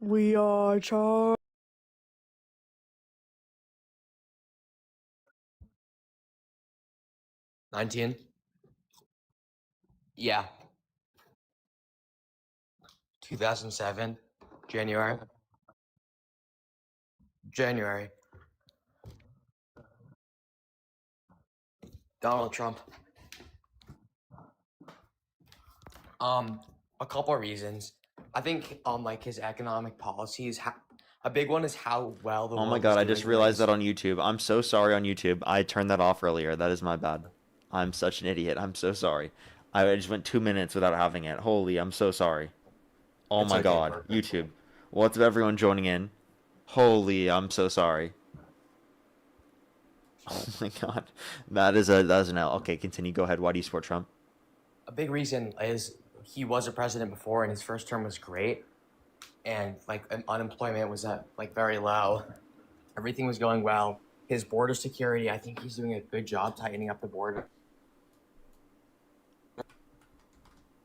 We are charged. 19? Yeah. 2007, January. January. Donald Trump. A couple of reasons. I think like his economic policies. A big one is how well the Oh my world god, is I doing just during realized this. that on YouTube. I'm so sorry on YouTube. I turned that off earlier. That is my bad. I'm such an idiot. I'm so sorry. I just went 2 minutes without having it. Holy, I'm so sorry. Oh It's my okay, god, Parker. YouTube. What's up, everyone joining in? Holy, I'm so sorry. Oh my god, that is an L. Okay, continue. Go ahead. Why do you support Trump? A big reason is he was a president before, and his first term was great, and unemployment was at very low. Everything was going well. His border security, I think he's doing a good job tightening up the border.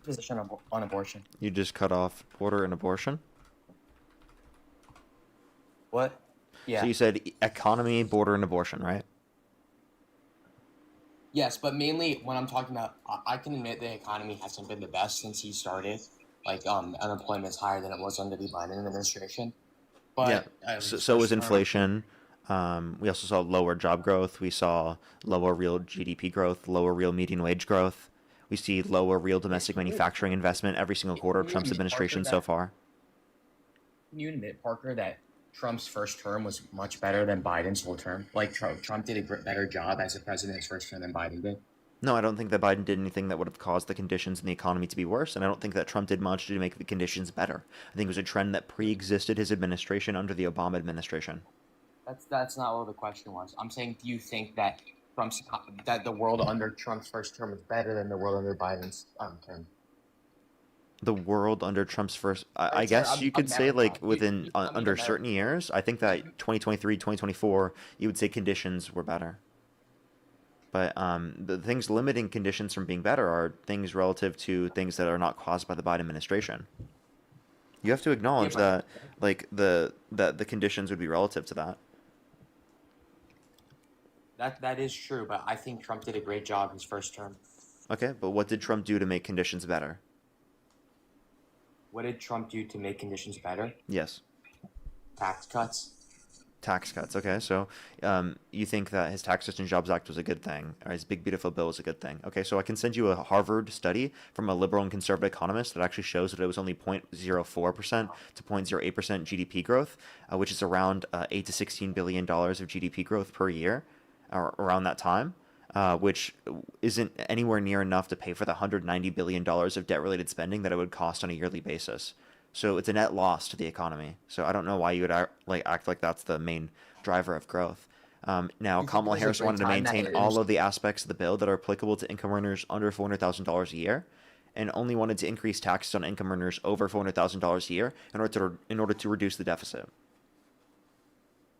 Position on abortion. You just cut off border and abortion. What? So Yeah. you said economy, border, and abortion, right? Yes, but mainly when I'm talking about, I can admit the economy hasn't been the best since he started. Unemployment is higher than it was under the Biden administration. Yeah. But So, his so was first term, inflation. We also saw lower job growth. We saw lower real GDP growth, lower real median wage growth. We see lower real domestic manufacturing investment every single quarter of can you Trump's admit, Parker, administration so that far. can you admit, Parker, that Trump's first term was much better than Biden's whole term? Like Trump did a better job as a president's first term than Biden did. No, I don't think that Biden did anything that would have caused the conditions in the economy to be worse, and I don't think that Trump did much to make the conditions better. I think it was a trend that pre-existed his administration under the Obama administration. That's not what the question was. I'm saying, do you think that that the world under Trump's first term is better than the world under Biden's term? The world under Trump's first, I Sorry, guess you could say America. like within I mean under certain America. years, I think that 2023, 2024, you would say conditions were better. But the things limiting conditions from being better are things relative to things that are not caused by the Biden administration. You have to Yeah, acknowledge but that like the conditions would be relative to that. that is true. But I think Trump did a great job his first term. Okay, but what did Trump do to make conditions better? What did Trump do to make conditions better? Yes, Tax cuts. tax cuts. Okay, so you think that his Tax Cuts and Jobs Act was a good thing, or his Big Beautiful Bill was a good thing. Okay, so I can send you a Harvard study from a liberal and conservative economist that actually shows that it was only 0.04% to 0.08% GDP growth, which is around $8 to $16 billion of GDP growth per year, or around that time. Which isn't anywhere near enough to pay for the $190 billion of debt-related spending that it would cost on a yearly basis. So it's a net loss to the economy. So I don't know why you would act like that's the main driver of growth. Now, You think it Kamala was a Harris great wanted to time that maintain it all was of the aspects of the bill that are applicable to income earners under $400,000 a year, and only wanted to increase taxes on income earners over $400,000 a year in order to reduce the deficit.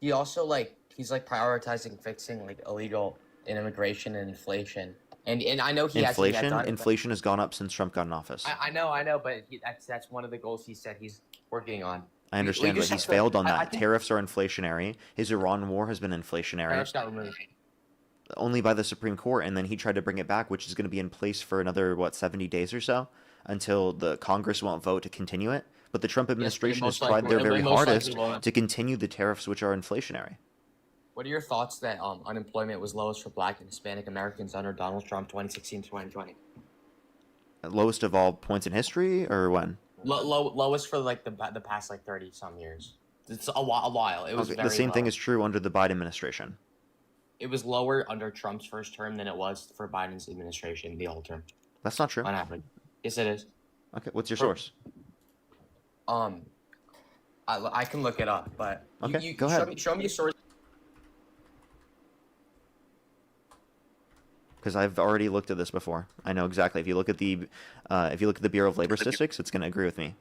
he also he's prioritizing fixing illegal immigration and inflation. And I know he hasn't yet Inflation, done it, but inflation has gone up since Trump got in office. I know, but that's one of the goals he said he's working on. I We understand, but just have he's to. failed on I that. think Tariffs are inflationary. His Iran war has been inflationary, tariffs got removed. only by the Supreme Court, and then he tried to bring it back, which is going to be in place for another, 70 days or so, until the Congress won't vote to continue it. But the Trump Yes, but administration has tried their very it most likely hardest won't. to continue the tariffs, which are inflationary. What are your thoughts that unemployment was lowest for Black and Hispanic Americans under Donald Trump 2016-2020? Lowest of all points in history, or when? Lowest for the past 30 some years. It's a while. It was Okay, the very same thing low. is true under the Biden administration. It was lower under Trump's first term than it was for Biden's administration, the whole term, That's not true. on average. Yes, it is. Okay, what's your For, source? um, I can look it up, but Okay, you go ahead. show me a source. Because I've already looked at this before. I know exactly. If you look at the Bureau of Labor Statistics, it's going to agree with me.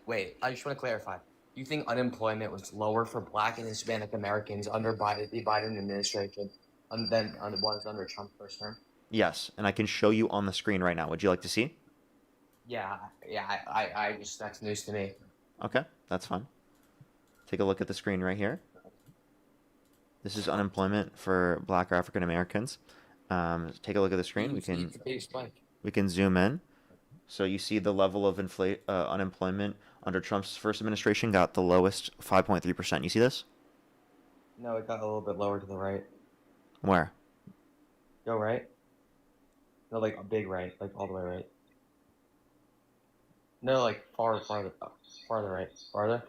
Wait, I just want to clarify. You think unemployment was lower for Black and Hispanic Americans under the Biden administration than it was under Trump's first term? Yes, and I can show you on the screen right now. Would you like to see? Yeah, I just that's news to me. Okay, that's fine. Take a look at the screen right here. This is unemployment for Black or African Americans. Take a look at the screen. You see it's a big spike. We can zoom in. So you see the level of unemployment under Trump's first administration got the lowest, 5.3%. You see this? No, it got a little bit lower to the right. Where? Go right. No, like a big right, like all the way right. No, like farther right, farther.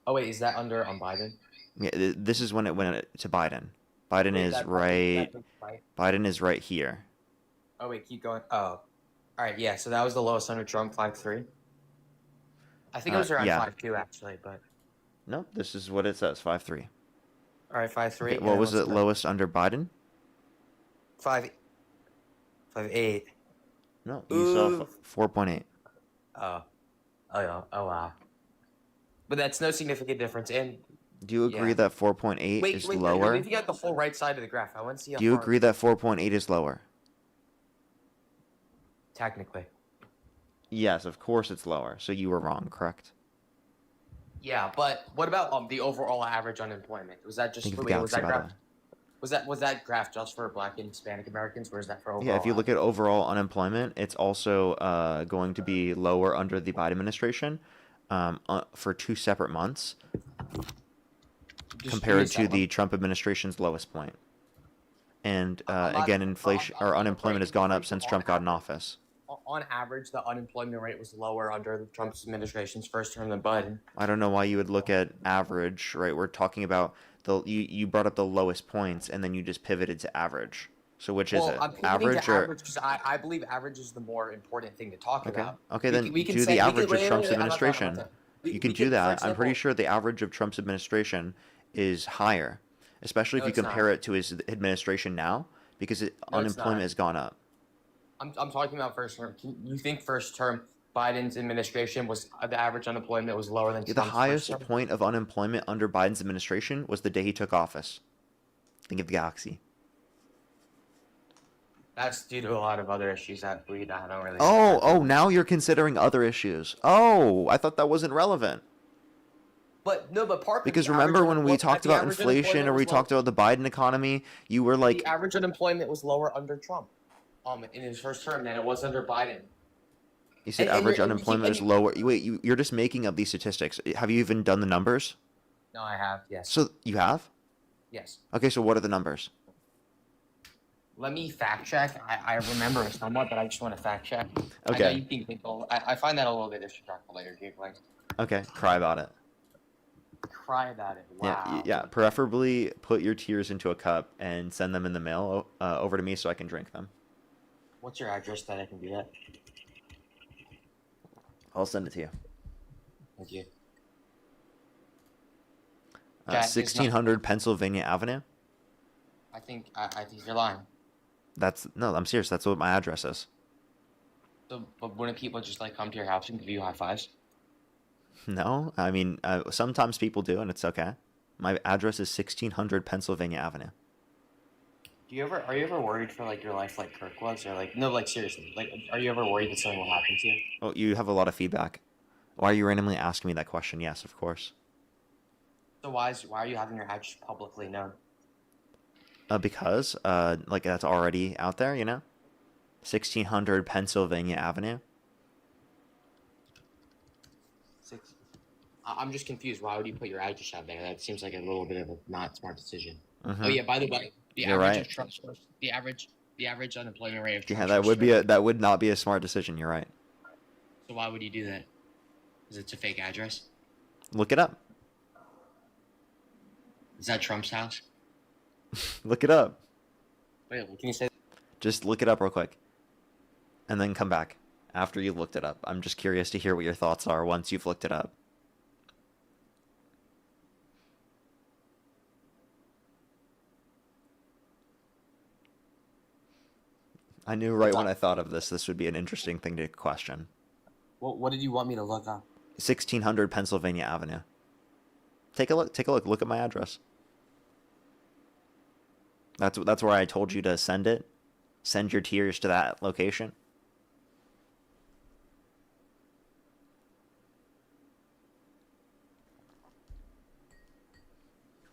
Oh wait, is that under on Biden? Yeah, this is when it went to Biden. Biden Wait, is right. big spike. Biden is right here. Oh wait, keep going. Oh, all right, yeah. So that was the lowest under Trump, 5.3. I think it was around Yeah. 5.2 actually, but No, this is what it says, 5.3. all right, 5.3. Okay, what was the lowest under Biden? 5.8. No, you saw 4.8. Oh, oh yeah, oh wow. But that's no significant difference. And Do you agree yeah. that 4.8 is lower? Wait, if you got the whole right side of the graph, I want to see how Do you far. agree that 4.8 is lower? Technically. Yes, of course it's lower. So you were wrong, correct? Yeah, but what about the overall average unemployment? Was that just Think of the wait, was galaxy, that by the graph? way. Was that graph just for Black and Hispanic Americans, or is that for overall? Yeah, if you look at average? overall unemployment, it's also going to be lower under the Biden administration for 2 separate months Just give me a compared to second. the Trump administration's lowest point. And I'm not- again, inflation or unemployment has gone up since on Trump got in average- office. On average, the unemployment rate was lower under Trump's administration's first term than Biden. I don't know why you would look at average, right? We're talking about you brought up the lowest points and then you just pivoted to average. So which is it? I'm pivoting Average to or average because I believe average is the more important thing to talk okay? about. Okay, We then can- we can do say- the we can- average of wait, Trump's I'm not talking about administration. that. You can do for that. I'm pretty example- sure the average of Trump's administration is higher, especially No, if you it's not. compare it to his administration now, because it's unemployment not. has gone up. I'm talking about first term. You think first term Biden's administration was the average unemployment was lower than The Trump's highest first term? point of unemployment under Biden's administration was the day he took office. Think of the galaxy. That's due to a lot of other issues that I don't really. Oh, now you're considering other issues. Oh, I thought that wasn't relevant. But no, but part Because the remember average when we unemployment- talked the about average inflation unemployment or we was low. talked about the Biden economy, you were like, The average unemployment was lower under Trump, in his first term than it was under Biden. you said and average you're- and you unemployment keep- is lower. Wait, you're just making up these statistics. Have you even done the numbers? No, I have. Yes. So you have? Yes. Okay, so what are the numbers? Let me fact check. I remember it somewhat, but I just want to fact check. I know Okay. you can think. I find that a little bit disrespectful later, Jake. Like, Okay, cry about it. cry about it. Yeah, Wow. yeah. Preferably put your tears into a cup and send them in the mail over to me so I can drink them. What's your address that I can do that? I'll send it to you. Thank you. Chat, it's not- 1600 Pennsylvania Avenue. I think you're lying. No, I'm serious. That's what my address is. So, but wouldn't people just like come to your house and give you high fives? No, I mean sometimes people do, and it's okay. My address is 1600 Pennsylvania Avenue. Are you ever worried for like your life like Kirk was, or like no, like seriously, like are you ever worried that something will happen to you? Oh, you have a lot of feedback. Why are you randomly asking me that question? Yes, of course. So why are you having your address publicly known? Because like that's already out there, 1600 Pennsylvania Avenue. I'm just confused. Why would you put your address out there? That seems like a little bit of a not smart decision. Mhm. Oh yeah, by the way, You're right. of Trump's the average unemployment rate of Trump's Yeah, that would not be a smart decision. You're right. So why would you do that? Is it a fake address? Look it up. Is that Trump's house? Look it up. Wait, can you say? Just look it up real quick, and then come back after you've looked it up. I'm just curious to hear what your thoughts are once you've looked it up. I knew right when I thought of this would be an interesting thing to question. What did you want me to look up? 1600 Pennsylvania Avenue. Take a look. Look at my address. That's where I told you to send it. Send your tears to that location.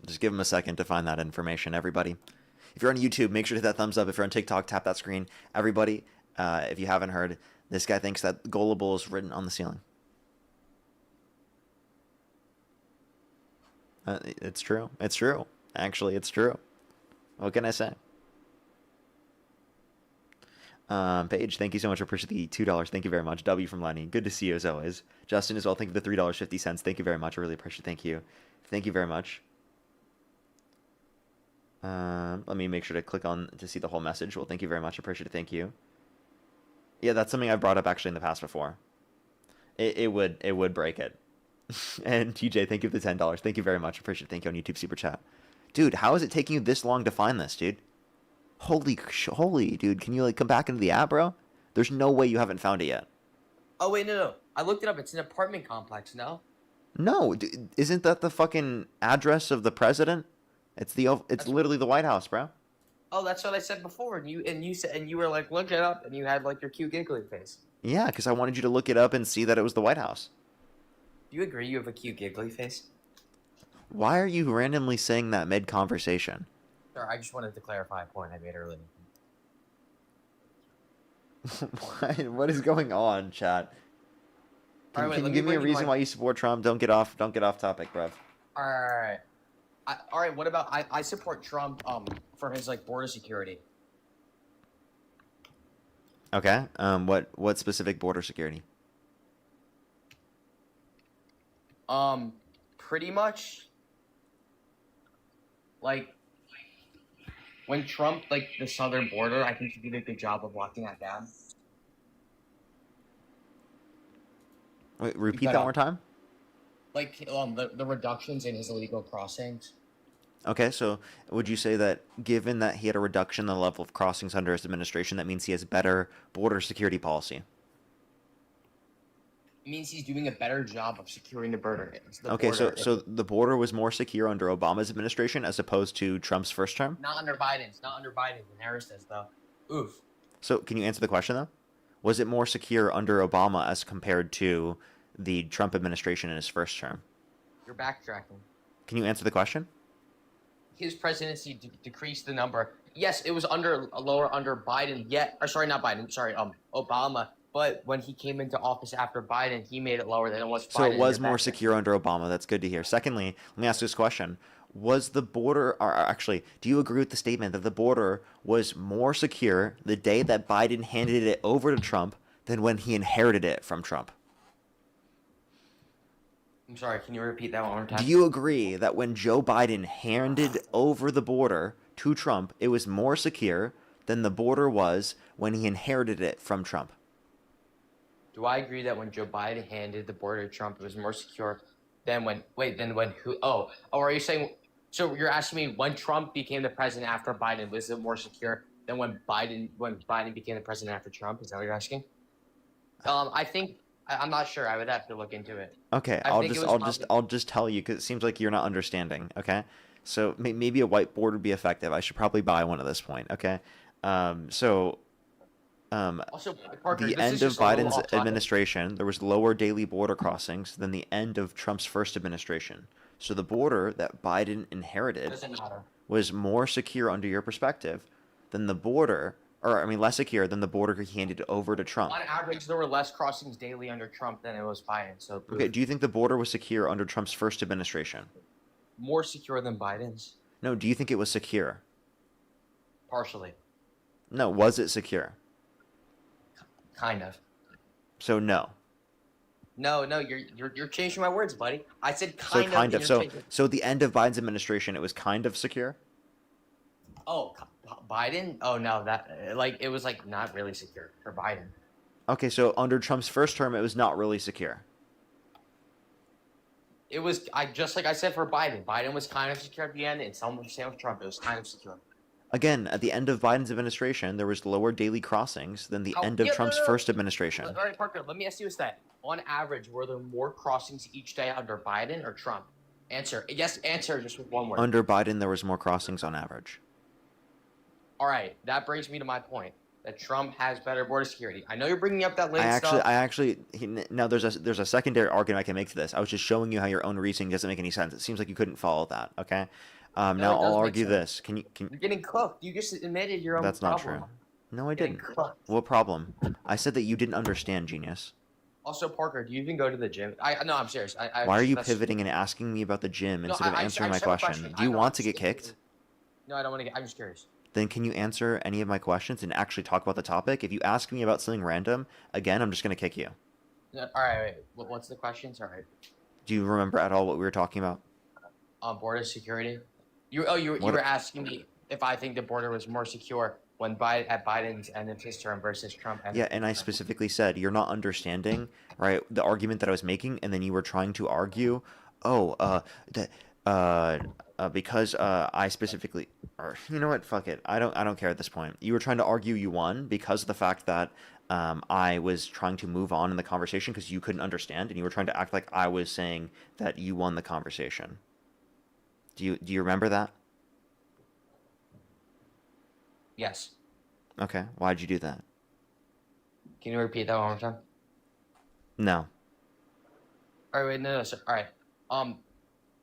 Just give him a second to find that information, everybody. If you're on YouTube, make sure to hit that thumbs up. If you're on TikTok, tap that screen. Everybody, if you haven't heard, this guy thinks that gullible is written on the ceiling. It's true. It's true. Actually, it's true. What can I say? Paige, thank you so much for pushing the $2. Thank you very much. W from Lenny. Good to see you as always. Justin as well. Thank you for the $3.50. Thank you very much. I really appreciate it. Thank you. Thank you very much. Let me make sure to click on to see the whole message. Well, thank you very much. Appreciate it. Thank you. Yeah, that's something I've brought up actually in the past before. It would break it. And TJ, thank you for the $10. Thank you very much. Appreciate it. Thank you on YouTube Super Chat. Dude, how is it taking you this long to find this, dude? Holy, dude. Can you, like, come back into the app, bro? There's no way you haven't found it yet. Oh, wait, no. I looked it up. It's an apartment complex, no? No, isn't that the fucking address of the president? It's literally the White House, bro. Oh, that's what I said before. And you were like, look it up, and you had, like, your cute giggly face. Yeah, because I wanted you to look it up and see that it was the White House. Do you agree you have a cute giggly face? Why are you randomly saying that mid-conversation? Sure, I just wanted to clarify a point I made earlier. What is going on, chat? Can you give me a reason why you support Trump? Don't get off topic, bruv. Alright. Alright, what about I support Trump for his like border security. Okay. What specific border security? Pretty much like when Trump, like, the southern border, I think he did a good job of locking that down. Wait, repeat that one more time? Like, the reductions in his illegal crossings. Okay, so would you say that given that he had a reduction in the level of crossings under his administration, that means he has better border security policy? It means he's doing a better job of securing the border. Okay, so the border was more secure under Obama's administration as opposed to Trump's first term? Not under Biden's. And Harris does, though. Oof. So can you answer the question, though? Was it more secure under Obama as compared to the Trump administration in his first term? You're backtracking. Can you answer the question? His presidency decreased the number. Yes, it was lower under Biden. Obama. But when he came into office after Biden, he made it lower than it was. So it was more secure under Obama. That's good to hear. Secondly, let me ask this question. Was the border, or actually, do you agree with the statement that the border was more secure the day that Biden handed it over to Trump than when he inherited it from Trump? I'm sorry, can you repeat that one more time? Do you agree that when Joe Biden handed over the border to Trump, it was more secure than the border was when he inherited it from Trump? Do I agree that when Joe Biden handed the border to Trump, it was more secure than when who? Oh, are you saying? So you're asking me when Trump became the president after Biden, was it more secure than when Biden became the president after Trump? Is that what you're asking? I think I'm not sure. I would have to look into it. Okay, I'll just tell you because it seems like you're not understanding. Okay, so maybe a whiteboard would be effective. I should probably buy one at this point. Okay, Also, Parker, the end of Biden's administration, there was lower daily border crossings than the end of Trump's first administration. So the border that Biden inherited was more secure under your perspective than the border, less secure than the border he handed over to Trump. On average, there were less crossings daily under Trump than it was Biden. So okay, do you think the border was secure under Trump's first administration? More secure than Biden's? No, do you think it was secure? Partially. No, was it secure? Kind of. So no. No, you're changing my words, buddy. I said kind of. So kind of. So the end of Biden's administration, it was kind of secure. Oh, Biden? Oh no, it was like not really secure for Biden. Okay, so under Trump's first term, it was not really secure. It was just like I said for Biden. Biden was kind of secure at the end, and some were saying with Trump, it was kind of secure. Again, at the end of Biden's administration, there was lower daily crossings than the end of Trump's first administration. All right, Parker, let me ask you a stat. On average, were there more crossings each day under Biden or Trump? Answer. Yes, answer just with one word. Under Biden, there was more crossings on average. All right, that brings me to my point. that Trump has better border security. I know you're bringing up that I link stuff. actually, now there's a secondary argument I can make to this. I was just showing you how your own reasoning doesn't make any sense. It seems like you couldn't follow that. Okay. No, Now it I'll does make argue sense. this. Can You're getting cooked. You just admitted your own That's not problem. true. No, I You're getting didn't. cooked. What problem? I said that you didn't understand, genius. Also, Parker, do you even go to the gym? No, I'm serious. Why are you that's, pivoting and asking me about the gym No, instead of I answering my just have a question? Do you I know, want I'm to get just kicked? No, I don't want to get. I'm just curious. Then can you answer any of my questions and actually talk about the topic? If you ask me about something random, again, I'm just going to kick you. No, all right, wait. What's the question? Sorry. Do you remember at all what we were talking about? Border security. You were asking me if I think the border was more secure when at Biden's end of his term versus Trump. Yeah, and I specifically said you're not understanding, right, the argument that I was making, and then you were trying to argue, that because I specifically, or you know what, fuck it, I don't care at this point. You were trying to argue you won because of the fact that I was trying to move on in the conversation because you couldn't understand, and you were trying to act like I was saying that you won the conversation. Do you remember that? Yes. Okay, why'd you do that? Can you repeat that one more time? No. All right, wait, no, sir. All right.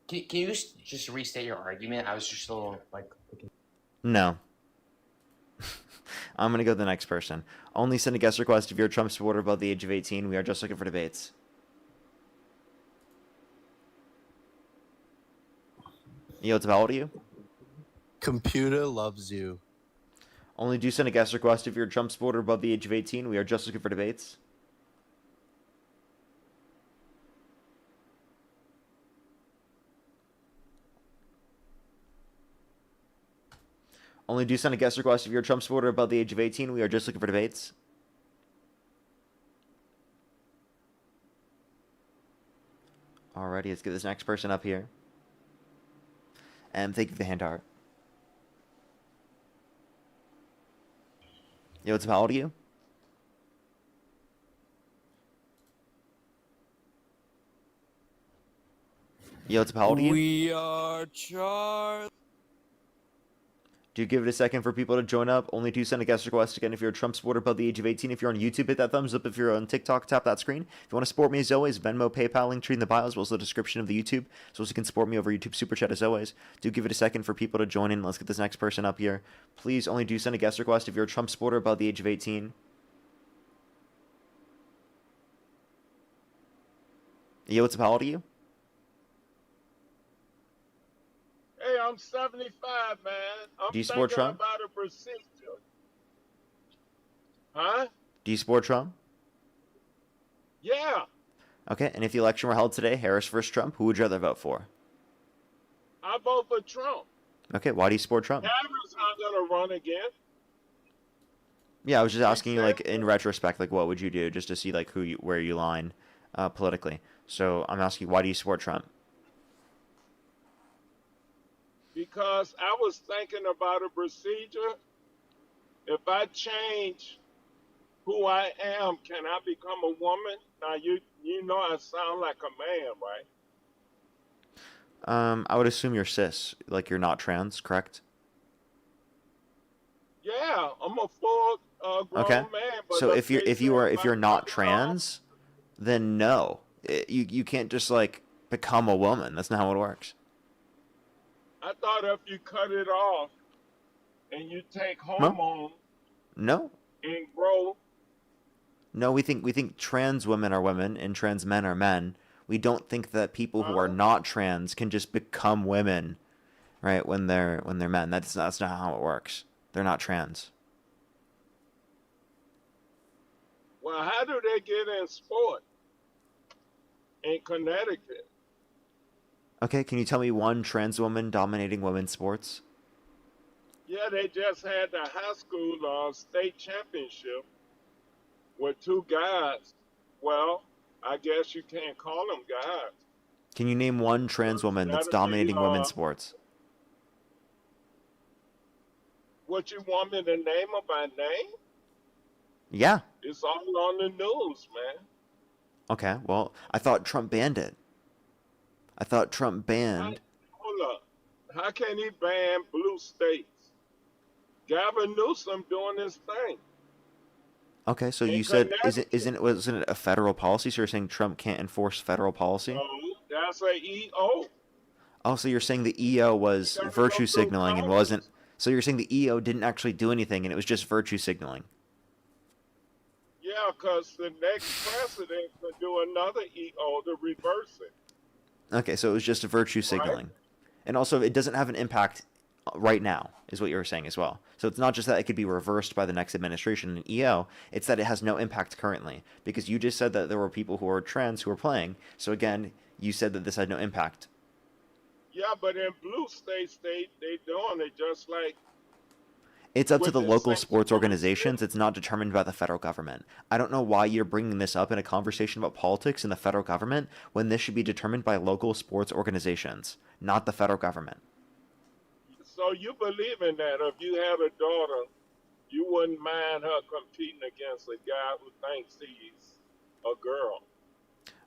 Can you just restate your argument? I was just a little like. No. I'm gonna go to the next person. Only send a guest request if you're a Trump supporter above the age of 18. We are just looking for debates. Yo, it's how old are you? Computer loves you. Only do send a guest request if you're a Trump supporter above the age of 18. We are just looking for debates. Only do send a guest request if you're a Trump supporter above the age of 18. We are just looking for debates. Alrighty, let's get this next person up here. And thank you for the hand art. Yo, it's how old are you? Yo, it's how old are you? We are Charles. Do give it a second for people to join up. Only do send a guest request again if you're a Trump supporter above the age of 18. If you're on YouTube, hit that thumbs up. If you're on TikTok, tap that screen. If you want to support me as always, Venmo, PayPal, link tree in the bio as well as the description of the YouTube. So you can support me over YouTube Super Chat as always. Do give it a second for people to join in. Let's get this next person up here. Please only do send a guest request if you're a Trump supporter above the age of 18. Yo, what's up? How old are you? Hey, I'm 75, man. I'm Do you support thinking Trump? about a procedure. Huh? Do you support Trump? Yeah, Okay, and if the election were held today, Harris versus Trump, who would you rather vote for? I vote for Trump. Okay, why do you support Trump? Harris not gonna run again. Yeah, I was just asking you, like, in retrospect, like, what would you do just to see, like, where you line politically. So I'm asking you, why do you support Trump? Because I was thinking about a procedure. If I change who I am, can I become a woman? Now you know I sound like a man, right? I would assume you're cis, like you're not trans, correct? Yeah, I'm a full grown Okay. man. But So like if they you're say, not trans, then no, you can't just like become a woman. That's not how it works. I thought if you cut it off and you take No, hormones no, and grow. no. We think trans women are women and trans men are men. We don't think that people who are not trans can just become women, right? When they're men. That's not how it works. They're not trans. Well, how do they get in sport in Connecticut? Okay, can you tell me one trans woman dominating women's sports? Yeah, they just had the high school state championship with two guys. Well, I guess you can't call them guys. Can you name one trans woman that's That'd be, dominating women's sports? what you want me to name them by name? Yeah. It's all on the news, man. Okay, well, I thought Trump banned it. I thought Trump banned. Hold up. How can he ban blue states? Gavin Newsom doing his thing. Okay, so in you said Connecticut. wasn't it a federal policy? So you're saying Trump can't enforce federal policy? No, that's a EO. Oh, so you're saying the EO You was got to go virtue through signaling and wasn't. Congress. So you're saying the EO didn't actually do anything and it was just virtue signaling. Yeah, because the next president could do another EO to reverse it, Okay, so it was just virtue right? signaling. And also, it doesn't have an impact right now, is what you were saying as well. So it's not just that it could be reversed by the next administration in EO, it's that it has no impact currently. Because you just said that there were people who are trans who were playing. So again, you said that this had no impact. Yeah, but in blue states, they doing it just like It's up to with the the local St. sports Louis organizations. City. It's not determined by the federal government. I don't know why you're bringing this up in a conversation about politics in the federal government when this should be determined by local sports organizations, not the federal government. So you believe in that? If you had a daughter, you wouldn't mind her competing against a guy who thinks he's a girl.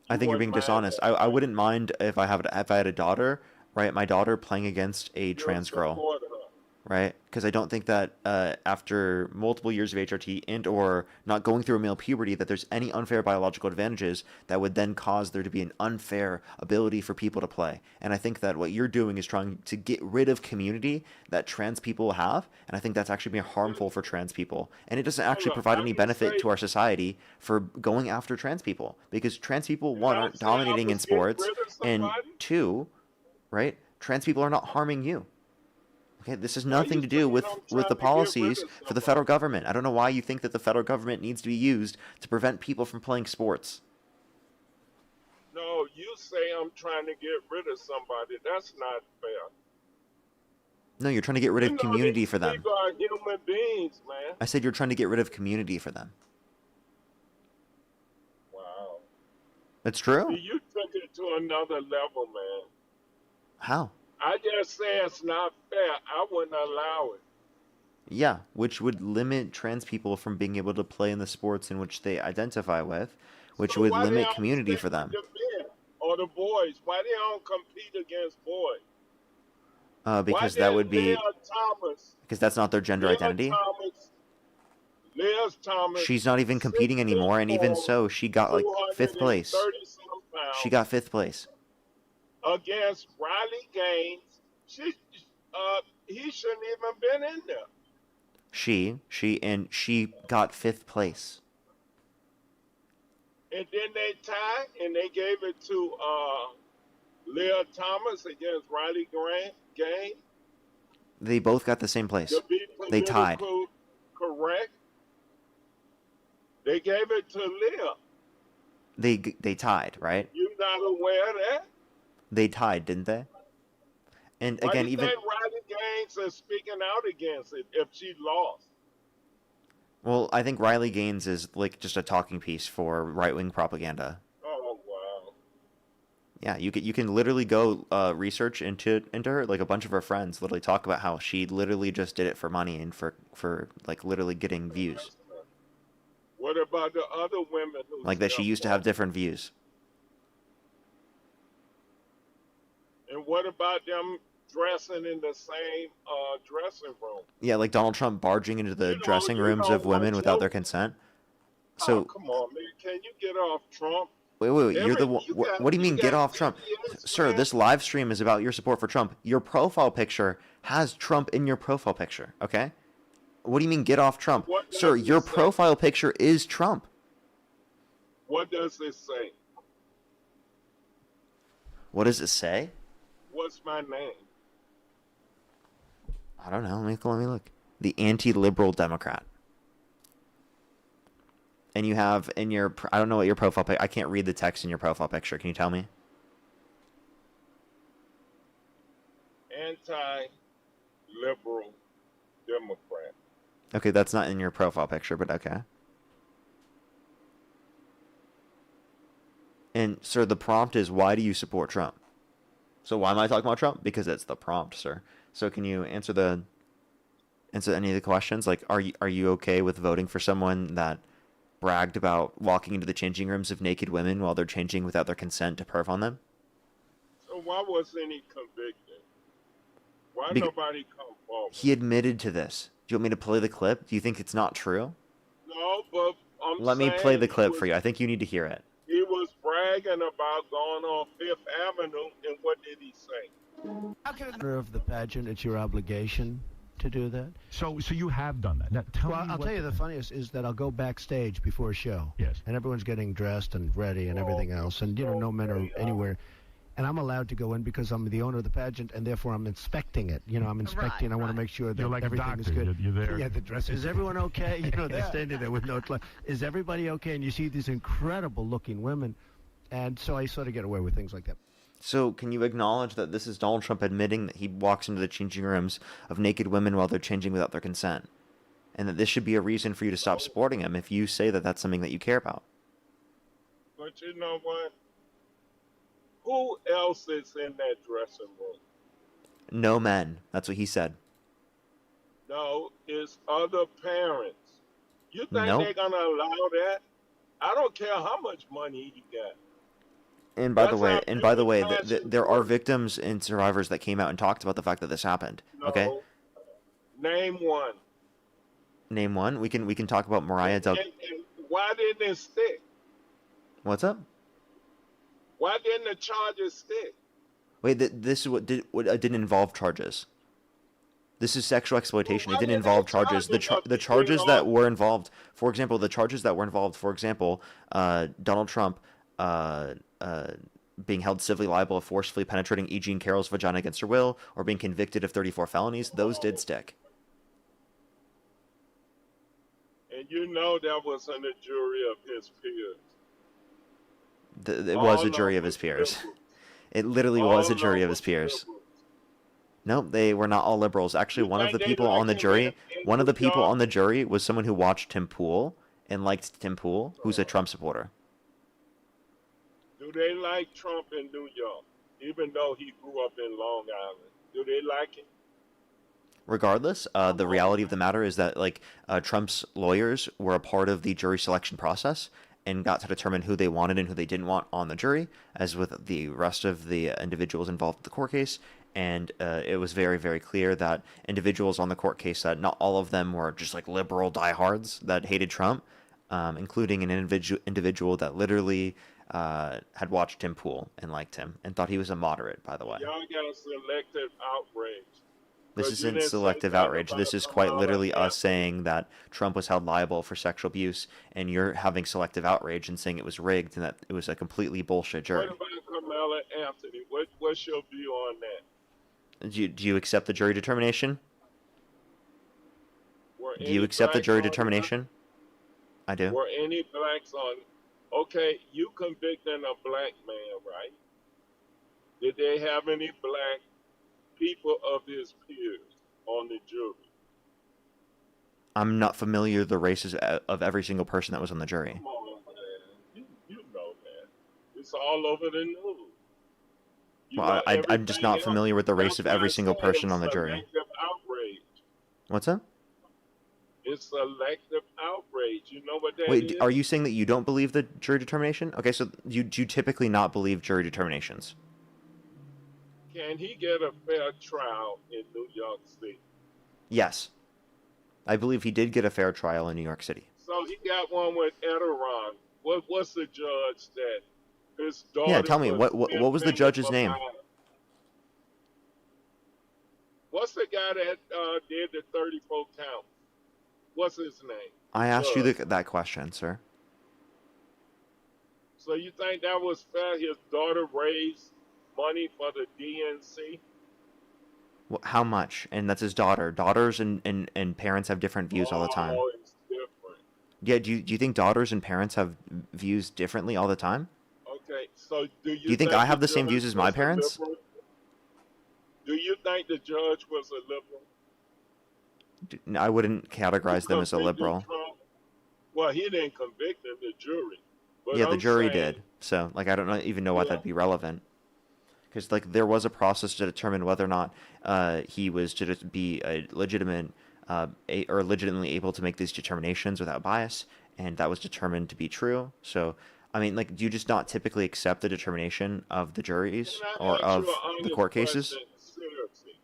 I You think you're wouldn't being mind dishonest. that, I right? wouldn't mind if I had a daughter, right? My daughter playing against a You'll trans girl, support her. right? Because I don't think that after multiple years of HRT and or not going through a male puberty, that there's any unfair biological advantages that would then cause there to be an unfair ability for people to play. And I think that what you're doing is trying to get rid of community that trans people have, and I think that's actually being harmful for trans people. And it doesn't Hold actually up. provide I any didn't benefit say to our society for going after trans people because trans people, did one, I aren't say I dominating in was getting sports, rid of and somebody? two, right? Trans people are not harming you. Okay, this has Why nothing you to do saying I'm with the trying to get rid policies of for the federal somebody? government. I don't know why you think that the federal government needs to be used to prevent people from playing sports. No, you say I'm trying to get rid of somebody. That's not fair. No, you're trying to get rid You of know community these for them. people are human beings, man. I said you're trying to get rid of community for them. Wow. It's See, true. you took it to another level, man. How? I just say it's not fair. I wouldn't allow it. Yeah, which would limit trans people from being able to play in the sports in which they identify with, which So would why they limit don't community stick for with them. the men or the boys? Why they don't compete against boys? Why Because that did would be because that's not their gender Leah identity. Thomas, Liz Thomas, She's not even competing 6 foot anymore, and even 4, so, she got like fifth place. 230 some She pounds got fifth place. against Riley Gaines? He shouldn't even been in there. She got fifth place. And then they tied and they gave it to Leah Thomas against Riley Gaines They both got the same place. to be They tied. political correct. They gave it to Leah. They tied, right? You not aware of that? They tied, didn't they? And Why do again, you even think Riley Gaines is speaking out against it if she lost? well, I think Riley Gaines is like just a talking piece for right wing propaganda. Oh wow! Yeah, you can literally go research into her. Like a bunch of her friends literally talk about how she literally just did it for money and for like literally getting views. What about the other women who Like that she stepped used to have up? different views. And what about them dressing in the same dressing room? Yeah, like Donald Trump barging into the dressing You rooms of don't women watch without your. their consent. Oh So come on, man! Can you get off Trump? wait. You're the Every one. What do you you mean get got off Trump, PBS, sir? man. This live stream is about your support for Trump. Your profile picture has Trump in your profile picture. Okay. What do you mean get off Trump, What sir? does it Your say? profile picture is Trump. What does it say? What does it say? What's my name? I don't know. Let me look. The anti-liberal Democrat. And you have in your I don't know what your profile pic. I can't read the text in your profile picture. Can you tell me? Anti-liberal Democrat. Okay, that's not in your profile picture, but okay. And sir, the prompt is why do you support Trump? So why am I talking about Trump? Because it's the prompt, sir. So can you answer any of the questions? Like, are you okay with voting for someone that bragged about walking into the changing rooms of naked women while they're changing without their consent to perv on them? So why wasn't he convicted? Why Bec- nobody come forward? he admitted to this. Do you want me to play the clip? Do you think it's not true? No, but I'm Let me play saying the clip for you. I think you need to hear it. he was bragging about going on Fifth Avenue, and what did he say? Of the pageant, it's your obligation to do that. So you have done that. Now, tell Well, me I'll what tell you the funniest is that I'll go backstage before a show. Yes. And everyone's getting dressed and ready and everything else. And, no men are anywhere. And I'm allowed to go in because I'm the owner of the pageant, and therefore I'm inspecting it. I'm inspecting. I want to make sure that You're like a everything is doctor. good. You're there. Yeah, the dress. Is everyone okay? They're standing there with no clothes. Is everybody okay? And you see these incredible-looking women. And so I sort of get away with things like that. So can you acknowledge that this is Donald Trump admitting that he walks into the changing rooms of naked women while they're changing without their consent? And that this should be a reason for you to stop supporting him if you say that that's something that you care about. But you know what? Who else is in that dressing room? No men. That's what he said. No, it's other parents. You think Nope. they're gonna allow that? I don't care how much money he got. And by the way, conscience there are works. victims and survivors that came out and talked about the fact that this happened. No. Okay, Name one. name one. We can talk about Mariah Del. And why didn't it stick? What's up? Why didn't the charges stick? Wait, this is what didn't involve charges. This is sexual exploitation. Well, It didn't why involve didn't they charges. charge him The if charges they that all- were involved, for example, Donald Trump being held civilly liable of forcefully penetrating E. Jean Carroll's vagina against her will, or being convicted of 34 felonies, those did stick. And that wasn't a jury of his peers. It was All a jury of them his was peers. liberals. It literally All was a of jury them of his was peers. liberals. No, they were not all liberals. Actually, You one of the think they people on the like him jury, in one of the New people York? on the jury was someone who watched Tim Pool and liked Tim Pool, who's a Trump supporter. Do they like Trump in New York, even though he grew up in Long Island? Do they like him? Regardless, the reality of the matter is that Trump's lawyers were a part of the jury selection process and got to determine who they wanted and who they didn't want on the jury, as with the rest of the individuals involved in the court case. And it was very, very clear that individuals on the court case, that not all of them were just like liberal diehards that hated Trump, including an individual that literally had watched Tim Pool and liked him and thought he was a moderate, by the way. Y'all got selective outrage. This 'Cause you isn't didn't say selective nothing outrage. about This is quite Kamala literally us Harris. saying that Trump was held liable for sexual abuse, and you're having selective outrage and saying it was rigged and that it was a completely bullshit jury. What about Kamala Anthony? What's your view on that? Do you accept the jury determination? Were Do you any accept the blacks jury on that? determination? I do. Were any blacks on? Okay, you convicting a black man, right? Did they have any black people of his peers on the jury? I'm not familiar with the races of every single person that was on the jury. Come on, man. You know that. It's all over the news. You Well, know I'm just everything not else. familiar with the race of That's every why I single said person it's on the jury. Selective outrage. What's that? It's selective outrage. You know what that Wait, is? are you saying that you don't believe the jury determination? Okay, so do you typically not believe jury determinations? Can he get a fair trial in New York City? Yes. I believe he did get a fair trial in New York City. So he got one with Enron. What's the judge that his daughter? Yeah, tell me, was what was the suspended judge's for name? buying- What's the guy that did the 34 count? What's his name? I asked you Judge. that question, sir. So you think that was fair? His daughter raised money for the DNC? How much? And that's his daughter. Daughters and parents have different views all the time. Oh, it's different. Yeah, do you think daughters and parents have views differently all the time? Okay, so do you think I have the same judge views as my was a parents? liberal? Do you think the judge was a liberal? I wouldn't categorize them as a Convicted liberal. Trump? Well, he didn't convict him, the jury. But Yeah, the I'm jury saying, did. So, I don't even know why Yeah. that'd be relevant. Because, there was a process to determine whether or not he was to be a legitimate or legitimately able to make these determinations without bias, and that was determined to be true. So, I mean, do you just not typically accept the determination of the juries Can I or ask of you an the honest court cases? question? Seriously.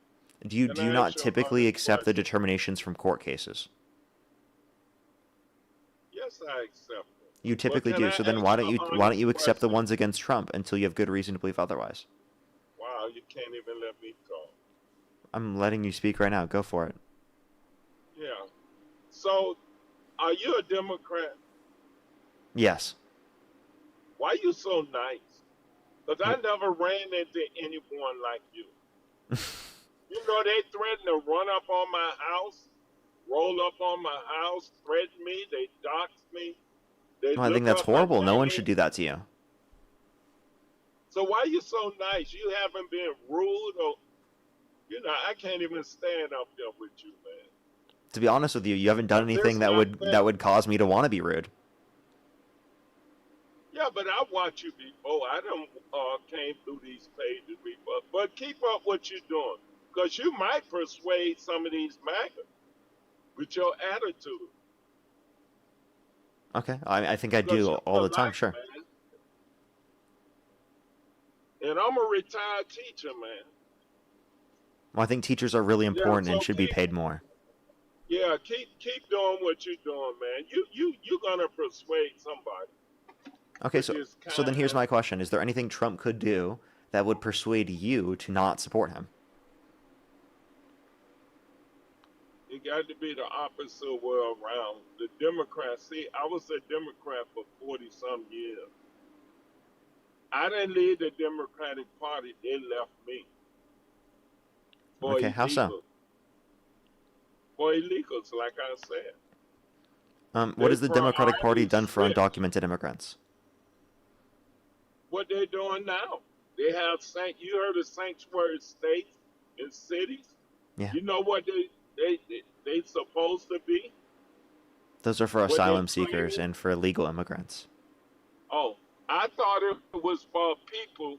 Do you Can I not ask you an typically honest accept the question? determinations from court cases? Yes, course I accept it. You typically can do. I So then ask why an don't you honest accept the question? ones against Trump until you have good reason to believe otherwise? Wow, you can't even let me go. I'm letting you speak right now. Go for it. Yeah. So, are you a Democrat? Yes. Why you so nice? Because I Well, never ran into anyone like you. You know, they threatened to run up on my house, roll up on my house, threaten me. They doxed me. They I think look that's up my horrible. No one should name. do that to you. So why you so nice? You haven't been rude or, I can't even stand up there with you, man. To be honest with you, you haven't done anything This not that fair. would cause me to want to be rude. Yeah, but I watched you before. I done came through these pages before. But keep up what you're doing. Because you might persuade some of these MAGA with your attitude. Okay. I think I Because do you're all the time. polite, Sure. man. And I'm a retired teacher, man. Well, I think teachers are really Yeah, important and so should be paid more. keep doing what you're doing, man. You're gonna persuade somebody Okay. with So this then here's kind. my question: is there anything Trump could do that would persuade you to not support him? It got to be the opposite way around. The Democrats, see, I was a Democrat for 40 some years. I didn't leave the Democratic Party, they left me for Okay. How so? illegal. For illegals, like I said. What They has the Democratic Party priorities done for switch. undocumented immigrants? What they're doing now. They have you heard of sanctuary states and cities? Yeah. You know what they supposed to be? Those are for What they asylum seekers claiming? and for illegal immigrants. Oh, I thought it was for people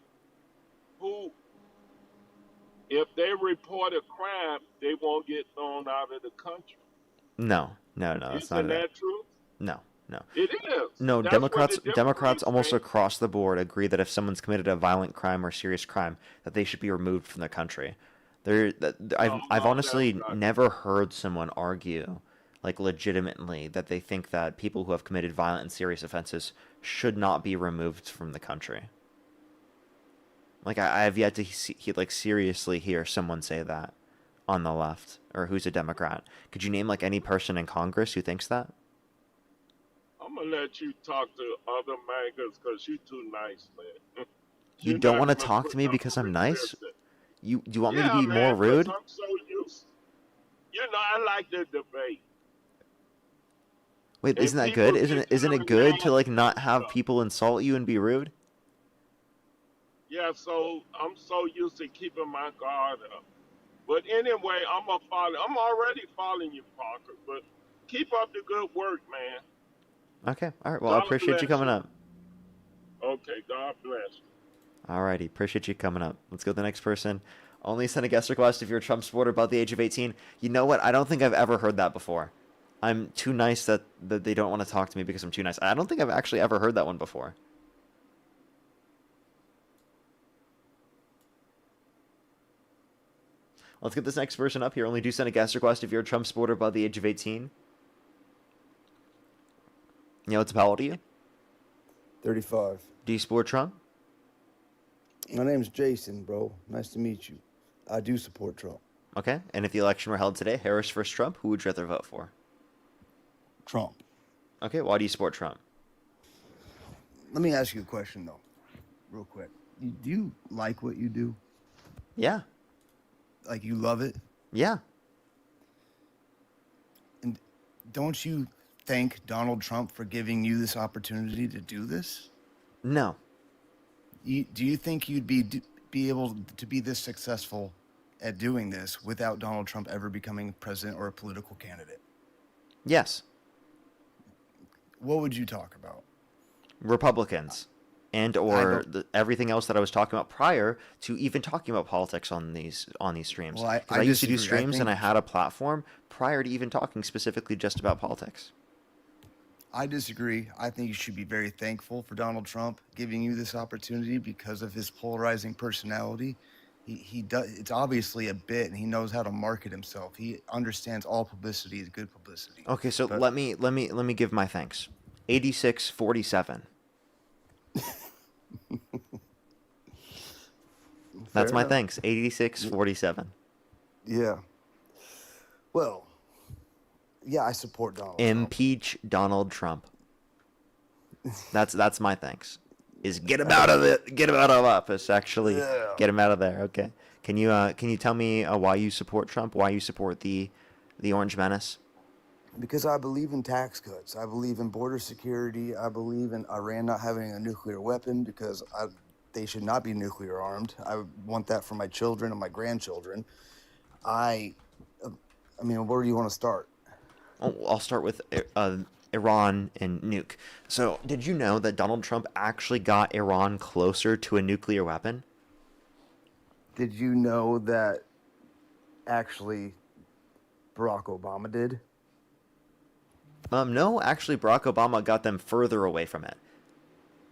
who, if they report a crime, they won't get thrown out of the country. No, that's not Isn't it. that true? No, no. It is. No, That's what the Democrats Democrats almost say. across the board agree that if someone's committed a violent crime or serious crime, that they should be removed from the country. No, I've no, that's honestly not never heard someone argue, like legitimately, that they think that people who have committed violent and serious offenses should not be removed from the country. Like I have yet to seriously hear someone say that on the left or who's a Democrat. Could you name like any person in Congress who thinks that? I'm gonna let you talk to other mangas because you're too nice, man. You You're don't not want to gonna talk to put me up because a I'm nice? resistance. Do you want me to Yeah, be more man, because rude? I'm so used. I like the debate. Wait, And isn't that people good? get Isn't kind it of good to mad like not and have stuff. people insult you and be rude? Yeah, so I'm so used to keeping my guard up. But anyway, I'm already following you, Parker. But keep up the good work, man. Okay, all right. Well, I God appreciate you bless coming you. up. Okay, God bless you. Alrighty, appreciate you coming up. Let's go to the next person. Only send a guest request if you're a Trump supporter above the age of 18. You know what? I don't think I've ever heard that before. I'm too nice that they don't want to talk to me because I'm too nice. I don't think I've actually ever heard that one before. Let's get this next person up here. Only do send a guest request if you're a Trump supporter above the age of 18. You know, how old are you? 35. Do you support Trump? My name's Jason, bro. Nice to meet you. I do support Trump. Okay, and if the election were held today, Harris versus Trump, who would you rather vote for? Trump. Okay, why do you support Trump? Let me ask you a question, though, real quick. Do you like what you do? Yeah. Like, you love it? Yeah. And don't you thank Donald Trump for giving you this opportunity to do this? No. Do you think you'd be able to be this successful at doing this without Donald Trump ever becoming president or a political candidate? Yes. What would you talk about? Republicans and or everything else that I was talking about prior to even talking about politics on these streams. Well, I used to do disagree. streams and I had a platform prior to even talking specifically just about politics. I disagree. I think you should be very thankful for Donald Trump giving you this opportunity because of his polarizing personality. He does. It's obviously a bit, and he knows how to market himself. He understands all publicity is good publicity. Okay, so let me give my thanks. 86-47. That's my thanks. 86-47. Yeah. Well, yeah, I support Donald Trump. Impeach Donald Trump. That's my thanks. Is get him out of it. Get him out of office. Actually, get him out of there. Okay. Can you tell me why you support Trump? Why you support the Orange Menace? Because I believe in tax cuts. I believe in border security. I believe in Iran not having a nuclear weapon because they should not be nuclear armed. I want that for my children and my grandchildren. I mean, where do you want to start? I'll start with Iran and nuke. So, did you know that Donald Trump actually got Iran closer to a nuclear weapon? Did you know that actually Barack Obama did? No, actually, Barack Obama got them further away from it.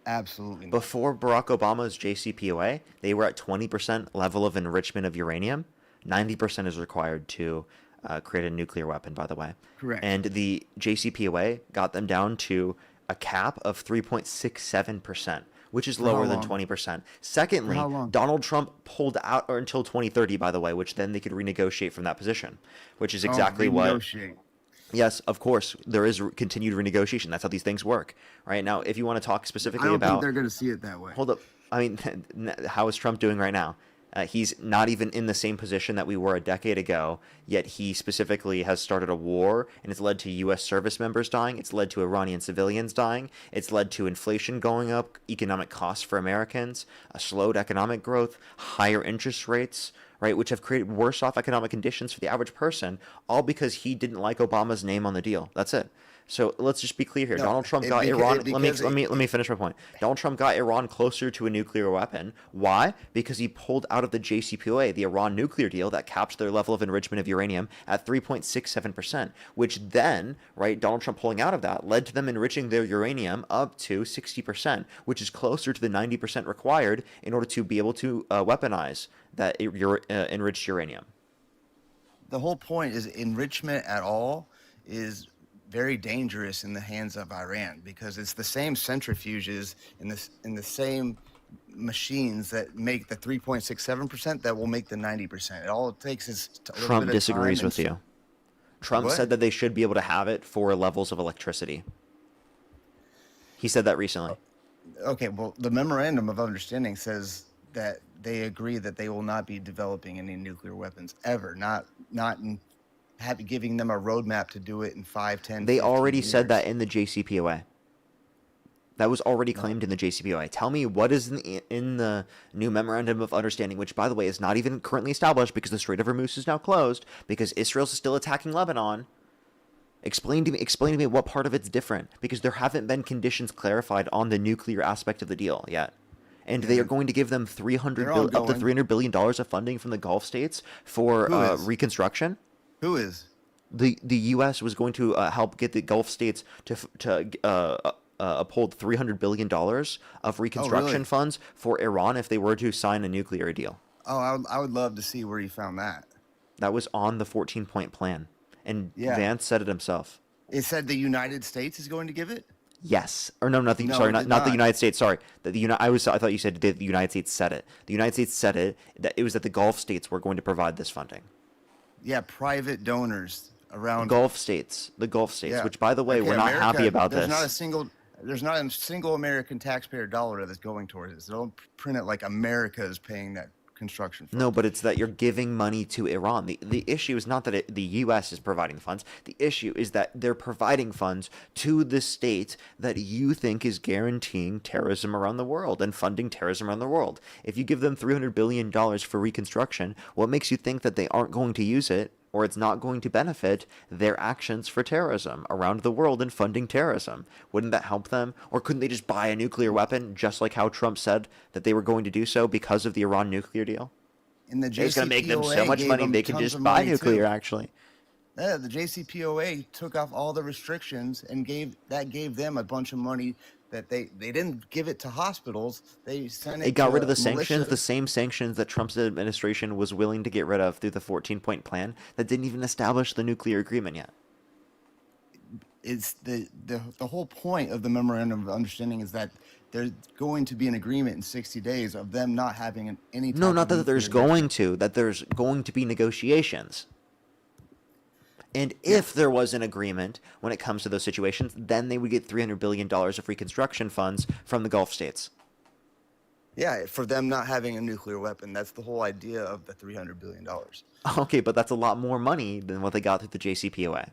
Absolutely not. Before Barack Obama's JCPOA, they were at 20% level of enrichment of uranium. 90% is required to create a nuclear weapon, by the way. Correct. And the JCPOA got them down to a cap of 3.67%, which is lower than 20%. Secondly, how long? Donald Trump pulled out until 2030, by the way, which then they could renegotiate from that position, which is exactly what... Yes, of course, there is continued renegotiation. That's how these things work, right? Now, if you want to talk specifically I don't about... think they're going to see it that way. Hold up. I mean, how is Trump doing right now? He's not even in the same position that we were a decade ago, yet he specifically has started a war, and it's led to U.S. service members dying. It's led to Iranian civilians dying. It's led to inflation going up, economic costs for Americans, a slowed economic growth, higher interest rates, right, which have created worse off economic conditions for the average person, all because he didn't like Obama's name on the deal. That's it. So let's just be clear here. No, Donald Trump got Iran. Let me finish my point. Yeah. Donald Trump got Iran closer to a nuclear weapon. Why? Because he pulled out of the JCPOA, the Iran nuclear deal that capped their level of enrichment of uranium at 3.67%, which then, right, Donald Trump pulling out of that led to them enriching their uranium up to 60%, which is closer to the 90% required in order to be able to weaponize that enriched uranium. The whole point is enrichment at all is very dangerous in the hands of Iran because it's the same centrifuges in the same machines that make the 3.67% that will make the 90%. All it takes is a little Trump bit of disagrees time with you. Trump said that they should be able to have it for levels of electricity. He said that recently. Okay, well, the memorandum of understanding says that they agree that they will not be developing any nuclear weapons ever, not giving them a roadmap to do it in 5, 10, They 15 already years. said that in the JCPOA. That was already claimed in the JCPOA. Tell me what is in the new memorandum of understanding, which, by the way, is not even currently established because the Strait of Hormuz is now closed because Israel's still attacking Lebanon. Explain to me what part of it's different, because there haven't been conditions clarified on the nuclear aspect of the deal yet. And they are going to give them up to $300 billion of funding from the Gulf states for reconstruction. Who is? The U.S. was going to help get the Gulf states to uphold $300 billion of reconstruction funds for Iran if they were to sign a nuclear deal. Oh, I would love to see where you found that. That was on the 14-point plan. And Vance said it himself. It said the United States is going to give it? Yes. Or no, nothing. Sorry, not the United States. Sorry. I thought you said the United States said it. The United States said it, that it was that the Gulf states were going to provide this funding. Yeah, private donors around the Gulf states, which, by the way, we're not happy about this. There's not a single American taxpayer dollar that's going towards it. So don't print it like America is paying that construction fund. No, but it's that you're giving money to Iran. The issue is not that the U.S. is providing the funds. The issue is that they're providing funds to the state that you think is guaranteeing terrorism around the world and funding terrorism around the world. If you give them $300 billion for reconstruction, what makes you think that they aren't going to use it, or it's not going to benefit their actions for terrorism around the world and funding terrorism? Wouldn't that help them? Or couldn't they just buy a nuclear weapon, just like how Trump said that they were going to do so because of the Iran nuclear deal? And the it's going to make them so much money they can just buy nuclear, actually. Yeah, the JCPOA took off all the restrictions and gave them a bunch of money that they didn't give it to hospitals. They sent it. It got rid of the militias. sanctions, the same sanctions that Trump's administration was willing to get rid of through the 14-point plan that didn't even establish the nuclear agreement yet. it's the whole point of the memorandum of understanding is that there's going to be an agreement in 60 days of them not having any type No, not of that there's nuclear going weapon. to, that there's going to be negotiations. And Yeah. if there was an agreement when it comes to those situations, then they would get $300 billion of reconstruction funds from the Gulf states. Yeah, for them not having a nuclear weapon. That's the whole idea of the $300 billion. Okay, but that's a lot more money than what they got through the JCPOA.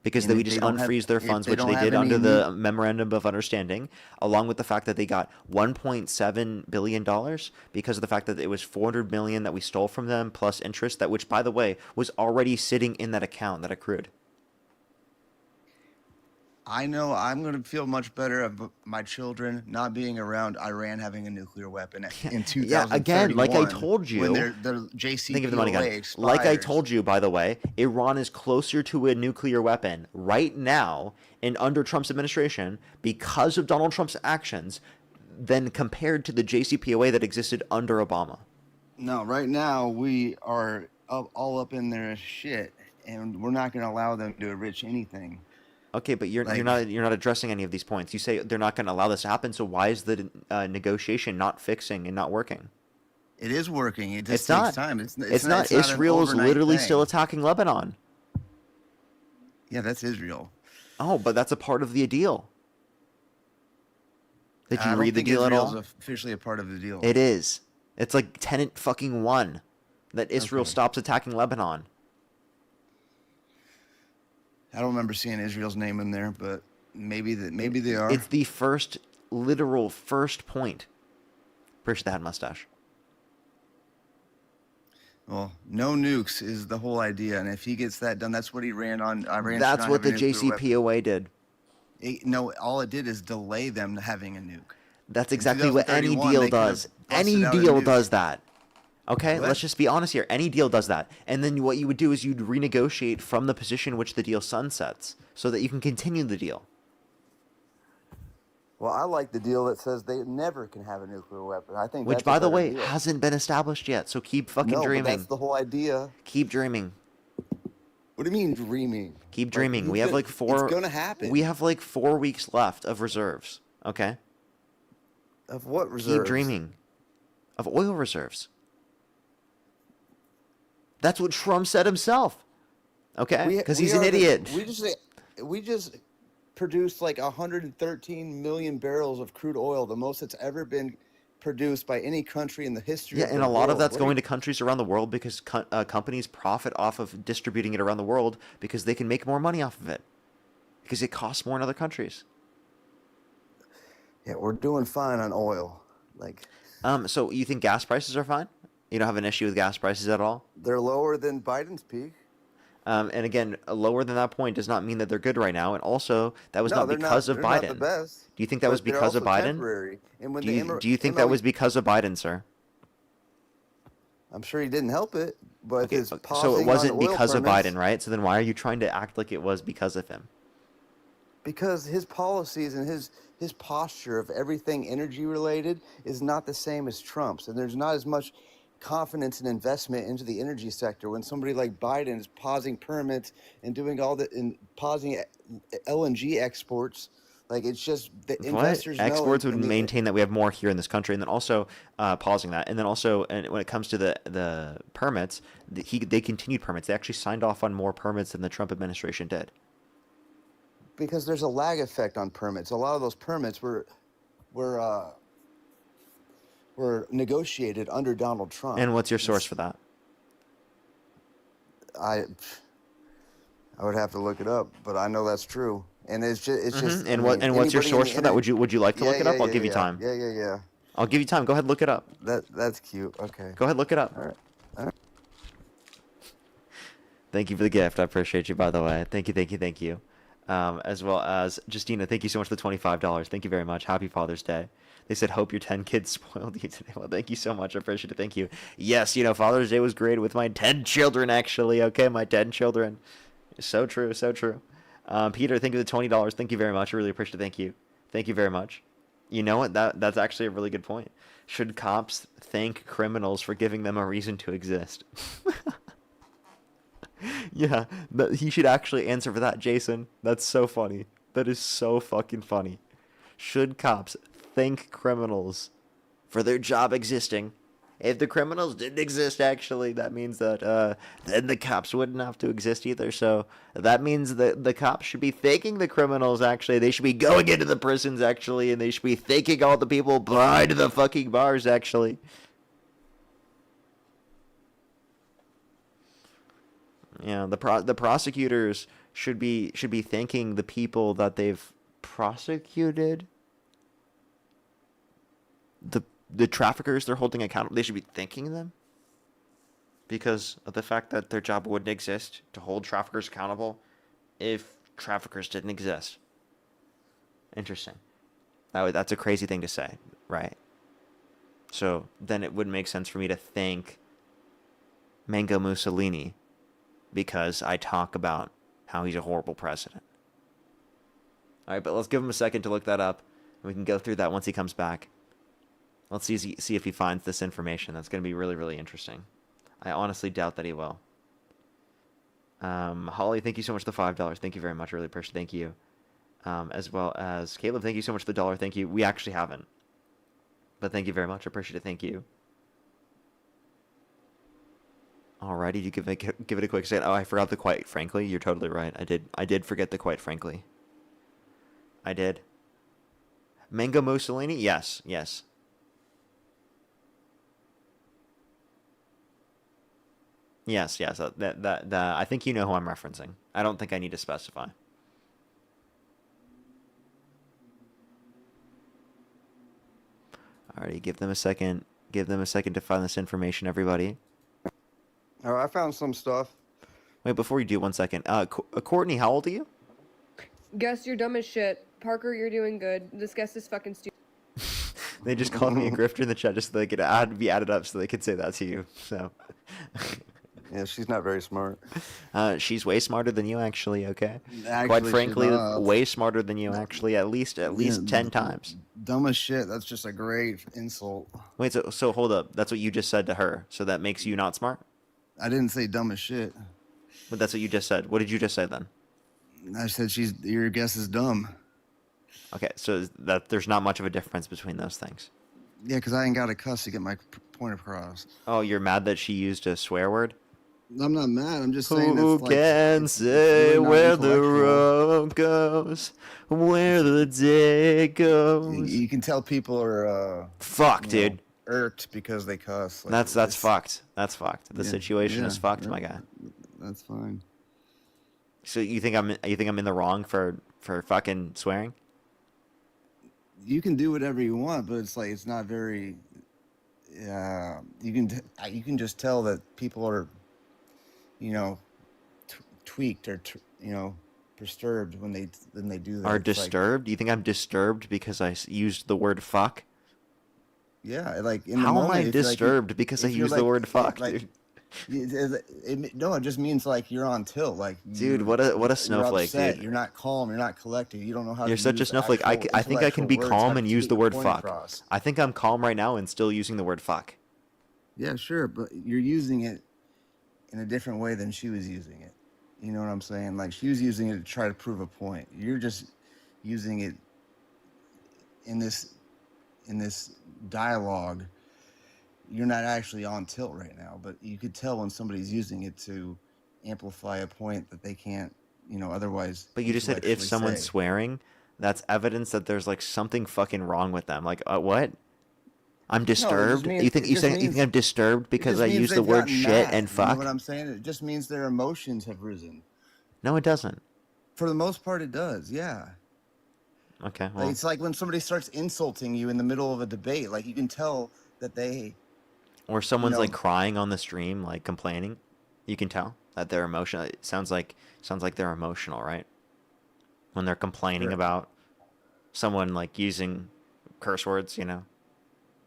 Because And they if would just they don't have- unfreeze their if funds, they which don't they have did any under the Memorandum of Understanding, along with the fact that they got $1.7 billion because of the fact that it was $400 million that we stole from them, plus interest, that which, by the way, was already sitting in that account that accrued. I know I'm going to feel much better of my children not being around Iran having a nuclear weapon in 2031. Yeah, again, like I told you, when their think of the money JCPOA again. expires. Like I told you, by the way, Iran is closer to a nuclear weapon right now and under Trump's administration because of Donald Trump's actions than compared to the JCPOA that existed under Obama. No, right now we are all up in their shit, and we're not going to allow them to enrich anything. Okay, but you're Like- not addressing any of these points. You say they're not going to allow this to happen. So why is the negotiation not fixing and not working? It is working. It just It's takes not. time. It's not. an Israel is overnight literally thing. still attacking Lebanon. Yeah, that's Israel. Oh, but that's a part of the deal. Did I you don't read the think deal at Israel's all? officially a part of the deal. It is. It's like Tenant fucking 1 that Israel Okay. stops attacking Lebanon. I don't remember seeing Israel's name in there, but maybe they are. It's the literal first point. Appreciate that mustache. Well, no nukes is the whole idea, and if he gets that done, that's what he ran on. Iran should That's not what have the a nuclear weapon. JCPOA did. No, all it did is delay them having a nuke. That's In exactly what any 2031, deal they could have does. busted Any out a deal nuke. does that. Okay, What? let's just be honest here. Any deal does that. And then what you would do is you'd renegotiate from the position which the deal sunsets so that you can continue the deal. Well, I like the deal that says they never can have a nuclear weapon. I think Which, that's a by the better way, deal. hasn't been established yet. So keep fucking no, dreaming. But that's the whole idea. Keep dreaming. What do you mean dreaming? Keep dreaming. who's We have gonna- like 4. It's gonna happen. We have like 4 weeks left of reserves. Okay. Of what reserves? Keep dreaming. Of oil reserves. That's what Trump said himself. Okay? Because he's an idiot. We just produced like 113 million barrels of crude oil, the most that's ever been produced by any country in the history. Yeah, of and the a lot of world. that's What going are to countries around the world because companies profit off of distributing it around the world because they can make more money off of it. Because it costs more in other countries. Yeah, we're doing fine on oil. Like So you think gas prices are fine? You don't have an issue with gas prices at all? they're lower than Biden's peak. And again, lower than that point does not mean that they're good right now. And also, that was No, not they're because of they're Biden. Not the best. Do you think that but was they're because of also Biden? temporary. And when Do you think that was because of Biden, sir? I'm sure he didn't help it, but Okay, his so pausing it wasn't on oil because of permits- Biden, right? So then why are you trying to act like it was because of him? Because his policies and his posture of everything energy related is not the same as Trump's, and there's not as much confidence and investment into the energy sector when somebody like Biden is pausing permits and doing all the and pausing LNG exports. Like it's just the investors know Exports would in the- maintain that we have more here in this country, and then also pausing that, and then also, and when it comes to the permits, they continued permits. They actually signed off on more permits than the Trump administration did. because there's a lag effect on permits. A lot of those permits were negotiated under Donald Trump. And what's your source for that? I would have to look it up, but I know that's true. And it's just. And I what's mean, your anybody in source the for that? Would you like to look it up? I'll give you time. Yeah. I'll give you time. Go ahead, look it up. That's cute. Okay. Go ahead, look it up. All right. Thank you for the gift. I appreciate you, by the way. Thank you. As well as Justina, thank you so much for the $25. Thank you very much. Happy Father's Day. They said, hope your 10 kids spoiled you today. Well, thank you so much. I appreciate it. Thank you. Yes, Father's Day was great with my 10 children, actually. Okay, my 10 children. So true. Peter, thank you for the $20. Thank you very much. I really appreciate it. Thank you. Thank you very much. You know what? That's actually a really good point. Should cops thank criminals for giving them a reason to exist? Yeah, he should actually answer for that, Jason. That's so funny. That is so fucking funny. Should cops thank criminals for their job existing? If the criminals didn't exist, actually, that means that then the cops wouldn't have to exist either. So that means that the cops should be thanking the criminals, actually. They should be going into the prisons, actually, and they should be thanking all the people behind the fucking bars, actually. Yeah, the prosecutors should be thanking the people that they've prosecuted. The traffickers they're holding accountable, they should be thanking them because of the fact that their job wouldn't exist to hold traffickers accountable if traffickers didn't exist. Interesting. That's a crazy thing to say, right? So then it would make sense for me to thank Mango Mussolini because I talk about how he's a horrible president. All right, but let's give him a second to look that up, and we can go through that once he comes back. Let's see if he finds this information. That's going to be really, really interesting. I honestly doubt that he will. Holly, thank you so much for the $5. Thank you very much. I really appreciate it. Thank you. As well as Caleb, thank you so much for the $1. Thank you. We actually haven't. But thank you very much. I appreciate it. Thank you. Alrighty, you give it a quick second. Oh, I forgot the quite frankly. You're totally right. I did forget the quite frankly. I did. Mango Mussolini? Yes. Yes. That I think you know who I'm referencing. I don't think I need to specify. Alrighty, give them a second. Give them a second to find this information, everybody. Oh, I found some stuff. Wait, before you do, 1 second. Courtney, how old are you? Guess you're dumb as shit. Parker, you're doing good. This guest is fucking stupid. They just called me a grifter in the chat just so they could be added up so they could say that to you. So. Yeah, she's not very smart. She's way smarter than you, actually. Okay. Actually, Quite frankly, she's not. way smarter than you, actually. At least 10 times. Dumb as shit. That's just a great insult. Wait, so hold up. That's what you just said to her. So that makes you not smart? I didn't say dumb as shit. But that's what you just said. What did you just say then? I said your guess is dumb. Okay, so that there's not much of a difference between those things. Yeah, because I ain't got a cuss to get my point across. Oh, you're mad that she used a swear word? I'm not mad. I'm just saying Who can say really where the intellectual. road goes, where the day goes? You can tell people are Fuck, dude. irked because they cuss. Like, That's fucked. That's fucked. The situation is fucked, my guy. That's fine. So you think I'm in the wrong for fucking swearing? You can do whatever you want, but it's like it's not very. You can just tell that people are, tweaked or disturbed when they do that. Are It's disturbed? You think I'm disturbed because I used the word fuck? Yeah, like in the How am moment, I if you're, like, disturbed because I if you're, used the word fuck, like, dude? No, it just means like you're on tilt. Like, Dude, what a you're snowflake, upset, dude. You're not calm. You're not collected. You don't know how. You're to such a use snowflake. I think I can be intellectual words, calm how and to use get the your word point fuck. across. I think I'm calm right now and still using the word fuck. Yeah, sure, but you're using it in a different way than she was using it. You know what I'm saying? Like, she was using it to try to prove a point. You're just using it in this dialogue. You're not actually on tilt right now, but you could tell when somebody's using it to amplify a point that they can't, otherwise. But you just said if intellectually someone's say. swearing, that's evidence that there's like something fucking wrong with them. Like what? I'm disturbed. means- you think it just means- I'm disturbed It because just I means used the they've word gotten shit mad. and You know fuck? what I'm saying? It just means their emotions have risen. No, it doesn't. For the most part, it does. Yeah. Okay. Like, Well, it's like when somebody starts insulting you in the middle of a debate. Like, you can tell that they. or someone's know- like crying on the stream, like complaining. You can tell that they're emotional. It sounds like they're emotional, right? When they're complaining Sure. about someone like using curse words,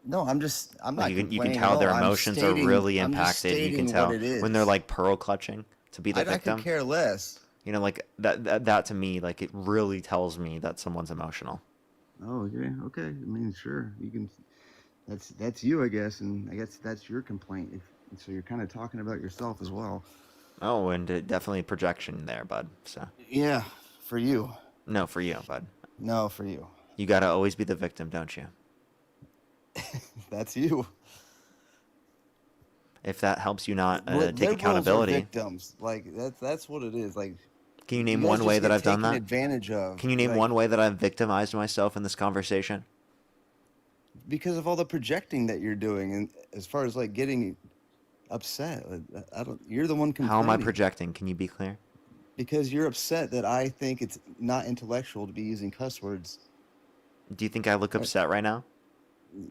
No, I'm not. Like you can complaining tell at their all. I'm emotions are stating- really I'm just impacted. You can stating tell what it when they're is. like pearl clutching to be the I victim. could care less. Like that to me, like it really tells me that someone's emotional. Oh, okay, okay. I mean, sure, you can. That's you, I guess, and I guess that's your complaint. So you're kind of talking about yourself as well. Oh, and definitely projection there, bud. So Yeah, for you. no, for you, bud. No, for you. You gotta always be the victim, don't you? That's you. If that helps you not Liberals take are accountability, victims. Like that's what it is. Like, can you you name guys one just way get that I've done taken that? advantage of. Can you name Like, one way that I've victimized myself in this conversation? because of all the projecting that you're doing, and as far as like getting upset, I don't. You're the one complaining. How am I projecting? Can you be clear? Because you're upset that I think it's not intellectual to be using cuss words. Do you think I look upset right now?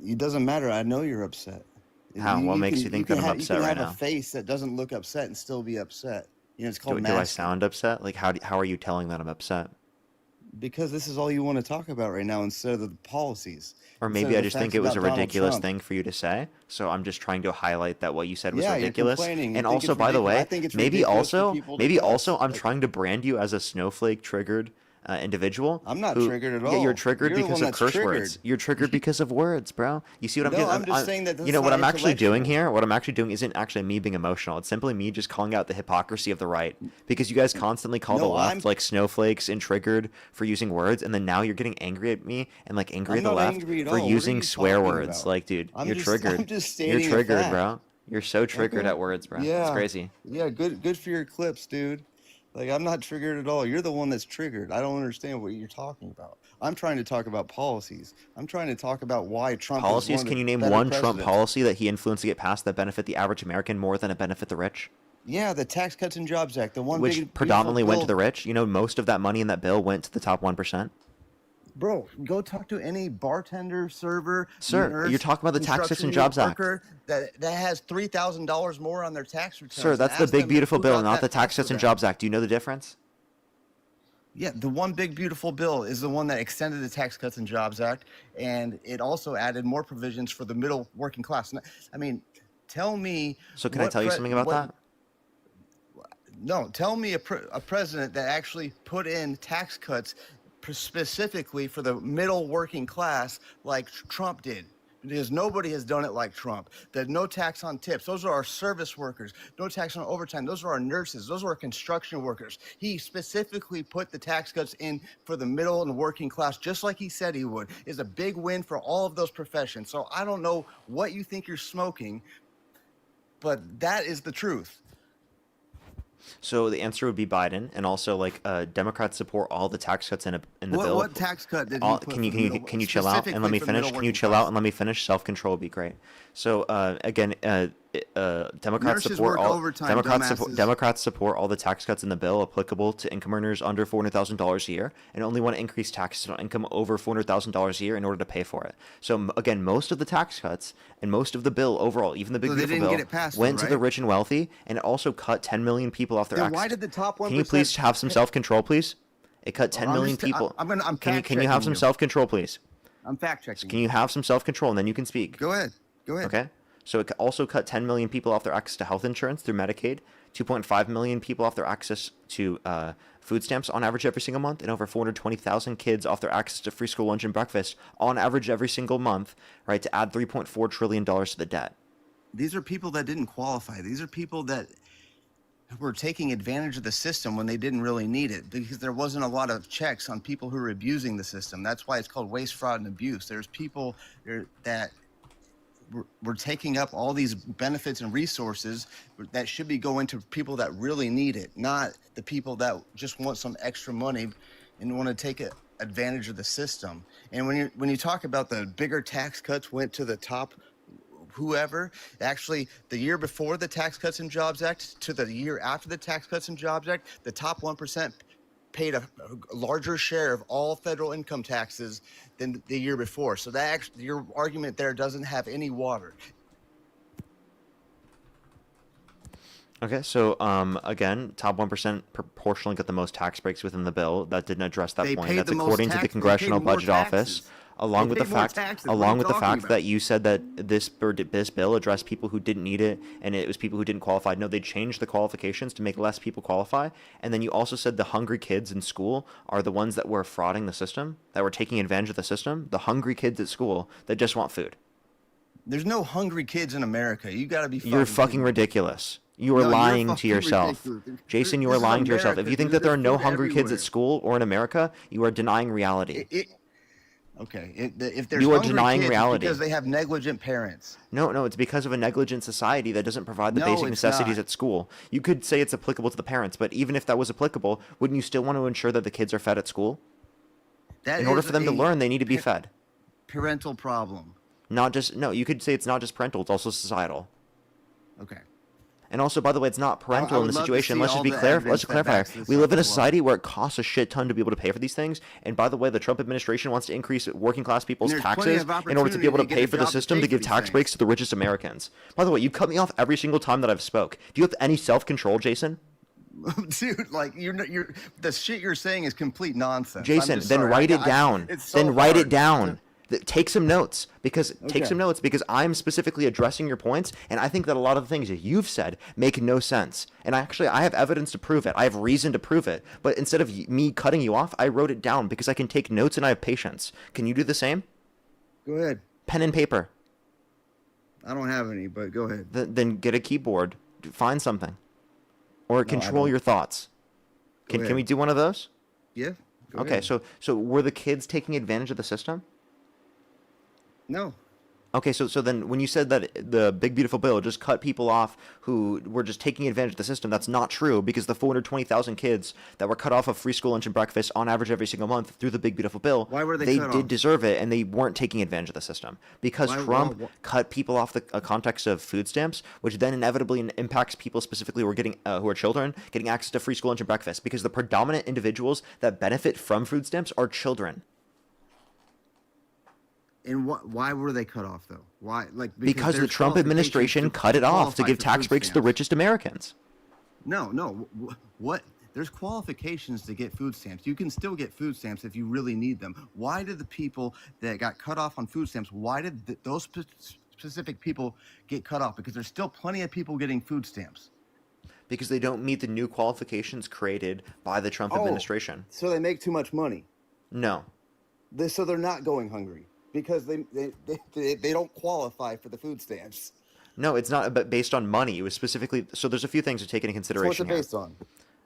It doesn't matter. I know you're upset. How? What makes you think that I'm upset right You can now? have a face that doesn't look upset and still be upset. You know, it's called Do I masking. sound upset? Like, how are you telling that I'm upset? Because this is all you want to talk about right now instead of the policies. Or Instead maybe of I the just think facts it was a about Donald ridiculous Trump. thing for you to say. So I'm just trying to highlight that what you said was Yeah, you're ridiculous. complaining. You And think also, it's by the ridiculous. I way, think it's maybe ridiculous for also, people to maybe cuss. also, I'm Like, trying to brand you as a snowflake triggered individual. I'm not who- triggered at Yeah, you're all. triggered You're the because one of that's curse triggered. words. You're triggered because of words, bro. You see what I'm No, getting? I'm just saying that you that's know what not I'm actually doing intellectual. here. What I'm actually doing isn't actually me being emotional. It's simply me just calling out the hypocrisy of the right, because you guys constantly call the No, left I'm- like snowflakes and triggered for using words, and then now you're getting angry at me and like angry I'm at the not left angry at for all. What are using you swear talking words. about? Like, dude, I'm you're just- triggered. I'm just You're stating a triggered, fact. bro. You're so triggered Okay. at words, bro. Yeah. It's crazy. Yeah, good for your clips, dude. Like, I'm not triggered at all. You're the one that's triggered. I don't understand what you're talking about. I'm trying to talk about policies. I'm trying to talk about why Trump is Policies? one of Can the you name better one Trump presidents. policy that he influenced to get passed that benefit the average American more than it benefit the rich? Yeah, the Tax Cuts and Jobs Act, the one Which big, beautiful predominantly went to bill. the rich. You know, most of that money in that bill went to the top 1%. Bro, go talk to any bartender, server, Sir, nurse, you're talking about the Tax Cuts and construction Jobs Act. worker that has $3,000 more on their tax returns. Sir, and that's the ask big them beautiful who bill, got not the that Tax Cuts and password Jobs Act. Do you know the difference? Yeah, the one big beautiful bill is the one that extended the Tax Cuts and Jobs Act, and it also added more provisions for the middle working class. I mean, tell me. So can I tell you something about that? No, tell me a president that actually put in tax cuts specifically for the middle working class like Trump did. Because nobody has done it like Trump. There's no tax on tips. Those are our service workers. No tax on overtime. Those are our nurses. Those are our construction workers. He specifically put the tax cuts in for the middle and working class, just like he said he would. It's a big win for all of those professions. So I don't know what you think you're smoking, but that is the truth. So the answer would be Biden, and also like Democrats support all the tax cuts in the bill. What tax cut did he All, put can you for can the you middle- can you chill out and let me specifically for the finish? middle Can you working chill class? out and let me finish? Self control would be great. So again, Democrats Nurses support work all overtime, Democrats dumbasses. Democrats support all the tax cuts in the bill applicable to income earners under $400,000 a year, and only want to increase taxes on income over $400,000 a year in order to pay for it. So again, most of the tax cuts and most of the bill overall, even the big So they beautiful didn't bill, get it passed, though, went to the right? rich and wealthy, and it also cut 10 million people off their. Then why did the top 1%? Can you please have some self control, please? It cut 10 I'm million just- people. I'm Can you fact can you have checking some you. self control, please? I'm fact checking. Can you have some self control and then you can speak? Go ahead. Go ahead. Okay. So it also cut 10 million people off their access to health insurance through Medicaid, 2.5 million people off their access to food stamps on average every single month, and over 420,000 kids off their access to free school lunch and breakfast on average every single month, right, to add $3.4 trillion to the debt. These are people that didn't qualify. These are people that were taking advantage of the system when they didn't really need it, because there wasn't a lot of checks on people who were abusing the system. That's why it's called waste, fraud, and abuse. There's people that we're taking up all these benefits and resources that should be going to people that really need it, not the people that just want some extra money and want to take advantage of the system. And when you talk about the bigger tax cuts went to the top whoever, actually the year before the Tax Cuts and Jobs Act to the year after the Tax Cuts and Jobs Act, the top 1% paid a larger share of all federal income taxes than the year before. So that actually, your argument there doesn't have any water. Okay, so again, top 1% proportionally got the most tax breaks within the bill. That didn't address that They point. paid That's the most according to the tax- they Congressional paid more Budget Office, taxes. along They with the paid more fact, taxes. What are you talking about? that you said that this bill addressed people who didn't need it, and it was people who didn't qualify. No, they changed the qualifications to make less people qualify. And then you also said the hungry kids in school are the ones that were frauding the system, that were taking advantage of the system. The hungry kids at school that just want food. There's no hungry kids in America. You got to be. You're fucking ridiculous. You are No, you're lying to fucking yourself. ridiculous. Jason, you This are is lying to yourself. If America, you think dude. that there are There's no food hungry kids at everywhere. school or in America, you are denying reality. Okay, if there's You are hungry denying kids, it's reality. because they have negligent parents. No, it's because of a negligent society that doesn't provide the No, basic it's necessities not. at school. You could say it's applicable to the parents, but even if that was applicable, wouldn't you still want to ensure that the kids are fed at school? That In order is for them to a learn, they need to be fed. parental problem. Not just, no, you could say it's not just parental, it's also societal. Okay. And also, by the way, it's not parental in would this love to situation. see Let's just all be the clear. evidence Let's just that clarify. backs this We live in a up as well. society where it costs a shit ton to be able to pay for these things. And by the way, the Trump administration wants to increase working class people's And there's plenty taxes of in order to be able to opportunity to pay get for a the job to system pay to for give these tax things. breaks to the richest Americans. By the way, you cut me off every single time that I've spoke. Do you have any self-control, Jason? Dude, like you're the shit you're saying is complete nonsense. I'm Jason, just then sorry. write I- it down. it's so Then write it hard. down. Take some notes because Okay. I'm specifically addressing your points, and I think that a lot of the things that you've said make no sense. And I have evidence to prove it. I have reason to prove it. But instead of me cutting you off, I wrote it down because I can take notes and I have patience. Can you do the same? Go ahead. Pen and paper. I don't have any, but go ahead. Then get a keyboard. Find something, or I control don't. your thoughts. Can ahead. we do one of those? Yeah. Go Okay. ahead. So were the kids taking advantage of the system? No. Okay, so then when you said that the big beautiful bill just cut people off who were just taking advantage of the system, that's not true because the 420,000 kids that were cut off of free school lunch and breakfast on average every single month through the big beautiful bill, Why were they cut did off? deserve it and they weren't taking advantage of the system because Why- Trump why- cut people off the context of food stamps, which then inevitably impacts people specifically who are children getting access to free school lunch and breakfast because the predominant individuals that benefit from food stamps are children. And why were they cut off though? Why Because the there's Trump qualifications administration to cut it off to qualify give for tax food breaks to the stamps. richest Americans. No. What? There's qualifications to get food stamps. You can still get food stamps if you really need them. Why did the people that got cut off on food stamps? Why did those specific people get cut off? Because there's still plenty of people getting food stamps. Because they don't meet the new qualifications created by the Trump administration. So they make too much money. No. So they're not going hungry because they don't qualify for the food stamps. No, it's not but based on money. It was specifically so there's a few things to take into So what's consideration it here. based on?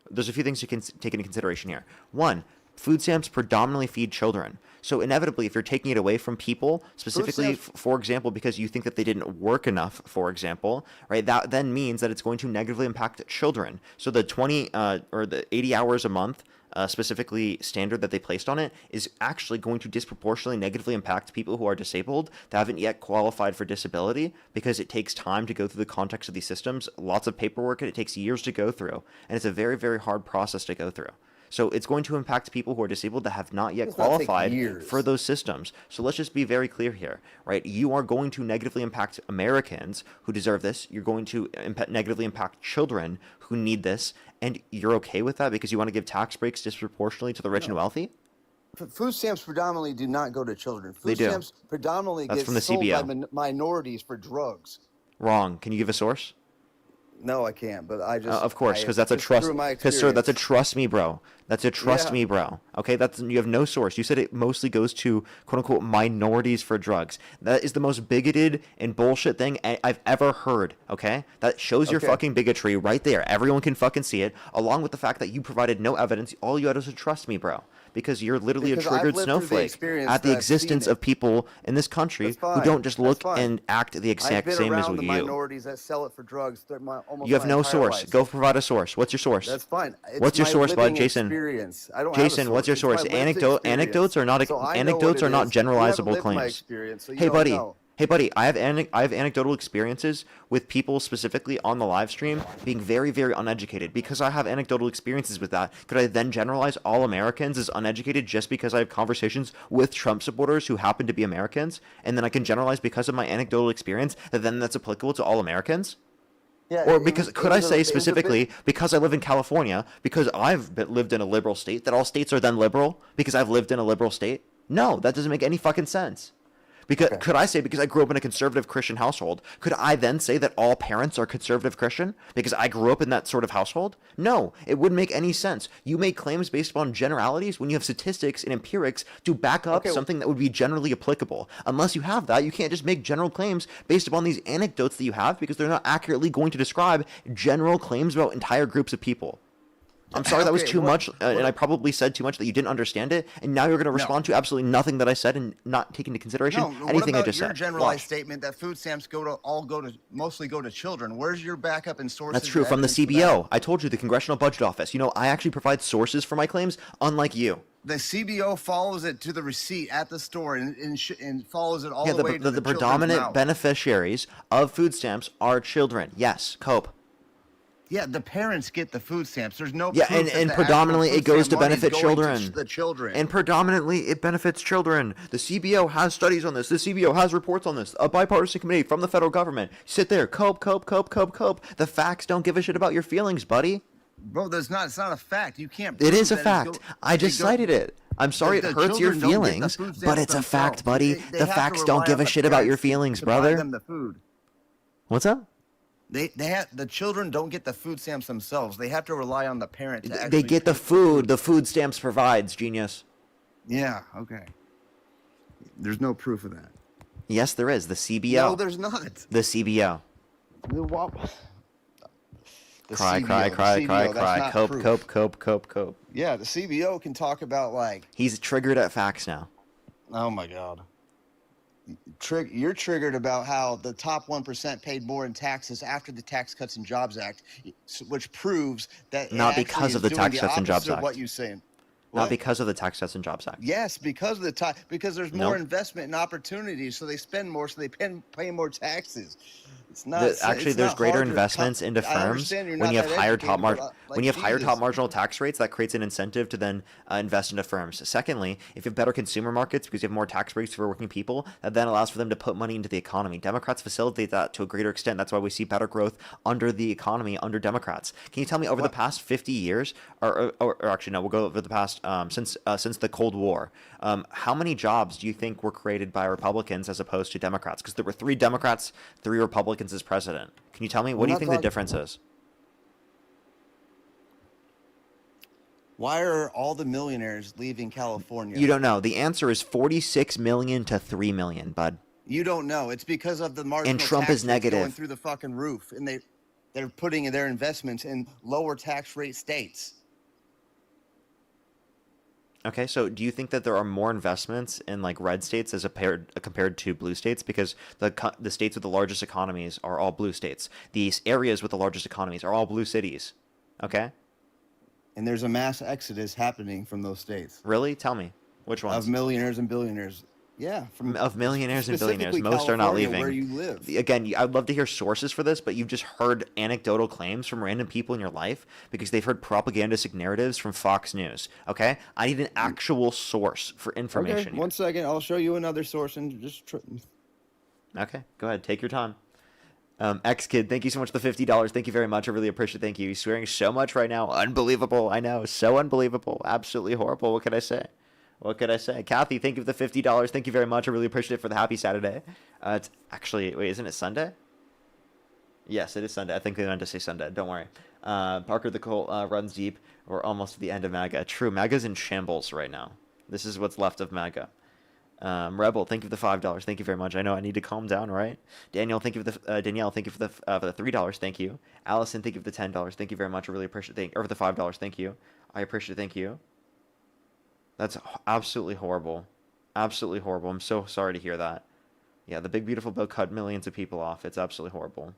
There's a few things you can take into consideration here. One, food stamps predominantly feed children. So inevitably, if you're taking it away from people, specifically, stamps- for example, because you think that they didn't work enough, for example, right, that then means that it's going to negatively impact children. So the 20 or the 80 hours a month specifically standard that they placed on it is actually going to disproportionately negatively impact people who are disabled that haven't yet qualified for disability because it takes time to go through the context of these systems, lots of paperwork, and it takes years to go through. And it's a very, very hard process to go through. So it's going to impact people who are disabled that have not yet Does not take qualified years. for those systems. So let's just be very clear here, right? You are going to negatively impact Americans who deserve this. You're going to negatively impact children who need this. And you're okay with that because you want to give tax breaks disproportionately to the rich and wealthy? Food stamps predominantly do not go to children. Food They do. stamps predominantly That's get from the sold CBO. by minorities for drugs. Wrong. Can you give a source? No, I can't. But I just Of course, because I- that's a just trust. through my Because sir, that's a experience. trust me, bro. That's a trust Yeah. me, bro. Okay, you have no source. You said it mostly goes to quote unquote minorities for drugs. That is the most bigoted and bullshit thing I've ever heard. Okay, that shows your Okay. fucking bigotry right there. Everyone can fucking see it, along with the fact that you provided no evidence. All you had was to trust me, bro. Because you're literally Because a I've triggered lived through the snowflake experience at the that I've seen existence it. of people in this country That's who fine. don't just That's look fine. and act the I've exact been same as around the you. minorities that sell it for drugs. Almost You have my no entire source. life. Go provide a source. What's your source? That's fine. It's What's your my source, bud? living Jason. experience. I don't have a Jason, what's your It's my source? lived Anecdotes are not experience. So I know anecdotes what are it not is. You haven't generalizable lived my claims. experience, so you Hey don't buddy, know. hey buddy, I have anecdotal experiences with people specifically on the live stream being very, very uneducated. Because I have anecdotal experiences with that, could I then generalize all Americans as uneducated just because I have conversations with Trump supporters who happen to be Americans, and then I can generalize because of my anecdotal experience that then that's applicable to all Americans? Yeah, Or it because was- could it I was a- say it was a bit- specifically because I live in California, because I've lived in a liberal state, that all states are then liberal because I've lived in a liberal state? No, that doesn't make any fucking sense. Because Okay. could I say, because I grew up in a conservative Christian household, could I then say that all parents are conservative Christian because I grew up in that sort of household? No, it wouldn't make any sense. You make claims based upon generalities when you have statistics and empirics to back up Okay. something that would be generally applicable. Unless you have that, you can't just make general claims based upon these anecdotes that you have because they're not accurately going to describe general claims about entire groups of people. I'm sorry that was Okay, too what- much, and I probably said too much that you didn't understand it, and now you're going to respond to absolutely nothing that I said and not take into consideration No, what anything I about just your said. generalized Watch. statement that food stamps mostly go to children? Where's your backup and sources? That's true, and from the evidence for that? CBO. I told you, the Congressional Budget Office. You know, I actually provide sources for my claims, unlike you. The CBO follows it to the receipt at the store and follows it all Yeah, the way to the the children's predominant mouth. beneficiaries of food stamps are children. Yes, Cope. Yeah, the parents get the food stamps. There's no Yeah, proof and, that and the actual predominantly food it goes to stamp money is benefit going to children. the children. And predominantly it benefits children. The CBO has studies on this. The CBO has reports on this. A bipartisan committee from the federal government. Sit there, Cope. The facts don't give a shit about your feelings, buddy. Bro, it's not a fact. You can't. It prove is a that fact. I just cited it. I'm sorry The it hurts your children don't get the feelings, food but stamps it's a fact, themselves. buddy. They The have to facts don't rely give on a the shit about your parents feelings, to buy brother. them the food. What's up? The children don't get the food stamps themselves. They have to rely on the parent to They actually get the pay for food. The food stamps provides, genius. Yeah, okay. There's no proof of that. Yes, there is. The CBO. No, there's not. The CBO. The Cry. CBO, that's not proof. Cope. Yeah, the CBO can talk about like, He's triggered at facts now. oh my God. You're triggered about how the top 1% paid more in taxes after the Tax Cuts and Jobs Act, which proves that Not it because actually of the is doing Tax Cuts and Jobs opposite of Act. What you saying? Not What? because of the Tax Cuts and Jobs Act. Yes, because of because there's more Nope. investment and opportunities, so they spend more, so they pay more taxes. It's not Actually, it's there's not greater hard to investments into I firms understand you're when not you have that higher educated, but, like, when you have higher Jesus. top marginal tax rates. That creates an incentive to then invest into firms. Secondly, if you have better consumer markets because you have more tax breaks for working people, that then allows for them to put money into the economy. Democrats facilitate that to a greater extent. That's why we see better growth under the economy under Democrats. Can you tell me over the past 50 years, or actually no, we'll go over the past since the Cold War, how many jobs do you think were created by Republicans as opposed to Democrats? Because there were 3 Democrats, 3 Republicans as president. Can you tell me what do you not think the talking- difference is? Why are all the millionaires leaving California? You don't know. The answer is 46 million to 3 million, bud. You don't know. It's because of the marginal Trump tax is rates negative. going through the fucking roof, and they're putting their investments in lower tax rate states. Okay, so do you think that there are more investments in like red states as compared to blue states? Because the states with the largest economies are all blue states. These areas with the largest economies are all blue cities. Okay, And there's a mass exodus happening from those states really? Tell me which ones of millionaires and billionaires. Yeah, from of millionaires and billionaires. specifically Most are not California, leaving. where you live. Again, I'd love to hear sources for this, but you've just heard anecdotal claims from random people in your life because they've heard propagandistic narratives from Fox News. Okay, I need an actual source for information. Okay, one second. I'll show you another source and just. Okay, go ahead. Take your time. X Kid, thank you so much for the $50. Thank you very much. I really appreciate it. Thank you. He's swearing so much right now. Unbelievable. I know. So unbelievable. Absolutely horrible. What can I say? What could I say? Kathy, thank you for the $50. Thank you very much. I really appreciate it for the happy Saturday. It's actually, wait, isn't it Sunday? Yes, it is Sunday. I think they meant to say Sunday. Don't worry. Parker the Colt runs deep. We're almost at the end of MAGA. True, MAGA's in shambles right now. This is what's left of MAGA. Rebel, thank you for the $5. Thank you very much. I know I need to calm down, right? Danielle, thank you for the Danielle, thank you for the $3. Thank you. Allison, thank you for the $10. Thank you very much. I really appreciate it. Or for the $5. Thank you. I appreciate it. Thank you. That's absolutely horrible. Absolutely horrible. I'm so sorry to hear that. Yeah, the big beautiful bill cut millions of people off. It's absolutely horrible.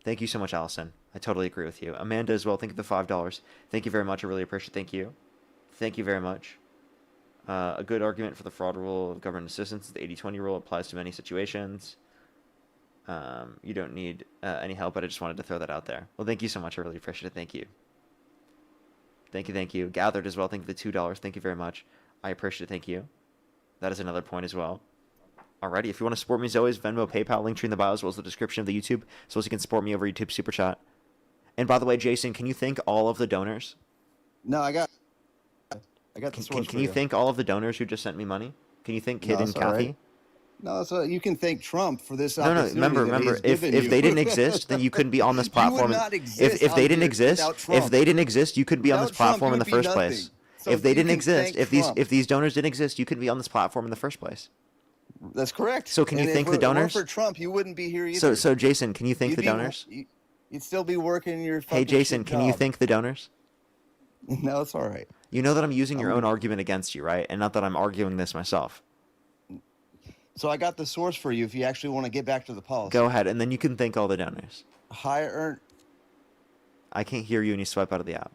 Thank you so much, Allison. I totally agree with you. Amanda as well. Thank you for the $5. Thank you very much. I really appreciate it. Thank you. Thank you very much. A good argument for the fraud rule of government assistance is the 80-20 rule applies to many situations. You don't need any help, but I just wanted to throw that out there. Well, thank you so much. I really appreciate it. Thank you. Thank you, thank you. Gathered as well. Thank you for the $2. Thank you very much. I appreciate it. Thank you. That is another point as well. Alrighty, if you want to support me as always, Venmo, PayPal, link tree in the bio as well as the description of the YouTube, so as you can support me over YouTube Super Chat. And by the way, Jason, can you thank all of the donors? No, I got the source. Can you thank all of the donors who just sent me money? Can you thank Kid and it's all Kathy? right. No, so you can thank Trump for this No, no. opportunity Remember. that he's If given you. they didn't exist, then you couldn't be on this You platform. would not exist If they didn't out here exist, without Trump. if they didn't exist, you couldn't be on this Without Trump, platform you in the would be first nothing. place. So If they you didn't can exist, thank Trump. if these donors didn't exist, you couldn't be on this platform in the first place. That's correct. So can you And thank if the it weren't donors? for Trump, you wouldn't be here either. So Jason, can you thank You'd the be- donors? You'd still be working your fucking Hey Jason, shit can you job. thank the donors? No, it's all right. You know that I'm using your own argument against you, right? And not that I'm arguing this myself. So I got the source for you if you actually want to get back to the policy. Go ahead, and then you can thank all the donors. High earn I can't hear you when you swipe out of the app.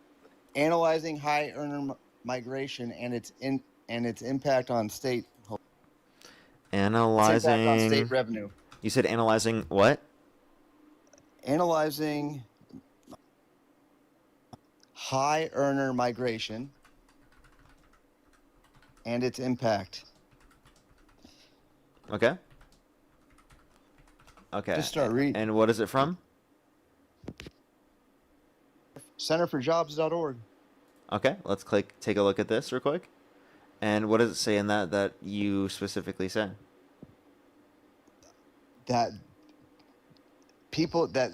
analyzing high earner migration and its impact on state Analyzing. revenue. You said analyzing what? Analyzing high earner migration and its impact. Okay. Okay. Just start reading. And what is it from? Centerforjobs.org. Okay, let's take a look at this real quick. And what does it say in that you specifically say? That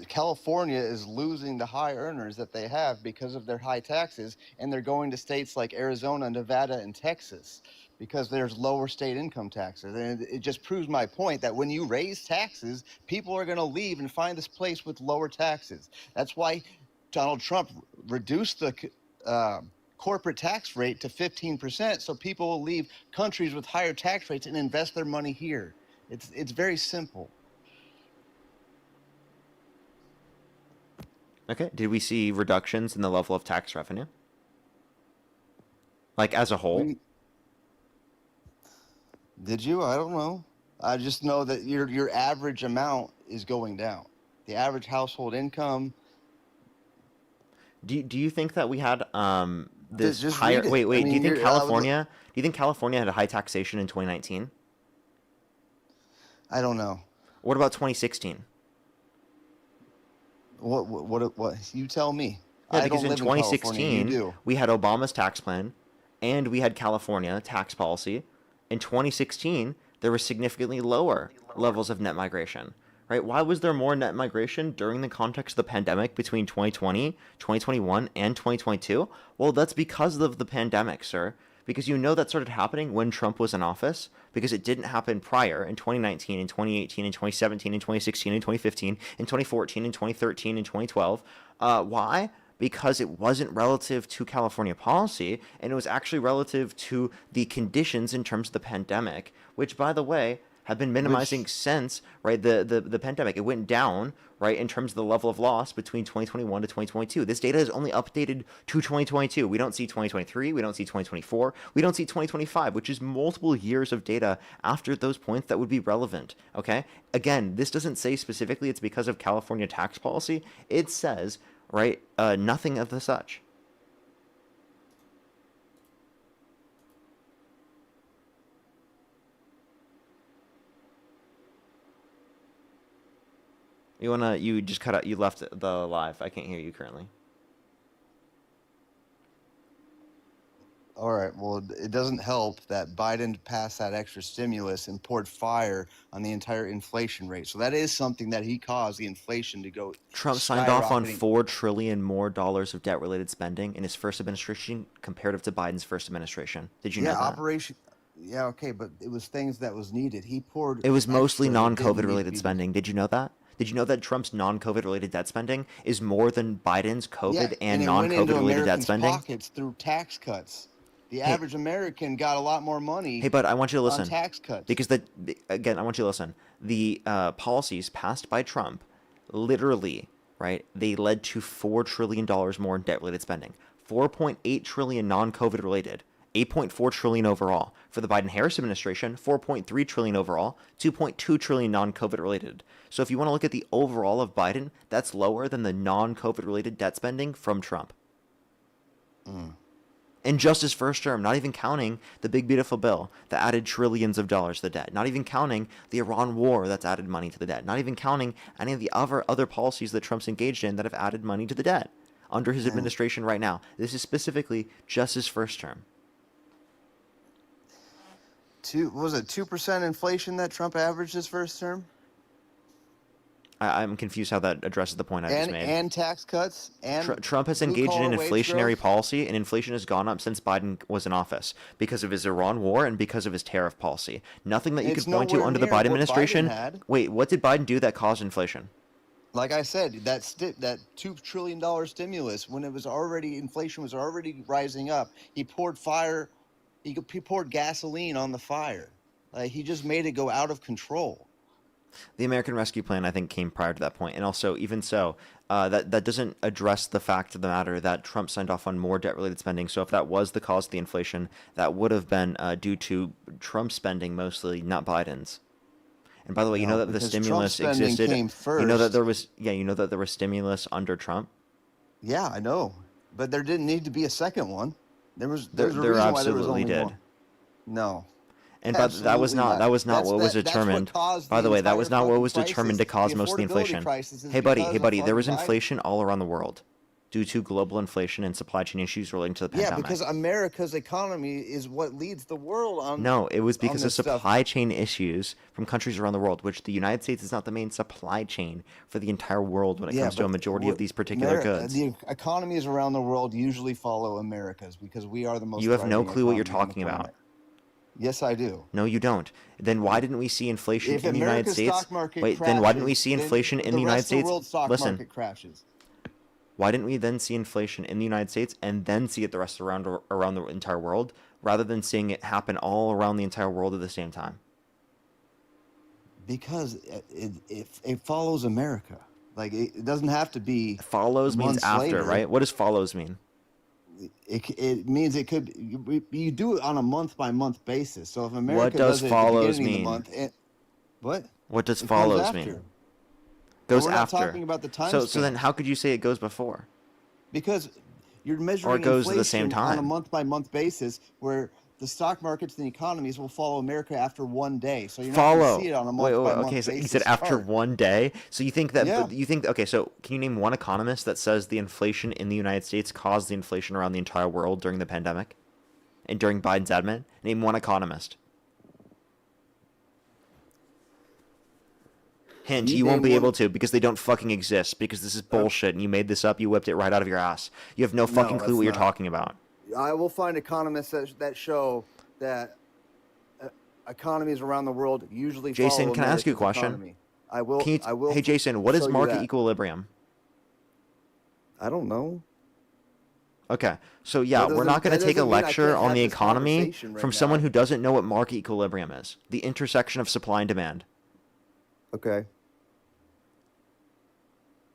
California is losing the high earners that they have because of their high taxes, and they're going to states like Arizona, Nevada, and Texas because there's lower state income taxes. And it just proves my point that when you raise taxes, people are going to leave and find this place with lower taxes. That's why Donald Trump reduced the corporate tax rate to 15%, so people will leave countries with higher tax rates and invest their money here. It's very simple. Okay. Did we see reductions in the level of tax revenue? Like as a whole? Did you? I don't know. I just know that your average amount is going down. The average household income. Do you think that we had this Just higher? read it. Wait. I Do you mean, think you're- California? Do you think California had a high taxation in 2019? I don't know. What about 2016? What? You tell me. Yeah, I because don't in live in California. 2016 You do. we had Obama's tax plan, and we had California tax policy. In 2016, there were significantly lower levels of net migration. Right? Why was there more net migration during the context of the pandemic between 2020, 2021, and 2022? Well, that's because of the pandemic, sir. Because you know that started happening when Trump was in office, because it didn't happen prior in 2019, in 2018, in 2017, in 2016, in 2015, in 2014, in 2013, in 2012. Why? Because it wasn't relative to California policy, and it was actually relative to the conditions in terms of the pandemic, which, by the way, have been minimizing since, right, the pandemic. It went down, right, in terms of the level of loss between 2021 to 2022. This data is only updated to 2022. We don't see 2023. We don't see 2024. We don't see 2025, which is multiple years of data after those points that would be relevant, okay? Again, this doesn't say specifically it's because of California tax policy. It says, right, nothing of the such. You just cut out, you left the live. I can't hear you currently. All right. Well, it doesn't help that Biden passed that extra stimulus and poured fire on the entire inflation rate. So that is something that he caused the inflation to go. Trump signed off on skyrocketing. $4 trillion more of debt-related spending in his first administration comparative to Biden's first administration. Did you know that? Operation. Yeah, okay, but it was things that was needed. He poured. It was mostly extra that didn't need non-COVID to related be- spending. Did you know that? Did you know that Trump's non-COVID related debt spending is more than Biden's COVID and it went non-COVID into related debt Americans' spending? pockets through tax cuts. The average American got a lot more money. Hey, but I want you to listen. On tax cuts. Because again, I want you to listen. The policies passed by Trump, literally, right? They led to $4 trillion more in debt-related spending. 4.8 trillion non-COVID related. 8.4 trillion overall. For the Biden-Harris administration, 4.3 trillion overall, 2.2 trillion non-COVID related. So if you want to look at the overall of Biden, that's lower than the non-COVID related debt spending from Trump. In just his first term, not even counting the big beautiful bill that added trillions of dollars to the debt, not even counting the Iran war that's added money to the debt, not even counting any of the other policies that Trump's engaged in that have added money to the debt under his administration right now. This is specifically just his first term. 2% inflation that Trump averaged his first term? I'm confused how that addresses the point I just made. And tax cuts and Trump has engaged in blue-collar an wage inflationary growth? policy, and inflation has gone up since Biden was in office because of his Iran war and because of his tariff policy. Nothing that you It's could point to nowhere under the near Biden what Biden administration. had. Wait, what did Biden do that caused inflation? Like I said, that $2 trillion stimulus, when inflation was already rising up, he poured gasoline on the fire. Like, he just made it go out of control. The American Rescue Plan, I think, came prior to that point, and also, even so, that doesn't address the fact of the matter that Trump signed off on more debt-related spending. So, if that was the cause of the inflation, that would have been due to Trump's spending mostly, not Biden's. And by the way, you know that the because stimulus Trump's spending existed. came You know that first. there was, you know that there was stimulus under Trump. Yeah, I know, but there didn't need to be a second one. There was a There reason why there was absolutely only did. one. No. And that was Absolutely not what was That's what determined. caused By the way, that was entire not what fucking was determined to crisis. cause most of the affordability inflation. crisis is Hey buddy, because of there was fucking Biden. inflation all around the world due to global inflation and supply chain issues relating to the Yeah, pandemic. because America's economy is what leads the world on. No, it was because of this stuff. supply chain issues from countries around the world, which the United States is not the main supply chain for the entire world when it comes to a but majority of these particular goods. The economies around the world usually follow America's because we are the most. You have no thriving clue what you're economy on the talking about. planet. Yes, I do. No, you don't. Then why didn't we see inflation If in the United America's States? stock market Wait, then why didn't we crashes, see then inflation in the the United rest of the States? world's stock Listen, market crashes. why didn't we then see inflation in the United States and then see it the rest around the entire world, rather than seeing it happen all around the entire world at the same time? Because it follows America. Like, it doesn't have to be. Follows means months after, later. right? What does follows mean? It means it could. You do it on a month by month basis. So if America does does it follows at the beginning mean? of the month, what? What does It comes follows after. mean? Goes We're not after. talking about the time So span. then how could you say it goes before? Because you're measuring goes at inflation the same on a time. month by month basis, where the stock markets and the economies will follow America after one day. So you're not going Follow. to see it on a month Wait, by month okay, so basis. you said after start. one day. So you think that Yeah. okay, so can you name one economist that says the inflation in the United States caused the inflation around the entire world during the pandemic and during Biden's admin? Name one economist. Hint, you won't be able to because they don't fucking exist, because this is bullshit and you made this up, you whipped it right out of your ass. You have no fucking clue that's what you're not. talking about. I will find economists that show that economies around the world usually Jason, follow can I ask you a America's question? economy. I will. Can you I will. Hey Jason, what is show you market that. equilibrium? I don't know. Okay, so yeah, That we're not doesn't- going to that take a doesn't mean I lecture can't on have the this economy conversation right from someone now. who doesn't know what market equilibrium is. The intersection of supply and demand. Okay.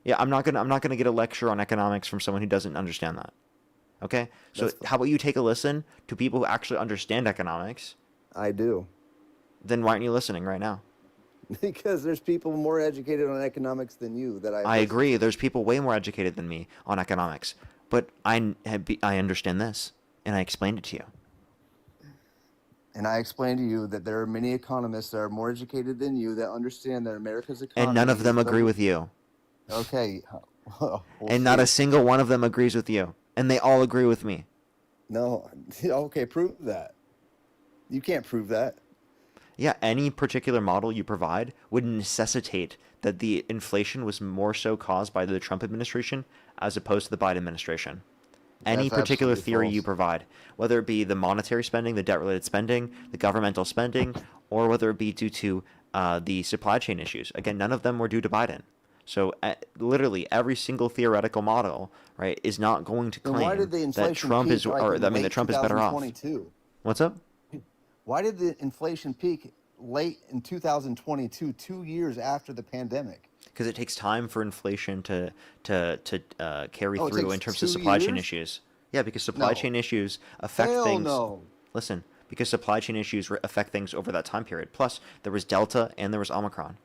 Yeah, I'm not gonna get a lecture on economics from someone who doesn't understand that. Okay, so That's fine. how about you take a listen to people who actually understand economics? I do. Then why aren't you listening right now? Because there's people more educated on economics than you that I agree. There's people way more educated than me on economics, but I understand this, and I explained it to you. And I explained to you that there are many economists that are more educated than you that understand that America's economy. And none of them is agree with you. Okay. We'll And not see. a single one of them agrees with you. And they all agree with me. No. Okay, prove that. You can't prove that. Yeah, any particular model you provide would necessitate that the inflation was more so caused by the Trump administration as opposed to the Biden administration. Any That's particular absolutely theory false. you provide, whether it be the monetary spending, the debt-related spending, the governmental spending, or whether it be due to the supply chain issues. Again, none of them were due to Biden. So literally every single theoretical model, right, is not going to Then why claim did the that inflation Trump peak is, like or in I mean, that late Trump is better off. 2022? What's up? Why did the inflation peak late in 2022, 2 years after the pandemic? Because it takes time for inflation to carry Oh, it through takes in terms 2 of supply chain years? issues. Yeah, because supply No. chain issues affect Hell things. no. Listen, because supply chain issues affect things over that time period. Plus, there was Delta and there was Omicron.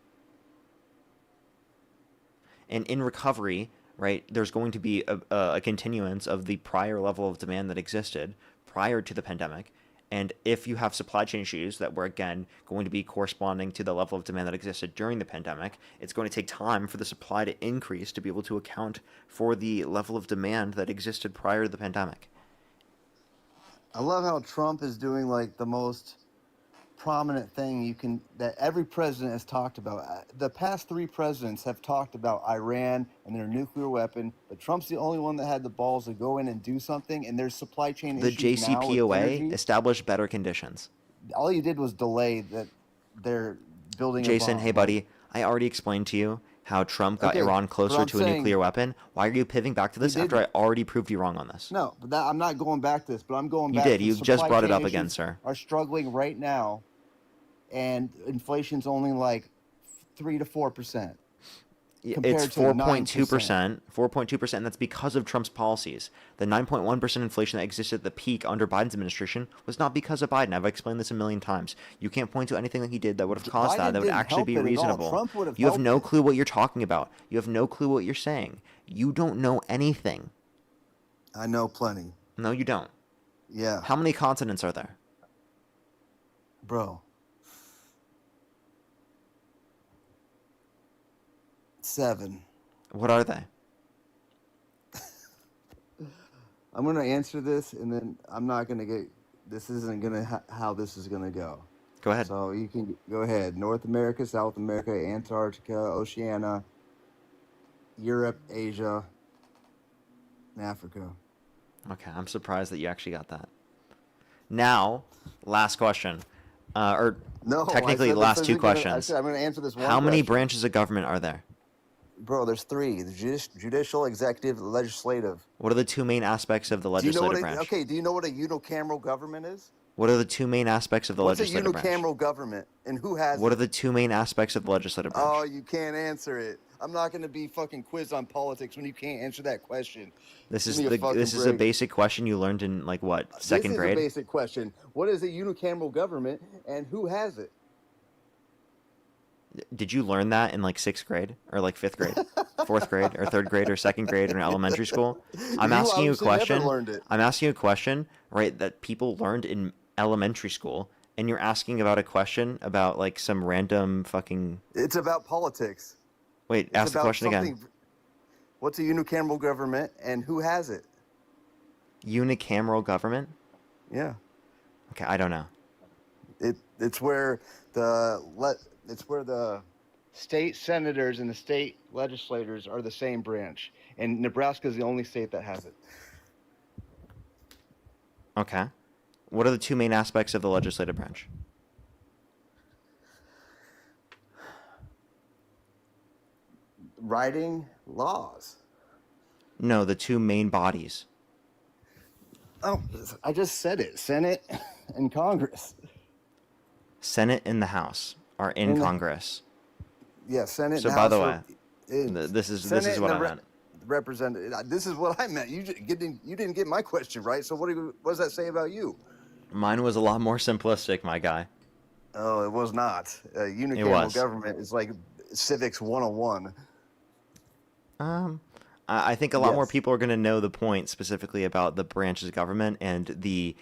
And in recovery, right, there's going to be a continuance of the prior level of demand that existed prior to the pandemic. And if you have supply chain issues that were, again, going to be corresponding to the level of demand that existed during the pandemic, it's going to take time for the supply to increase to be able to account for the level of demand that existed prior to the pandemic. I love how Trump is doing like the most prominent thing that every president has talked about. The past 3 presidents have talked about Iran and their nuclear weapon, but Trump's the only one that had the balls to go in and do something. And there's supply chain The issues now with JCPOA energy. established better conditions. All you did was delay that they're building a Jason, bomb. hey buddy, I already explained to you how Trump got Okay, Iran but closer I'm to a saying- nuclear weapon. Why are you pivoting back to this He after I didn't. already proved you wrong on this? No, but I'm not going back to this, but I'm going You back did. to You supply just brought it chain up again, issues sir. Are struggling right now, and inflation's only like 3 to 4%. It's compared to 4.2%. 4.2%. And that's because of Trump's policies. The 9.1% inflation that existed at the peak under Biden's administration was not because of Biden. I've explained this a million times. You can't point to anything that he did that would have caused Biden that would didn't actually help be it at all. reasonable. Trump would have You have helped no it. clue what you're talking about. You have no clue what you're saying. You don't know anything. I know plenty. No, you don't. Yeah, How many continents are there? bro. 7. What are they? I'm gonna answer this, and then I'm not gonna get. This isn't gonna how this is gonna go. Go ahead. So you can go ahead. North America, South America, Antarctica, Oceania, Europe, Asia, and Africa. Okay, I'm surprised that you actually got that. Now, last question. Or No, technically, last 2 questions. I said I'm gonna answer this one. How many question. branches of government are there? Bro, there's 3: the judicial, executive, legislative. What are the 2 main aspects of the Do you know legislative what? branch? Okay, do you know what a unicameral government is? What are the 2 main aspects of the What's a legislative branch? unicameral government, and who has What it? are the 2 main aspects of the legislative branch? Oh, you can't answer it. I'm not going to be fucking quizzed on politics when you can't answer that question. This Give is me a fucking this is a break. basic question you learned in like what, second This grade? is a basic question. What is a unicameral government, and who has it? Did you learn that in like 6th grade or like 5th grade, 4th grade or 3rd grade or 2nd grade or in elementary school? I'm asking you a obviously never question. learned it. I'm asking you a question, right, that people learned in elementary school, and you're asking about a question about like some random fucking. It's about politics. Wait, It's ask the about question again. something- What's a unicameral government, and who has it? Unicameral government? Yeah. Okay, I don't know. It's where the state senators and the state legislators are the same branch, and Nebraska is the only state that has it. Okay. What are the 2 main aspects of the legislative branch? Writing laws. No, the 2 main bodies. Oh, I just said it. Senate and Congress. Senate and the House are in In the- Congress. Yeah, Senate. So and by House the rep- This is Senate and what the I meant. Representative. This is what I meant. You didn't get my question right. So what does that say about you? Mine was a lot more simplistic, my guy. Oh, it was not. Unicameral was. government is like civics 101. I think a lot more Yes. people are going to know the point specifically about the branches of government and the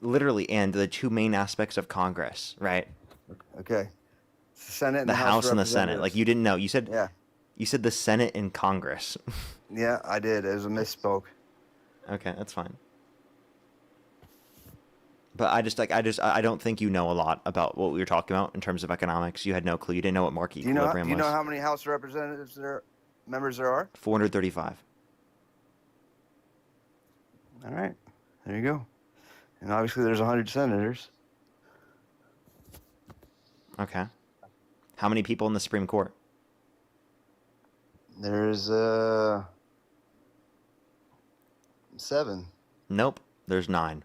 2 main aspects of Congress, right? Okay. Senate and The House of and the Senate. Like you didn't know. You said Yeah. you said the Senate and Congress. Yeah, I did. It was a misspoke. Okay, that's fine. But I don't think you know a lot about what we were talking about in terms of economics. You had no clue. You didn't know what market Do you know equilibrium was. how many House of Representatives members there are? 435. All right. There you go. And obviously there's 100 senators. Okay. How many people in the Supreme Court? There's 7 Nope. There's 9.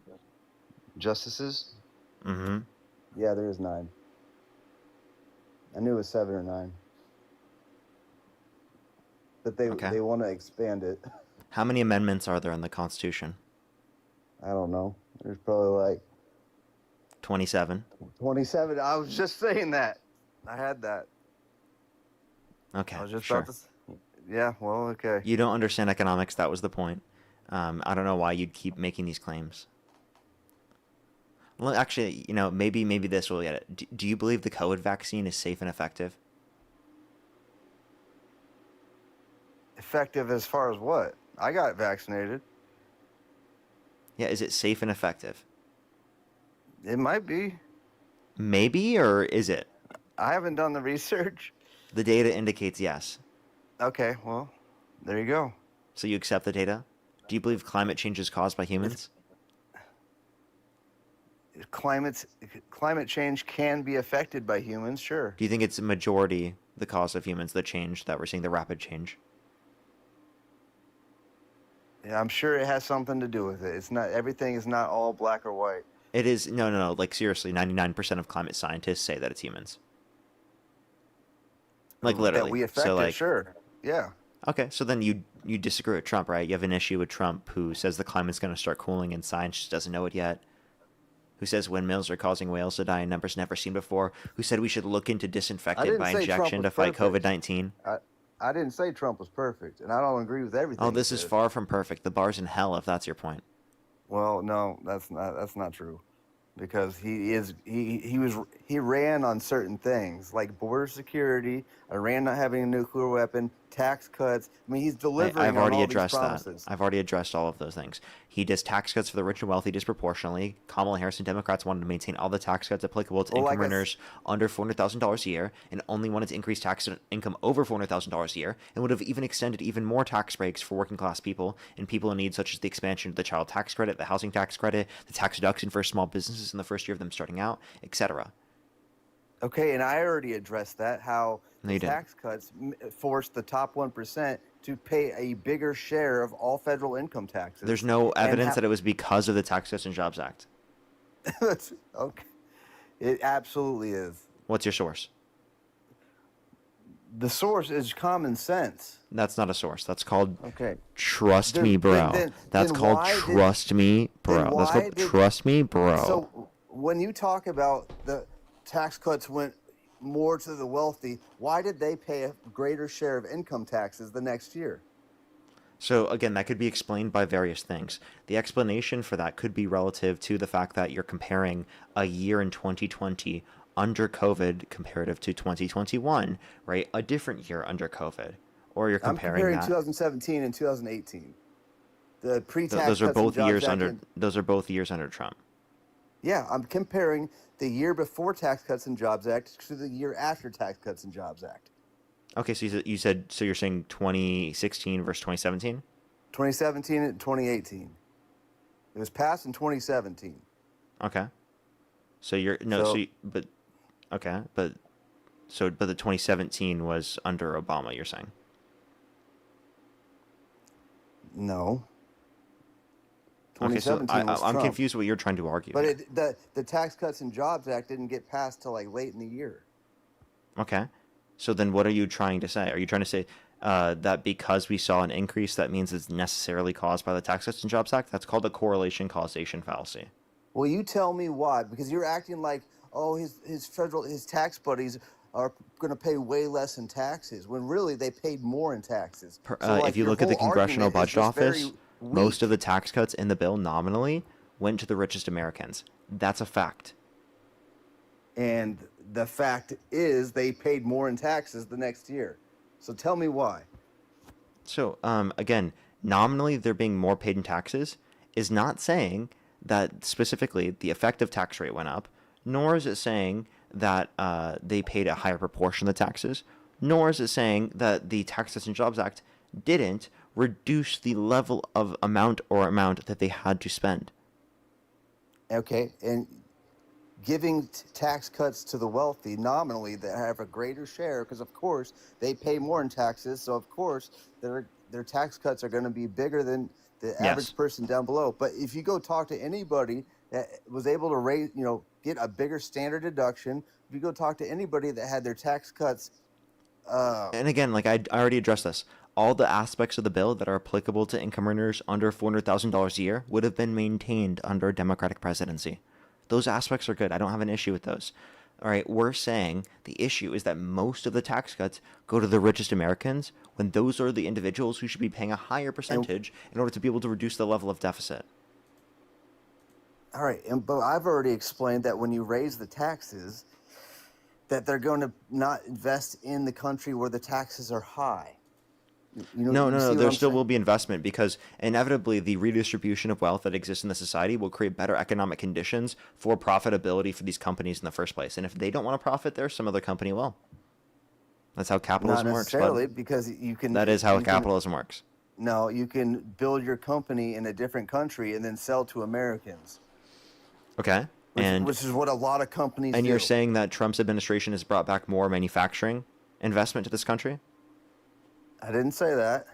justices. Mm-hmm. Yeah, there is 9. I knew it was 7 or 9. But Okay. they want to expand it. How many amendments are there in the Constitution? I don't know. There's probably like 27. 27. I was just saying that. I had that. Okay, I was just sure. about to. Yeah. Well. Okay. You don't understand economics. That was the point. I don't know why you'd keep making these claims. Well, actually, maybe this will get it. Do you believe the COVID vaccine is safe and effective? Effective as far as what? I got vaccinated. Yeah, is it safe and effective? It might be. Maybe, or is it? I haven't done the research. The data indicates yes. Okay, well, there you go. So you accept the data? Do you believe climate change is caused by humans? Climate change can be affected by humans, sure. Do you think it's a majority the cause of humans, the change that we're seeing, the rapid change? Yeah, I'm sure it has something to do with it. It's not everything is not all black or white. It is no. Like seriously, 99% of climate scientists say that it's humans. Like literally. That we affect so it, like, sure. Yeah. okay, so then you disagree with Trump, right? You have an issue with Trump who says the climate's going to start cooling and science just doesn't know it yet. Who says windmills are causing whales to die in numbers never seen before? Who said we should look into disinfectant by injection to fight COVID-19? I didn't say Trump was perfect, and I don't agree with everything. Oh, this is far from perfect. The bar's in hell, if that's your point. Well, no, that's not true, because he ran on certain things like border security, Iran not having a nuclear weapon, tax cuts. I mean, he's delivering. I've already on all addressed these that. promises. I've already addressed all of those things. He does tax cuts for the rich and wealthy disproportionately. Kamala Harris and Democrats wanted to maintain all the tax cuts applicable to income earners under $400,000 a year, and only wanted to increase tax income over $400,000 a year, and would have even extended even more tax breaks for working class people and people in need, such as the expansion of the child tax credit, the housing tax credit, the tax deduction for small businesses in the first year of them starting out, etc. Okay, and I already addressed that, how No, the you didn't. tax cuts forced the top 1% to pay a bigger share of all federal income taxes. There's no evidence that it was because of the Tax Cuts and Jobs Act. That's okay. It absolutely is. What's your source? The source is common sense. That's not a source. That's called Okay. trust Then- me, bro. then- That's then called why did- trust me, bro. then That's why called did- trust me, bro. So when you talk about the tax cuts went more to the wealthy, why did they pay a greater share of income taxes the next year? So again, that could be explained by various things. The explanation for that could be relative to the fact that you're comparing a year in 2020 under COVID comparative to 2021, right? A different year under COVID. Or you're I'm comparing that. 2017 and 2018. The pre-tax Those are cuts and both Jobs years Act under and- those are both years under Trump. Yeah, I'm comparing the year before Tax Cuts and Jobs Act to the year after Tax Cuts and Jobs Act. Okay, so you said so you're saying 2016 versus 2017? 2017 and 2018. It was passed in 2017. Okay. So you're no, So- so, but okay, but the 2017 was under Obama, you're saying. No. Okay, so 2017 was I'm Trump. confused what you're trying to argue. But here. the Tax Cuts and Jobs Act didn't get passed till like late in the year. Okay. So then what are you trying to say? Are you trying to say that because we saw an increase, that means it's necessarily caused by the Tax Cuts and Jobs Act? That's called a correlation causation fallacy. Well, you tell me why, because you're acting like, oh, his tax buddies are going to pay way less in taxes, when really they paid more in taxes. If you look at the Congressional Budget Office, most of the tax cuts in the bill nominally went to the richest Americans. That's a fact. And the fact is they paid more in taxes the next year. So tell me why. So, again, nominally they're being more paid in taxes is not saying that specifically the effective tax rate went up, nor is it saying that they paid a higher proportion of the taxes, nor is it saying that the Tax Cuts and Jobs Act didn't reduce the level of amount that they had to spend. Okay, and giving tax cuts to the wealthy nominally that have a greater share, because of course they pay more in taxes, so of course their tax cuts are going to be bigger than the average person down below. But if you go talk to anybody that was able to get a bigger standard deduction, if you go talk to anybody that had their tax cuts, and again, like I already addressed this, all the aspects of the bill that are applicable to income earners under $400,000 a year would have been maintained under a Democratic presidency. Those aspects are good. I don't have an issue with those. All right, we're saying the issue is that most of the tax cuts go to the richest Americans, when those are the individuals who should be paying a higher percentage in order to be able to reduce the level of deficit. all right, but I've already explained that when you raise the taxes, that they're going to not invest in the country where the taxes are high. No, You see what there I'm still saying? will be investment because inevitably the redistribution of wealth that exists in the society will create better economic conditions for profitability for these companies in the first place. And if they don't want to profit there, some other company will. That's how Not capitalism works, necessarily, bud. because That is how you can capitalism works. no, you can build your company in a different country and then sell to Americans, Okay. And which is what a lot of companies you're do. saying that Trump's administration has brought back more manufacturing investment to this country? I didn't say that.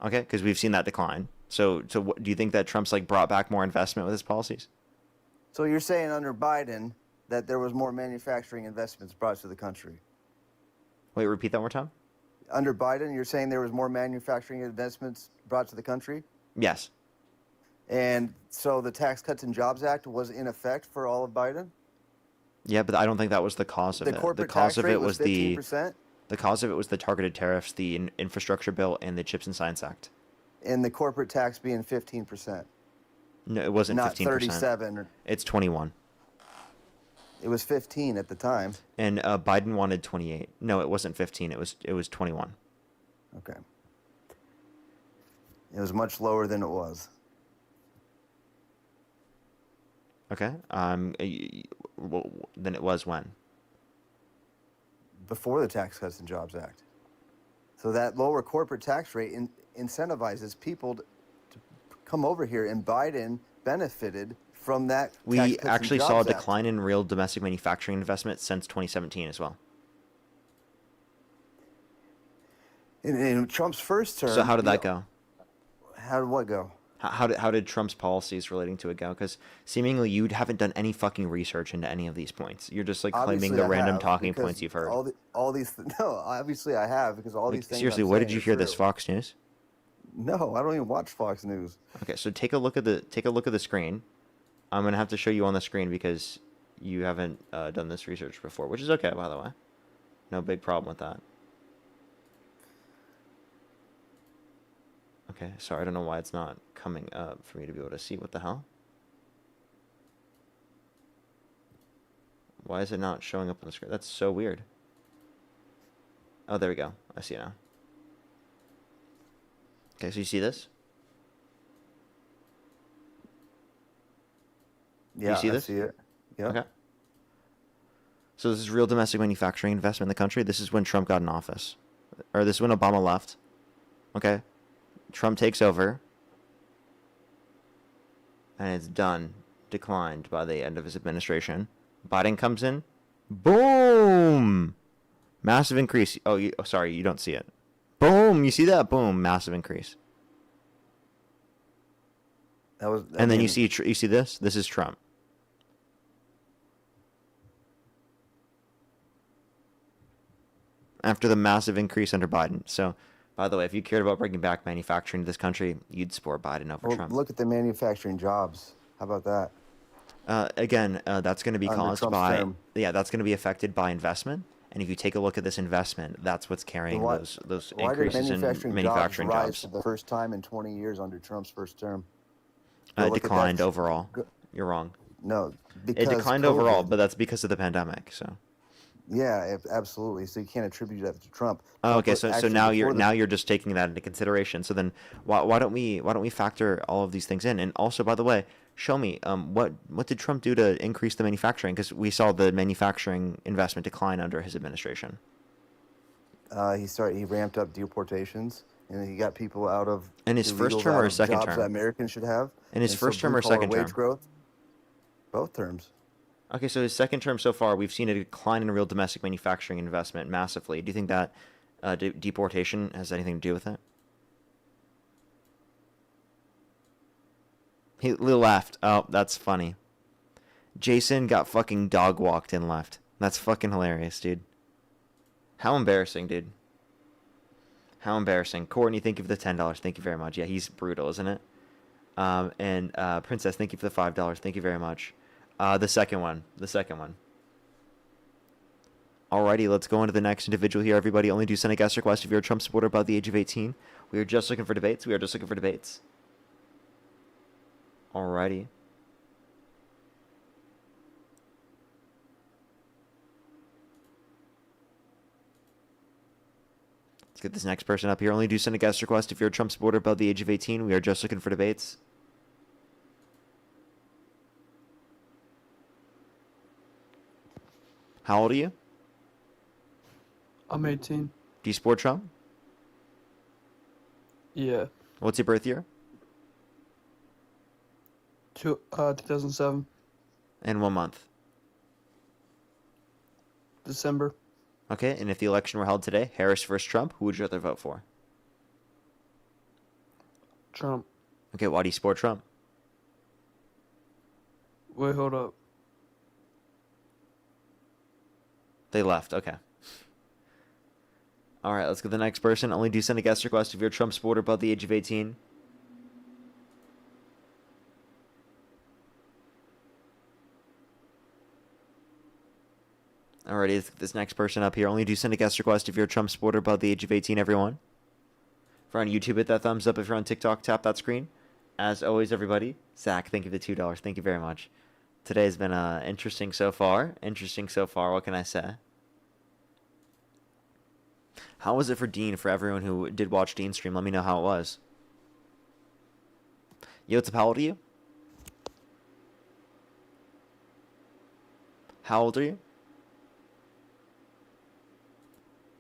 Okay, because we've seen that decline. So what, do you think that Trump's like brought back more investment with his policies? So you're saying under Biden that there was more manufacturing investments brought to the country. Wait, repeat that one more time. Under Biden, you're saying there was more manufacturing investments brought to the country? Yes. And so the Tax Cuts and Jobs Act was in effect for all of Biden? Yeah, but I don't think that was the cause of The it. The corporate cause tax of rate it was was the 15%? the cause of it was the targeted tariffs, the infrastructure bill, and the Chips and Science Act. And the corporate tax being 15%. No, it wasn't Not 15%. 37. It's 21. It was 15 at the time. And Biden wanted 28. No, it wasn't 15. It was 21. Okay. It was much lower than it was. Okay. Then it was when? Before the Tax Cuts and Jobs Act. So that lower corporate tax rate incentivizes people to come over here, and Biden benefited from that. We Tax Cuts actually and saw a Jobs Act. decline in real domestic manufacturing investment since 2017 as well. In Trump's first term. So how did that go? How did what go? How did Trump's policies relating to it go? Because seemingly you haven't done any fucking research into any of these points. You're just like claiming Obviously, the I random have, talking because points you've heard. all these no, obviously I have, because all Like, these things. seriously, I'm where did saying you are hear this? true. Fox News? No, I don't even watch Fox News. Okay, so take a look at the screen. I'm gonna have to show you on the screen because you haven't done this research before, which is okay, by the way. No big problem with that. Okay, sorry, I don't know why it's not coming up for me to be able to see. What the hell? Why is it not showing up on the screen? That's so weird. Oh, there we go. I see it now. Okay, so you see this? Yeah, you see I this? see it. Yeah. Okay. So this is real domestic manufacturing investment in the country. This is when Trump got in office. Or this is when Obama left. Okay. Trump takes over. And it's done. Declined by the end of his administration. Biden comes in. Boom! Massive increase. Oh, sorry, you don't see it. Boom! You see that? Boom! Massive increase. That was. And then you see this? This is Trump. After the massive increase under Biden. So, by the way, if you cared about bringing back manufacturing to this country, you'd support Biden over Well, Trump. look at the manufacturing jobs. How about that? Again, that's going to be Under caused Trump's by term. that's going to be affected by investment. And if you take a look at this investment, that's what's carrying those Why did increases in manufacturing rise jobs. for the first time in 20 years under Trump's first term? It look at declined that. overall. You're wrong. No, because It declined COVID. overall, but that's because of the pandemic. So. Yeah, absolutely. So you can't attribute that to Trump. Oh, okay, But so actually now before you're just taking that into consideration. So then why don't we factor all of these things in? And also, by the way, show me what did Trump do to increase the manufacturing? Because we saw the manufacturing investment decline under his administration. he ramped up deportations, and he got people out of In his first illegals term out or of his second jobs term? that Americans should have. In his And first term or blue-collar second wage term? growth. Both terms. Okay, so his second term so far, we've seen a decline in real domestic manufacturing investment massively. Do you think that deportation has anything to do with it? He left. Oh, that's funny. Jason got fucking dog walked and left. That's fucking hilarious, dude. How embarrassing, dude. How embarrassing. Courtney, thank you for the $10. Thank you very much. Yeah, he's brutal, isn't it? And Princess, thank you for the $5. Thank you very much. The second one. Alrighty, let's go on to the next individual here, everybody. Only do send a guest request if you're a Trump supporter above the age of 18. We are just looking for debates. Alrighty. Let's get this next person up here. Only do send a guest request if you're a Trump supporter above the age of 18. We are just looking for debates. How old are you? I'm 18. Do you support Trump? Yeah. What's your birth year? 2007. And what month? December. Okay, and if the election were held today, Harris versus Trump, who would you rather vote for? Trump. Okay, why do you support Trump? Wait, hold up. They left, okay. All right, let's get the next person. Only do send a guest request if you're a Trump supporter above the age of 18. Alrighty, let's get this next person up here. Only do send a guest request if you're a Trump supporter above the age of 18, everyone. If you're on YouTube, hit that thumbs up. If you're on TikTok, tap that screen. As always, everybody, Zach, thank you for the $2. Thank you very much. Today's been interesting so far. Interesting so far, what can I say? How was it for Dean, for everyone who did watch Dean's stream? Let me know how it was. Yo, how old are you? How old are you?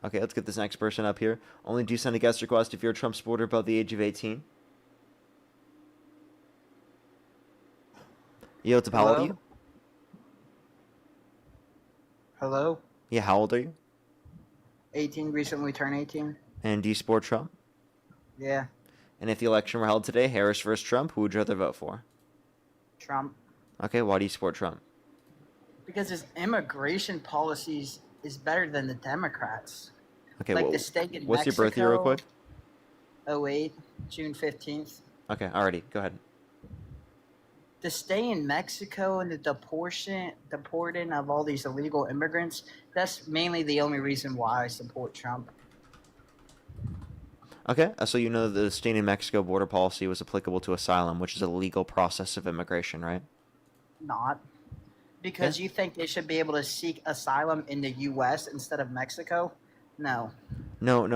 Okay, let's get this next person up here. Only do send a guest request if you're a Trump supporter above the age of 18. Yo, how old are you? Hello? Yeah, how old are you? 18, recently turned 18. And do you support Trump? Yeah, And if the election were held today, Harris versus Trump, who would you rather vote for? Trump. Okay, why do you support Trump? Because his immigration policies is better than the Democrats. Okay, like well, the stake in what's Mexico, your birth year real quick? 08, June 15th. Okay, alrighty, go ahead. To stay in Mexico and the deporting of all these illegal immigrants, that's mainly the only reason why I support Trump. Okay, so you know the staying in Mexico border policy was applicable to asylum, which is a legal process of immigration, right? Not. Because Yeah. you think they should be able to seek asylum in the U.S. instead of Mexico? No. No.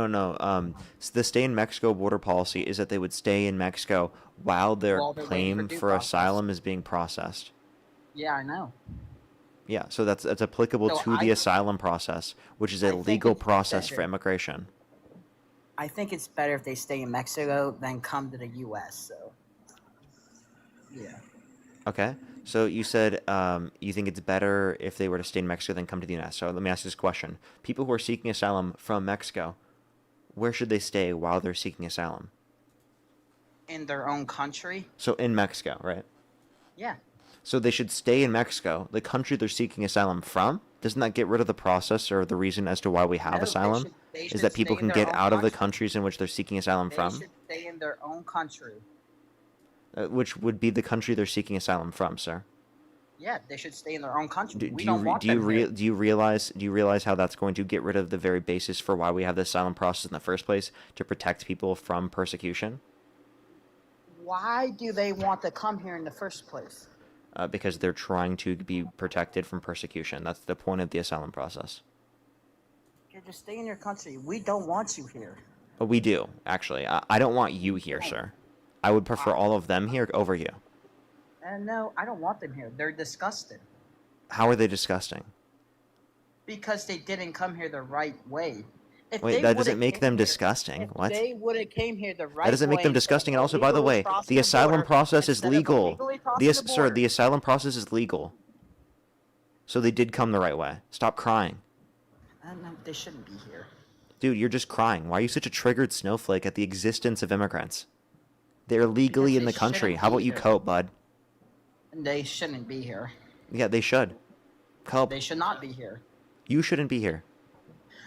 So the stay in Mexico border policy is that they would stay in Mexico while their While they're waiting claim for due for process. asylum is being processed. Yeah, I know. Yeah, so that's applicable So to the I- asylum process, which is I a think legal it's process for better. immigration. I think it's better if they stay in Mexico than come to the U.S. So, yeah. Okay, so you said you think it's better if they were to stay in Mexico than come to the U.S. So let me ask you this question. People who are seeking asylum from Mexico, where should they stay while they're seeking asylum? In their own country? So in Mexico, right? Yeah. So they should stay in Mexico, the country they're seeking asylum from. Doesn't that get rid of the process or the reason as to why we have No, asylum? they Is should that people stay in can their get own out of the country. countries in which they're seeking asylum They from, should stay in their own country. which would be the country they're seeking asylum from, sir. Yeah, they should stay in their own country. Do, We do don't you want do you them here. do you realize how that's going to get rid of the very basis for why we have the asylum process in the first place, to protect people from persecution? Why do they want to come here in the first place? Because they're trying to be protected from persecution. That's the point of the asylum process. Okay, just stay in your country. We don't want you here. But we do, actually. I don't want you here, sir. I would prefer all of them here over you. And no, I don't want them here. They're disgusting. How are they disgusting? Because they didn't come here the right way. If Wait, they that doesn't would've make came them here- disgusting. if What? they would have came here the right way. That doesn't make them disgusting. And also, by the way, the asylum process is legal. Sir, the asylum process is legal. So they did come the right way. Stop crying. No, they shouldn't be here. Dude, you're just crying. Why are you such a triggered snowflake at the existence of immigrants? They're legally in they the country. shouldn't How be about you here. cope, bud? They shouldn't be here. Yeah, they should. Cope. They should not be here. You shouldn't be here.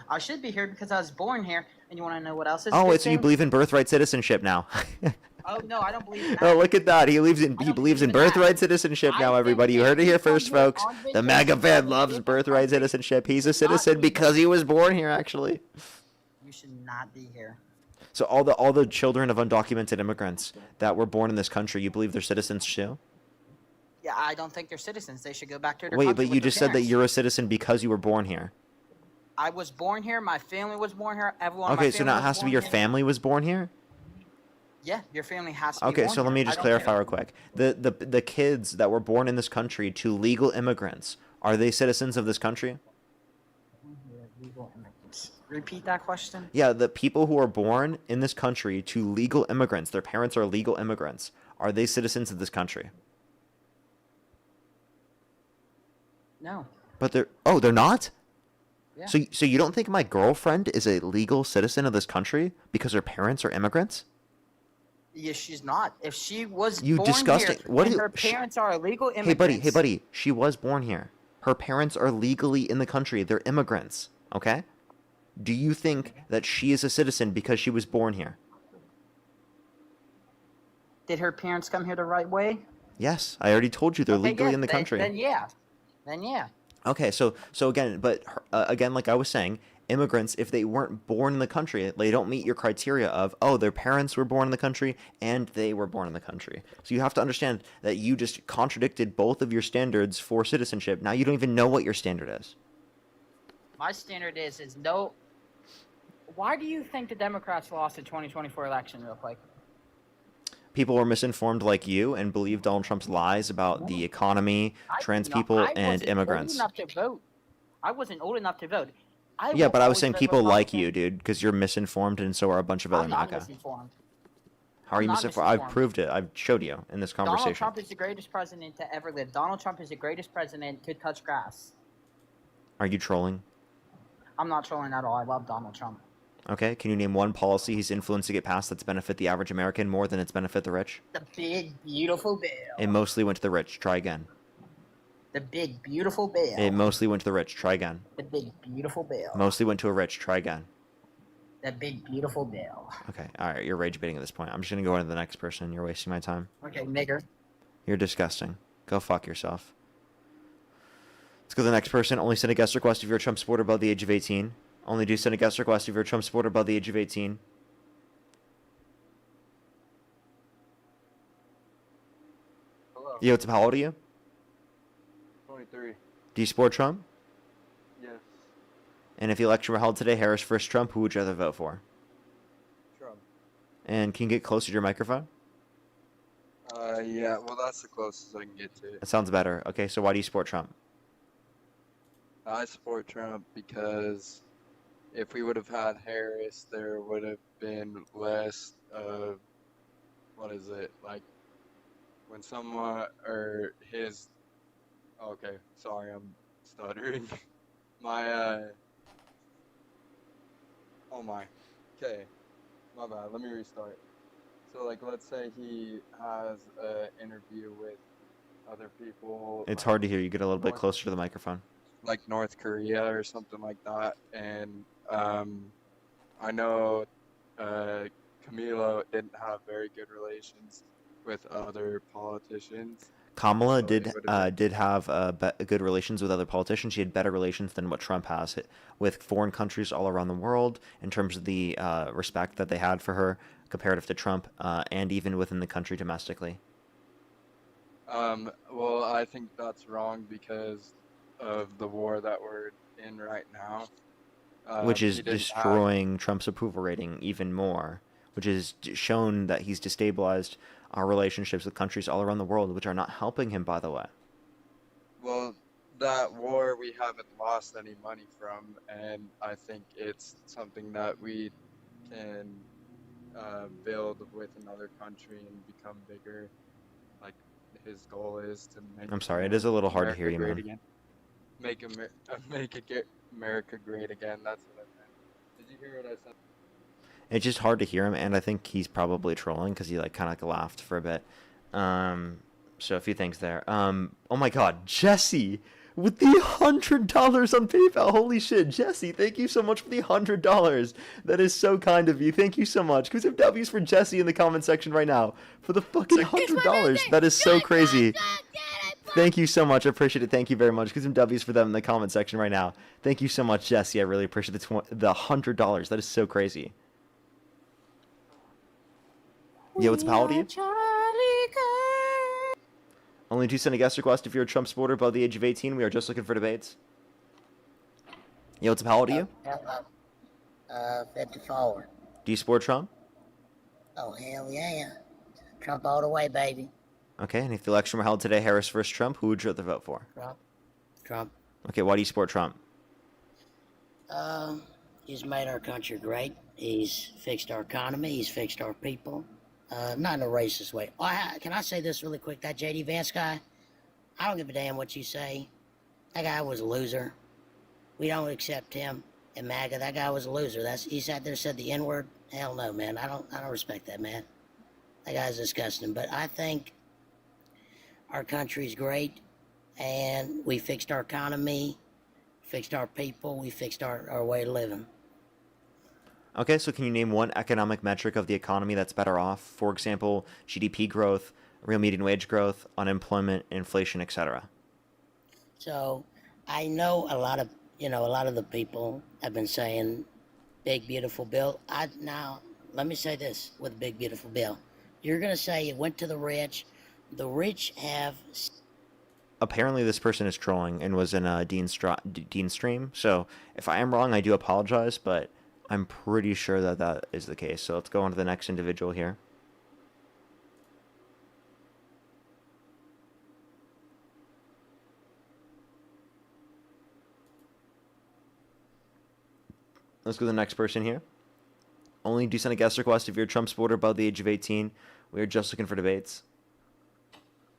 I should be here because I was born here. And you want to know what else is? a Oh, good wait, so you thing? believe in birthright citizenship now? Oh no, I don't believe in that. Oh, look at that. He believes in I don't believes in believe in that. birthright citizenship I now, think everybody. You if heard it you here come first, here folks. on The MAGA vacation fan from a loves different birthright country, citizenship. He's a you should not citizen be because he was born here, actually. You should not be here. So all the children of undocumented immigrants that were born in this country, you believe they're citizens too? Yeah, I don't think they're citizens. They should go back to their Wait, country but with you their just said that parents. you're a citizen because you were born here. I was born here. My family was born here. Everyone. In my Okay, so family now it was has to be born your here. family was born here? Yeah, your family has to be Okay, born so let here. me I just don't clarify care. real quick. The kids that were born in this country to legal immigrants, are they citizens of this country? Legal immigrants. Repeat that question. Yeah, the people who are born in this country to legal immigrants, their parents are legal immigrants. Are they citizens of this country? No. But they're not? Yeah. So you don't think my girlfriend is a legal citizen of this country because her parents are immigrants? Yeah, she's not. If she was You born disgusting. here What and do you her parents are illegal immigrants. Hey buddy, she was born here. Her parents are legally in the country. They're immigrants, okay? Do you think that she is a citizen because she was born here? Did her parents come here the right way? Yes, I already told you they're Okay, legally yeah, in the country. Then yeah. Then yeah. Okay, so again, but again, like I was saying, immigrants, if they weren't born in the country, they don't meet your criteria of, oh, their parents were born in the country and they were born in the country. So you have to understand that you just contradicted both of your standards for citizenship. Now you don't even know what your standard is. My standard is no. Why do you think the Democrats lost the 2024 election, real quick? People were misinformed like you and believed Donald Trump's lies about the economy, trans people, and immigrants. I wasn't old enough to vote. I wasn't old enough to vote. Yeah, but I was always saying vote people like Republican. you, dude, because you're misinformed and so are a bunch of other I'm not MAGA. misinformed. How are you I'm not misinformed? I've misinformed. proved it. I've showed you in this Donald conversation. Trump is the greatest president to ever live. Donald Trump is the greatest president to touch grass. Are you trolling? I'm not trolling at all. I love Donald Trump. Okay, can you name one policy he's influenced to get passed that's benefit the average American more than it's benefit the rich? The big, beautiful bill. It mostly went to the rich. Try again. The big, beautiful bill. It mostly went to the rich. Try again. The big, beautiful bill. Mostly went to a rich. Try again. The big, beautiful bill. Okay, alright, you're rage baiting at this point. I'm just gonna go into the next person. You're wasting my time. Okay, nigger. You're disgusting. Go fuck yourself. Let's go to the next person. Only send a guest request if you're a Trump supporter above the age of 18. Only do send a guest request if you're a Trump supporter above the age of 18. Hello. Yo, what's up? How old are you? 23. Do you support Trump? Yes. And if the election were held today, Harris versus Trump, who would you rather vote for? Trump. And can you get closer to your microphone? Yeah, well, that's the closest I can get to it. That sounds better. Okay, so why do you support Trump? I support Trump because if we would have had Harris, there would have been less of, what is it, like, when someone, or his, okay, sorry, I'm stuttering. Oh my, okay, my bad, let me restart. So, like, let's say he has an interview with other people. It's hard to hear. You get a little bit closer to the microphone. Like North Korea or something like that. And I know Camilo didn't have very good relations with other politicians. Kamala So did it would have did have good relations with other politicians. She had better relations than what Trump has with foreign countries all around the world in terms of the respect that they had for her comparative to Trump, and even within the country domestically. Well, I think that's wrong because of the war that we're in right now. Which is he didn't have- destroying Trump's approval rating even more, which has shown that he's destabilized our relationships with countries all around the world, which are not helping him, by the way. Well, that war we haven't lost any money from, and I think it's something that we can build with another country and become bigger. Like his goal is to make. I'm sorry, it is a little hard to hear you, America man. great again. Make America great again. That's what I meant. Did you hear what I said? It's just hard to hear him, and I think he's probably trolling because he like kind of laughed for a bit. So a few things there. Oh my God, Jesse with the $100 on PayPal. Holy shit, Jesse! Thank you so much for the $100. That is so kind of you. Thank you so much. Who's have W's for Jesse in the comment section right now for the fucking $100? That is so crazy. Thank you so much. I appreciate it. Thank you very much. Give some W's for them in the comment section right now. Thank you so much, Jesse. I really appreciate the $100. That is so crazy. Yo, what's up? How old are you? Only do send a guest request if you're a Trump supporter above the age of 18. We are just looking for debates. Yo, what's up? How old are you? Hello. 54. Do you support Trump? Oh, hell yeah. Trump all the way, baby. Okay, and if the election were held today, Harris versus Trump, who would you rather vote for? Trump. Trump. Okay, why do you support Trump? He's made our country great. He's fixed our economy. He's fixed our people. Not in a racist way. Can I say this really quick? That J.D. Vance guy, I don't give a damn what you say. That guy was a loser. We don't accept him and MAGA. That guy was a loser. He sat there and said the N-word. Hell no, man. I don't respect that man. That guy's disgusting. But I think our country's great, and we fixed our economy, fixed our people, we fixed our way of living. Okay, so can you name one economic metric of the economy that's better off? For example, GDP growth, real median wage growth, unemployment, inflation, etc. So I know a lot of the people have been saying big beautiful bill. Now let me say this with big beautiful bill. You're gonna say it went to the rich. The rich have. Apparently, this person is trolling and was in a Dean stream. So if I am wrong, I do apologize, but I'm pretty sure that that is the case. So let's go on to the next individual here. Let's go to the next person here. Only do send a guest request if you're a Trump supporter above the age of 18. We are just looking for debates.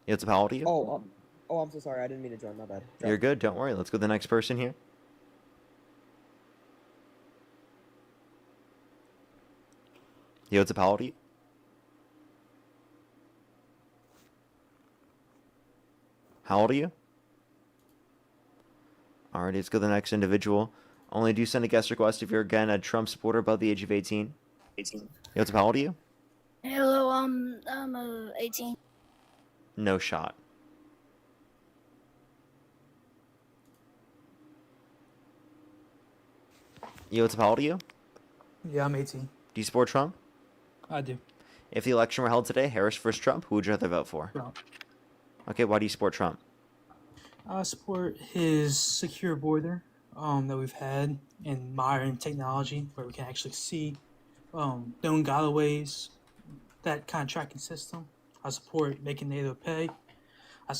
Yeah, how old are you? Oh, I'm so sorry. I didn't mean to join. My bad. You're good. Don't worry. Let's go to the next person here. Yo, how old are you? How old are you? Alrighty, let's go to the next individual. Only do send a guest request if you're, again, a Trump supporter above the age of 18. 18. Yo, how old are you? Hello, I'm 18. No shot. Yo, how old are you? Yeah, I'm 18. Do you support Trump? I do. If the election were held today, Harris versus Trump, who would you rather vote for? Trump. Okay, why do you support Trump? I support his secure border that we've had in modern technology where we can actually see known gotaways, that kind of tracking system. I support making NATO pay. I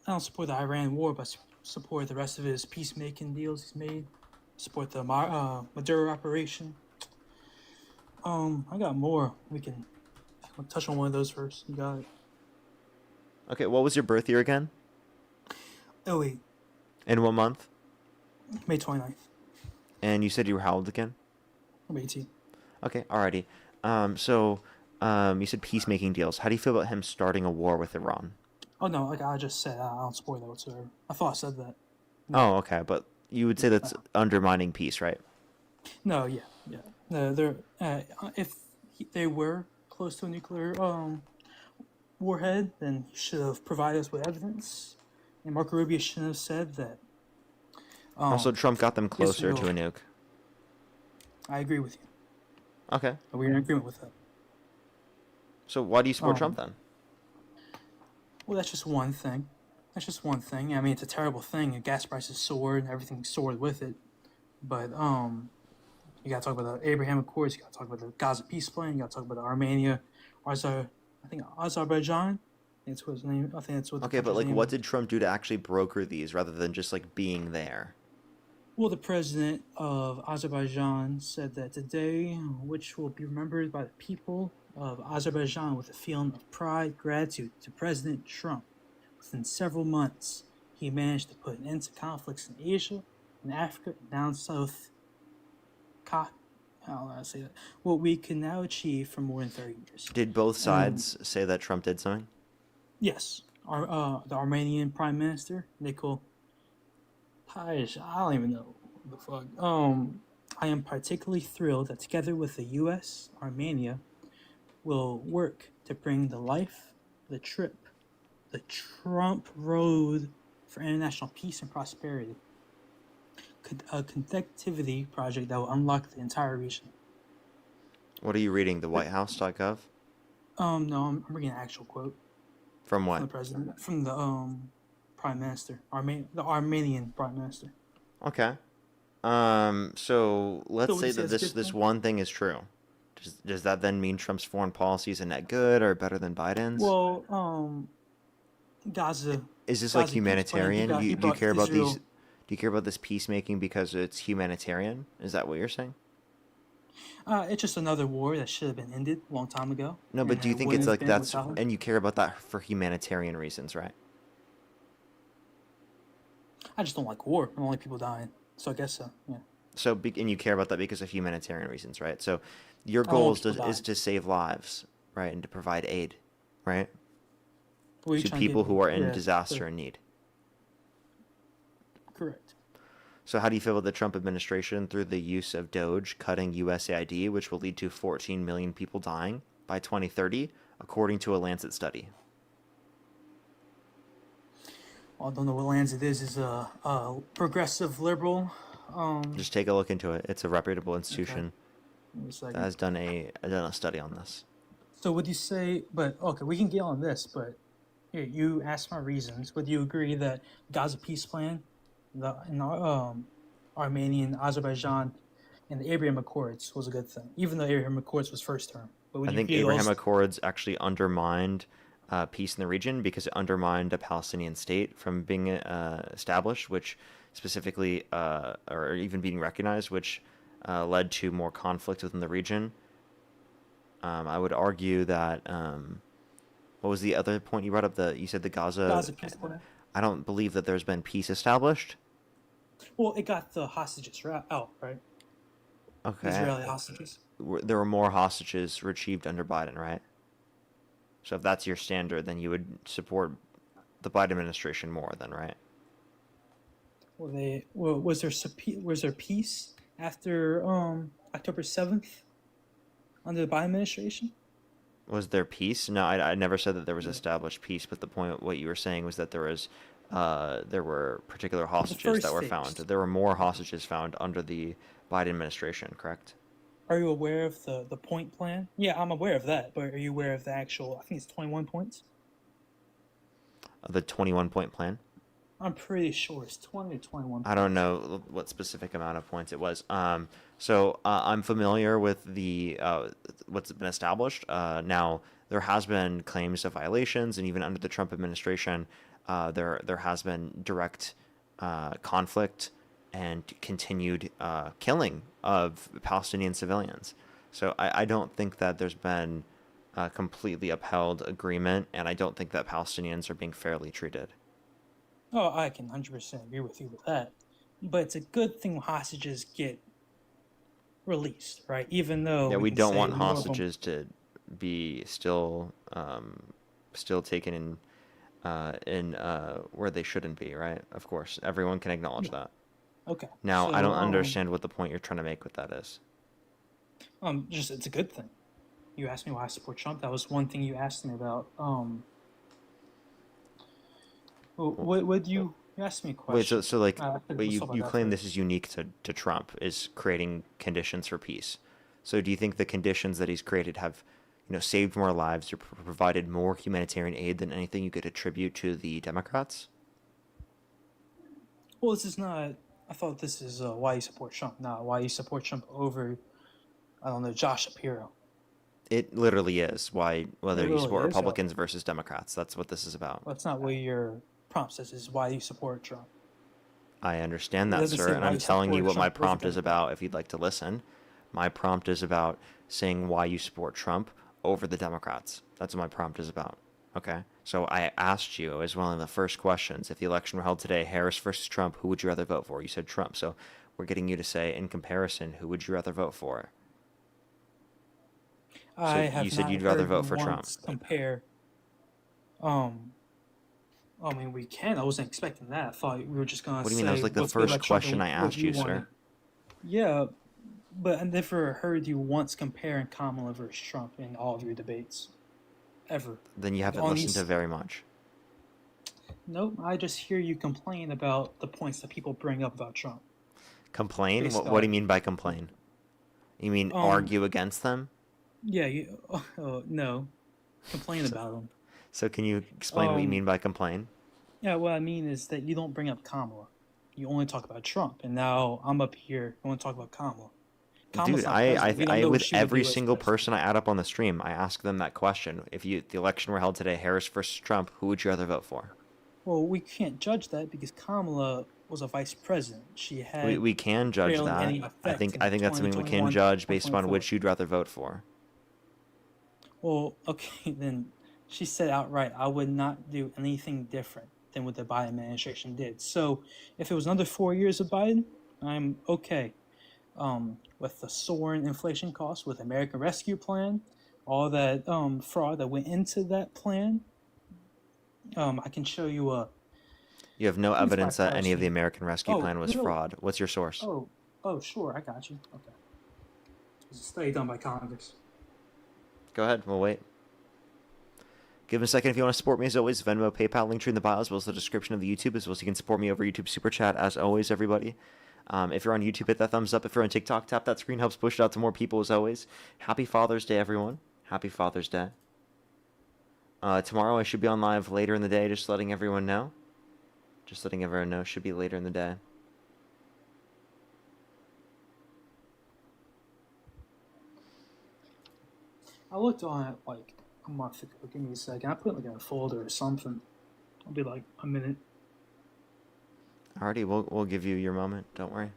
don't support the Iran war, but support the rest of his peacemaking deals he's made. Support the Maduro operation. I got more. We can touch on one of those first. You got it. Okay, what was your birth year again? Oh, wait. In what month? May 29th. And you said you were how old again? I'm 18. Okay, alrighty. You said peacemaking deals. How do you feel about him starting a war with Iran? Oh, no, like I just said, I don't support that whatsoever. I thought I said that. No. Oh, okay, but you would say that's undermining peace, right? No, yeah. No, they're if they were close to a nuclear warhead, then he should have provided us with evidence. And Marco Rubio shouldn't have said that. Also, Trump got them closer to a nuke. I agree with you. Okay. We're in agreement with that. So why do you support Trump then? Well, that's just one thing. I mean, it's a terrible thing. And gas prices soared, and everything soared with it. But you gotta talk about the Abraham Accords. You gotta talk about the Gaza peace plan. You gotta talk about the Azerbaijan. That's what his name. I think that's what. Okay, but like, what did Trump do to actually broker these, rather than just like being there? Well, the president of Azerbaijan said that today, which will be remembered by the people of Azerbaijan with a feeling of pride, gratitude to President Trump. Within several months, he managed to put an end to conflicts in Asia, in Africa, and down south. How do I say that? What we can now achieve for more than 30 years. Did both sides say that Trump did something? Yes. The Armenian Prime Minister, Nikol Paj, I don't even know what the fuck. I am particularly thrilled that together with the U.S., Armenia will work to bring the Trump Road for International Peace and Prosperity, a connectivity project that will unlock the entire region. What are you reading? The WhiteHouse.gov? No, I'm reading an actual quote. From what? From the president, from the Prime Minister, the Armenian Prime Minister. Okay. So let's would say you say that that's a this good this thing? one thing is true. Does that then mean Trump's foreign policy is a net good or better than Biden's? Well, Gaza, Is this like Gaza peace plan. humanitarian? He Do you brought care about these? Israel. Do you care about this peacemaking because it's humanitarian? Is that what you're saying? It's just another war that should have been ended a long time ago, No, but and do you it think wouldn't it's have like been that's without him. and you care about that for humanitarian reasons, right? I just don't like war. I don't like people dying. So I guess so. Yeah. So and you care about that because of humanitarian reasons, right? So your I don't goal want is people is dying. to save lives, right, and to provide aid, right, What are you to trying to people get? who are in Yeah. disaster and need. Correct. So how do you feel about the Trump administration through the use of Doge cutting USAID, which will lead to 14 million people dying by 2030, according to a Lancet study? Well, I don't know what lands it is. Is a progressive liberal. Just take a look into it. It's a reputable Okay. institution Give me a that second. has done a study on this. So would you say? But okay, we can get on this. But here, you asked my reasons. Would you agree that Gaza peace plan, Armenian, Azerbaijan, and the Abraham Accords was a good thing, even though Abraham Accords was first term? But would I you think agree Abraham those? Accords actually undermined peace in the region because it undermined a Palestinian state from being established, which specifically, or even being recognized, which led to more conflict within the region. I would argue that, what was the other point you brought up? You said the Gaza peace plan. I don't believe that there's been peace established. Well, it got the hostages out, right? Okay. Israeli hostages. There were more hostages retrieved under Biden, right? So if that's your standard, then you would support the Biden administration more, then, right? Was there peace after October 7th under the Biden administration? Was there peace? No, I never said that there was established peace, but the point, what you were saying was that there were particular hostages that were found. There were more hostages found under the Biden administration, correct? Are you aware of the point plan? Yeah, I'm aware of that, but are you aware of the actual, I think it's 21 points? The 21-point plan? I'm pretty sure it's 20 or 21 I don't know what specific amount of points it was. So I'm familiar with the what's been established. Now there has been claims of violations, and even under the Trump administration, there has been direct conflict and continued killing of Palestinian civilians. So I don't think that there's been a completely upheld agreement, and I don't think that Palestinians are being fairly treated. Oh, I can 100% agree with you with that. But it's a good thing hostages get released, right? Even though Yeah, we can don't say want we love them. hostages to be still taken in where they shouldn't be, right? Of course, everyone can acknowledge that. Okay. Now, I So, don't understand what the point you're trying to make with that is. Just it's a good thing. You asked me why I support Trump. That was one thing you asked me about. What you asked me a question? Wait, so like, let's wait, talk about you that claim first. this is unique to Trump, is creating conditions for peace. So do you think the conditions that he's created have, saved more lives or provided more humanitarian aid than anything you could attribute to the Democrats? Well, this is not. I thought this is why you support Trump, not why you support Trump over, I don't know, Josh Shapiro. It literally is why, whether It you really support is, Republicans versus Democrats. That's what this is about. Well, that's not what your prompt says. Is why you support Trump. I understand It that, doesn't sir, say and why I'm you telling you support what my Trump over prompt is Democrat. about if you'd like to listen. My prompt is about saying why you support Trump over the Democrats. That's what my prompt is about. Okay? So I asked you, as one of the first questions, if the election were held today, Harris versus Trump, who would you rather vote for? You said Trump. So we're getting you to say, in comparison, who would you rather vote for? I have you said not you'd rather heard vote you for Trump. once compare. I mean, we can. I wasn't expecting that. I thought we were just gonna What do say. you mean? That was like the what's good first about Trump question and I what asked you, wanted. sir. Yeah, but I never heard you once comparing Kamala versus Trump in all of your debates, ever. Then you haven't On listened these- to very much. Nope, I just hear you complain about the points that people bring up about Trump. Complain? Based What do you on- mean by complain? You mean argue against them? Yeah, no, complain about them. So can you explain what you Um, mean by complain? Yeah, what I mean is that you don't bring up Kamala. you only talk about Trump, and now I'm up here. I want to talk about Kamala. Kamala's Dude, not president. We don't know with what she would every do as single president. person I add up on the stream, I ask them that question. If the election were held today, Harris versus Trump, who would you rather vote for? Well, we can't judge that because Kamala was a vice president. She had We can judge barely that. any effect. I think that's something we can judge based upon which you'd rather vote for. Well, okay, then she said outright, I would not do anything different than what the Biden administration did. So if it was another 4 years of Biden, I'm okay. With the soaring inflation costs, with American Rescue Plan, all that fraud that went into that plan, I can show you a. You have no evidence that any of the 25%. American Rescue Plan was really? fraud. What's your source? Oh, sure, I got you. Okay. It's a study done by Congress. Go ahead, we'll wait. Give me a second if you want to support me as always. Venmo, PayPal, link tree in the bio as well as the description of the YouTube, as well as you can support me over YouTube Super Chat as always, everybody. If you're on YouTube, hit that thumbs up. If you're on TikTok, tap that screen. Helps push it out to more people as always. Happy Father's Day, everyone. Happy Father's Day. Tomorrow I should be on live later in the day, just letting everyone know. Just letting everyone know. Should be later in the day. I looked on it like a month ago. Give me a second. I put it like in a folder or something. I'll be like a minute. Alrighty, we'll give you your moment. Don't worry.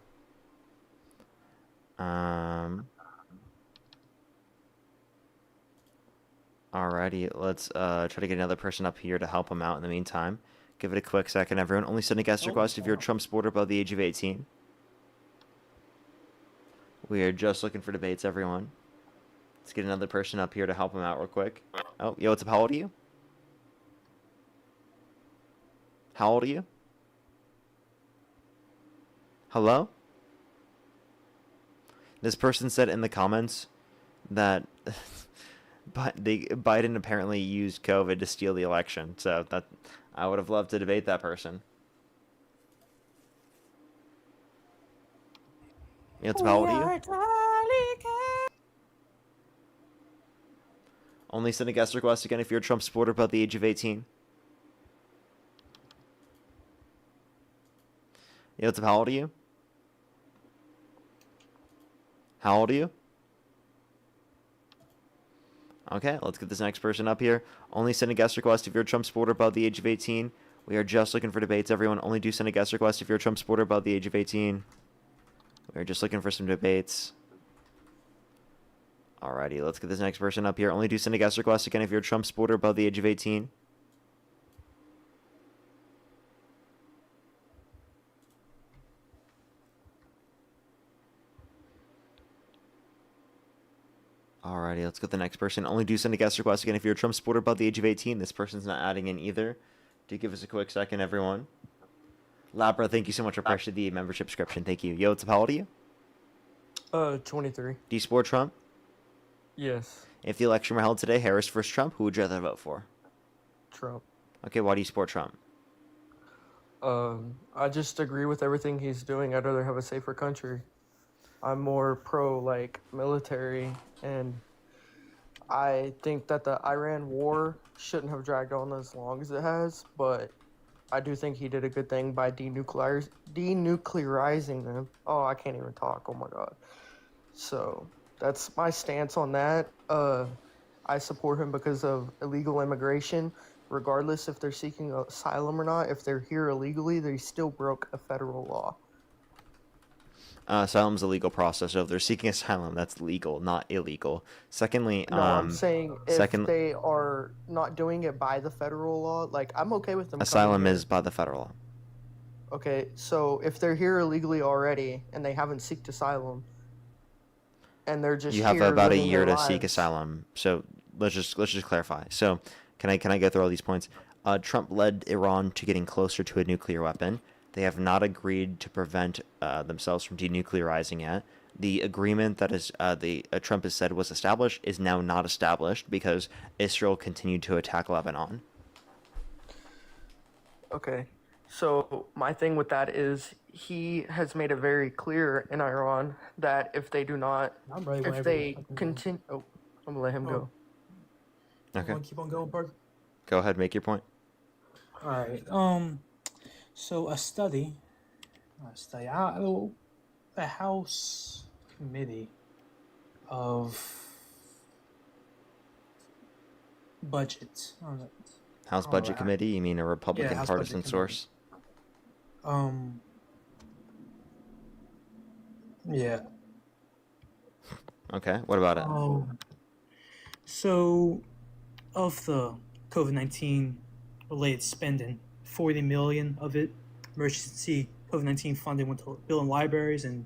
Alrighty, let's try to get another person up here to help him out in the meantime. Give it a quick second, everyone. Only send a guest request if you're a Trump supporter above the age of 18. We are just looking for debates, everyone. Let's get another person up here to help him out real quick. Oh, yo, what's up? How old are you? How old are you? Hello? This person said in the comments that Biden apparently used COVID to steal the election. So that I would have loved to debate that person. You know, how old are you? Only send a guest request again if you're a Trump supporter above the age of 18. You know, how old are you? How old are you? Okay, let's get this next person up here. Only send a guest request if you're a Trump supporter above the age of 18. We are just looking for debates, everyone. Only do send a guest request if you're a Trump supporter above the age of 18. We're just looking for some debates. Alrighty, let's get this next person up here. Only do send a guest request again if you're a Trump supporter above the age of 18. Alrighty, let's get the next person. Only do send a guest request again if you're a Trump supporter above the age of 18. This person's not adding in either. Do give us a quick second, everyone. Labra, thank you so much for pressing the membership subscription. Thank you. Yo, what's up? How old are you? 23. Do you support Trump? Yes. If the election were held today, Harris versus Trump, who would you rather vote for? Trump. Okay, why do you support Trump? I just agree with everything he's doing. I'd rather have a safer country. I'm more pro, like, military, and I think that the Iran war shouldn't have dragged on as long as it has, but I do think he did a good thing by denuclearizing them. Oh, I can't even talk. Oh, my God. So that's my stance on that. I support him because of illegal immigration. Regardless if they're seeking asylum or not, if they're here illegally, they still broke a federal law. Asylum's a legal process, so if they're seeking asylum, that's legal, not illegal. Secondly, No, I'm saying if they are not doing it by the federal law, like, I'm okay with them asylum coming is by the federal law. Okay, so if they're here illegally already and they haven't sought asylum, and they're just you have here about a living year their to seek lives- asylum. So let's just clarify. So can I go through all these points? Trump led Iran to getting closer to a nuclear weapon. They have not agreed to prevent themselves from denuclearizing yet. The agreement that is Trump has said was established is now not established because Israel continued to attack Lebanon. Okay, so my thing with that is he has made it very clear in Iran that if they do not, I'm ready if whenever they you- continue, I'm gonna let him go. Okay. Keep on going, Parker. Go ahead, make your point. All right. So a study study. The House Committee of Budget. House Oh, Budget Committee? You mean a Republican House partisan Budget source? Yeah. Okay, what about it? So, of the COVID-19 related spending, 40 million of it, emergency COVID-19 funding went to building libraries, and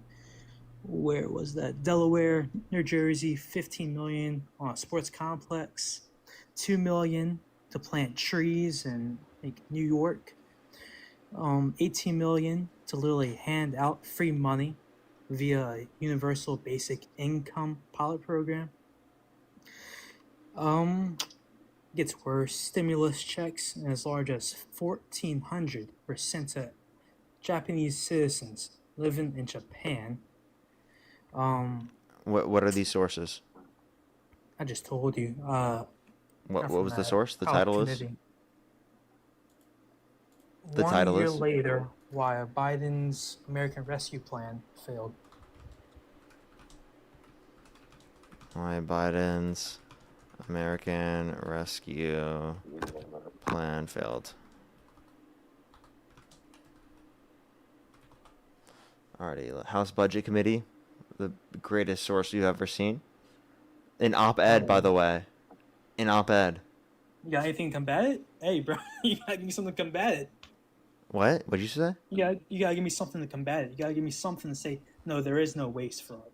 where was that? Delaware, New Jersey, 15 million on a sports complex, 2 million to plant trees in New York, 18 million to literally hand out free money via a universal basic income pilot program. Gets worse. Stimulus checks as large as 1,400 were sent to Japanese citizens living in Japan. What are these sources? I just told you. What was the source? The title is? The One title year is? later, why Biden's American Rescue Plan failed. Why Biden's American Rescue Plan failed. Alrighty, House Budget Committee, the greatest source you've ever seen. An op-ed, by the way. An op-ed. You got anything to combat it? Hey, bro, you gotta give me something to combat it. What? What'd you say? You gotta give me something to combat it. You gotta give me something to say, no, there is no waste fraud.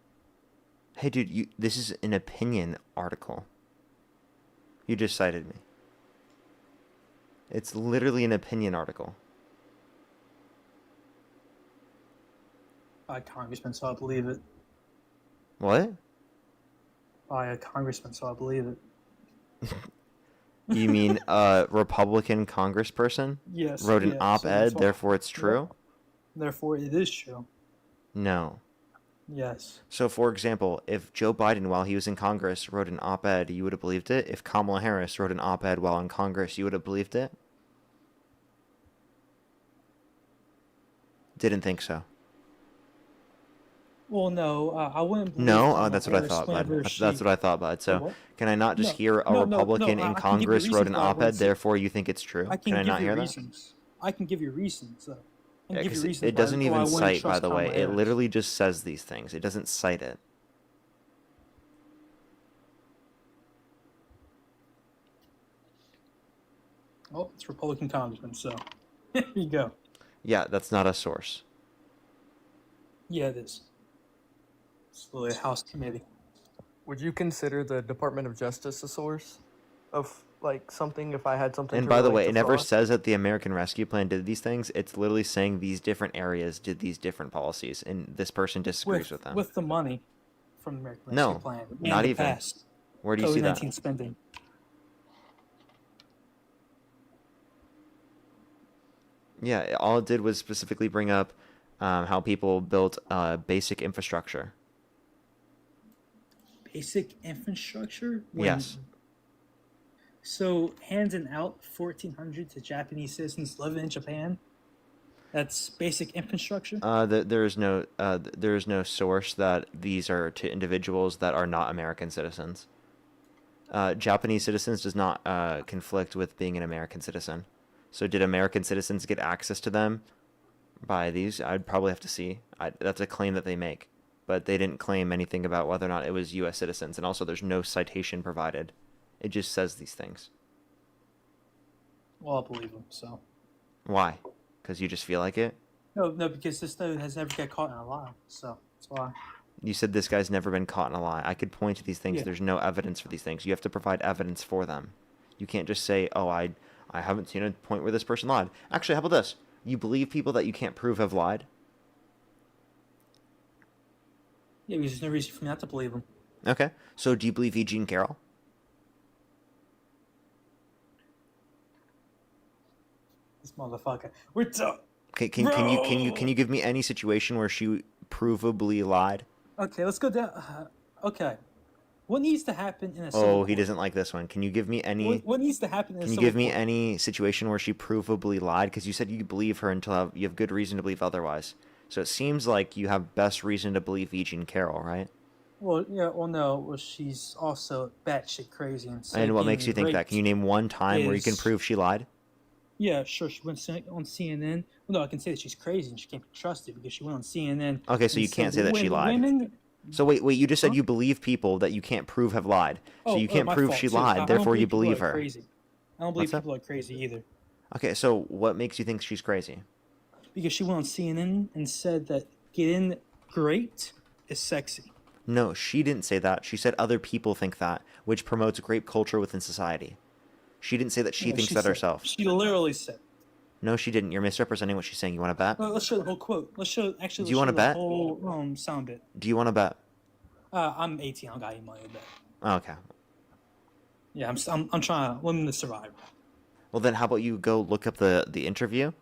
Hey, dude, this is an opinion article. You just cited me. It's literally an opinion article. By a congressman, so I believe it. What? By a congressman, so I believe it. You mean a Republican congressperson? Yes. Wrote an so op-ed, therefore it's true? Therefore, it is true. No. Yes. So, for example, if Joe Biden, while he was in Congress, wrote an op-ed, you would have believed it? If Kamala Harris wrote an op-ed while in Congress, you would have believed it? Didn't think so. Well, no, I wouldn't believe No? Kamala That's what I Harris thought, bud. whenever That's what I thought, bud. So, what? can I not just No, hear a no, Republican I in can give you Congress wrote reasons an why I op-ed, wouldn't say- therefore you think it's true? I Can I give not you hear that? reasons. I can give you reasons, though. I can Yeah, give you 'cause reasons it why- doesn't why I even wouldn't cite, by trust the way. Kamala It Harris. literally just says these things. It doesn't cite it. Oh, it's Republican congressman, so here you go. Yeah, that's not a source. Yeah, it is. It's literally a House committee. Would you consider the Department of Justice a source of like something if I had something? And to by the relate way, to it never fraud? says that the American Rescue Plan did these things. It's literally saying these different areas did these different policies, and this person disagrees with them. With the money from the American No, Rescue Plan. and not the even. past Where do you see that? COVID-19 spending. Yeah, all it did was specifically bring up how people built basic infrastructure. Basic infrastructure? Yes. So handing out 1,400 to Japanese citizens living in Japan, that's basic infrastructure? There is no source that these are to individuals that are not American citizens. Japanese citizens does not conflict with being an American citizen. So did American citizens get access to them by these? I'd probably have to see. That's a claim that they make. But they didn't claim anything about whether or not it was U.S. citizens. And also there's no citation provided. It just says these things. Well, I believe them, so. Why? Because you just feel like it? No, because this dude has never got caught in a lie, so that's why. You said this guy's never been caught in a lie. I could point to these things. Yeah. There's no evidence for these things. You have to provide evidence for them. You can't just say, oh, I haven't seen a point where this person lied. Actually, how about this? You believe people that you can't prove have lied? Yeah, because there's no reason for me not to believe him. Okay. So do you believe E. Jean Carroll? This motherfucker. We're talking. Okay, can you give me any situation where she provably lied? Okay, let's go down. Okay. What needs to happen in a civil Oh, he court? doesn't like this one. Can you give me any... What needs to happen in a Can you civil give me court? any situation where she provably lied? Because you said you believe her until you have good reason to believe otherwise. So it seems like you have best reason to believe E. Carroll, right? Well, yeah, well, no, well, she's also batshit crazy and And what makes getting you think that? Can you raped name one time where you can is prove she lied? yeah, sure. She went on CNN. Well, no, I can say that she's crazy and she can't be trusted because she went on CNN. Okay, so and you can't said say that she when lied. women. So wait, you just said Huh? you believe people that you can't prove have lied. So Oh, you can't my prove fault she too. I lied, don't therefore you people believe are her. Crazy. I don't What's believe that? people are crazy either Okay, so what makes you think she's crazy? because she went on CNN and said that getting great is sexy. No, she didn't say that. She said other people think that, which promotes grape culture within society. She didn't say that she No, thinks she that said, herself. She literally said. No, she didn't. You're misrepresenting what she's saying. You want to bet? Let's show the whole quote. Let's show Do you the want to bet? whole sound bit. Do you want to bet? I'm 18. I don't got any money to bet. Oh, okay. Yeah, I'm trying to limit the survivor. Well, then how about you go look up the interview,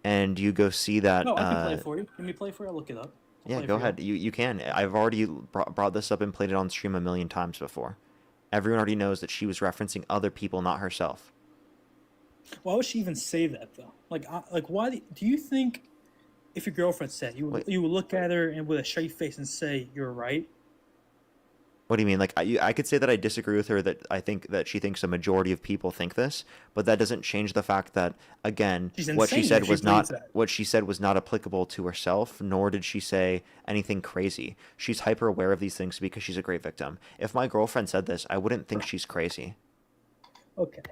and you go see that. No, I can play it for you. Let me play it for you. I'll look it up. Yeah, go ahead. You can. I've already brought this up and played it on stream a million times before. Everyone already knows that she was referencing other people, not herself. Why would she even say that though? Like why do you think if your girlfriend said you would look at her and with a straight face and say you're right? What do you mean? Like I could say that I disagree with her, that I think that she thinks a majority of people think this, but that doesn't change the fact that again, what she said was not applicable to herself, nor did she say anything crazy. She's hyper aware of these things because she's a great victim. If my girlfriend said this, I wouldn't think she's crazy. Okay.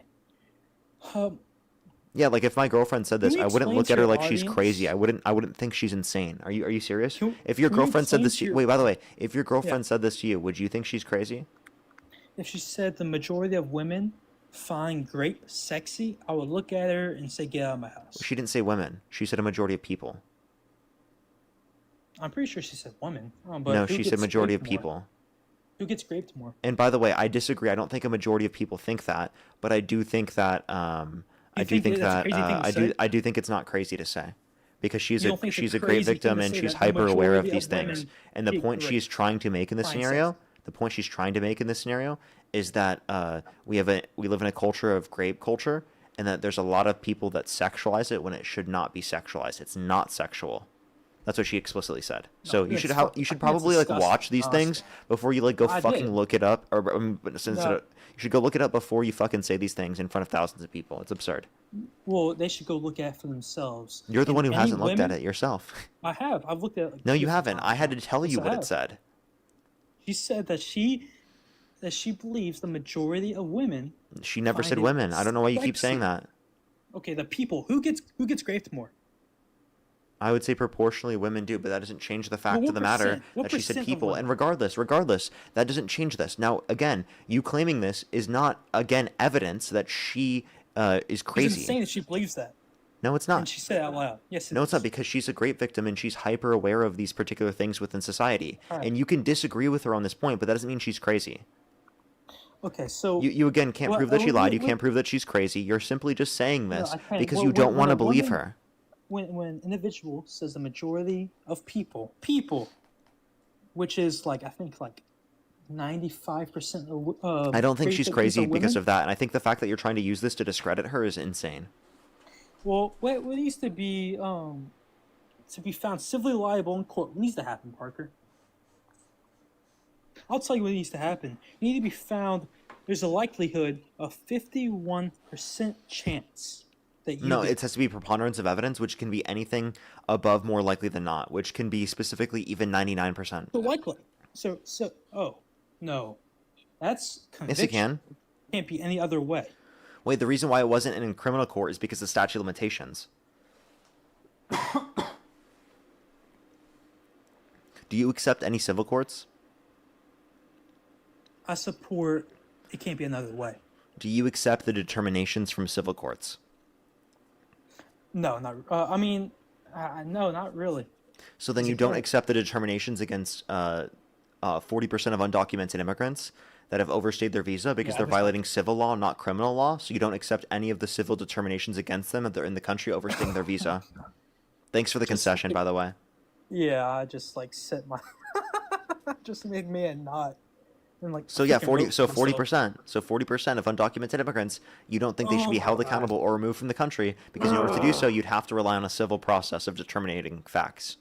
Yeah, like if my girlfriend said this, Can you I wouldn't explain look to at her your like she's audience- crazy. I wouldn't think she's insane. Are you serious? If your can you girlfriend said explain this to to you, your- wait, by the way, if your girlfriend said this to you, would you think she's crazy? If she said the majority of women find grape sexy, I would look at her and say get out of my house. She didn't say women. She said a majority of people. I'm pretty sure she said women. But No, who she said gets majority of raped more? people. Who gets raped more? And by the way, I disagree. I don't think a majority of people think that, but I do think that I do think that's a that crazy thing to say? I do think it's not crazy to say, because You don't think it's a she's a great crazy thing victim to and say she's that the hyper aware of majority these of things. women And the get point she's raped? trying to make in this Find scenario, is that we live in a culture of grape culture, and that there's a lot of people that sexualize it when it should not be sexualized. It's not sexual. That's what she explicitly said. So you should probably like watch these things before you like go fucking look it up, or you should go look it up before you fucking say these things in front of thousands of people. It's absurd. Well, they should go look at it for themselves. You're the And one who any hasn't looked at women- it yourself. I have. I've looked at it. Like No, you 2 haven't. times I had to now. tell you Yes, I what it have. said. She said that she believes the majority of women. She never find said it women. I don't know why you keep saying sexy. that. Okay, the people who gets raped more. I would say proportionally women do, but that doesn't change the fact what of the matter percent- what that she said percent of people. women? And regardless, that doesn't change this. Now, again, you claiming this is not, again, evidence that she is crazy. She's insane that she believes that. No, it's not. And she said it out loud. Yes, it No, it's is. not, because she's a great victim and she's hyper aware of these particular things within society. Alright. And you can disagree with her on this point, but that doesn't mean she's crazy. Okay, so You again can't Well, prove that she lied. You well, can't prove that she's crazy. You're simply just saying No, this I can't. because Well, you don't when want to a believe woman- her. when an individual says the majority of people, which is like I think like 95% of I don't think rape she's victims crazy are because women. of that. And I think the fact that you're trying to use this to discredit her is insane. Well, what needs to be found civilly liable in court? What needs to happen, Parker? I'll tell you what needs to happen. You need to be found. There's a likelihood of 51% chance that you. No, it has to be preponderance of evidence, which can be anything above more likely than not, which can be specifically even 99%. So likely. So. Oh no, that's Yes, conviction. it can. Can't be any other way. Wait, the reason why it wasn't in criminal court is because of statute of limitations. Do you accept any civil courts? I support. It can't be another way. Do you accept the determinations from civil courts? No, not. I mean, no, not really. So then Is you it don't correct? accept the determinations against 40% of undocumented immigrants that have overstayed their visa because Yeah, they're that's not- violating civil law, not criminal law. So you don't accept any of the civil determinations against them if they're in the country overstaying their visa. Thanks for the concession, by the way. Yeah, I just like set my. Just make me a knot. And, like, So yeah, freaking 40. rope So myself. 40%. So 40% of undocumented immigrants, you don't think they should be held accountable or removed from the country because in order to do so, you'd have to rely on a civil process of determining facts.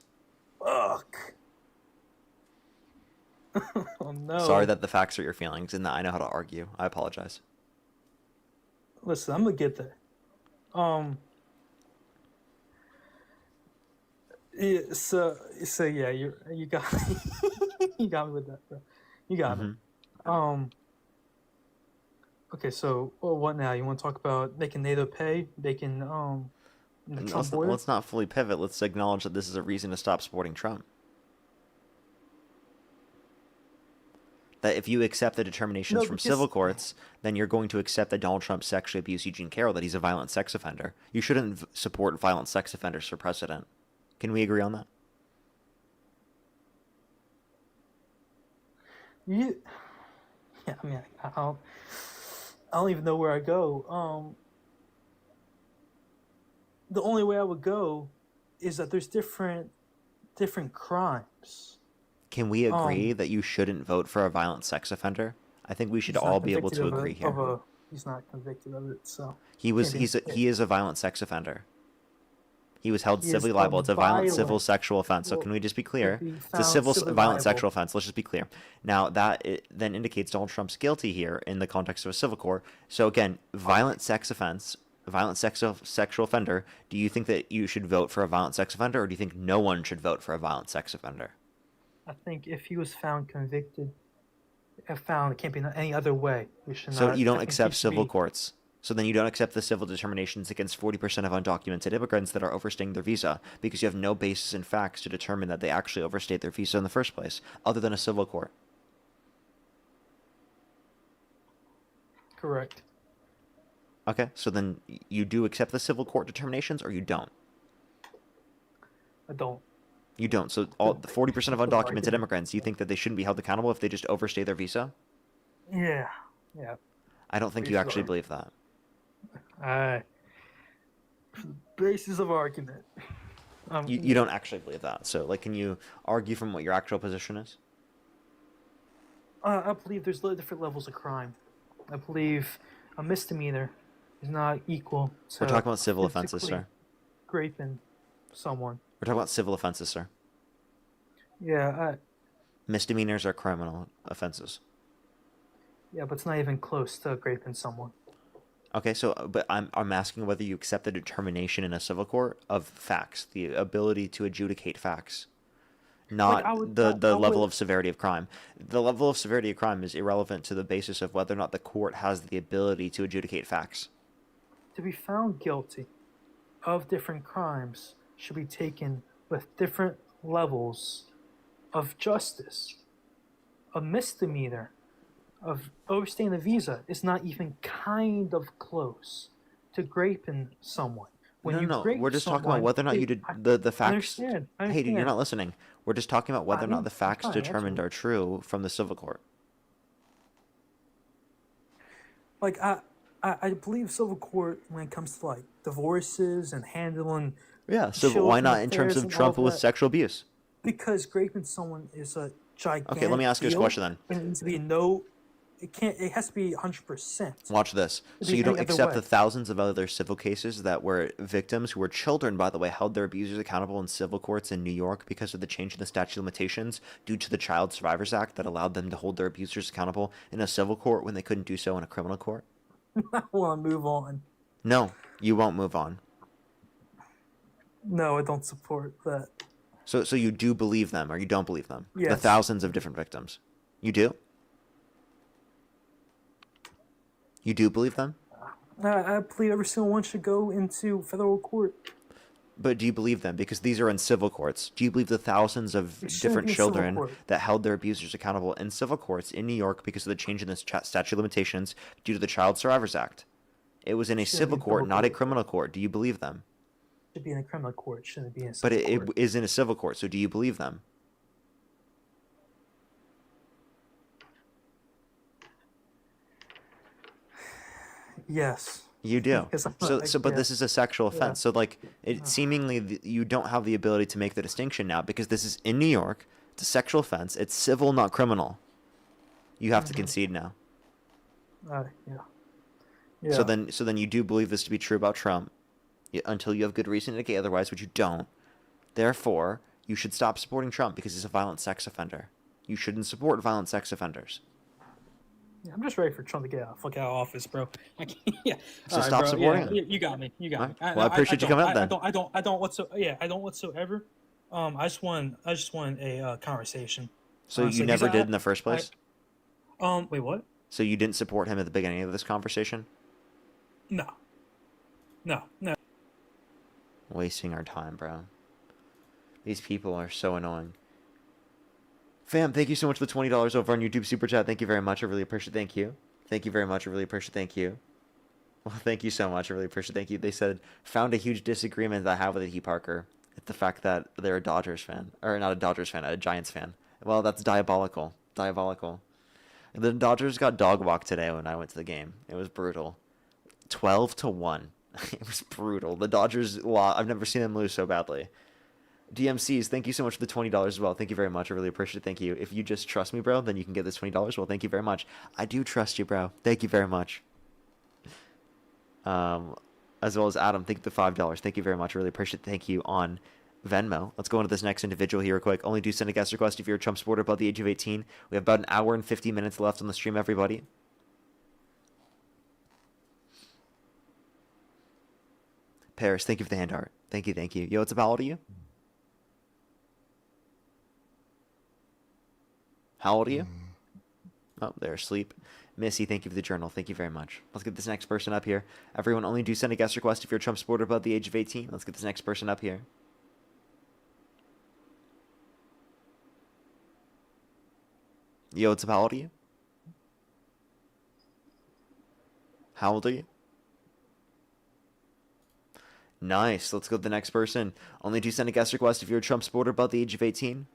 Fuck. Oh no. Sorry that the facts are your feelings and that I know how to argue. I apologize. Listen, I'm gonna get there. Yeah, so yeah, you got you got me with that, bro. You got me. Okay, so what now? You want to talk about making NATO pay, making the Trump border? Let's not fully pivot. Let's acknowledge that this is a reason to stop supporting Trump. That if you accept the determinations from civil courts, then you're going to accept that Donald Trump sexually abused Eugene Carroll, that he's a violent sex offender. You shouldn't support violent sex offenders for president. Can we agree on that? Yeah, I mean, I don't even know where I go. The only way I would go is that there's different crimes. Can we agree that you shouldn't vote for a violent sex offender? I think we should all be able to agree here. He's not convicted of it, so he is a violent sex offender. He was held civilly liable. It's a violent civil sexual offense. So can we just be clear? It's a civil violent sexual offense. Let's just be clear. Now that then indicates Donald Trump's guilty here in the context of a civil court. So again, violent sex offense, violent sexual offender. Do you think that you should vote for a violent sex offender, or do you think no one should vote for a violent sex offender? I think if he was found convicted, it can't be any other way. We should. So not, you don't accept civil courts. So then you don't accept the civil determinations against 40% of undocumented immigrants that are overstaying their visa because you have no basis in facts to determine that they actually overstayed their visa in the first place, other than a civil court. Correct. Okay, so then you do accept the civil court determinations, or you don't? I don't. You don't. So all the 40% of undocumented immigrants, you think that they shouldn't be held accountable if they just overstay their visa? Yeah. I don't think you actually believe that. For the basis of argument. You don't actually believe that. So, can you argue from what your actual position is? I believe there's different levels of crime. I believe a misdemeanor is not equal to... We're talking about civil offenses, sir. Raping someone. We're talking about civil offenses, sir. Yeah, Misdemeanors are criminal offenses. Yeah, but it's not even close to raping someone. Okay, but I'm asking whether you accept the determination in a civil court of facts, the ability to adjudicate facts, not the level of severity of crime. The level of severity of crime is irrelevant to the basis of whether or not the court has the ability to adjudicate facts. To be found guilty of different crimes should be taken with different levels of justice. A misdemeanor of overstaying the visa is not even kind of close to raping someone. No. We're just talking about whether or not you did the facts. I understand. Hey, dude, you're not listening. We're just talking about whether or not the facts determined are true from the civil court. I believe civil court when it comes to divorces and handling. Yeah. So why not in terms of Trump with sexual abuse? Because raping someone is a gigantic. Okay, let me ask you this question then. And it needs to be it has to be 100%. Watch this. So you don't accept the thousands of other civil cases that were victims who were children, by the way, held their abusers accountable in civil courts in New York because of the change in the statute of limitations due to the Child Survivors Act that allowed them to hold their abusers accountable in a civil court when they couldn't do so in a criminal court? I want to move on. No, you won't move on. No, I don't support that. So you do believe them or you don't believe them? Yes. The thousands of different victims. You do? You do believe them? I believe every single one should go into federal court. But do you believe them? Because these are in civil courts. Do you believe the thousands of different children that held their abusers accountable in civil courts in New York because of the change in the statute of limitations due to the Child Survivors Act? It was in a civil court, not a criminal court. Do you believe them? It should be in a criminal court. It shouldn't be in a civil court. But it is in a civil court, so do you believe them? Yes. You do. But this is a sexual offense. Yeah. So seemingly you don't have the ability to make the distinction now because this is in New York. It's a sexual offense. It's civil, not criminal. You have to concede now. Yeah. So then you do believe this to be true about Trump until you have good reason to indicate otherwise, which you don't. Therefore, You should stop supporting Trump because he's a violent sex offender. You shouldn't support violent sex offenders. Yeah, I'm just ready for Trump to get fuck out of office, bro. I can't, yeah. So All right, stop bro. supporting Yeah, him. you got me. You got me. Well, I appreciate you coming up then. I don't whatsoever. Yeah, I don't whatsoever. I just want a conversation. So you never did in the first place? Wait, what? So you didn't support him at the beginning of this conversation? No. Wasting our time, bro. These people are so annoying. Fam, thank you so much for the $20 over on YouTube Super Chat. Thank you very much. I really appreciate it. Thank you. Thank you very much. I really appreciate it. Thank you. Well, thank you so much. I really appreciate it. Thank you. They said, found a huge disagreement that I have with E. Parker. It's the fact that they're a Dodgers fan. Or not a Dodgers fan, a Giants fan. Well, that's diabolical. Diabolical. The Dodgers got dog walked today when I went to the game. It was brutal. 12-1. It was brutal. The Dodgers lost. I've never seen them lose so badly. DMCs, thank you so much for the $20 as well. Thank you very much. I really appreciate it. Thank you. If you just trust me, bro, then you can get this $20. Well, thank you very much. I do trust you, bro. Thank you very much. As well as Adam, thank you for the $5. Thank you very much. I really appreciate it. Thank you on Venmo. Let's go into this next individual here real quick. Only do send a guest request if you're a Trump supporter above the age of 18. We have about an hour and 50 minutes left on the stream, everybody. Paris, thank you for the hand art. Thank you, thank you. Yo, what's up? How old are you? How old are you? Oh, they're asleep. Missy, thank you for the journal. Thank you very much. Let's get this next person up here. Everyone, only do send a guest request if you're a Trump supporter above the age of 18. Let's get this next person up here. Yo, what's up? How old are you? How old are you? Nice. Let's go to the next person. Only do send a guest request if you're a Trump supporter above the age of 18.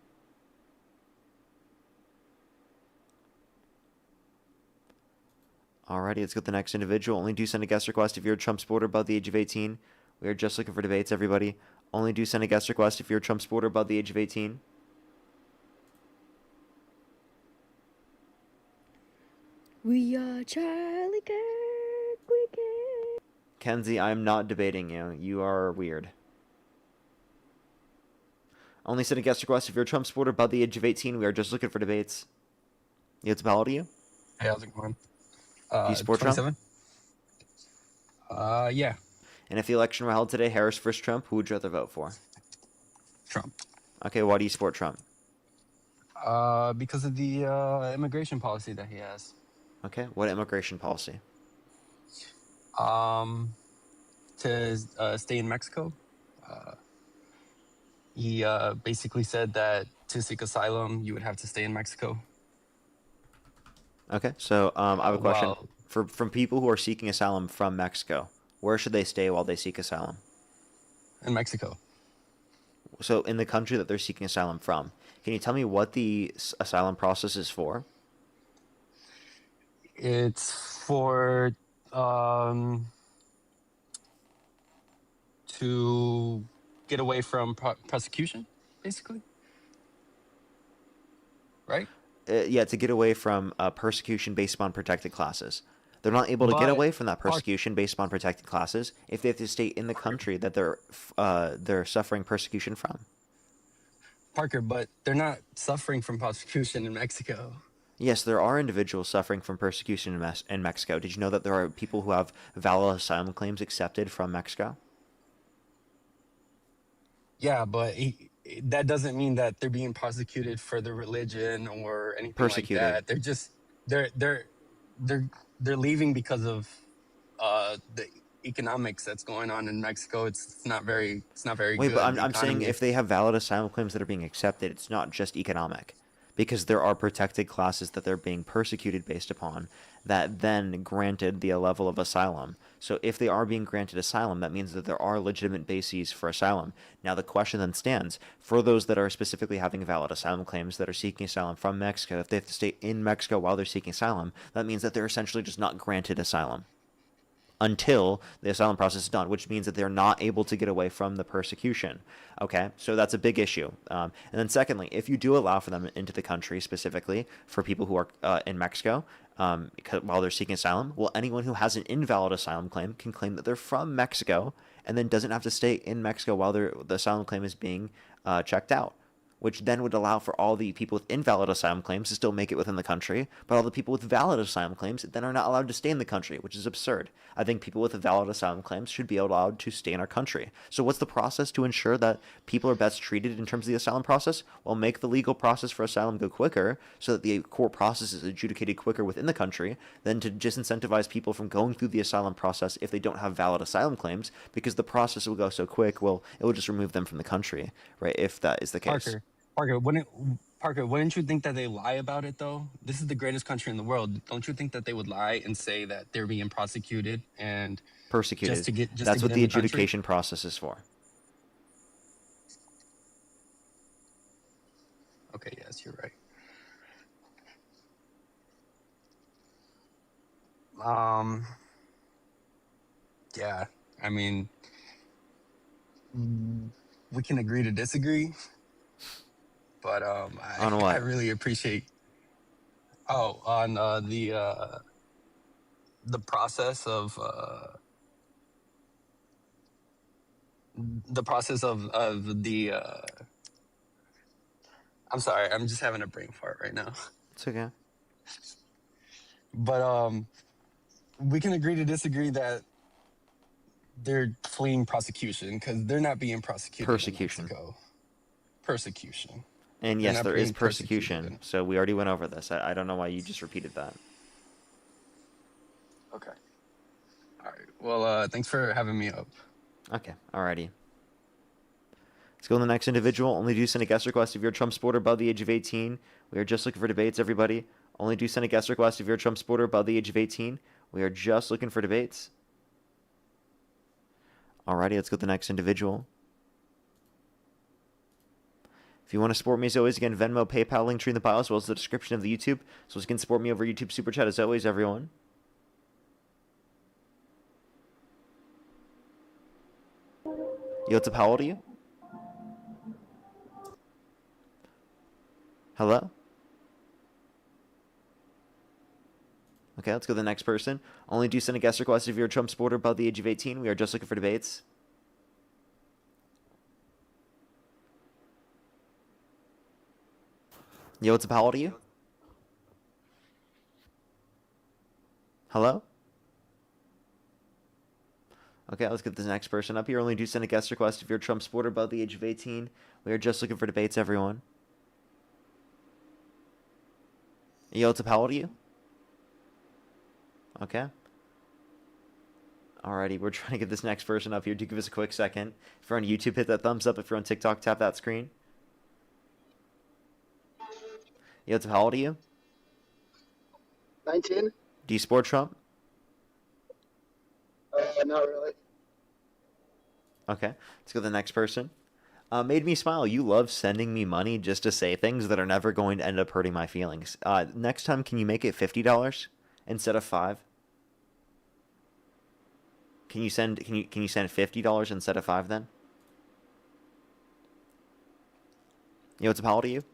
Alrighty, let's go to the next individual. Only do send a guest request if you're a Trump supporter above the age of 18. We are just looking for debates, everybody. Only do send a guest request if you're a Trump supporter above the age of 18. We are Charlie Kirk. We can. Kenzie, I'm not debating you. You are weird. Only send a guest request if you're a Trump supporter above the age of 18. We are just looking for debates. It's how old are you? Hey, how's it going? Do you support 27? Trump? Yeah. And if the election were held today, Harris versus Trump, who would you rather vote for? Trump. Okay, why do you support Trump? Because of the immigration policy that he has. Okay, what immigration policy? To stay in Mexico. He basically said that to seek asylum, you would have to stay in Mexico. Okay, so I have a question. Wow. From people who are seeking asylum from Mexico, where should they stay while they seek asylum? In Mexico. So in the country that they're seeking asylum from, can you tell me what the asylum process is for? It's for to get away from prosecution, basically. Right? Yeah, to get away from persecution based upon protected classes. They're not able to get away from that persecution based upon protected classes if they have to stay in the country that they're suffering persecution from. Parker, but they're not suffering from persecution in Mexico. Yes, there are individuals suffering from persecution in Mexico. Did you know that there are people who have valid asylum claims accepted from Mexico? Yeah, but that doesn't mean that they're being prosecuted for their religion or anything Persecuted. like that. They're just they're leaving because of the economics that's going on in Mexico. It's not very Wait, good. but The I'm saying economy- if they have valid asylum claims that are being accepted, it's not just economic. Because there are protected classes that they're being persecuted based upon that then granted the level of asylum. So if they are being granted asylum, that means that there are legitimate bases for asylum. Now the question then stands, for those that are specifically having valid asylum claims that are seeking asylum from Mexico, if they have to stay in Mexico while they're seeking asylum, that means that they're essentially just not granted asylum until the asylum process is done, which means that they're not able to get away from the persecution. Okay, so that's a big issue. And then secondly, if you do allow for them into the country, specifically for people who are in Mexico while they're seeking asylum, well, anyone who has an invalid asylum claim can claim that they're from Mexico and then doesn't have to stay in Mexico while the asylum claim is being checked out, which then would allow for all the people with invalid asylum claims to still make it within the country, but all the people with valid asylum claims then are not allowed to stay in the country, which is absurd. I think people with valid asylum claims should be allowed to stay in our country. So what's the process to ensure that people are best treated in terms of the asylum process? Well, make the legal process for asylum go quicker so that the court process is adjudicated quicker within the country than to disincentivize people from going through the asylum process if they don't have valid asylum claims, because the process will go so quick, well, it will just remove them from the country, right, if that is the case. Parker, wouldn't you think that they lie about it though? This is the greatest country in the world. Don't you think that they would lie and say that they're being prosecuted and Persecuted. just to get That's what in the the country? adjudication process is for. Okay, yes, you're right. Yeah, I mean, we can agree to disagree, but On what? I really appreciate. Oh, on the process of the. I'm sorry, I'm just having a brain fart right now. It's okay. But we can agree to disagree that they're fleeing prosecution because they're not being prosecuted Persecution. in Mexico. Persecution. And They're yes, not there is being persecution. persecuted. So we already went over this. I don't know why you just repeated that. Okay. All right. Well, thanks for having me up. Okay, alrighty. Let's go on the next individual. Only do send a guest request if you're a Trump supporter above the age of 18. We are just looking for debates, everybody. Only do send a guest request if you're a Trump supporter above the age of 18. We are just looking for debates. Alrighty, let's go to the next individual. If you want to support me, as always, again, Venmo, PayPal, link tree in the bio, as well as the description of the YouTube. So you can support me over YouTube Super Chat, as always, everyone. Yotap, how old are you? Hello? Okay, let's go to the next person. Only do send a guest request if you're a Trump supporter above the age of 18. We are just looking for debates. Yo, what's up? How old are you? Hello? Okay, let's get this next person up here. Only do send a guest request if you're a Trump supporter above the age of 18. We are just looking for debates, everyone. Yo, what's up? How old are you? Okay. Alrighty, we're trying to get this next person up here. Do give us a quick second. If you're on YouTube, hit that thumbs up. If you're on TikTok, tap that screen. Yo, what's up? How old are you? 19? Do you support Trump? Not really. Okay, let's go to the next person. Made me smile. You love sending me money just to say things that are never going to end up hurting my feelings. Next time, can you make it $50 instead of $5? Can you send $50 instead of $5 then? Yo, what's up? How old are you?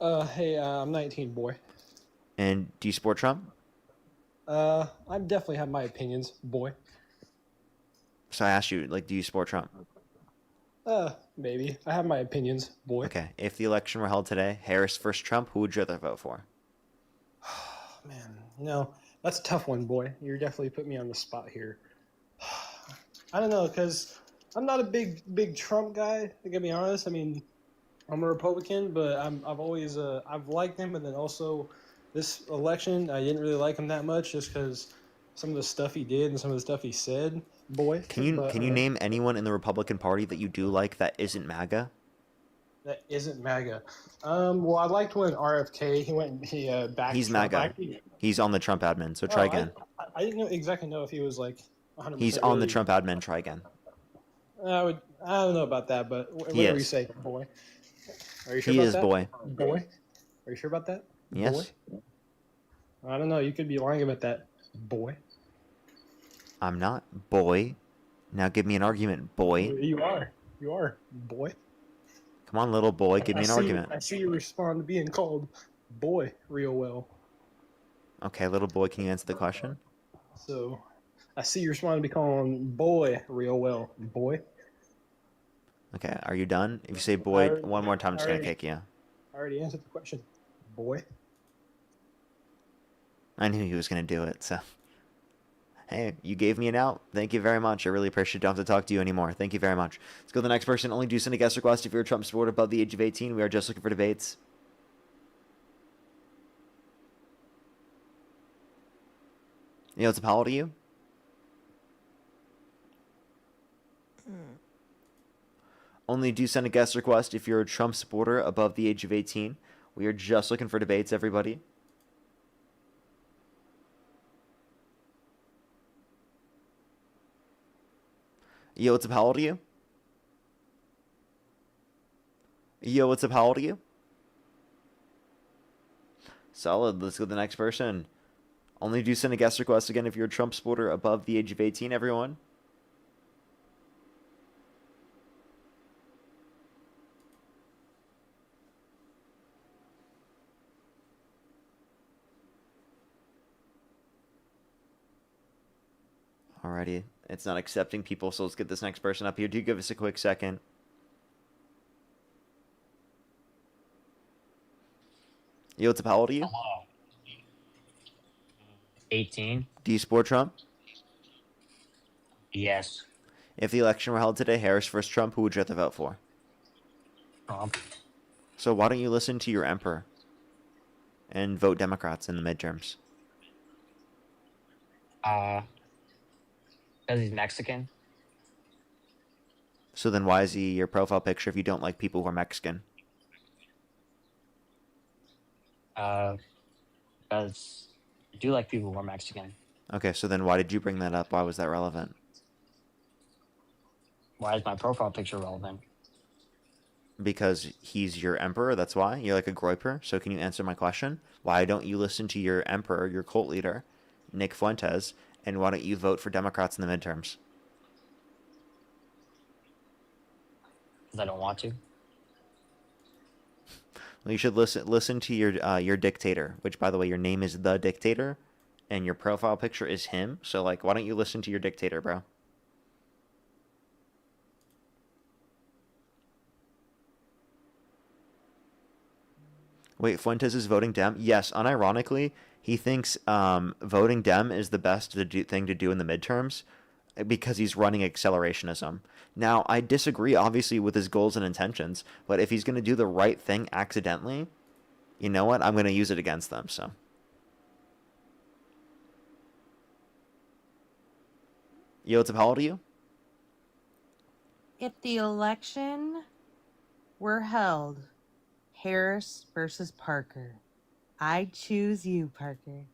Hey, I'm 19, boy. And do you support Trump? I definitely have my opinions, boy. So I asked you, like, do you support Trump? Maybe. I have my opinions, boy. Okay. If the election were held today, Harris versus Trump, who would you rather vote for? Man, that's a tough one, boy. You're definitely putting me on the spot here. I don't know, because I'm not a big Trump guy, to get me honest. I mean, I'm a Republican, but I've always I've liked him, and then also this election I didn't really like him that much just because some of the stuff he did and some of the stuff he said, boy. Can you name anyone in the Republican Party that you do like that isn't MAGA? That isn't MAGA. Well, I liked when RFK he backed. He's Trump. MAGA. He's on the Trump admin, so try again. I didn't exactly know if he was like 100%. He's on the Trump admin. Try again. I don't know about that, but whatever you say, boy. Are you sure He about is that? boy. Boy? Are you sure about that? Yes. Boy? I don't know. You could be lying about that, boy. I'm not, boy. Now give me an argument, boy. You are. You are, boy. Come on, little boy, give me an argument. I see you respond to being called boy real well. Okay, little boy, can you answer the question? So, I see you're responding to be calling boy real well. Boy. Okay, are you done? If you say boy already- one more time, I'm just gonna already- kick you. I already answered the question. Boy. I knew he was gonna do it, so. Hey, you gave me an out. Thank you very much. I really appreciate it. Don't have to talk to you anymore. Thank you very much. Let's go to the next person. Only do send a guest request if you're a Trump supporter above the age of 18. We are just looking for debates. You know, it's a power to you. Only do send a guest request if you're a Trump supporter above the age of 18. We are just looking for debates, everybody. Yo, what's up? How old are you? Yo, what's up? How old are you? Solid. Let's go to the next person. Only do send a guest request again if you're a Trump supporter above the age of 18, everyone. Alrighty. It's not accepting people, so let's get this next person up here. Do give us a quick second. Yo, what's up? How old are you? Hello. 18. Do you support Trump? Yes. If the election were held today, Harris versus Trump, who would you have to vote for? Trump. So why don't you listen to your emperor and vote Democrats in the midterms? Because he's Mexican. So then why is he your profile picture if you don't like people who are Mexican? Because I do like people who are Mexican. Okay, so then why did you bring that up? Why was that relevant? Why is my profile picture relevant? Because he's your emperor, that's why? You're like a groyper. So can you answer my question? Why don't you listen to your emperor, your cult leader, Nick Fuentes, and why don't you vote for Democrats in the midterms? Because I don't want to. Well, you should listen to your dictator, which, by the way, your name is The Dictator, and your profile picture is him. So, like, why don't you listen to your dictator, bro? Wait, Fuentes is voting Dem? Yes, unironically, he thinks voting Dem is the best thing to do in the midterms because he's running accelerationism. Now, I disagree, obviously, with his goals and intentions, but if he's going to do the right thing accidentally, you know what? I'm going to use it against them, so. Yo, what's up? How old are you? If the election were held, Harris versus Parker, I choose you, Parker.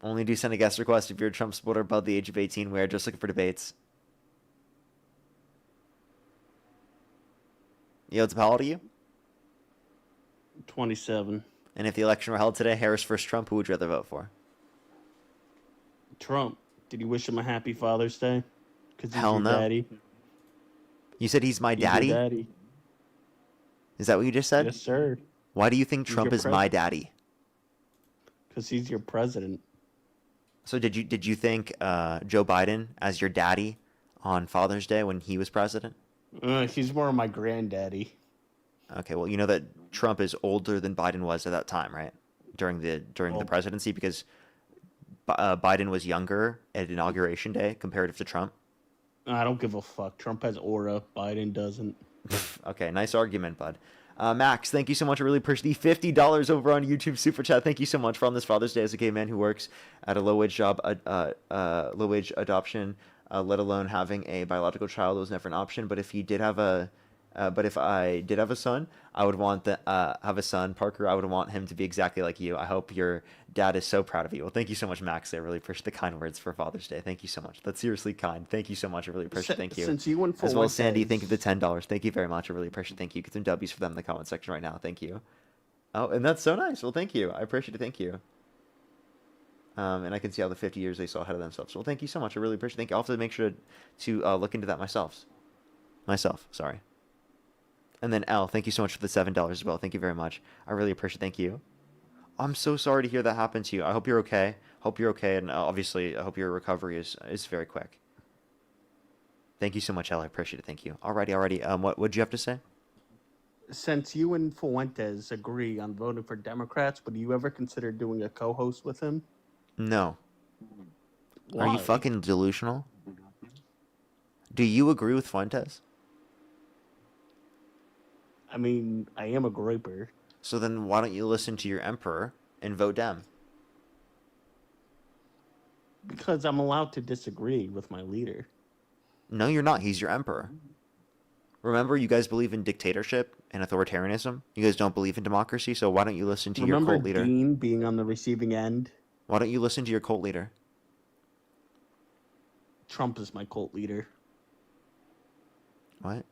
Only do send a guest request if you're a Trump supporter above the age of 18. We are just looking for debates. Yo, what's up? How old are you? 27. And if the election were held today, Harris versus Trump, who would you rather vote for? Trump. Did you wish him a happy Father's Day? Because he's Hell your no. daddy. You said he's my He's your daddy? daddy. Is that what you just said? Yes, sir. Why do you think He's Trump your is my daddy? Because he's your president. So did you think Joe Biden as your daddy on Father's Day when he was president? He's more of my granddaddy. Okay, well, you know that Trump is older than Biden was at that time, right? During the presidency, because Biden was younger at Inauguration Day comparative to Trump. I don't give a fuck. Trump has aura. Biden doesn't. Okay, nice argument, bud. Max, thank you so much. I really appreciate the $50 over on YouTube Super Chat. Thank you so much for on this Father's Day as a gay man who works at a low-wage job, low-wage adoption, let alone having a biological child was never an option. But if if I did have a son, I would want have a son, Parker. I would want him to be exactly like you. I hope your dad is so proud of you. Well, thank you so much, Max. I really appreciate the kind words for Father's Day. Thank you so much. That's seriously kind. Thank you so much. I really appreciate it. Thank you. Since you went for As well as Sandy, thank you for the $10. Thank you very much. I really appreciate it. Thank you. Get some W's for them in the comment section right now. Thank you. Oh, and that's so nice. Well, thank you. I appreciate it. Thank you. And I can see how the 50 years they saw ahead of themselves. Well, thank you so much. I really appreciate it. Thank you. I'll have to make sure to look into that myself. Sorry. And then L, thank you so much for the $7 as well. Thank you very much. I really appreciate it. Thank you. I'm so sorry to hear that happen to you. I hope you're okay. Hope you're okay, and obviously, I hope your recovery is very quick. Thank you so much, Al. I appreciate it. Thank you. Alrighty. What'd you have to say? Since you and Fuentes agree on voting for Democrats, would you ever consider doing a co-host with him? No. Why? Are you fucking delusional? Do you agree with Fuentes? I mean, I am a graper. So then why don't you listen to your emperor and vote Dem? Because I'm allowed to disagree with my leader. No, you're not. He's your emperor. Remember, you guys believe in dictatorship and authoritarianism. You guys don't believe in democracy, so why don't you listen to your cult leader? Dean being on the receiving end? Why don't you listen to your cult leader? Trump is my cult leader. What?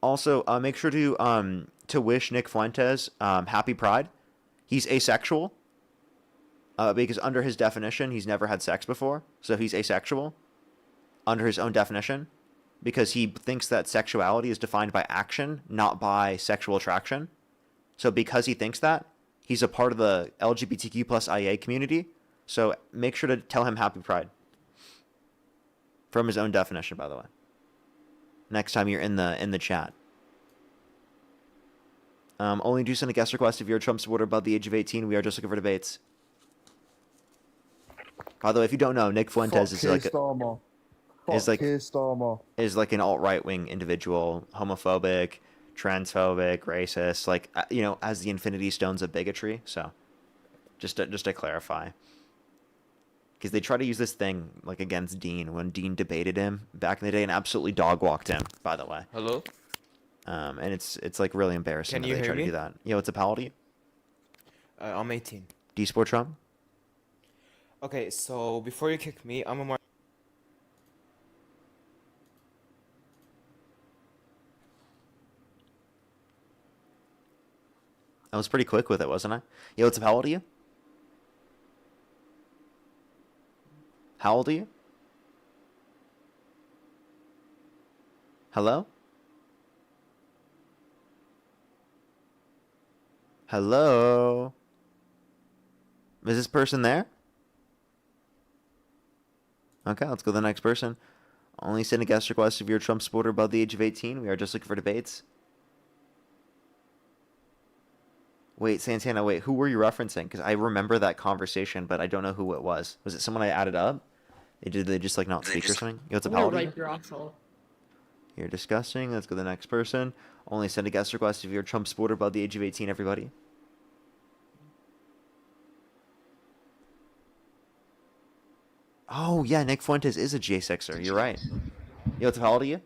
Also, make sure to wish Nick Fuentes happy Pride. He's asexual. Because under his definition, he's never had sex before, so he's asexual. Under his own definition, because he thinks that sexuality is defined by action, not by sexual attraction. So because he thinks that, he's a part of the LGBTQ plus IA community. So make sure to tell him happy Pride. From his own definition, by the way. Next time you're in the chat. Only do send a guest request if you're a Trump supporter above the age of 18. We are just looking for debates. By the way, if you don't know, Nick Fuentes is like an alt-right wing individual, homophobic, transphobic, racist, like as the Infinity Stones of bigotry. So, just to clarify, because they try to use this thing like against Dean when Dean debated him back in the day and absolutely dog walked him. By the way, hello. And it's like really embarrassing Can that you they hear try me? to do that. What's up, how old are you? I'm 18. Do you support Trump? Okay, so before you kick me, I'm a more. I was pretty quick with it, wasn't I? What's up, how old are you? How old are you? Hello? Hello? Is this person there? Okay, let's go to the next person. Only send a guest request if you're a Trump supporter above the age of 18. We are just looking for debates. Wait, Santana, who were you referencing? Because I remember that conversation, but I don't know who it was. Was it someone I added up? Did they just like not speak or something? What's up, how old are you? Your asshole. You're disgusting. Let's go to the next person. Only send a guest request if you're a Trump supporter above the age of 18, everybody. Oh, yeah, Nick Fuentes is a J6er. You're right. What's up, how old are you?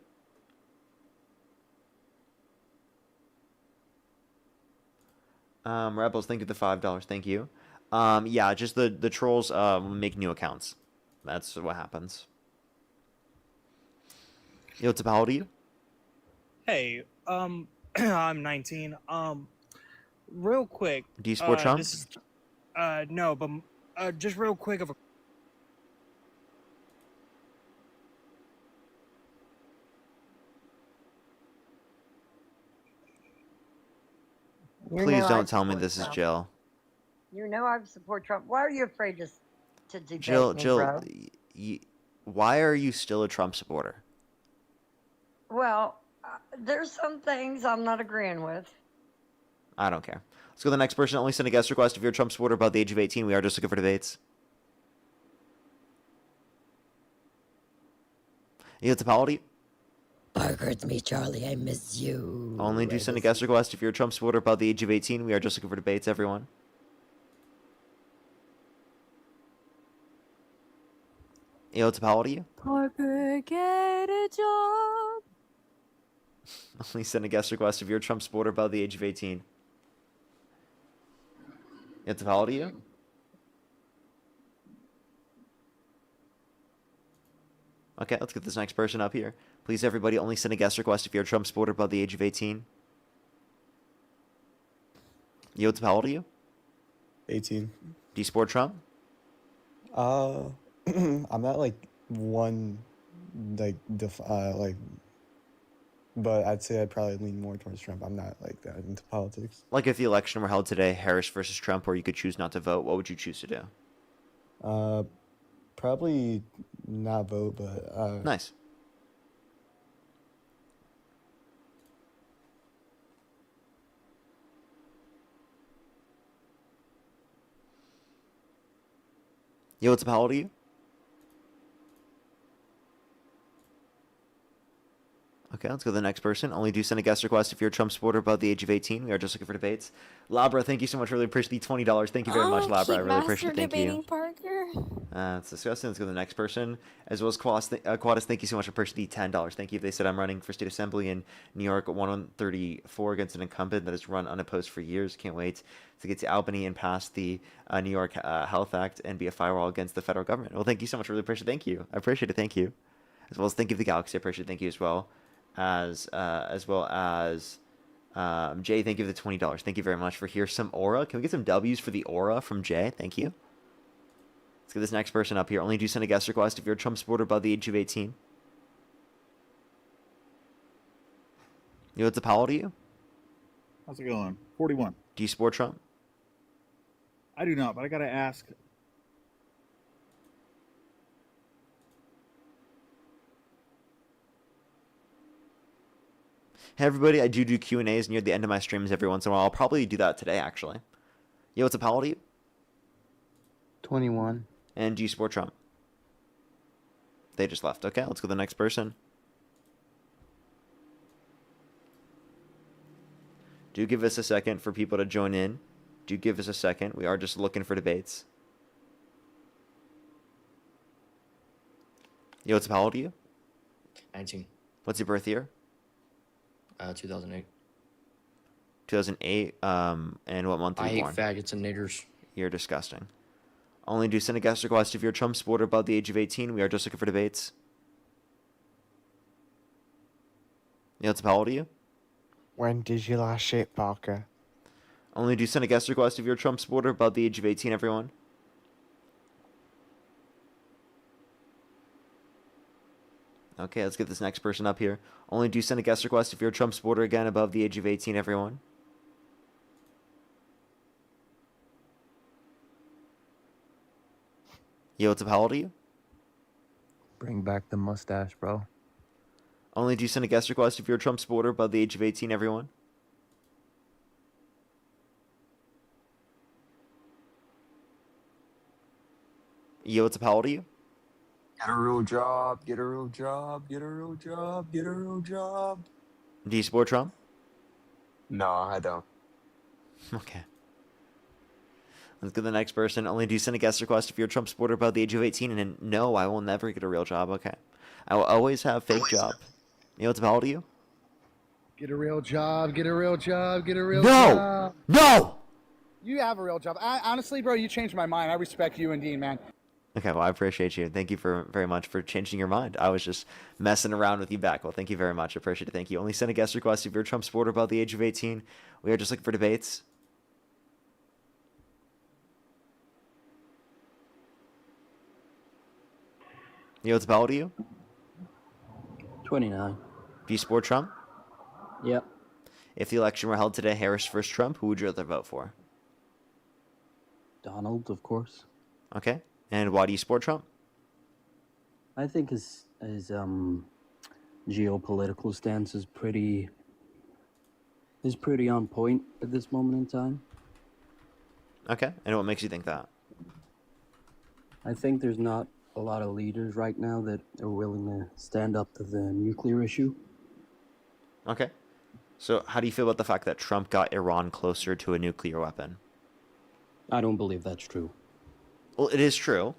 Rebels, thank you for the $5. Thank you. Yeah, just the trolls make new accounts. That's what happens. What's up, how old are you? Hey, I'm 19. Real quick. Do you support Trump? No, but just real quick of a. Please don't tell me this is Jill. You know I support Trump. Why are you afraid to debate Jill, me, bro? why are you still a Trump supporter? Well, there's some things I'm not agreeing with. I don't care. Let's go to the next person. Only send a guest request if you're a Trump supporter above the age of 18. We are just looking for debates. What's up, how old are you? Parker, it's me, Charlie. I miss you. Only do send a guest request if you're a Trump supporter above the age of 18. We are just looking for debates, everyone. What's up, how old are you? Parker, get a job. Only send a guest request if you're a Trump supporter above the age of 18. What's up, how old are you? Okay, let's get this next person up here. Please, everybody, only send a guest request if you're a Trump supporter above the age of 18. What's up, how old are you? 18. Do you support Trump? I'm not like one, but I'd say I'd probably lean more towards Trump. I'm not like that into politics. Like if the election were held today, Harris versus Trump, or you could choose not to vote, what would you choose to do? Probably not vote, but Nice. Yo, what's up? How old are you? Okay, let's go to the next person. Only do send a guest request if you're a Trump supporter above the age of 18. We are just looking for debates. Labra, thank you so much. Really appreciate the $20. Thank you very much, Labra. I really appreciate it. Thank you. Parker. It's disgusting. Let's go to the next person. As well as Quadas, thank you so much. I appreciate the $10. Thank you. They said I'm running for state assembly in New York 134 against an incumbent that has run unopposed for years. Can't wait to get to Albany and pass the New York Health Act and be a firewall against the federal government. Well, thank you so much. Really appreciate it. Thank you. I appreciate it. Thank you. As well as thank you to the Galaxy. I appreciate it. Thank you as well. As well as Jay, thank you for the $20. Thank you very much for Here's Some Aura. Can we get some W's for the Aura from Jay? Thank you. Let's get this next person up here. Only do send a guest request if you're a Trump supporter above the age of 18. You know what's up? How old are you? How's it going? 41. Do you support Trump? I do not, but I gotta ask. Hey everybody, I do Q&As near the end of my streams every once in a while. I'll probably do that today, actually. Yo, what's up? How old are you? 21. And do you support Trump? They just left. Okay, let's go to the next person. Do give us a second for people to join in. Do give us a second. We are just looking for debates. Yo, what's up? How old are you? 19. What's your birth year? 2008. 2008. And what month were I you hate born? faggots and niggers. You're disgusting. Only do send a guest request if you're a Trump supporter above the age of 18. We are just looking for debates. Yo, what's up? How old are you? When did you last shit, Parker? Only do send a guest request if you're a Trump supporter above the age of 18, everyone. Okay, let's get this next person up here. Only do send a guest request if you're a Trump supporter again above the age of 18, everyone. Yo, what's up? How old are you? Bring back the mustache, bro. Only do send a guest request if you're a Trump supporter above the age of 18, everyone. Yo, what's up? How old are you? Get a real job, get a real job, get a real job, get a real job. Do you support Trump? No, I don't. Okay. Let's go to the next person. Only do send a guest request if you're a Trump supporter above the age of 18. And no, I will never get a real job. Okay. I will always have fake job. You know what's up? How old are you? Get a real job, get a real job, get a real No! job. No! You have a real job. Honestly, bro, you changed my mind. I respect you and Dean, man. Okay, well, I appreciate you. Thank you very much for changing your mind. I was just messing around with you back. Well, thank you very much. I appreciate it. Thank you. Only send a guest request if you're a Trump supporter above the age of 18. We are just looking for debates. Yo, what's up? How old are you? 29. Do you support Trump? Yep. If the election were held today, Harris versus Trump, who would you rather vote for? Donald, of course. Okay. And why do you support Trump? I think his geopolitical stance is pretty on point at this moment in time. Okay. And what makes you think that? I think there's not a lot of leaders right now that are willing to stand up to the nuclear issue. Okay. So how do you feel about the fact that Trump got Iran closer to a nuclear weapon? I don't believe that's true. Well, it is true.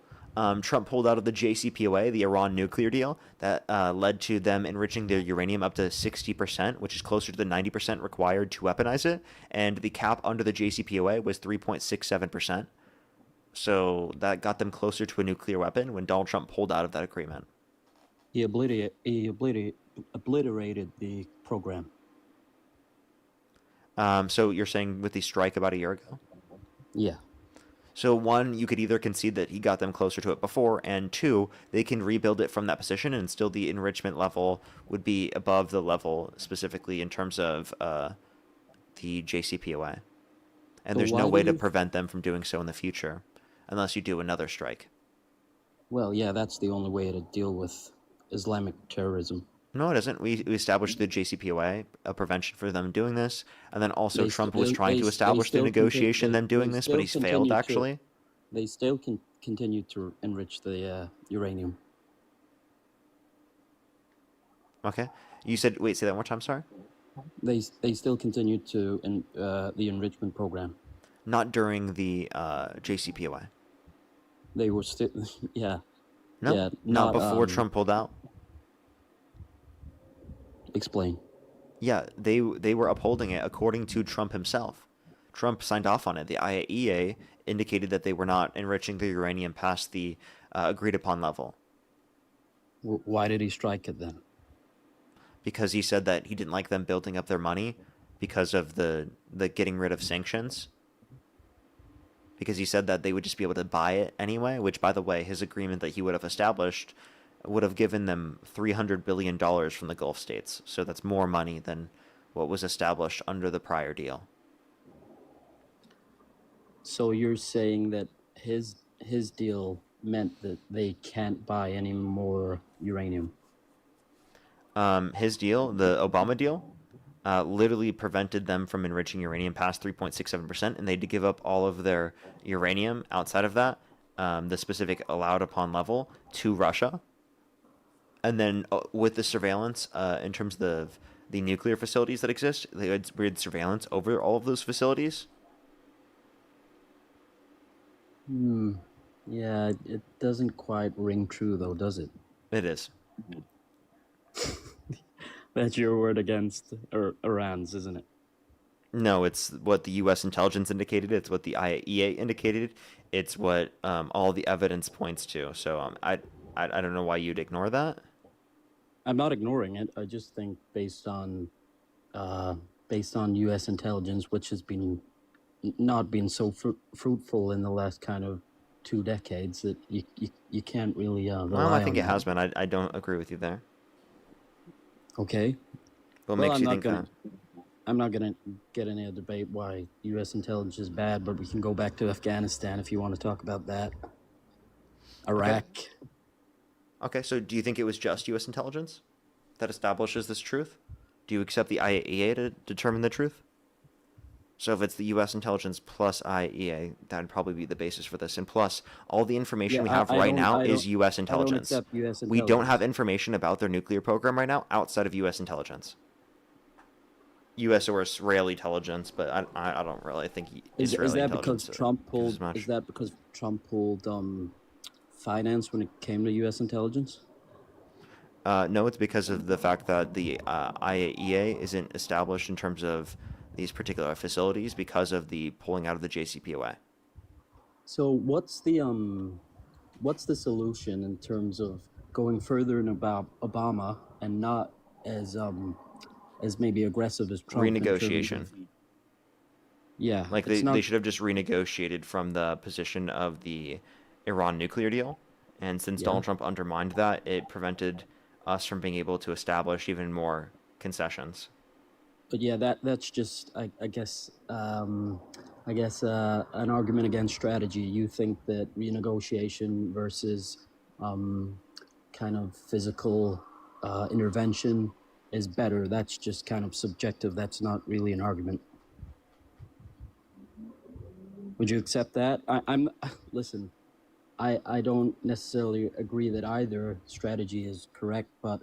Trump pulled out of the JCPOA, the Iran nuclear deal, that led to them enriching their uranium up to 60%, which is closer to the 90% required to weaponize it. And the cap under the JCPOA was 3.67%. So that got them closer to a nuclear weapon when Donald Trump pulled out of that agreement. He obliterated the program. So you're saying with the strike about a year ago? Yeah. So one, you could either concede that he got them closer to it before, and two, they can rebuild it from that position, and still the enrichment level would be above the level specifically in terms of the JCPOA. And So there's why no do way to you- prevent them from doing so in the future, unless you do another strike. Well, yeah, that's the only way to deal with Islamic terrorism. No, it isn't. We established the JCPOA, a prevention for them doing this, and then also They Trump st- was trying to establish the negotiation them doing this, but he's failed actually. They still can continue to enrich the uranium. Okay. You said, wait, say that one more time, sorry? They still continue to the enrichment program. Not during the JCPOA. They were still, yeah. No, yeah, not before Trump pulled out. Explain. Yeah, they were upholding it according to Trump himself. Trump signed off on it. The IAEA indicated that they were not enriching the uranium past the agreed upon level. Why did he strike it then? Because he said that he didn't like them building up their money because of the getting rid of sanctions. Because he said that they would just be able to buy it anyway, which, by the way, his agreement that he would have established would have given them $300 billion from the Gulf states. So that's more money than what was established under the prior deal. So you're saying that his deal meant that they can't buy any more uranium? His deal, the Obama deal, literally prevented them from enriching uranium past 3.67%, and they had to give up all of their uranium outside of that, the specific allowed upon level, to Russia. And then with the surveillance, in terms of the nuclear facilities that exist, they had weird surveillance over all of those facilities. Yeah, it doesn't quite ring true, though, does it? It is. That's your word against Iran's, isn't it? No, it's what the U.S. intelligence indicated. It's what the IAEA indicated. It's what all the evidence points to. So I don't know why you'd ignore that. I'm not ignoring it. I just think based on U.S. intelligence, which has not been so fruitful in the last kind of 2 decades, that you can't really rely Well, I think on it that. has been. I don't agree with you there. Okay. What Well, makes you think that? I'm not gonna get into a debate why U.S. intelligence is bad, but we can go back to Afghanistan if you want to talk about that. Iraq. Okay, so do you think it was just U.S. intelligence that establishes this truth? Do you accept the IAEA to determine the truth? So if it's the U.S. intelligence plus IAEA, that would probably be the basis for this. And plus, all the information we have right now is U.S. intelligence. I don't accept U.S. We don't have information about their nuclear program right now outside of U.S. intelligence. U.S. or Israeli intelligence, but I don't really think Is Israeli that intelligence because Trump gives pulled? as much. Is that because Trump pulled finance when it came to U.S. intelligence? No, it's because of the fact that the IAEA isn't established in terms of these particular facilities because of the pulling out of the JCPOA. So what's the solution in terms of going further in about Obama and not as maybe aggressive as Trump? Renegotiation. Yeah, Like they should have just renegotiated from the position of the Iran nuclear deal. And since Yeah. Donald Trump undermined that, it prevented us from being able to establish even more concessions. But yeah, that's just I guess an argument against strategy. You think that renegotiation versus kind of physical intervention is better. That's just kind of subjective. That's not really an argument. Would you accept that? Listen. I don't necessarily agree that either strategy is correct, but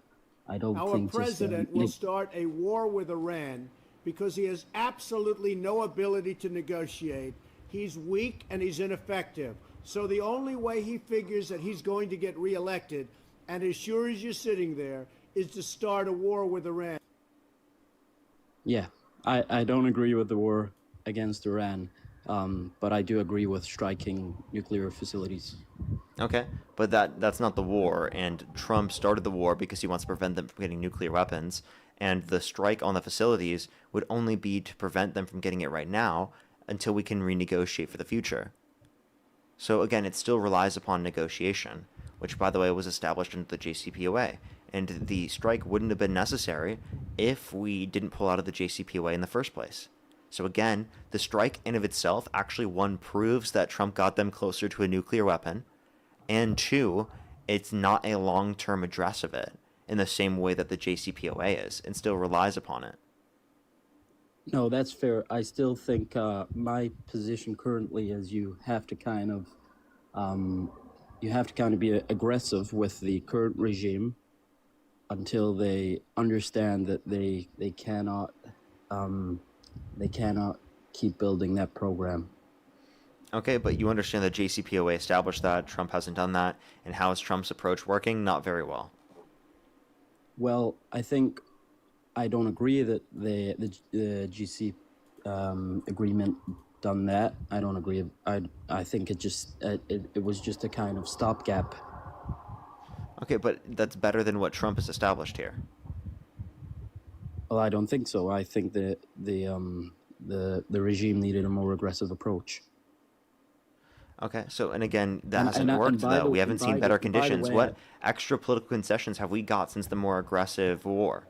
I don't Our think president will start a war with Iran because he has absolutely no ability to negotiate. He's weak and he's ineffective. So the only way he figures that he's going to get reelected, and as sure as you're sitting there, is to start a war with Iran. Yeah, I don't agree with the war against Iran, but I do agree with striking nuclear facilities. Okay, but that's not the war, and Trump started the war because he wants to prevent them from getting nuclear weapons, and the strike on the facilities would only be to prevent them from getting it right now until we can renegotiate for the future. So again, it still relies upon negotiation, which, by the way, was established under the JCPOA, and the strike wouldn't have been necessary if we didn't pull out of the JCPOA in the first place. So again, the strike in of itself actually, one, proves that Trump got them closer to a nuclear weapon, and two, it's not a long-term address of it in the same way that the JCPOA is, and still relies upon it. No, that's fair. I still think my position currently is you have to kind of be aggressive with the current regime until they understand that they cannot keep building that program. Okay, but you understand that JCPOA established that. Trump hasn't done that. And how is Trump's approach working? Not very well. Well, I think I don't agree that the GC agreement done that. I don't agree. I think it was just a kind of stopgap. Okay, but that's better than what Trump has established here. Well, I don't think so. I think that the regime needed a more aggressive approach. Okay, so, and again, that hasn't worked, though. We haven't seen better conditions. What extra political concessions have we got since the more aggressive war?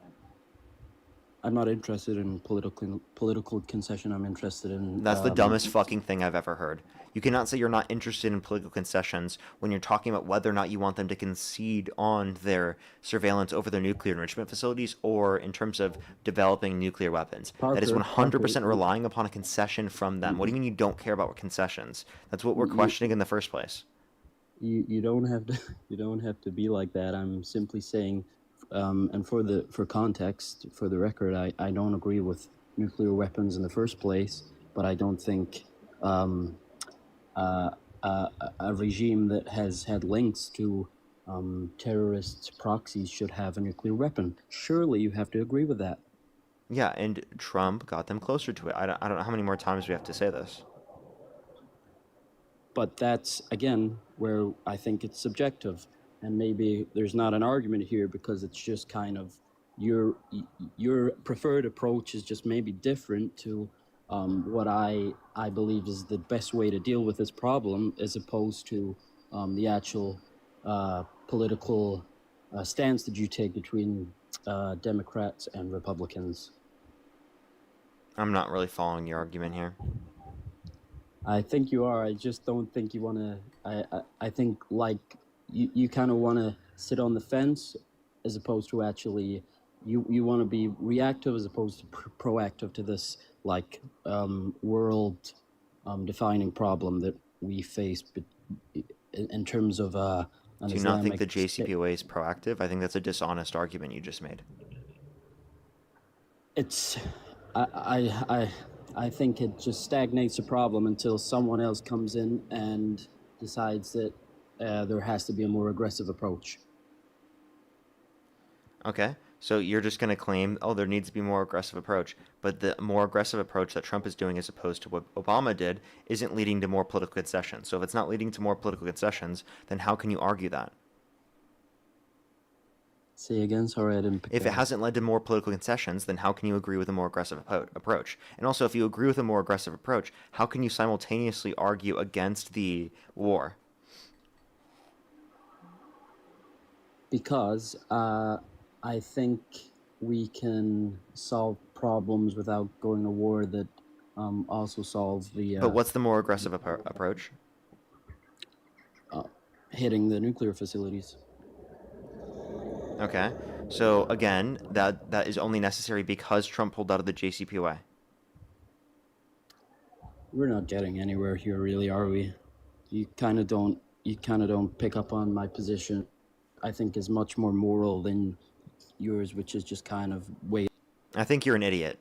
I'm not interested in political concession. I'm interested in... That's the dumbest fucking thing I've ever heard. You cannot say you're not interested in political concessions when you're talking about whether or not you want them to concede on their surveillance over their nuclear enrichment facilities or in terms of developing nuclear weapons. That is 100% relying upon a concession from them. What do you mean you don't care about concessions? That's what we're questioning in the first place. You don't have to be like that. I'm simply saying, and for context, for the record, I don't agree with nuclear weapons in the first place, but I don't think a regime that has had links to terrorist proxies should have a nuclear weapon. Surely you have to agree with that. Yeah, and Trump got them closer to it. I don't know how many more times we have to say this. But that's, again, where I think it's subjective. And maybe there's not an argument here because it's just kind of your preferred approach is just maybe different to what I believe is the best way to deal with this problem, as opposed to the actual political stance that you take between Democrats and Republicans. I'm not really following your argument here. I think you are. I just don't think you want to. I think like you kind of want to sit on the fence, as opposed to actually you want to be reactive as opposed to proactive to this like world defining problem that we face in terms of an Do you not think the JCPOA is proactive? I think that's a dishonest argument you just made. It's I think it just stagnates the problem until someone else comes in and decides that there has to be a more aggressive approach. Okay, so you're just going to claim, oh, there needs to be a more aggressive approach, but the more aggressive approach that Trump is doing as opposed to what Obama did isn't leading to more political concessions. So if it's not leading to more political concessions, then how can you argue that? Say again, sorry, I didn't pick If it hasn't led to more political concessions, then how can you agree with a more aggressive approach? And also, if you agree with a more aggressive approach, how can you simultaneously argue against the war? Because I think we can solve problems without going to war that also solve the... But what's the more aggressive approach? Hitting the nuclear facilities. Okay, so again, that is only necessary because Trump pulled out of the JCPOA. We're not getting anywhere here, really, are we? You kind of don't pick up on my position. I think is much more moral than yours, which is just kind of way. I think you're an idiot.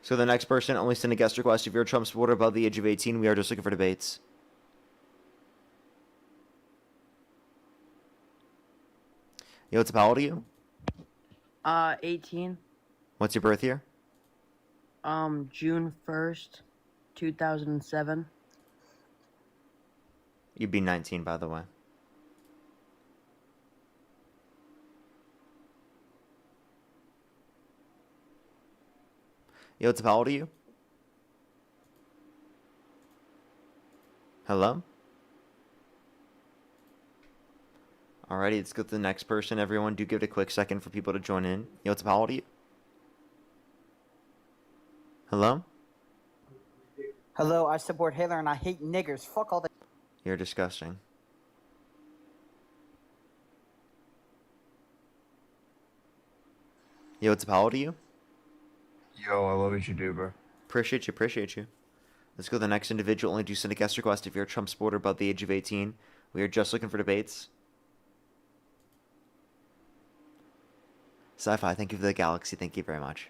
So the next person, only send a guest request. If you're a Trump supporter above the age of 18, we are just looking for debates. Yo, what's how old are you? 18. What's your birth year? June 1st, 2007. You'd be 19, by the way. Yo, what's how old are you? Hello? Alrighty, let's go to the next person. Everyone, do give it a quick second for people to join in. Yo, what's how old are you? Hello? Hello, I support Hitler and I hate niggers. Fuck all the. You're disgusting. Yo, what's Apollo to you? Yo, I love what you do, bro. Appreciate you, appreciate you. Let's go to the next individual. Only do send a guest request if you're a Trump supporter above the age of 18. We are just looking for debates. Sci-Fi, thank you for the galaxy. Thank you very much.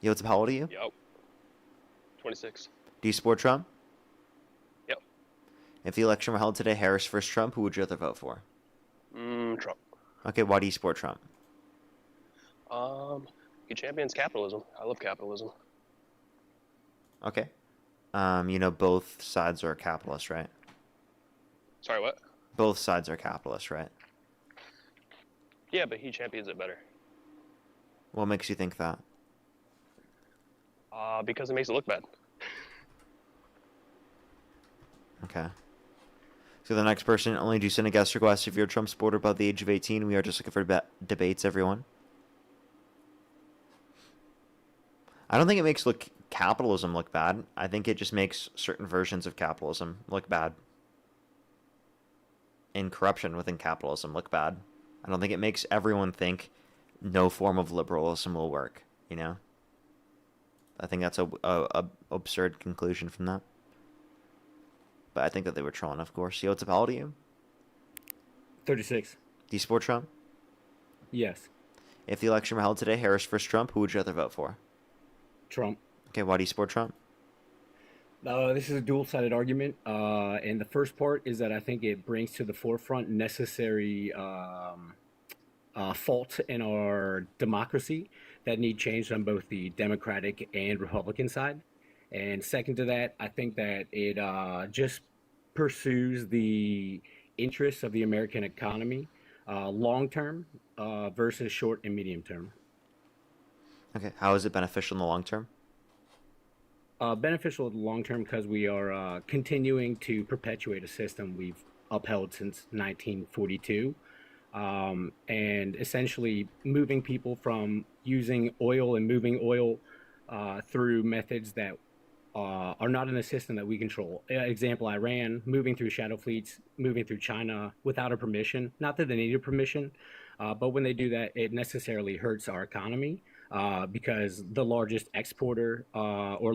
Yo, what's up? How old are you? Yep. 26. Do you support Trump? Yep. If the election were held today, Harris versus Trump, who would you rather vote for? Trump. Okay, why do you support Trump? He champions capitalism. I love capitalism. Okay. You know, both sides are capitalist, right? Sorry, what? Both sides are capitalist, right? Yeah, but he champions it better. What makes you think that? Because it makes it look bad. Okay. So the next person, only do send a guest request if you're a Trump supporter above the age of 18. We are just looking for debates, everyone. I don't think it makes capitalism look bad. I think it just makes certain versions of capitalism look bad. And corruption within capitalism look bad. I don't think it makes everyone think no form of liberalism will work, you know? I think that's a absurd conclusion from that. But I think that they were trolling, of course. Yo, what's up, how old are you? 36. Do you support Trump? Yes. If the election were held today, Harris versus Trump, who would you rather vote for? Trump. Okay, why do you support Trump? This is a dual-sided argument, and the first part is that I think it brings to the forefront necessary faults in our democracy that need changed on both the Democratic and Republican side. And second to that, I think that it just pursues the interests of the American economy long-term versus short and medium-term. Okay, how is it beneficial in the long term? Beneficial in the long term because we are continuing to perpetuate a system we've upheld since 1942, and essentially moving people from using oil and moving oil through methods that are not in the system that we control. Example, Iran, moving through shadow fleets, moving through China without a permission. Not that they needed permission, but when they do that, it necessarily hurts our economy. Because the largest exporter or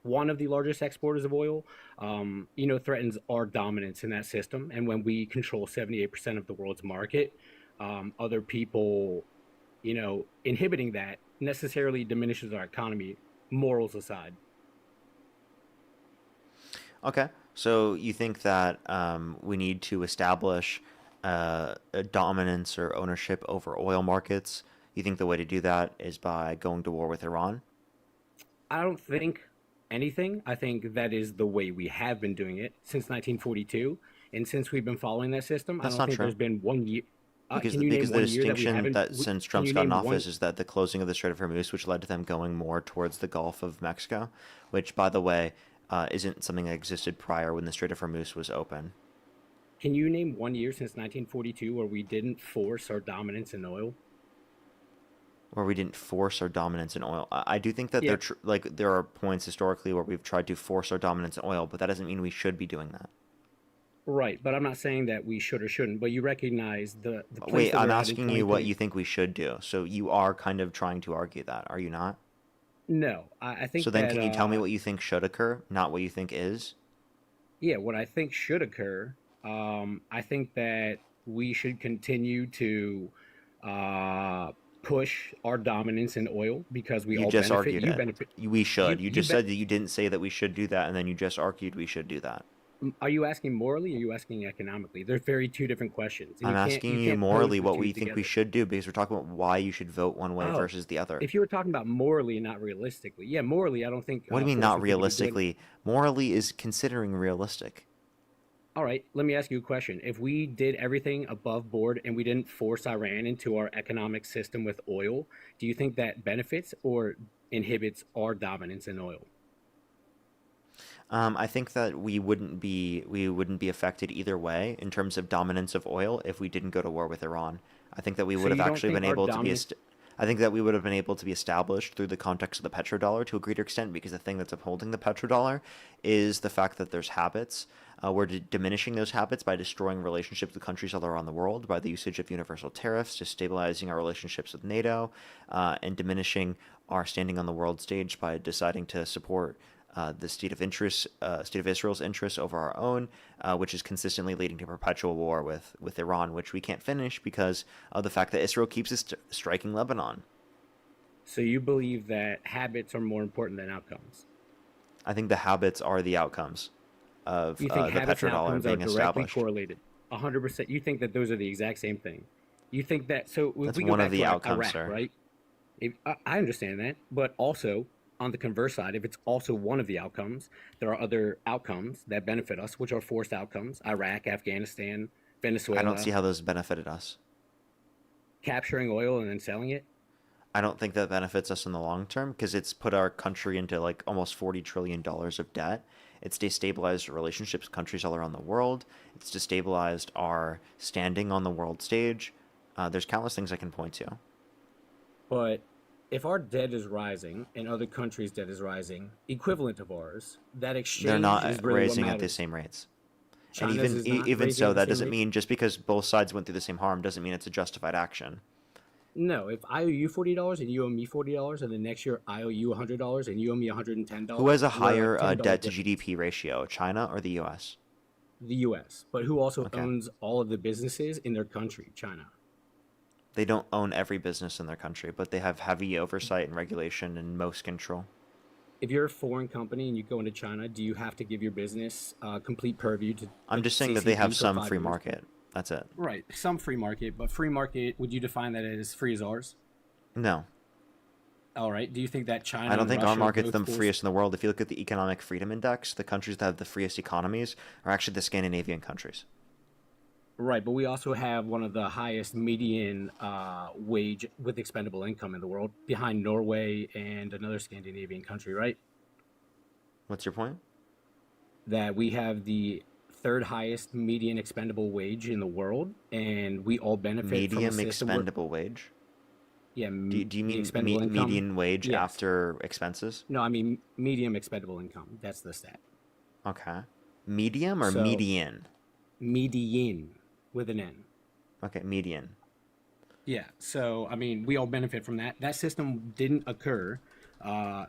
one of the largest exporters of oil, threatens our dominance in that system. And when we control 78% of the world's market, other people, inhibiting that necessarily diminishes our economy, morals aside. Okay, so you think that we need to establish a dominance or ownership over oil markets? You think the way to do that is by going to war with Iran? I don't think anything. I think that is the way we have been doing it since 1942. And since we've been following that system, That's I don't not think true. there's been 1 year. Because Can you name the 1 year that we distinction haven't? that since Can Trump's you gotten name office is that the closing of the Strait of Hormuz, which led to them going more towards the Gulf of Mexico, which, by the way, isn't something that existed prior when the Strait of Hormuz was open. Can you name 1 year since 1942 where we didn't force our dominance in oil? Where we didn't force our dominance in oil. I do think that Yeah. there are points historically where we've tried to force our dominance in oil, but that doesn't mean we should be doing that. Right, but I'm not saying that we should or shouldn't. But you recognize the place Wait, that I'm we're at in asking you what 2030. you think we should do. So you are kind of trying to argue that, are you not? No, I think So then that, can you tell me what you think should occur, not what you think is? yeah, what I think should occur, I think that we should continue to push our dominance in oil because we You all just benefit. argued You it. benefit. We should. You You just bet. said that you didn't say that we should do that, and then you just argued we should do that. Are you asking morally or are you asking economically? They're very two different questions. And I'm you asking you can't pose morally the what two we think we together. should do because we're talking about why you should vote one way Oh, versus the other. if you were talking about morally and not realistically, yeah, morally, I don't think. What do you mean not forcing people to do it. realistically? Morally is considering realistic. All right, let me ask you a question. If we did everything above board and we didn't force Iran into our economic system with oil, do you think that benefits or inhibits our dominance in oil? I think that we wouldn't be affected either way in terms of dominance of oil if we didn't go to war with Iran. I think that we So would have you don't actually been think our able to be. dominance? I think that we would have been able to be established through the context of the petrodollar to a greater extent, because the thing that's upholding the petrodollar is the fact that there's habits. We're diminishing those habits by destroying relationships with countries all around the world, by the usage of universal tariffs, destabilizing our relationships with NATO, and diminishing our standing on the world stage by deciding to support the state of Israel's interests over our own, which is consistently leading to perpetual war with Iran, which we can't finish because of the fact that Israel keeps striking Lebanon. So you believe that habits are more important than outcomes? I think the habits are the outcomes of You think the habits and petrodollar outcomes are being directly established. correlated? 100%. You think that those are the exact same thing? You think that? So if That's we go one back of the to outcomes, Iraq, sir. right? I understand that, but also on the converse side, if it's also one of the outcomes, there are other outcomes that benefit us, which are forced outcomes: Iraq, Afghanistan, I don't see Venezuela, how those benefited us. capturing oil and then selling it. I don't think that benefits us in the long term because it's put our country into like almost $40 trillion of debt. It's destabilized relationships with countries all around the world. It's destabilized our standing on the world stage. There's countless things I can point to. But if our debt is rising and other countries' debt is rising, equivalent of ours, that exchange They're not is really raising what at the matters. same rates. And China's is not even raising so, at the that same doesn't rate. mean just because both sides went through the same harm doesn't mean it's a justified action. No, if I owe you $40 and you owe me $40, and the next year I owe you $100 and you owe me $110, Who has a we're higher $10 debt to difference. GDP ratio, China or the U.S.? The U.S., but who also Okay. owns all of the businesses in their country, China. They don't own every business in their country, but they have heavy oversight and regulation and most control. If you're a foreign company and you go into China, do you have to give your business complete purview to I'm just saying that they CCP have for some 5 free years? market. That's it. Right, some free market, but free market, would you define that as free as ours? No. All right. Do you think that China I don't and think our Russia market's both the forced- freest in the world. If you look at the Economic Freedom Index, the countries that have the freest economies are actually the Scandinavian countries. Right, but we also have one of the highest median wage with expendable income in the world, behind Norway and another Scandinavian country, right? What's your point? That we have the third highest median expendable wage in the world, and we all benefit from a Medium system where, expendable wage? yeah, Do you the mean expendable income. median wage Yes. after expenses? No, I mean medium expendable income. That's the stat. Okay. Medium or So- median? Median with an N. Okay, median. Yeah, so I mean, we all benefit from that. That system didn't occur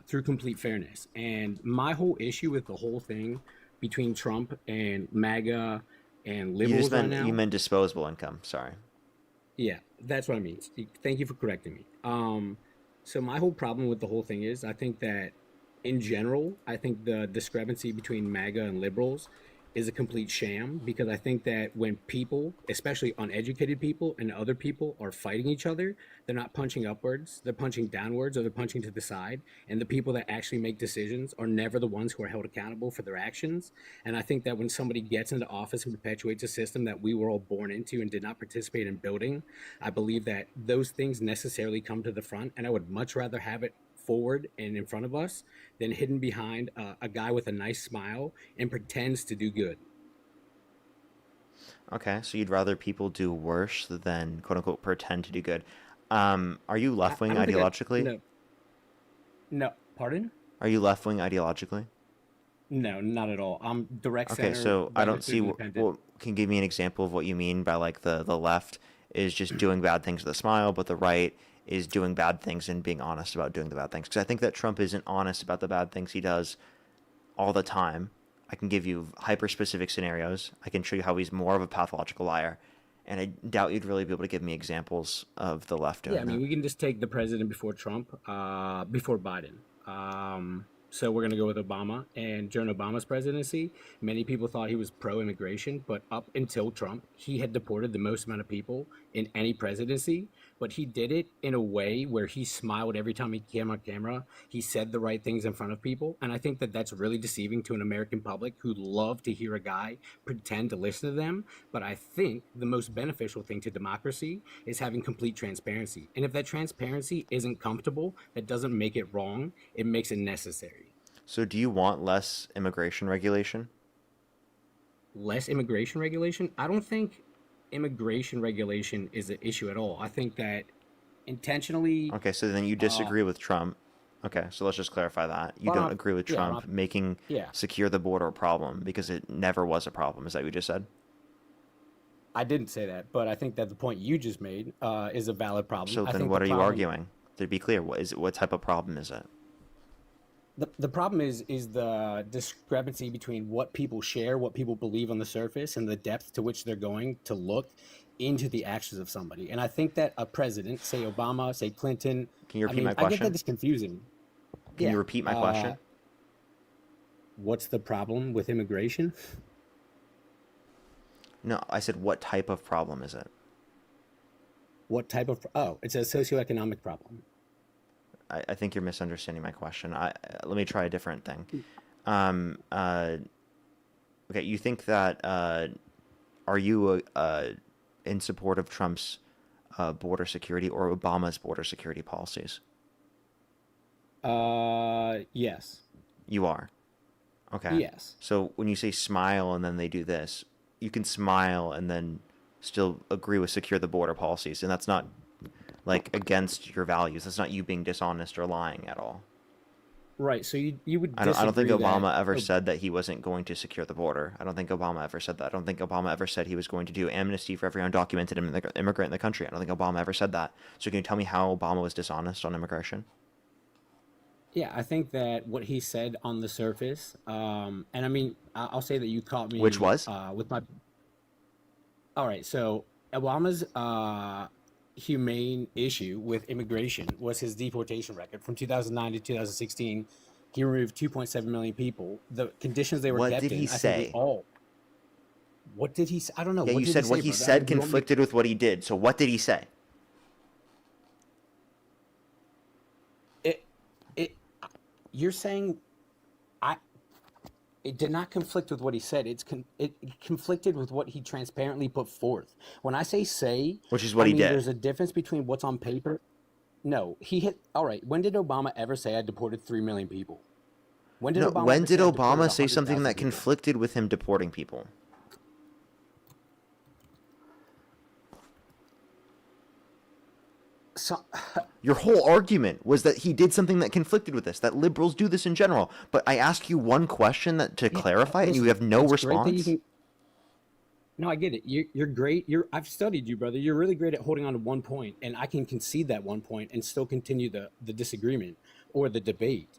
through complete fairness. And my whole issue with the whole thing between Trump and MAGA and You liberals just meant right now. you meant disposable income. Sorry. Yeah, that's what I mean. Thank you for correcting me. So my whole problem with the whole thing is, I think that in general, I think the discrepancy between MAGA and liberals is a complete sham, because I think that when people, especially uneducated people and other people, are fighting each other, they're not punching upwards, they're punching downwards, or they're punching to the side. And the people that actually make decisions are never the ones who are held accountable for their actions. And I think that when somebody gets into office and perpetuates a system that we were all born into and did not participate in building, I believe that those things necessarily come to the front. And I would much rather have it forward and in front of us than hidden behind a guy with a nice smile and pretends to do good. Okay, so you'd rather people do worse than quote unquote pretend to do good. Are you left wing I don't think ideologically? No, pardon? Are you left wing ideologically? No, not at all. I'm direct Okay, center. so I don't radically see independent. what can you give me an example of what you mean by like the left is just doing bad things with a smile, but the right is doing bad things and being honest about doing the bad things. Because I think that Trump isn't honest about the bad things he does all the time. I can give you hyper specific scenarios. I can show you how he's more of a pathological liar. And I doubt you'd really be able to give me examples of the left doing Yeah, I mean, that. we can just take the president before Trump, before Biden. So we're going to go with Obama. And during Obama's presidency, many people thought he was pro-immigration, but up until Trump, he had deported the most amount of people in any presidency. But he did it in a way where he smiled every time he came on camera. He said the right things in front of people. And I think that that's really deceiving to an American public who love to hear a guy pretend to listen to them. But I think the most beneficial thing to democracy is having complete transparency. And if that transparency isn't comfortable, that doesn't make it wrong. It makes it necessary. So do you want less immigration regulation? Less immigration regulation? I don't think immigration regulation is an issue at all. I think that intentionally. Okay, so then you disagree with Trump. Okay, so let's just clarify that. You Well, don't not- agree with yeah, Trump not- making yeah. secure the border a problem because it never was a problem. Is that what you just said? I didn't say that, but I think that the point you just made is a valid problem. So I then think what the are you problem- arguing? To be clear, what is it? What type of problem is it? The problem is the discrepancy between what people share, what people believe on the surface, and the depth to which they're going to look into the actions of somebody. And I think that a president, say Obama, say Clinton, Can you repeat my I get question? that it's confusing. Can you repeat my question? What's the problem with immigration? No, I said what type of problem is it? What type of? Oh, it's a socioeconomic problem. I think you're misunderstanding my question. Let me try a different thing. Okay, you think that are you in support of Trump's border security or Obama's border security policies? Yes. You are. Okay. Yes. So when you say smile and then they do this, you can smile and then still agree with secure the border policies, and that's not like against your values. That's not you being dishonest or lying at all. Right. So you would. I don't think disagree Obama that- ever said that he wasn't going to secure the border. I don't think Obama ever said that. I don't think Obama ever said he was going to do amnesty for every undocumented immigrant in the country. I don't think Obama ever said that. So can you tell me how Obama was dishonest on immigration? Yeah, I think that what he said on the surface, and I mean, I'll say that you caught me. Which was? With my. All right, so Obama's humane issue with immigration was his deportation record from 2009 to 2016. He removed 2.7 million people. The conditions they were What kept did in. he I think say? we all. What did he say? I don't know. Yeah, what you did said he what say, he brother? said You want me- conflicted with what he did. So what did he say? You're saying it did not conflict with what he said. It conflicted with what he transparently put forth. When I say, Which is what he did. There's a difference between what's on paper. No, he hit. All right. When did Obama ever say I deported 3 million people? When did No, Obama when ever did say I deported Obama say 100,000 something that people? conflicted with him deporting people? So, Your whole argument was that he did something that conflicted with this, that liberals do this in general. But I asked you one question to clarify, and you have no it's great that you response? can- No, I get it. You're great. I've studied you, brother. You're really great at holding on to one point, and I can concede that one point and still continue the disagreement or the debate.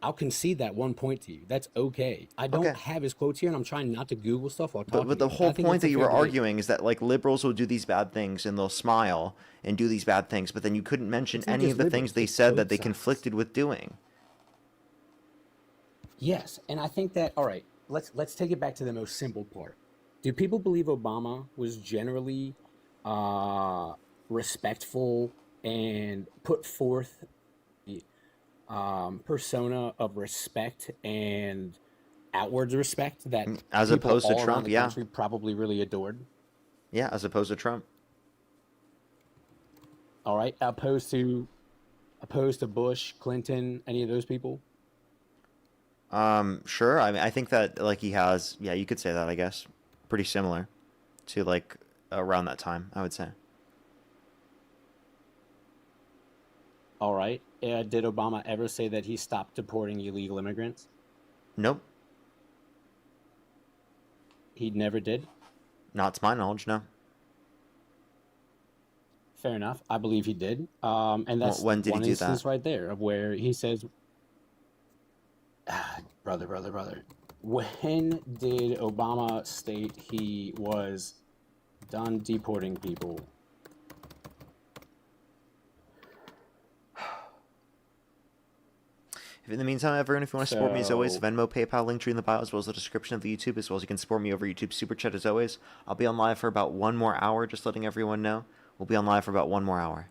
I'll concede that one point to you. That's okay. I don't have his quotes here, and I'm trying not to Google stuff while talking. But the to you. whole I think point it's a that you fair were debate. arguing is that like liberals will do these bad things and they'll smile and do these bad things, but then you couldn't mention It's not any just of the liberals, things they it's said both that they sides. conflicted with doing. Yes, and I think that all right. Let's take it back to the most simple part. Do people believe Obama was generally respectful and put forth the persona of respect and outwards respect that As people opposed to all around Trump, the yeah. country probably really adored? Yeah, as opposed to Trump. All right, opposed to Bush, Clinton, any of those people? Sure. I mean, I think that like he has, yeah, you could say that, I guess. Pretty similar to like around that time, I would say. All right. Did Obama ever say that he stopped deporting illegal immigrants? Nope. He never did. Not to my knowledge, no. Fair enough. I believe he did. And that's When did he one do instance that? right there of where he says, brother. When did Obama state he was done deporting people? In the meantime, everyone, if you want to support me as always, So- Venmo, PayPal, link tree in the bio, as well as the description of the YouTube, as well as you can support me over YouTube Super Chat as always. I'll be on live for about 1 more hour, just letting everyone know. We'll be on live for about 1 more hour.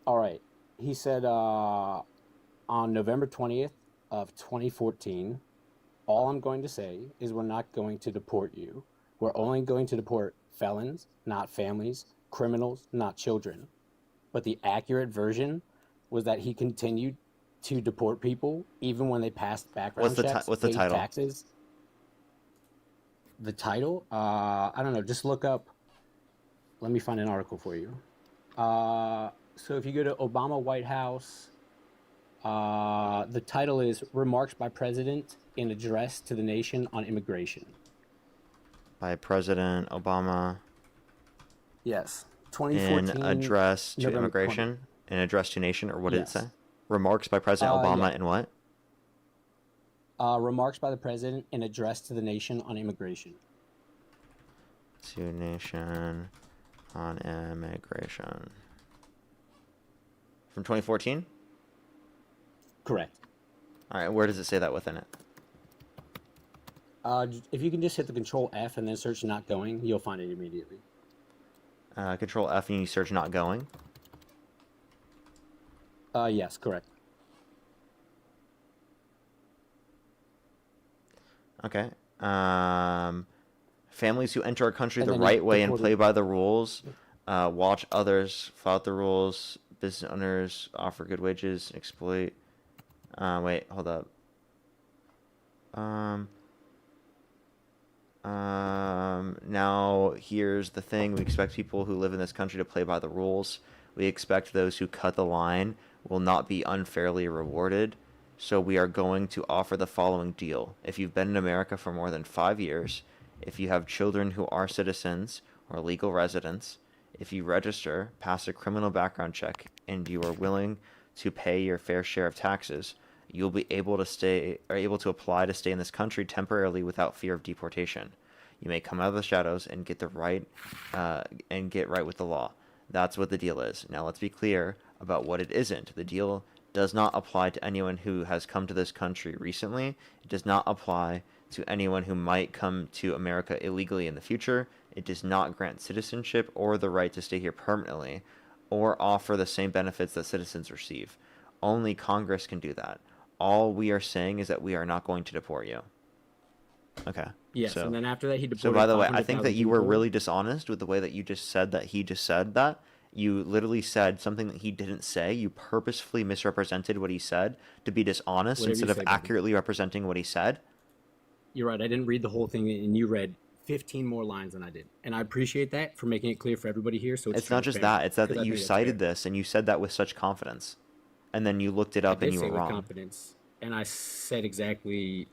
All right. He said on November 20th of 2014, all I'm going to say is we're not going to deport you. We're only going to deport felons, not families, criminals, not children. But the accurate version was that he continued to deport people even when they passed background checks, What's the paid title? taxes. The title? I don't know. Just look up. Let me find an article for you. So if you go to Obama White House, the title is Remarks by President in Address to the Nation on Immigration. By President Obama. Yes. In 2014. address to November immigration, 20. in address to nation, or what did it Yes. say? Remarks by President Obama Yeah. in what? Remarks by the President in Address to the Nation on Immigration. To nation on immigration. From 2014? Correct. All right, where does it say that within it? If you can just hit the Control F and then search "not going," you'll find it immediately. Control F and you search not going. Yes, correct. Okay. Families who enter our country And the then right way and deported. play by the rules, watch others flout the rules, business owners offer good wages, exploit. Wait, hold up. Now here's the thing. We expect people who live in this country to play by the rules. We expect those who cut the line will not be unfairly rewarded. So we are going to offer the following deal. If you've been in America for more than 5 years, if you have children who are citizens or legal residents, if you register, pass a criminal background check, and you are willing to pay your fair share of taxes, you'll be able to apply to stay in this country temporarily without fear of deportation. You may come out of the shadows and get right with the law. That's what the deal is. Now let's be clear about what it isn't. The deal does not apply to anyone who has come to this country recently. It does not apply to anyone who might come to America illegally in the future. It does not grant citizenship or the right to stay here permanently, or offer the same benefits that citizens receive. Only Congress can do that. All we are saying is that we are not going to deport you. Okay. Yes, so, and then after that, he deported. So by the way, I think that 500,000 you were people. really dishonest with the way that you just said that he just said that. You literally said something that he didn't say. You purposefully misrepresented what he said to be dishonest Whatever you instead of say, buddy. accurately representing what he said. You're right. I didn't read the whole thing, and you read 15 more lines than I did, and I appreciate that for making it clear for everybody here. So It's not just that. It's that you cited this. this and you said that with such confidence. And then you looked it I up and did you say were with wrong. confidence, and I said exactly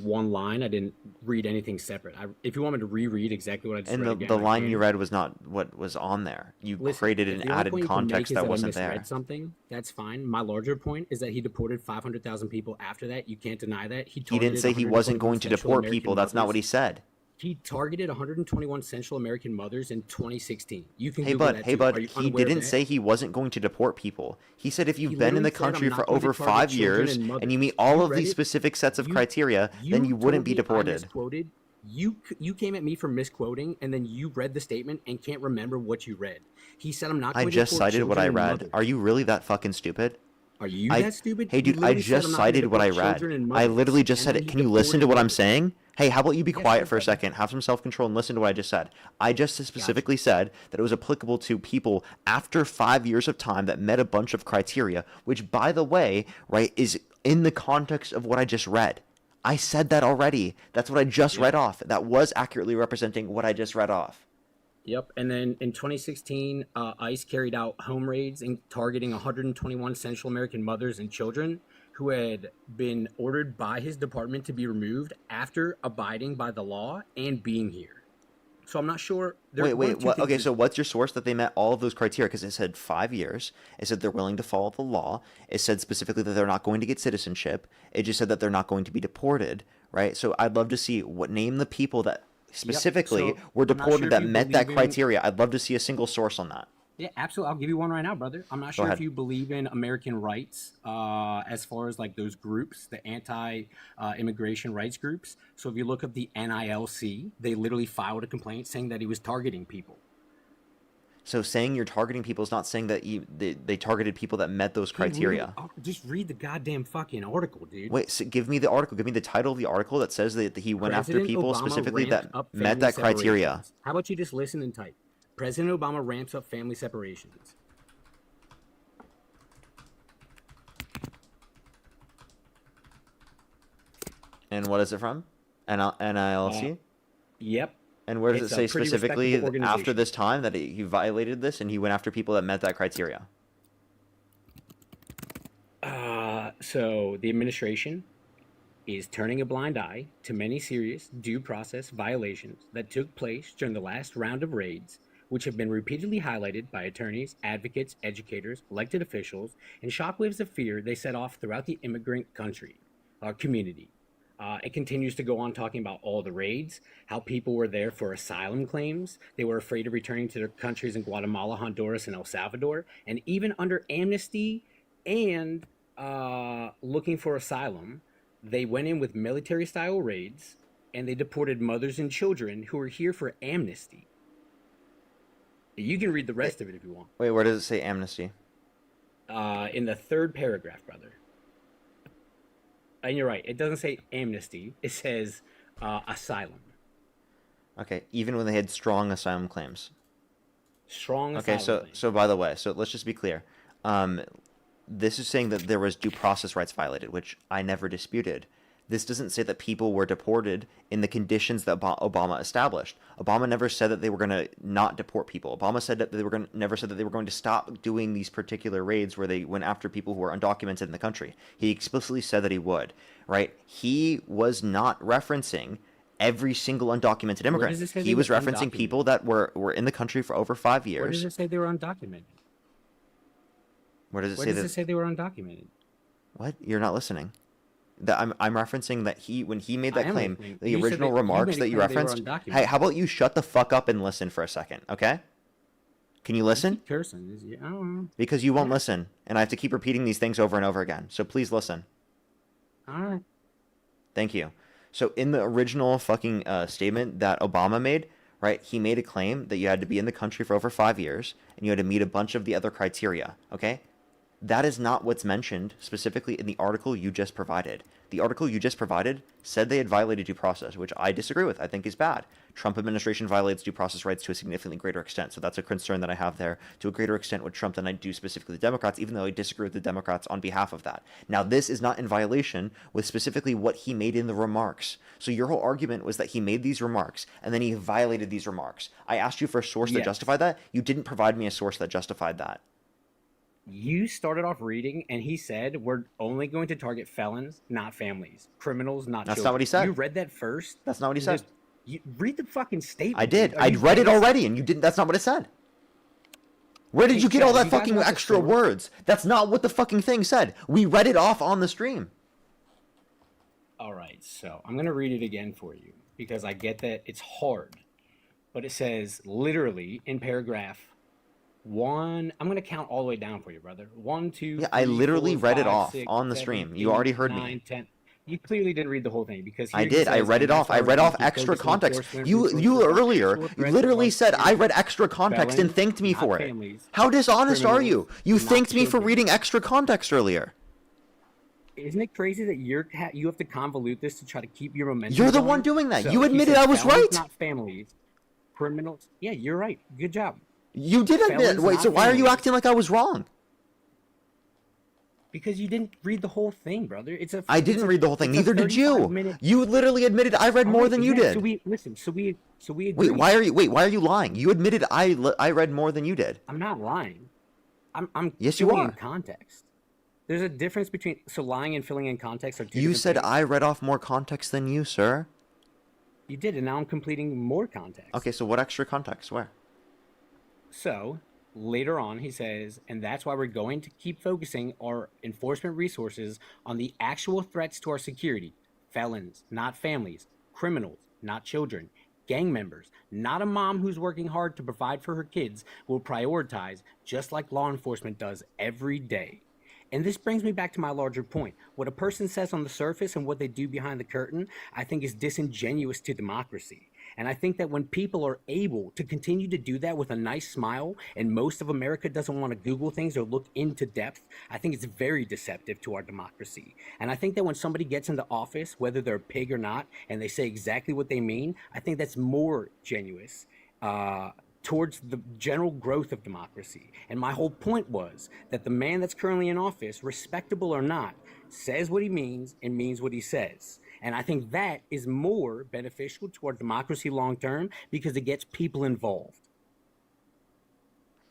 one line. I didn't read anything separate. If you want me to reread exactly what I just And read the, again, the I line can. you read was not what was on there. You Listen, created if an the only added point you can make context is that I wasn't misread there. something, that's fine. My larger point is that he deported 500,000 people after that. You can't deny that. He didn't say he wasn't going to deport people. That's not what he said. He targeted 121 Central American mothers in 2016. You can Hey Google bud, that hey too. bud, Are you he unaware of didn't that? say he wasn't going to deport people. He said if you've He been in the literally said, country "I'm for not going to over target 5 children years and and you mothers." meet all You of read these it? specific sets of You- criteria, then you wouldn't told be me I deported. misquoted. You came at me for misquoting, and then you read the statement and can't remember what you read. He said, "I'm not I going to just deport cited what I children and read. mothers." Are you really that fucking stupid? Are you I- that stupid? Hey You dude, I literally said, just "I'm not gonna cited what I deport read. children and I mothers," literally just and said then it. he Can you listen to deported what I'm mothers. saying? Hey, how about you be Yes, quiet sir, for a brother. second, have some self-control and listen to what I just said. I just specifically said that it was applicable to people after 5 years of time that met a bunch of criteria, which by the way, right, is in the context of what I just read. I said that already. That's what I just read off. That was accurately representing what I just read off. Yep, and then in 2016, ICE carried out home raids and targeting 121 Central American mothers and children who had been ordered by his department to be removed after abiding by the law and being here. So I'm not sure. Wait, what? Okay, so what's your source that they met all of those criteria? Because it said 5 years. It said they're willing to follow the law. It said specifically that they're not going to get citizenship. It just said that they're not going to be deported, right? So I'd love to see name the people that specifically so were I'm not deported sure if that you met that believe in- criteria. I'd love to see a single source on that. Yeah, absolutely. I'll give you one right now, brother. I'm not sure ahead. if you believe in American rights as far as like those groups, the anti-immigration rights groups. So if you look up the NILC, they literally filed a complaint saying that he was targeting people. So saying you're targeting people is not saying that they targeted people that met those criteria. Just read the goddamn fucking article, dude. Wait, so give me the article. Give me the title of the article that says that he went after President people Obama specifically that ramped up met family that criteria. separations. How about you just listen and type? President Obama ramps up family separations. And what is it from? NILC? Yep. And where does It's it a say pretty specifically respectable after organization. this time that he violated this and he went after people that met that criteria? So the administration is turning a blind eye to many serious due process violations that took place during the last round of raids, which have been repeatedly highlighted by attorneys, advocates, educators, elected officials, and shockwaves of fear they set off throughout the immigrant community. It continues to go on talking about all the raids, how people were there for asylum claims, they were afraid of returning to their countries in Guatemala, Honduras, and El Salvador, and even under amnesty and looking for asylum, they went in with military-style raids, and they deported mothers and children who were here for amnesty. You can read the rest of it if you want. Wait, where does it say amnesty? In the third paragraph, brother. And you're right, it doesn't say amnesty. It says asylum. Okay, even when they had strong asylum claims. Strong Okay, asylum claims. so by the way, so let's just be clear. This is saying that there was due process rights violated, which I never disputed. This doesn't say that people were deported in the conditions that Obama established. Obama never said that they were going to not deport people. Obama said that never said that they were going to stop doing these particular raids where they went after people who were undocumented in the country. He explicitly said that he would, right? He was not referencing every single undocumented immigrant. He was referencing people that were in the country for over 5 years. Where does it say they were undocumented? Where does it Where say does that? it say they were undocumented? What? You're not listening. That I'm referencing that when he made that I am claim, listening. the You said original that you remarks made a that you claim they were referenced. undocumented. Hey, how about you shut the fuck up and listen for a second, okay? Can you listen? Cursing, I don't know. Because you won't listen, and I have to keep repeating these things over and over again. So please listen. All right. Thank you. So in the original fucking statement that Obama made, right, he made a claim that you had to be in the country for over 5 years, and you had to meet a bunch of the other criteria, okay? That is not what's mentioned specifically in the article you just provided. The article you just provided said they had violated due process, which I disagree with. I think is bad. Trump administration violates due process rights to a significantly greater extent. So that's a concern that I have there to a greater extent with Trump than I do specifically the Democrats, even though I disagree with the Democrats on behalf of that. Now, this is not in violation with specifically what he made in the remarks. So your whole argument was that he made these remarks and then he violated these remarks. I asked you for a source that Yes. justified that. You didn't provide me a source that justified that. You started off reading, and he said, we're only going to target felons, not families. Criminals, not That's children. not what he said. You read that first? That's not what he said. You read the fucking statement. I did. dude. Are I you read it kidding? already, and you didn't. That's not what it said. Where did Hey, you get all Chad, that you guys fucking want the extra source? words? That's not what the fucking thing said. We read it off on the stream. All right, so I'm going to read it again for you because I get that it's hard. But it says literally in paragraph 1, I'm going to count all the way down for you, brother. 1, 2, Yeah, I 3, literally 4, read it 5, off 6, on the 7, stream. You 8, already heard 9, me. 10. You clearly didn't read the whole thing because I here it did. I says, read it and that's off. why I we're read going off to keep extra focusing on context. enforcement You resources on earlier actual threats literally to said our I read extra context and felons, thanked me not for it. families, How dishonest are you? criminals, You not thanked me for children. reading extra context earlier. Isn't it crazy that you have to convolute this to try to keep your momentum? You're the going? one doing that. So You he admitted said I was felons, right. Not families, criminals. Yeah, you're right. Good job. You did admit. Felons, Wait, not so why are you families. acting like I was wrong? Because you didn't read the whole thing, brother. I didn't read the whole thing. it's a Neither did you. 35-minute You literally admitted I read more than you did. So we listen. So we agree. Wait, why are you lying? You admitted I read more than you did. I'm not lying. I'm Yes, you filling are. in context. There's a difference between lying and filling in context are two You different said things. I read off more context than you, sir. You did, and now I'm completing more context. Okay, so what extra context? Where? So later on, he says, and that's why we're going to keep focusing our enforcement resources on the actual threats to our security. Felons, not families. Criminals, not children. Gang members, not a mom who's working hard to provide for her kids, will prioritize just like law enforcement does every day. And this brings me back to my larger point. What a person says on the surface and what they do behind the curtain, I think is disingenuous to democracy. And I think that when people are able to continue to do that with a nice smile, and most of America doesn't want to Google things or look into depth, I think it's very deceptive to our democracy. And I think that when somebody gets into office, whether they're a pig or not, and they say exactly what they mean, I think that's more genuine towards the general growth of democracy. And my whole point was that the man that's currently in office, respectable or not, says what he means and means what he says. And I think that is more beneficial toward democracy long term because it gets people involved.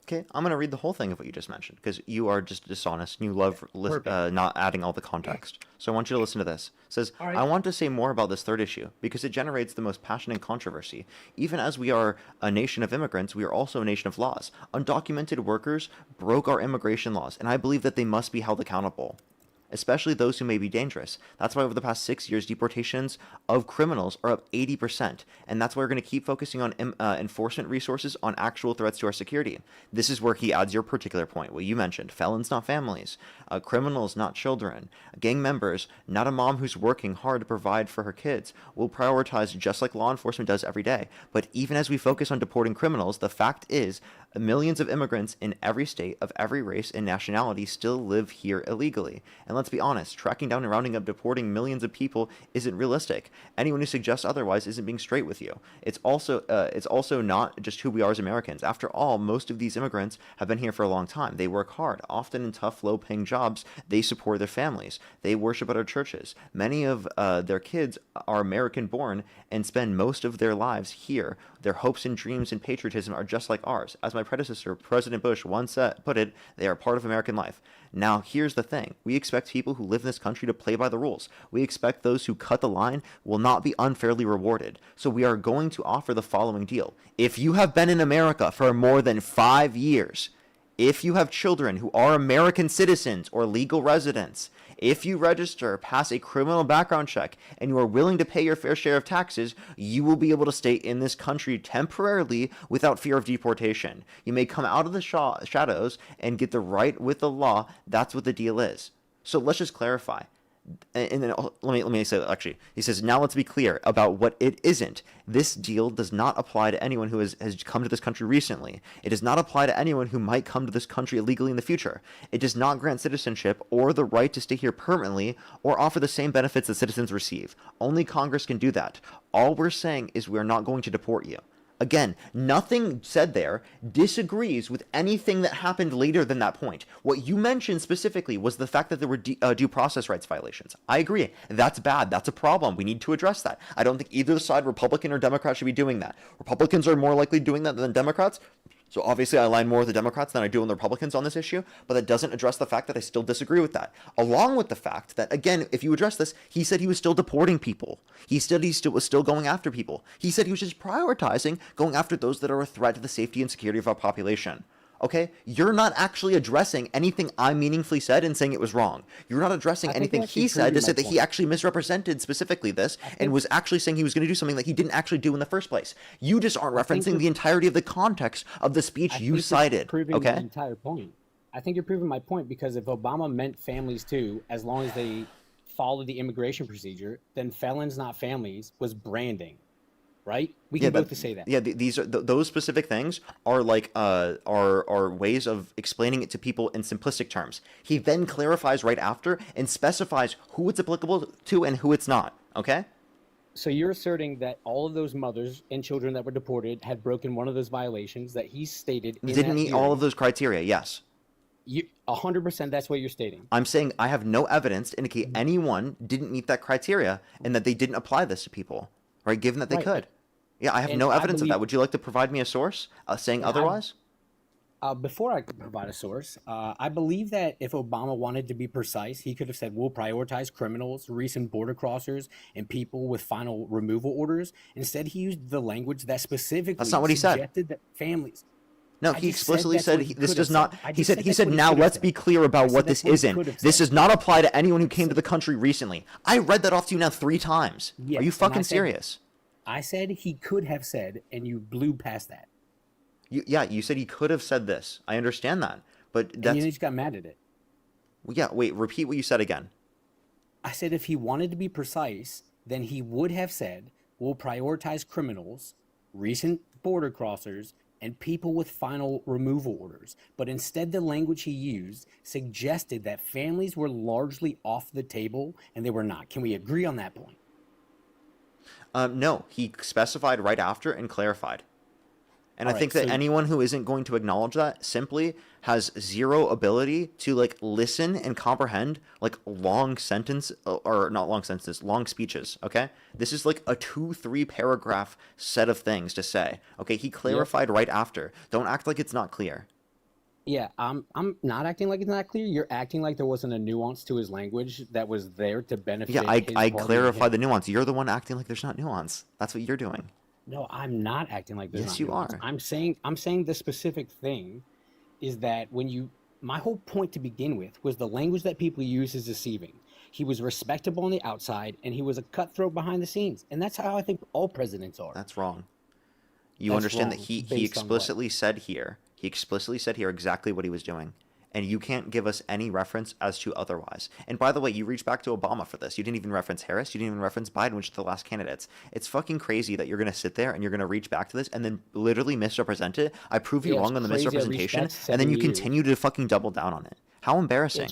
Okay, I'm going to read the whole thing of what you just mentioned because you are just dishonest and you love not adding all the context. So I want you to listen to this. It says, I want to say more about this third issue because it generates the most passion and controversy. Even as we are a nation of immigrants, we are also a nation of laws. Undocumented workers broke our immigration laws, and I believe that they must be held accountable, especially those who may be dangerous. That's why over the past 6 years, deportations of criminals are up 80%. And that's why we're going to keep focusing on enforcement resources on actual threats to our security. This is where he adds your particular point, what you mentioned. Felons, not families. Criminals, not children. Gang members, not a mom who's working hard to provide for her kids. We'll prioritize just like law enforcement does every day. But even as we focus on deporting criminals, the fact is millions of immigrants in every state of every race and nationality still live here illegally. And let's be honest, tracking down and rounding up deporting millions of people isn't realistic. Anyone who suggests otherwise isn't being straight with you. It's also not just who we are as Americans. After all, most of these immigrants have been here for a long time. They work hard, often in tough, low-paying jobs. They support their families. They worship at our churches. Many of their kids are American-born and spend most of their lives here. Their hopes and dreams and patriotism are just like ours. As my predecessor, President Bush, once put it, they are part of American life. Now, here's the thing. We expect people who live in this country to play by the rules. We expect those who cut the line will not be unfairly rewarded. So we are going to offer the following deal. If you have been in America for more than 5 years, if you have children who are American citizens or legal residents, if you register, pass a criminal background check, and you are willing to pay your fair share of taxes, you will be able to stay in this country temporarily without fear of deportation. You may come out of the shadows and get the right with the law. That's what the deal is. So let's just clarify. And then let me say, actually, he says, now let's be clear about what it isn't. This deal does not apply to anyone who has come to this country recently. It does not apply to anyone who might come to this country illegally in the future. It does not grant citizenship or the right to stay here permanently or offer the same benefits that citizens receive. Only Congress can do that. All we're saying is we're not going to deport you. Again, nothing said there disagrees with anything that happened later than that point. What you mentioned specifically was the fact that there were due process rights violations. I agree. That's bad. That's a problem. We need to address that. I don't think either side, Republican or Democrat, should be doing that. Republicans are more likely doing that than Democrats. So obviously I align more with the Democrats than I do with the Republicans on this issue, but that doesn't address the fact that I still disagree with that. Along with the fact that, again, if you address this, he said he was still deporting people. He said he was still going after people. He said he was just prioritizing going after those that are a threat to the safety and security of our population. Okay? You're not actually addressing anything I meaningfully said and saying it was wrong. You're not addressing anything he said to say that he actually misrepresented specifically this and was actually saying he was going to do something that he didn't actually do in the first place. You just aren't referencing the entirety of the context of the speech you cited. Okay? My entire point. I think you're proving my point because if Obama meant families too, as long as they followed the immigration procedure, then felons, not families, was branding. Right? We can both say that. Yeah, these are those specific things are like are ways of explaining it to people in simplistic terms. He then clarifies right after and specifies who it's applicable to and who it's not. Okay? So you're asserting that all of those mothers and children that were deported had broken one of those violations that he stated in didn't meet all of those criteria. Yes. 100%. That's what you're stating. I'm saying I have no evidence to indicate anyone didn't meet that criteria and that they didn't apply this to people. Right? Given that they could. Yeah, I have no evidence of that. Would you like to provide me a source saying otherwise? Before I could provide a source, I believe that if Obama wanted to be precise, he could have said, we'll prioritize criminals, recent border crossers, and people with final removal orders. Instead, he used the language that specifically That's not what he said. Suggested that families. No, he explicitly said this does not. He said now let's be clear about what this isn't. This does not apply to anyone who came to the country recently. I read that off to you now 3 times. Are you fucking serious? I said he could have said, and you blew past that. You said he could have said this. I understand that, but that's. And you just got mad at it. Well, yeah, wait. Repeat what you said again. I said if he wanted to be precise, then he would have said, "We'll prioritize criminals, recent border crossers, and people with final removal orders." But instead, the language he used suggested that families were largely off the table, and they were not. Can we agree on that point? No, he specified right after and clarified. And I think that anyone who isn't going to acknowledge that simply has zero ability to like listen and comprehend like long sentence or not long sentences, long speeches. Okay, this is like a 2-3 paragraph set of things to say. Okay, he clarified right after. Don't act like it's not clear. Yeah, I'm not acting like it's not clear. You're acting like there wasn't a nuance to his language that was there to benefit. Yeah, I his party and clarified the him. nuance. You're the one acting like there's not nuance. That's what you're doing. No, I'm not acting like there's Yes, not you nuance. are. I'm saying the specific thing is that my whole point to begin with was the language that people use is deceiving. He was respectable on the outside and he was a cutthroat behind the scenes. And that's how I think all presidents are. That's wrong. You That's understand wrong, that he based on what? explicitly said here. He explicitly said here exactly what he was doing. And you can't give us any reference as to otherwise. And by the way, you reached back to Obama for this. You didn't even reference Harris. You didn't even reference Biden, which are the last candidates. It's fucking crazy that you're going to sit there and you're going to reach back to this and then literally misrepresent it. I prove you Yeah, it's wrong on the crazy I reached misrepresentation, back and then 7 you years. continue to fucking double down on it. How embarrassing.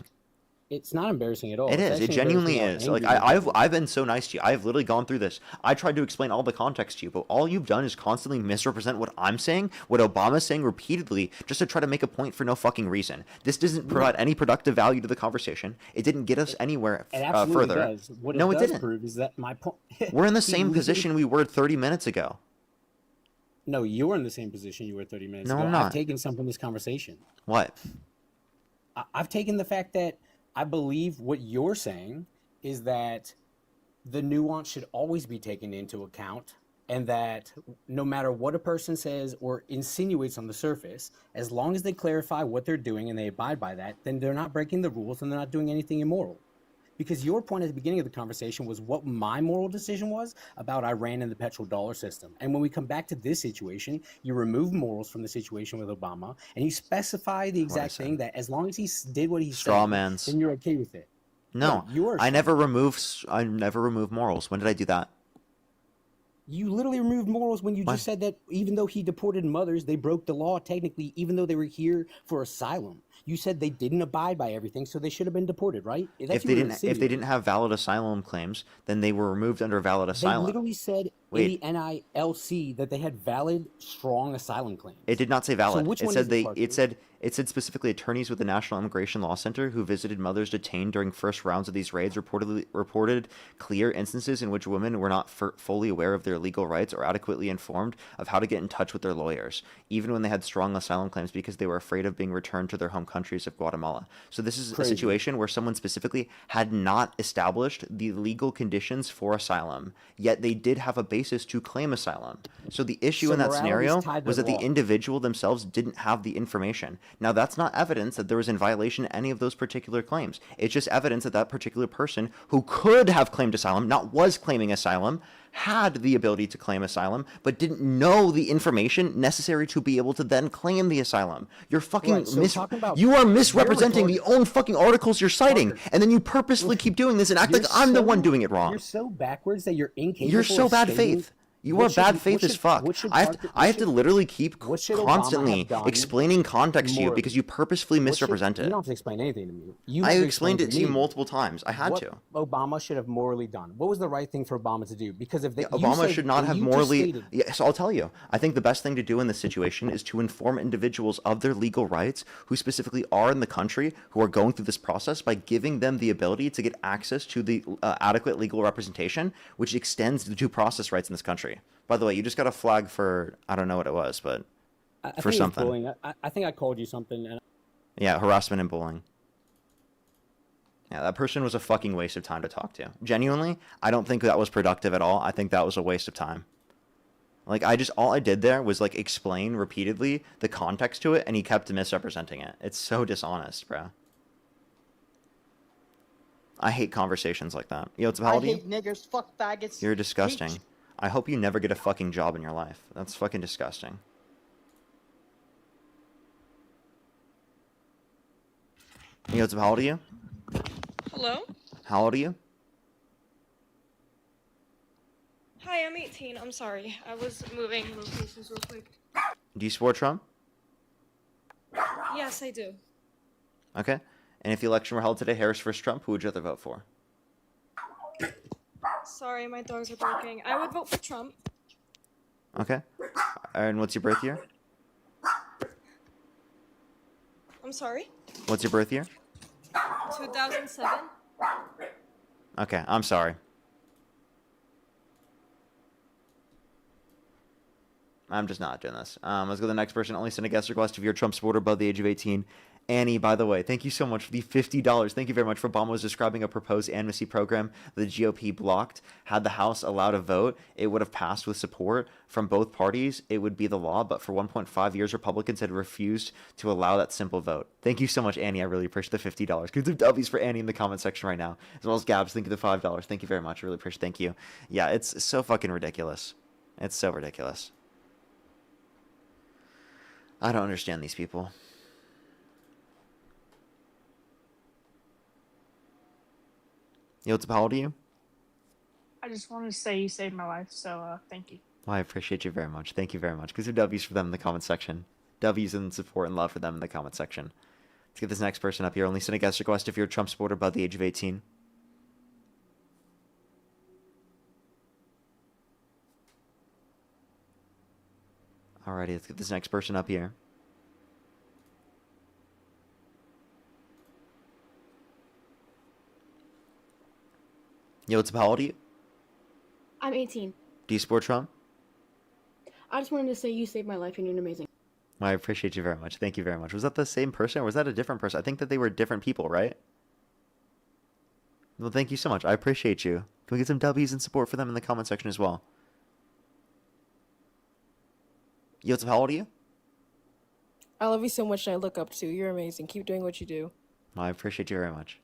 It's not embarrassing at all. It It's is. It actually genuinely embarrassing is. how Like angry I've been so nice to you. I've literally gone through this. I tried to explain all the context to you, but all you've done is constantly misrepresent what I'm saying, what Obama's saying repeatedly, just to try to make a point for no fucking reason. This doesn't provide any productive value to the conversation. It didn't get us anywhere It absolutely further. does. What No, it it does didn't. prove is that my point. We're in the He same literally- position we were 30 minutes ago. No, you're in the same position you were 30 minutes No, ago. I'm not. I've taken some from this conversation. What? I've taken the fact that I believe what you're saying is that the nuance should always be taken into account, and that no matter what a person says or insinuates on the surface, as long as they clarify what they're doing and they abide by that, then they're not breaking the rules and they're not doing anything immoral. Because your point at the beginning of the conversation was what my moral decision was about Iran and the petrodollar system. And when we come back to this situation, you remove morals from the situation with Obama, and you specify the exact thing that as long as he did what he Straw said, man's. then you're okay with it. No, you are. I never remove morals. When did I do that? You literally removed morals when you When? just said that even though he deported mothers, they broke the law technically, even though they were here for asylum. You said they didn't abide by everything, so they should have been deported, right? That's If they didn't have valid asylum claims, then they were removed under valid They asylum. literally said Wait. in the NILC that they had valid, strong asylum claims. It did not say valid. So which it one said is it, they. Parker? It said specifically attorneys with the National Immigration Law Center who visited mothers detained during first rounds of these raids reported clear instances in which women were not fully aware of their legal rights or adequately informed of how to get in touch with their lawyers, even when they had strong asylum claims because they were afraid of being returned to their home countries of Guatemala. So this is a Crazy. situation where someone specifically had not established the legal conditions for asylum, yet they did have a basis to claim asylum. So the issue So in that morality is scenario tied to was that the law. individual themselves didn't have the information. Now, that's not evidence that there was in violation of any of those particular claims. It's just evidence that that particular person who could have claimed asylum, not was claiming asylum, had the ability to claim asylum, but didn't know the information necessary to be able to then claim the asylum. You're fucking Right, so talking about you are misrepresenting the retarded. own fucking articles you're citing, and then you purposefully keep doing this and act like I'm the one doing it wrong. You're so backwards that you're incapable. You're so of bad stating- faith. You What are should bad he- faith what as should- fuck. what should I have Parker- to, what I have to should- literally keep what should Obama constantly have done explaining context to you more- because you purposefully What should- misrepresent You it. don't have to explain anything to me. You I have to explained explain it to you me multiple times. I had what to. Obama should have morally done. What was the right thing for Obama to do? Because if they, you Obama said- should not have you just morally. stated- Yes, I'll tell you. I think the best thing to do in this situation is to inform individuals of their legal rights who specifically are in the country, who are going through this process, by giving them the ability to get access to the adequate legal representation, which extends the due process rights in this country. By the way, you just got a flag for, I don't know what it was, but I for think it was something. bullying. I think I called you something. And Yeah, harassment and bullying. Yeah, that person was a fucking waste of time to talk to. Genuinely, I don't think that was productive at all. I think that was a waste of time. Like, all I did there was, like, explain repeatedly the context to it, and he kept misrepresenting it. It's so dishonest, bro. I hate conversations like that. Yo, I how old are you? hate niggers. Fuck faggots. You're disgusting. Preach. I hope you never get a fucking job in your life. That's fucking disgusting. Yo, how old are you? Hello? How old are you? Hi, I'm 18. I'm sorry. I was moving locations real quick. Do you support Trump? Yes, I do. Okay. And if the election were held today, Harris versus Trump, who would you rather vote for? Sorry, my dogs are barking. I would vote for Trump. Okay. And what's your birth year? I'm sorry? What's your birth year? 2007? Okay, I'm sorry. I'm just not doing this. Let's go to the next person. Only send a guest request if you're a Trump supporter above the age of 18. Annie, by the way, thank you so much for the $50. Thank you very much. For Obama was describing a proposed amnesty program the GOP blocked. Had the House allowed a vote, it would have passed with support from both parties. It would be the law, but for 1.5 years, Republicans had refused to allow that simple vote. Thank you so much, Annie. I really appreciate the $50. Give some W's for Annie in the comment section right now, as well as Gabs. Thank you for the $5. Thank you very much. I really appreciate it. Thank you. Yeah, it's so fucking ridiculous. It's so ridiculous. I don't understand these people. Yo, what's up? How old are you? I just wanted to say you saved my life, so thank you. Well, I appreciate you very much. Thank you very much. Because W's for them in the comment section. W's and support and love for them in the comment section. Let's get this next person up here. Only send a guest request if you're a Trump supporter above the age of 18. Alrighty, let's get this next person up here. Yo, what's up? How old are you? I'm 18. Do you support Trump? I just wanted to say you saved my life and you're amazing. Well, I appreciate you very much. Thank you very much. Was that the same person or was that a different person? I think that they were different people, right? Well, thank you so much. I appreciate you. Can we get some W's and support for them in the comment section as well? Yo, what's up? How old are you? I love you so much and I look up to you. You're amazing. Keep doing what you do. Well, I appreciate you very much.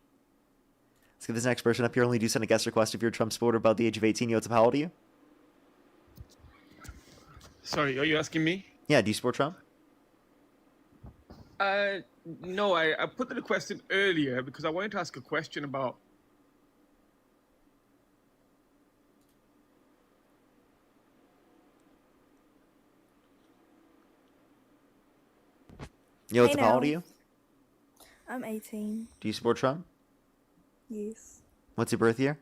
Let's get this next person up here. Only do send a guest request if you're a Trump supporter above the age of 18. Yo, what's up? How old are you? Sorry, are you asking me? Yeah, do you support Trump? No, I put the question earlier because I wanted to ask a question about. Yo, what's up? How old are you? I'm 18. Do you support Trump? Yes. What's your birth year?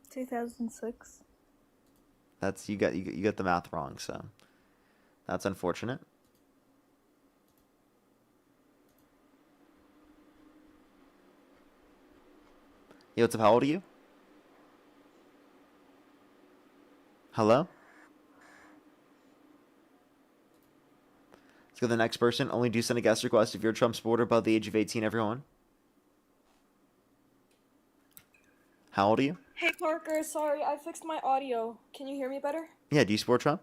2006. That's you got the math wrong, so that's unfortunate. Yo, what's up? How old are you? Hello? Let's go to the next person. Only do send a guest request if you're a Trump supporter above the age of 18, everyone. How old are you? Hey Parker, sorry, I fixed my audio. Can you hear me better? Yeah, do you support Trump?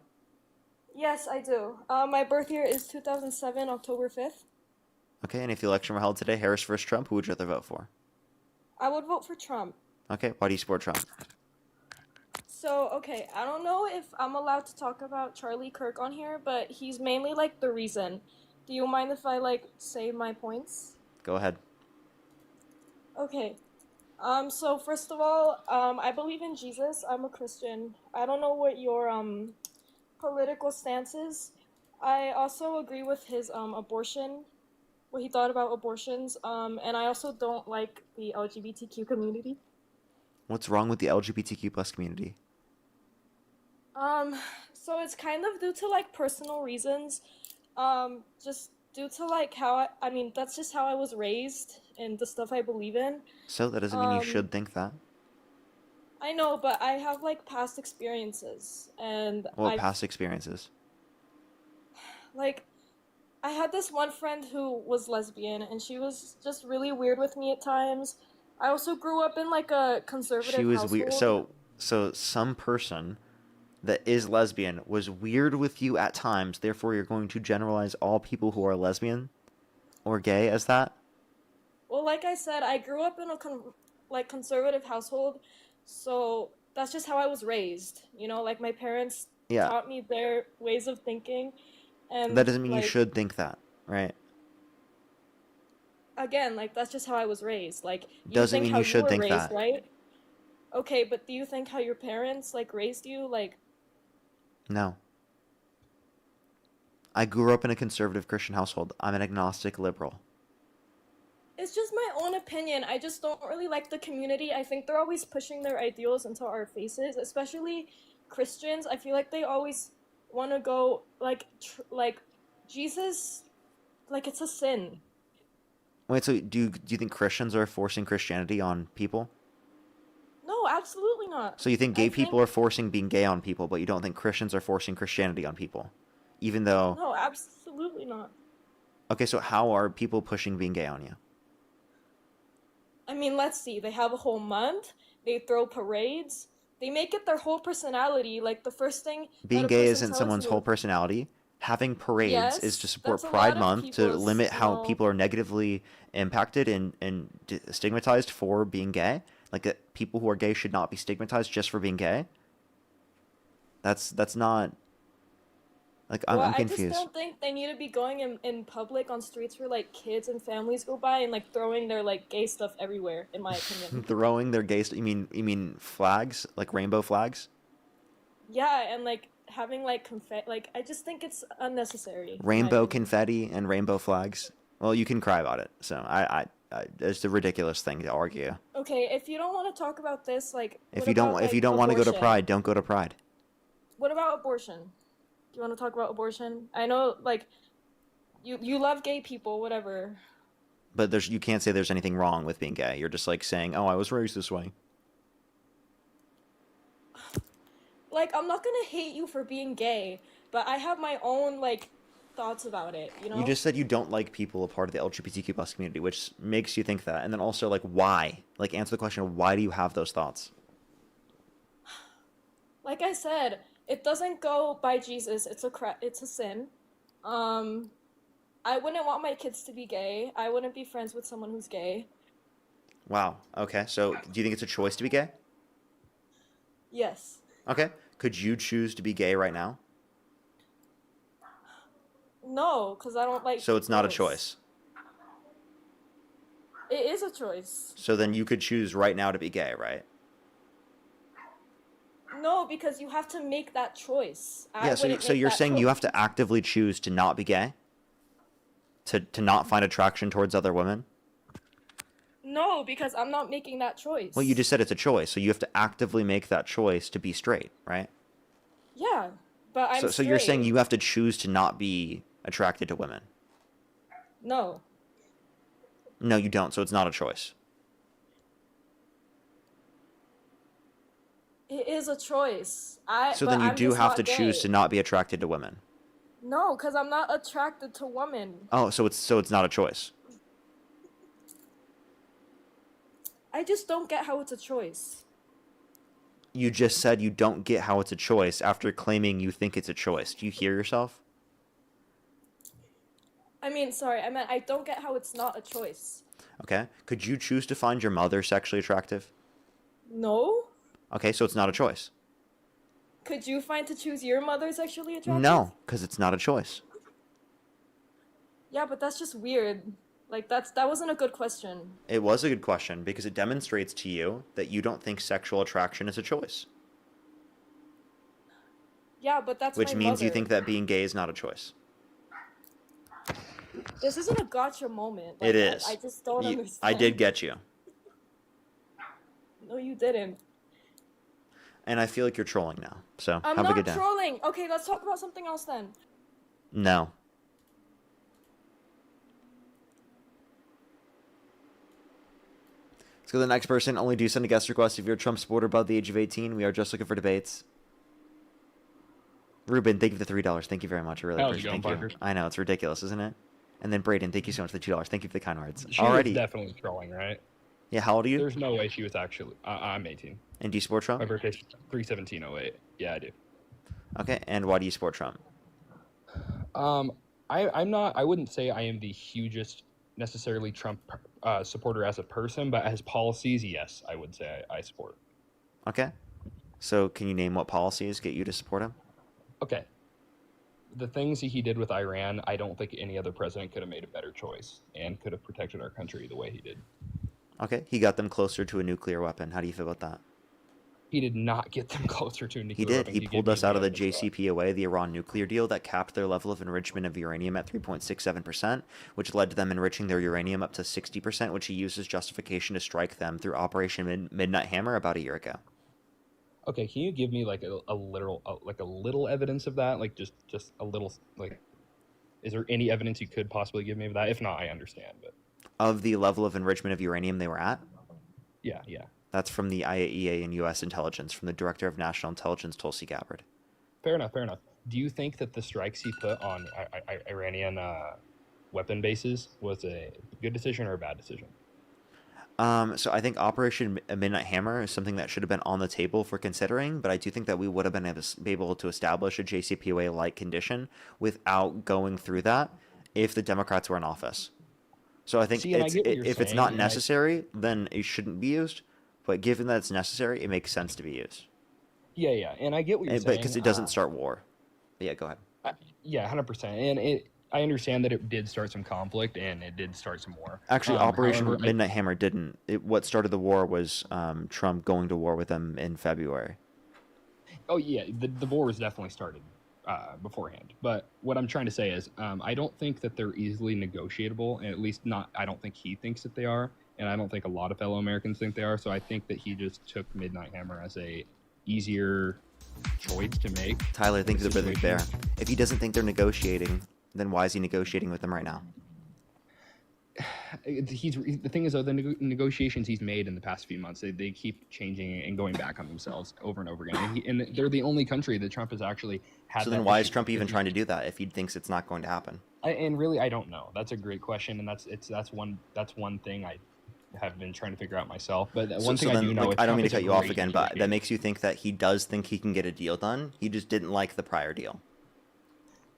Yes, I do. My birth year is 2007, October 5th. Okay, and if the election were held today, Harris versus Trump, who would you rather vote for? I would vote for Trump. Okay, why do you support Trump? So, okay, I don't know if I'm allowed to talk about Charlie Kirk on here, but he's mainly, like, the reason. Do you mind if I, like, say my points? Go ahead. Okay. So first of all, I believe in Jesus. I'm a Christian. I don't know what your, political stance is. I also agree with his, abortion, what he thought about abortions, and I also don't like the LGBTQ community. What's wrong with the LGBTQ plus community? So it's kind of due to, like, personal reasons, just due to, like, how I mean, that's just how I was raised and the stuff I believe in. So that doesn't mean you should think that. I know, but I have, like, past experiences, and What past experiences? like, I had this one friend who was lesbian, and she was just really weird with me at times. I also grew up in, like, a conservative She was household. weird. So some person that is lesbian was weird with you at times. Therefore, you're going to generalize all people who are lesbian or gay as that. Well, like I said, I grew up in a conservative household, so that's just how I was raised. You know, like, my parents Yeah. taught me their ways of thinking, and That doesn't mean you like, should think that, right? again, like, that's just how I was raised. Like, you Doesn't think mean how you should were think raised, that. right? Okay, but do you think how your parents, like, raised you? Like, No. I grew up in a conservative Christian household. I'm an agnostic liberal. it's just my own opinion. I just don't really like the community. I think they're always pushing their ideals into our faces, especially Christians. I feel like they always want to go, like, like, Jesus Like, it's a sin. Wait, so do you think Christians are forcing Christianity on people? No, absolutely not. So you think I gay people are forcing being gay on people, but you don't think Christians are forcing Christianity on people? Even though... No, absolutely not. Okay, so how are people pushing being gay on you? I mean, let's see. They have a whole month. They throw parades. They make it their whole personality. Like, the first thing Being that a gay person isn't tells someone's you, whole personality. Having parades is to yes, support that's a Pride lot of Month, to people's, limit you how know, people are negatively impacted and stigmatized for being gay. Like, that people who are gay should not be stigmatized just for being gay. That's not... Like, well, I'm I just confused. don't think they need to be going in public on streets where, like, kids and families go by and, like, throwing their, like, gay stuff everywhere, in my opinion. Throwing their gay... You mean flags? Like rainbow flags? Yeah, and, like, having, like, confetti. Like, I just think it's unnecessary. in my Rainbow opinion. confetti and rainbow flags? Well, you can cry about it. So, it's a ridiculous thing to argue. Okay, if you don't want to talk about this, like, If what you don't about, if you like, don't want to go to abortion? Pride, don't go to Pride. What about abortion? Do you want to talk about abortion? I know, like, you love gay people, whatever. But you can't say there's anything wrong with being gay. You're just like saying, "Oh, I was raised this way." Like, I'm not gonna hate you for being gay, but I have my own, like, thoughts about it, you know? You just said you don't like people a part of the LGBTQ plus community, which makes you think that. And then also, like, why? Like, answer the question, why do you have those thoughts? Like I said, it doesn't go by Jesus. It's a sin. I wouldn't want my kids to be gay. I wouldn't be friends with someone who's gay. Wow. Okay. So, do you think it's a choice to be gay? Yes. Okay. Could you choose to be gay right now? No, because I don't like So it's not a girls. choice. It is a choice. So then you could choose right now to be gay, right? No, because you have to make that choice. Yeah, so you're saying you have to actively choose to not be gay? To not find attraction towards other women? No, because I'm not making that choice. Well, you just said it's a choice, so you have to actively make that choice to be straight, right? Yeah, but I'm So you're saying straight. you have to choose to not be attracted to women? No. No, you don't, so it's not a choice. It is a choice. So but then you I'm do just have not to choose gay. to not be attracted to women. No, because I'm not attracted to women. Oh, so it's not a choice. I just don't get how it's a choice. You just said you don't get how it's a choice after claiming you think it's a choice. Do you hear yourself? I mean, sorry, I meant I don't get how it's not a choice. Okay. Could you choose to find your mother sexually attractive? No? Okay, so it's not a choice. Could you find to choose your mother sexually attractive? No, because it's not a choice. Yeah, but that's just weird. Like, that wasn't a good question. It was a good question because it demonstrates to you that you don't think sexual attraction is a choice. Yeah, but that's Which my means you mother. think that being gay is not a choice. This isn't a gotcha moment. It Like, is. I just don't You- understand. I did get you. No, you didn't. And I feel like you're trolling now. So I'm have a not good day. trolling. Okay, let's talk about something else then. No. Let's go to the next person. Only do send a guest request if you're a Trump supporter above the age of 18. We are just looking for debates. Ruben, thank you for the $3. Thank you very much. I really How's it appreciate it. going, Thank you. Parker? I know, it's ridiculous, isn't it? And then Braden, thank you so much for the $2. Thank you for the kind words. She was Alrighty. definitely trolling, right? Yeah, how old are you? There's no way she was actually. I'm 18. And do you support Trump? My birthday's 3/17/08. Yeah, I do. Okay, and why do you support Trump? I'm not. I wouldn't say I am the hugest necessarily Trump supporter as a person, but as policies, yes, I would say I support. Okay. So can you name what policies get you to support him? Okay. The things he did with Iran, I don't think any other president could have made a better choice and could have protected our country the way he did. Okay, he got them closer to a nuclear weapon. How do you feel about that? He did not get them closer to a nuclear He did. weapon. He Give pulled me us out of the evidence for that. JCPOA, the Iran nuclear deal that capped their level of enrichment of uranium at 3.67%, which led to them enriching their uranium up to 60%, which he used as justification to strike them through Operation Midnight Hammer about a year ago. Okay, can you give me like a little evidence of that? Like just a little like Is there any evidence you could possibly give me of that? If not, I understand. But Of the level of enrichment of uranium they were at? yeah. That's from the IAEA and U.S. intelligence, from the Director of National Intelligence, Tulsi Gabbard. Fair enough. Do you think that the strikes he put on Iranian weapon bases was a good decision or a bad decision? So I think Operation Midnight Hammer is something that should have been on the table for considering, but I do think that we would have been able to establish a JCPOA-like condition without going through that if the Democrats were in office. So I think if it's not necessary, then it shouldn't be used. But given that it's necessary, it makes sense to be used. Yeah, and I get what you're saying. Because it doesn't start war. But yeah, go ahead. Yeah, 100%. And I understand that it did start some conflict and it did start some war. Actually, Operation Midnight Hammer didn't. What started the war was Trump going to war with them in February. Oh, yeah, the war was definitely started beforehand. But what I'm trying to say is I don't think that they're easily negotiable, and at least not, I don't think he thinks that they are, and I don't think a lot of fellow Americans think they are. So I think that he just took Midnight Hammer as a easier choice to make. Tyler thinks they're really fair. If he doesn't think they're negotiating, then why is he negotiating with them right now? The thing is, though, the negotiations he's made in the past few months, they keep changing and going back on themselves over and over again. And they're the only country that Trump has actually had. So then why is Trump even trying to do that if he thinks it's not going to happen? And really, I don't know. That's a great question, and that's one thing I have been trying to figure out myself. But one thing I do know, I don't mean to cut you off again, but that makes you think that he does think he can get a deal done. He just didn't like the prior deal.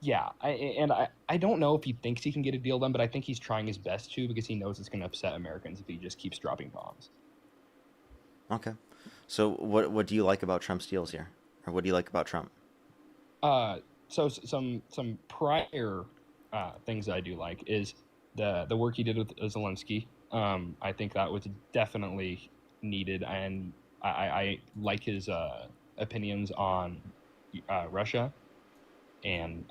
Yeah, I don't know if he thinks he can get a deal done, but I think he's trying his best to, because he knows it's going to upset Americans if he just keeps dropping bombs. Okay. So what do you like about Trump's deals here? Or what do you like about Trump? So some prior things that I do like is the work he did with Zelensky. I think that was definitely needed, and I like his opinions on Russia and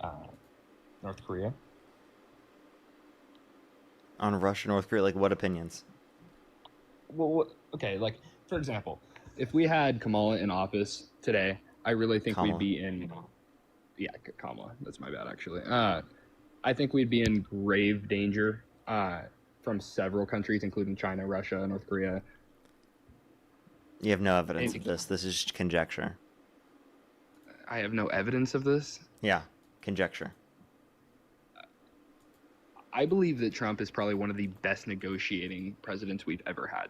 North Korea. On Russia, North Korea, like what opinions? Well, okay, like for example, if we had Kamala in office today, I really think we'd be in. Yeah, Kamala. That's my bad, actually. I think we'd be in grave danger from several countries, including China, Russia, North Korea. You have no evidence of this. This is conjecture. I have no evidence of this? Yeah, conjecture. I believe that Trump is probably one of the best negotiating presidents we've ever had.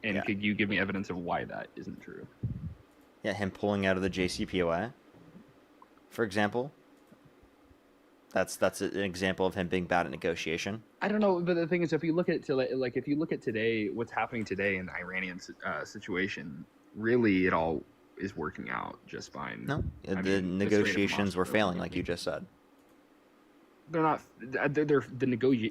And could you give me evidence of why that isn't true? Yeah, him pulling out of the JCPOA, for example. That's an example of him being bad at negotiation. I don't know, but the thing is, if you look at if you look at today, what's happening today in the Iranian situation, really it all is working out just fine. No, the negotiations were failing, like you just said. They're not.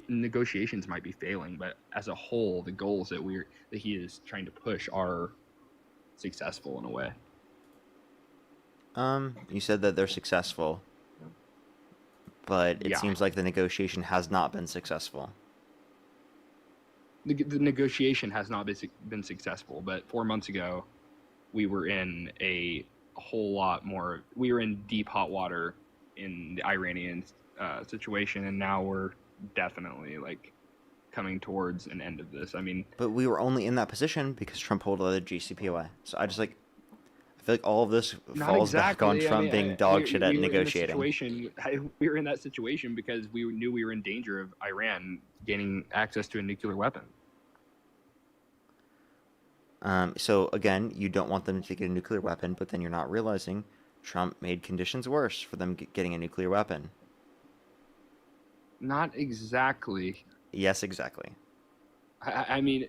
Negotiations might be failing, but as a whole, the goals that he is trying to push are successful in a way. You said that they're successful, but it seems like the negotiation has not been successful. The negotiation has not been successful, but 4 months ago, we were in a whole lot more. We were in deep hot water in the Iranian situation, and now we're definitely coming towards an end of this. I mean, but we were only in that position because Trump pulled out of the JCPOA. So I feel like all of this falls back on Trump being dog shit at negotiating. We were in that situation because we knew we were in danger of Iran gaining access to a nuclear weapon. So again, you don't want them to get a nuclear weapon, but then you're not realizing Trump made conditions worse for them getting a nuclear weapon. Not exactly. Yes, exactly. I mean,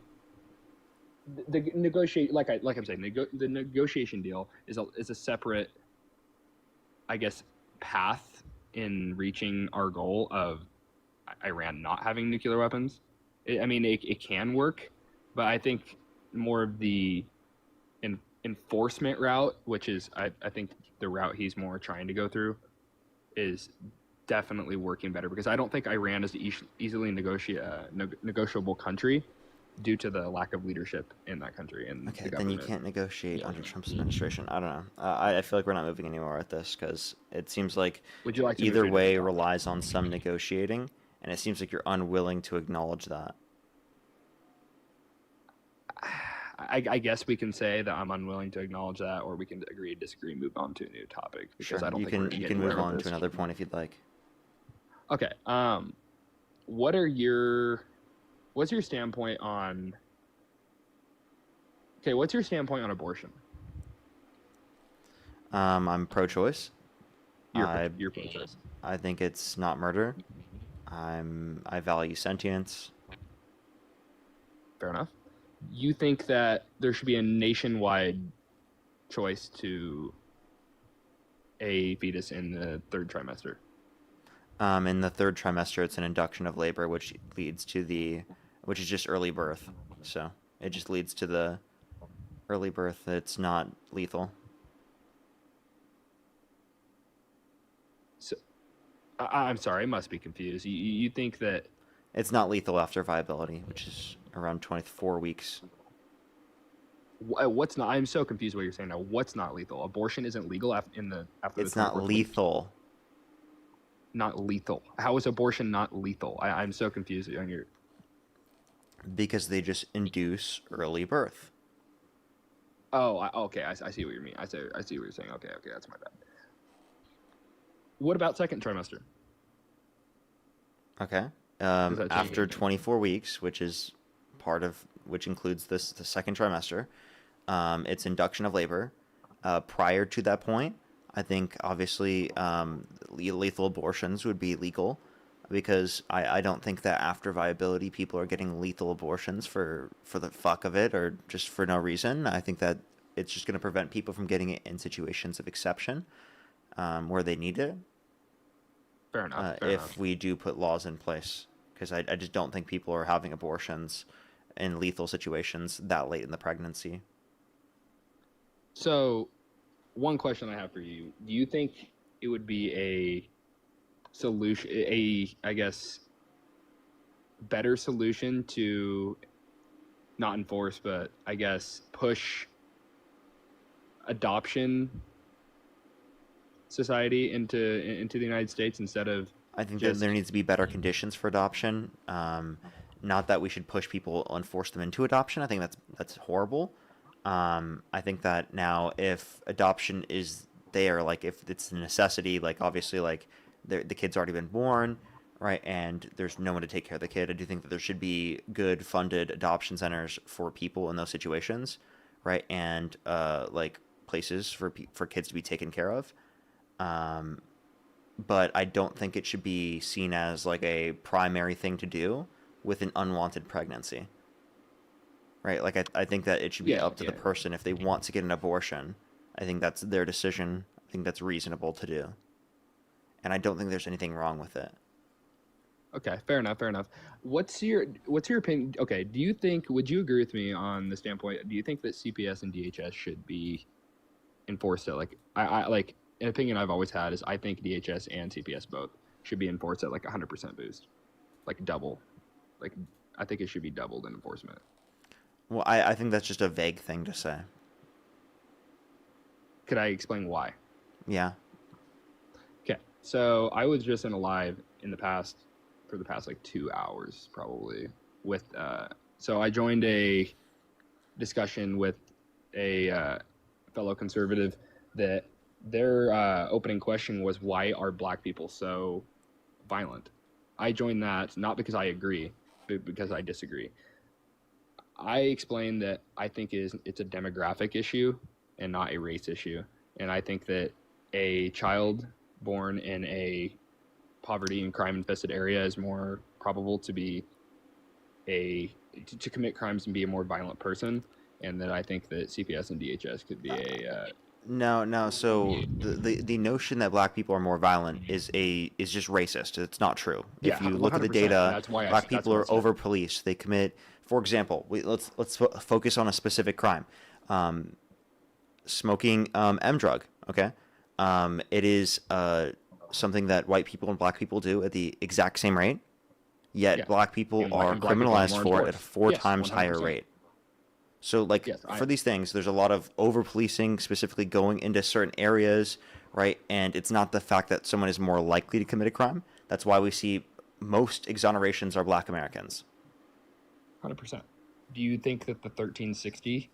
the negotiate like I'm saying, the negotiation deal is a separate, I guess, path in reaching our goal of Iran not having nuclear weapons. It can work, but I think more of the enforcement route, which is I think the route he's more trying to go through, is definitely working better, because I don't think Iran is an easily negotiable country. due to the lack of leadership in that country and Okay, the then you government. can't negotiate under Trump's administration. I don't know. I feel like we're not moving anywhere with this because it seems like Would you like to move either to a way different topic? relies on some negotiating, and it seems like you're unwilling to acknowledge that. I guess we can say that I'm unwilling to acknowledge that, or we can agree, disagree, move on to a new topic because Sure, I don't you think we're can gonna you get can anywhere move with on to this. another point if you'd like. Okay. What's your standpoint on? Okay, what's your standpoint on abortion? I'm pro-choice. You're pro-choice. I think it's not murder. I value sentience. Fair enough. You think that there should be a nationwide choice to a fetus in the third trimester? In the third trimester, it's an induction of labor, which is just early birth. So it just leads to the early birth. It's not lethal. So, I'm sorry, I must be confused. You think that it's not lethal after viability, which is around 24 weeks. What's not? I'm so confused what you're saying now. What's not lethal? Abortion isn't legal after It's the not 24th week? lethal. Not lethal. How is abortion not lethal? I'm so confused on your. Because they just induce early birth. Oh, okay. I see what you mean. I see what you're saying. Okay, that's my bad. What about second trimester? Okay. After 24 weeks, which includes the second trimester, it's induction of labor. Prior to that point, I think obviously lethal abortions would be legal, because I don't think that after viability people are getting lethal abortions for the fuck of it or just for no reason. I think that it's just going to prevent people from getting it in situations of exception where they need it. Fair enough. If we do put laws in place, because I just don't think people are having abortions in lethal situations that late in the pregnancy. So, one question I have for you: do you think it would be a solution, I guess, better solution to not enforce, but I guess push adoption society into the United States instead of? I think that there needs to be better conditions for adoption. Not that we should push people and force them into adoption. I think that's horrible. I think that now if adoption is there, like if it's a necessity, like obviously like the kid's already been born, right, and there's no one to take care of the kid, I do think that there should be good funded adoption centers for people in those situations, right, and like places for kids to be taken care of. But I don't think it should be seen as like a primary thing to do with an unwanted pregnancy. Right? Like I think that it should be up to the person if they want to get an abortion. I think that's their decision. I think that's reasonable to do. And I don't think there's anything wrong with it. Okay, fair enough. What's your opinion? Okay, would you agree with me on the standpoint? Do you think that CPS and DHS should be enforced at I like an opinion I've always had is I think DHS and CPS both should be enforced at like 100% boost, like double. Like I think it should be doubled in enforcement. Well, I think that's just a vague thing to say. Could I explain why? Yeah. Okay, so I was just in a live for the past like 2 hours probably with so I joined a discussion with a fellow conservative that their opening question was, why are black people so violent? I joined that not because I agree, but because I disagree. I explained that I think it's a demographic issue and not a race issue. And I think that a child born in a poverty and crime infested area is more probable to be to commit crimes and be a more violent person. And that I think that CPS and DHS could be No. So the notion that black people are more violent is just racist. It's not true. Yeah, if you look at the 100%. data, That's why black people are that's what I said. over policed. They commit, for example, let's focus on a specific crime, smoking M drug. Okay, it is something that white people and black people do at the exact same rate, Yet Yes. black people And are black people are criminalized more for it at a enforced. four Yes, times higher 100%. rate. So, like, Yes, for these things, there's a lot of over policing, specifically going into certain areas, right? And it's not the fact that someone is more likely to commit a crime. That's why we see most exonerations are black Americans. 100%. Do you think that the 1360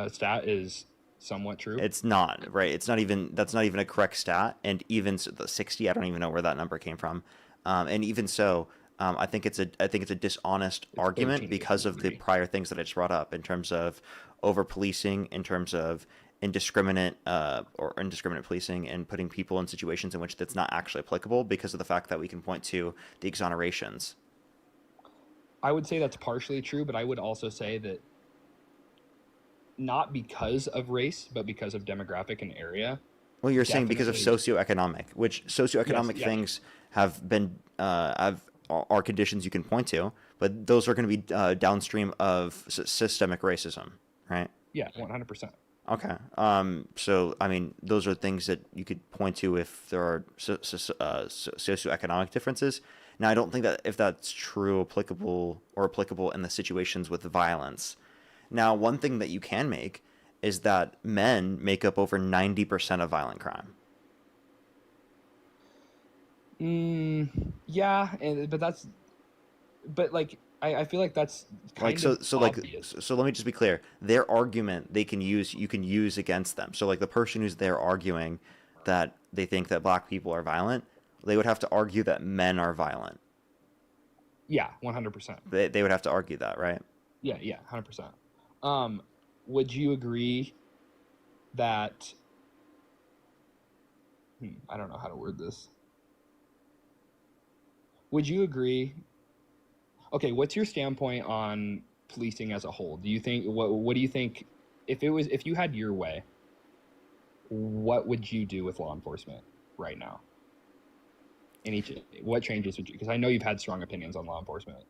stat is somewhat true? It's not, right? It's not even, that's not even a correct stat. And even the 60, I don't even know where that number came from. And even so, I think it's a dishonest argument because of the prior things that I just brought up in terms of over policing, in terms of indiscriminate policing, and putting people in situations in which that's not actually applicable because of the fact that we can point to the exonerations. I would say that's partially true, but I would also say that not because of race, but because of demographic and area. Well, you're saying because of Definitely. socioeconomic, which socioeconomic Yes, yeah. things have been are conditions you can point to, but those are going to be downstream of systemic racism, right? Yeah, 100%. Okay. So I mean, those are things that you could point to if there are socioeconomic differences. Now, I don't think that if that's true, applicable in the situations with violence. Now, one thing that you can make is that men make up over 90% of violent crime. Yeah, but like I feel like that's kind of obvious. So let me just be clear. Their argument you can use against them. So like the person who's there arguing that they think that black people are violent, they would have to argue that men are violent. Yeah, 100%. They would have to argue that, right? Yeah, 100%. Would you agree that I don't know how to word this. Would you agree? Okay, what's your standpoint on policing as a whole? Do you think what do you think if you had your way, what would you do with law enforcement right now? What changes would you? Because I know you've had strong opinions on law enforcement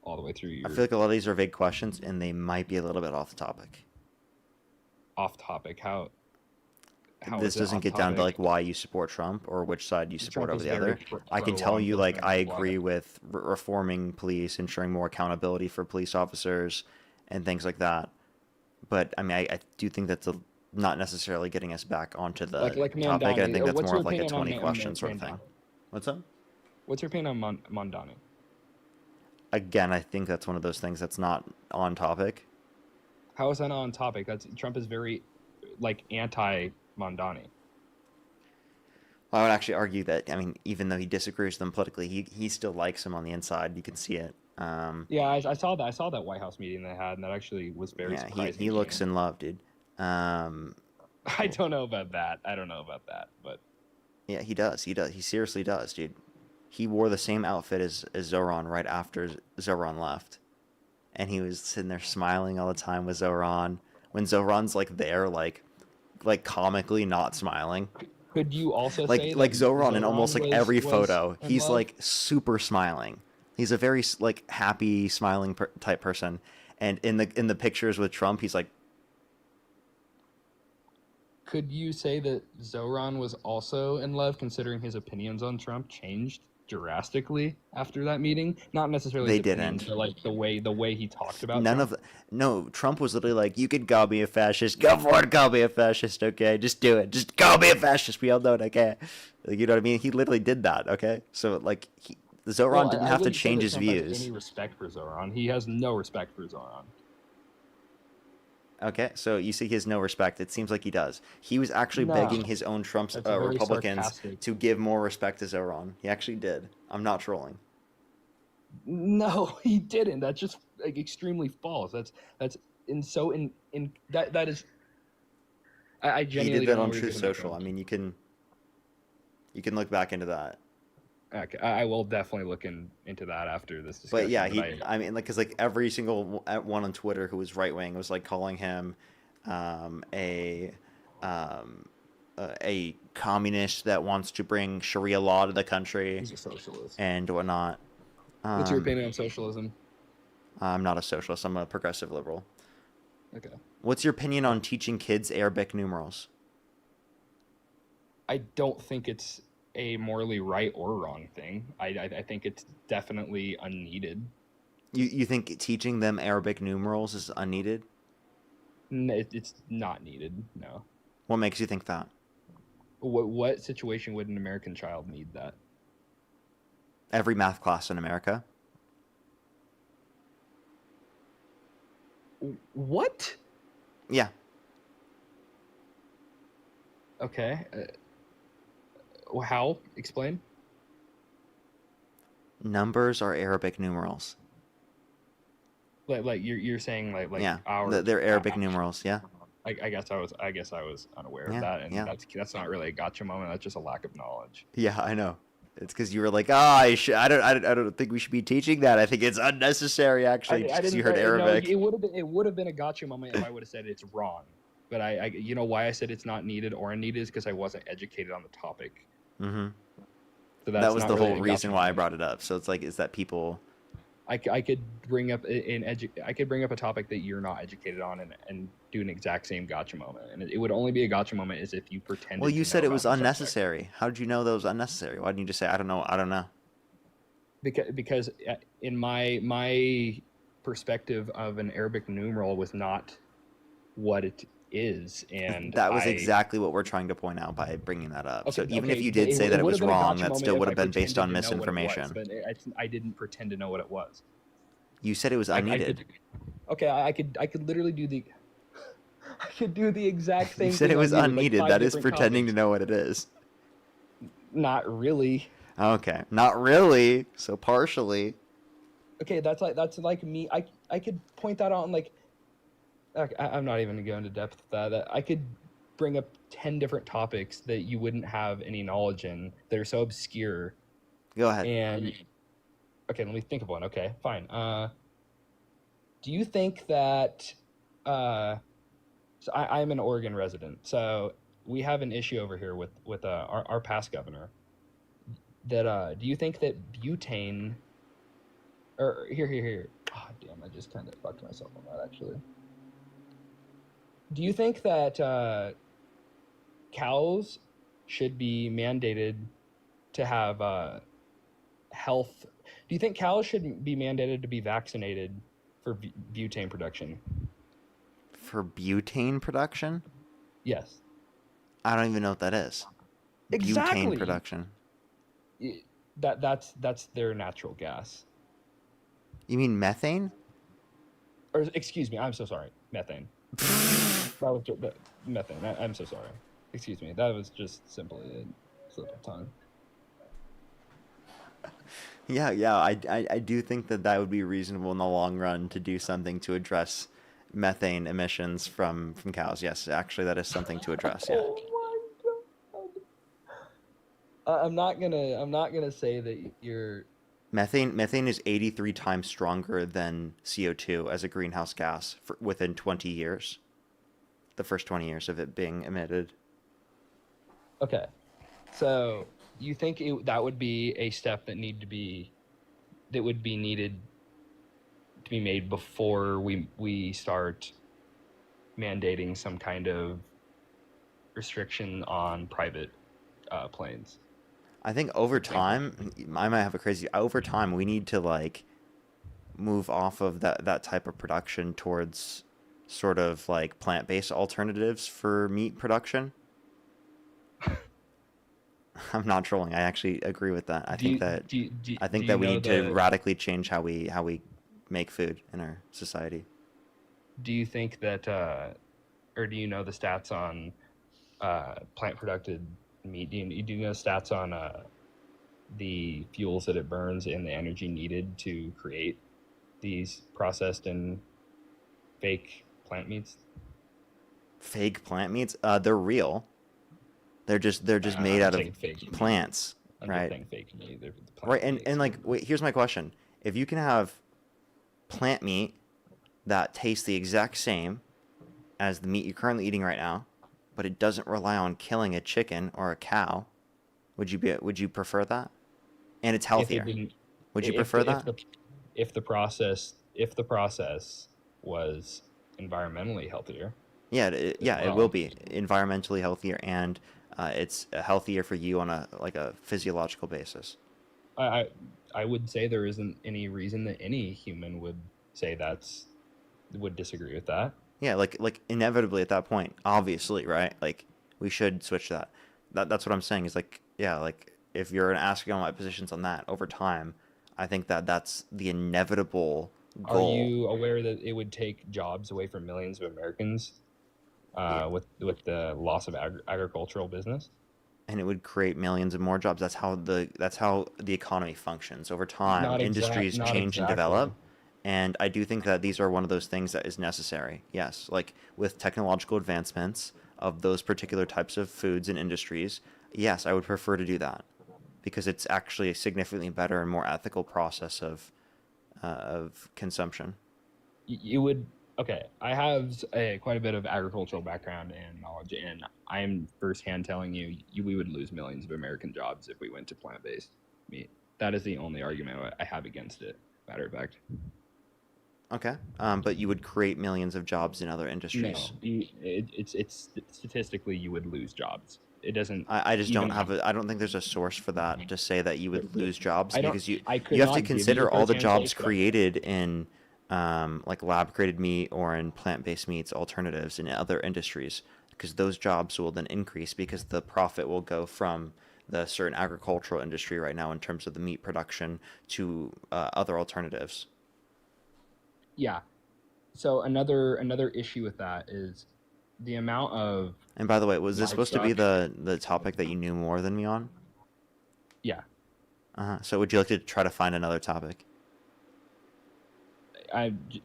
all the way through your. I feel like a lot of these are vague questions, and they might be a little bit off the topic. Off topic? How this doesn't get down to like why you support Trump or which side you support over the other. I can tell you, like, I agree with reforming police, ensuring more accountability for police officers, and things like that. But I mean, I do think that's not necessarily getting us back onto the topic. I think that's more of like a 20 question sort of thing. What's up? What's your opinion on Mondani? Again, I think that's one of those things that's not on topic. How is that not on topic? Trump is very, like, anti-Mondani. I would actually argue that, I mean, even though he disagrees with them politically, he still likes him on the inside. You can see it. Yeah, I saw that. I saw that White House meeting they had, and that actually was very surprising. He looks in love, dude. I don't know about that. But yeah, he does. He seriously does, dude. He wore the same outfit as Zoran right after Zoran left, and he was sitting there smiling all the time with Zoran. When Zoran's like there, like comically not smiling. Could you also say like Zoran in almost like every photo, he's like super smiling. He's a very like happy, smiling type person, and in the pictures with Trump, he's like. Could you say that Zoran was also in love, considering his opinions on Trump changed drastically after that meeting? Not necessarily they his opinions, didn't. but like the way he talked about No, Trump was literally like, you could call me a fascist, go for it, call me a fascist, okay, just do it, just call me a fascist, we all know it, okay, like, you know what I mean? He literally did that, okay, so like Zoran didn't have to change his views. Any respect for Zoran? He has no respect for Zoran. Okay, so you see he has no respect. It seems like he does. He was actually begging his own Trump's Republicans to give more respect to Zoran. He actually did. I'm not trolling. No, he didn't. That's just like extremely false. That is. I genuinely he did that on Truth Social. I mean, you can look back into that. Okay, I will definitely look into that after this discussion. But yeah, I mean, like, because like every single one on Twitter who was right wing was like calling him a communist that wants to bring Sharia law to the country. He's a socialist and whatnot. What's your opinion on socialism? I'm not a socialist. I'm a progressive liberal. Okay. What's your opinion on teaching kids Arabic numerals? I don't think it's a morally right or wrong thing. I think it's definitely unneeded. You think teaching them Arabic numerals is unneeded? It's not needed. No. What makes you think that? What situation would an American child need that? Every math class in America. What? Yeah. Okay. How? Explain. Numbers are Arabic numerals. Like you're saying like Yeah, our they're Arabic numerals. Yeah. I guess I was unaware Yeah, of that, and yeah. that's not really a gotcha moment. That's just a lack of knowledge. Yeah, I know. It's because you were like, I don't think we should be teaching that. I think it's unnecessary, actually, just because you heard Arabic. No, it would have been a gotcha moment if I would have said it's wrong. But I you know why I said it's not needed or unneeded is because I wasn't educated on the topic. Mm-hmm. So That was not the really whole a reason gotcha why I moment. brought it up. So it's like, is that people... I could bring up I could bring up a topic that you're not educated on and do an exact same gotcha moment, and it would only be a gotcha moment is if you pretended. Well, you to said know it was about the subject. unnecessary. How did you know that was unnecessary? Why didn't you just say, I don't know? Because in my perspective of an Arabic numeral was not what it is, and That was exactly what we're trying to point out by bringing that up. So even if okay, you did say that it was would've been a wrong, gotcha that moment still if would I have been based on pretended to know what it was, misinformation. but I didn't pretend to know what it was. You said it was unneeded. I could literally do the I could do the exact same You said thing it was I needed, like unneeded. 5 That is different pretending topics. to know what it is. Not really. Okay, not really. So partially. Okay, that's like me. I could point that out and like I'm not even gonna go into depth with that. I could bring up 10 different topics that you wouldn't have any knowledge in that are so obscure. Go ahead. And okay, let me think of one. Okay, fine. Do you think that so I'm an Oregon resident, so we have an issue over here with our past governor. That do you think that butane or here. Oh, damn, I just kind of fucked myself on that actually. Do you think that cows should be mandated to have health? Do you think cows should be mandated to be vaccinated for butane production? For butane production? Yes. I don't even know what that is. Exactly. Butane production. That's their natural gas. You mean methane? Or excuse me, I'm so sorry. Methane. Methane. I'm so sorry. Excuse me. That was just simply a slip of tongue. Yeah. I do think that would be reasonable in the long run to do something to address methane emissions from cows. Yes, actually, that is something to address. Yeah. Oh my god. I'm not gonna say that you're. Methane is 83 times stronger than CO2 as a greenhouse gas within 20 years. The first 20 years of it being emitted. Okay, so you think that would be a step that would be needed to be made before we start mandating some kind of restriction on private planes? I think over time, I might have over time, we need to like move off of that type of production towards sort of like plant-based alternatives for meat production. I'm not trolling. I actually agree with that. I think that we need to radically change how we make food in our society. Do you think that, or do you know the stats on plant-produced meat? Do you know stats on the fuels that it burns and the energy needed to create these processed and fake plant meats? Fake plant meats? They're real. They're just made out of plants, right? Fake meat. Right, and like, wait, here's my question: if you can have plant meat that tastes the exact same as the meat you're currently eating right now, but it doesn't rely on killing a chicken or a cow, would you prefer that? And it's healthier. Would you prefer that? If the process was environmentally healthier. Yeah, it will be environmentally healthier and it's healthier for you on a physiological basis. I would say there isn't any reason that any human would say would disagree with that. Yeah, like inevitably at that point, obviously, right? Like we should switch that. That's what I'm saying is like, yeah, like if you're asking on my positions on that over time, I think that's the inevitable goal. Are you aware that it would take jobs away from millions of Americans with the loss of agricultural business? And it would create millions of more jobs. That's how the economy functions over time. Industries change and develop. And I do think that these are one of those things that is necessary. Yes, like with technological advancements of those particular types of foods and industries, yes, I would prefer to do that because it's actually a significantly better and more ethical process of consumption. You would. Okay, I have quite a bit of agricultural background and knowledge, and I'm firsthand telling you, we would lose millions of American jobs if we went to plant-based meat. That is the only argument I have against it, matter of fact. Okay, but you would create millions of jobs in other industries. No, it's statistically you would lose jobs. It doesn't. I just don't have I don't think there's a source for that to say that you would lose jobs because you have to consider all the jobs created in like lab created meat or in plant-based meats alternatives in other industries, because those jobs will then increase because the profit will go from the certain agricultural industry right now in terms of the meat production to other alternatives. Yeah. So another issue with that is the amount of. And by the way, was this supposed to be the topic that you knew more than me on? Yeah. So would you like to try to find another topic?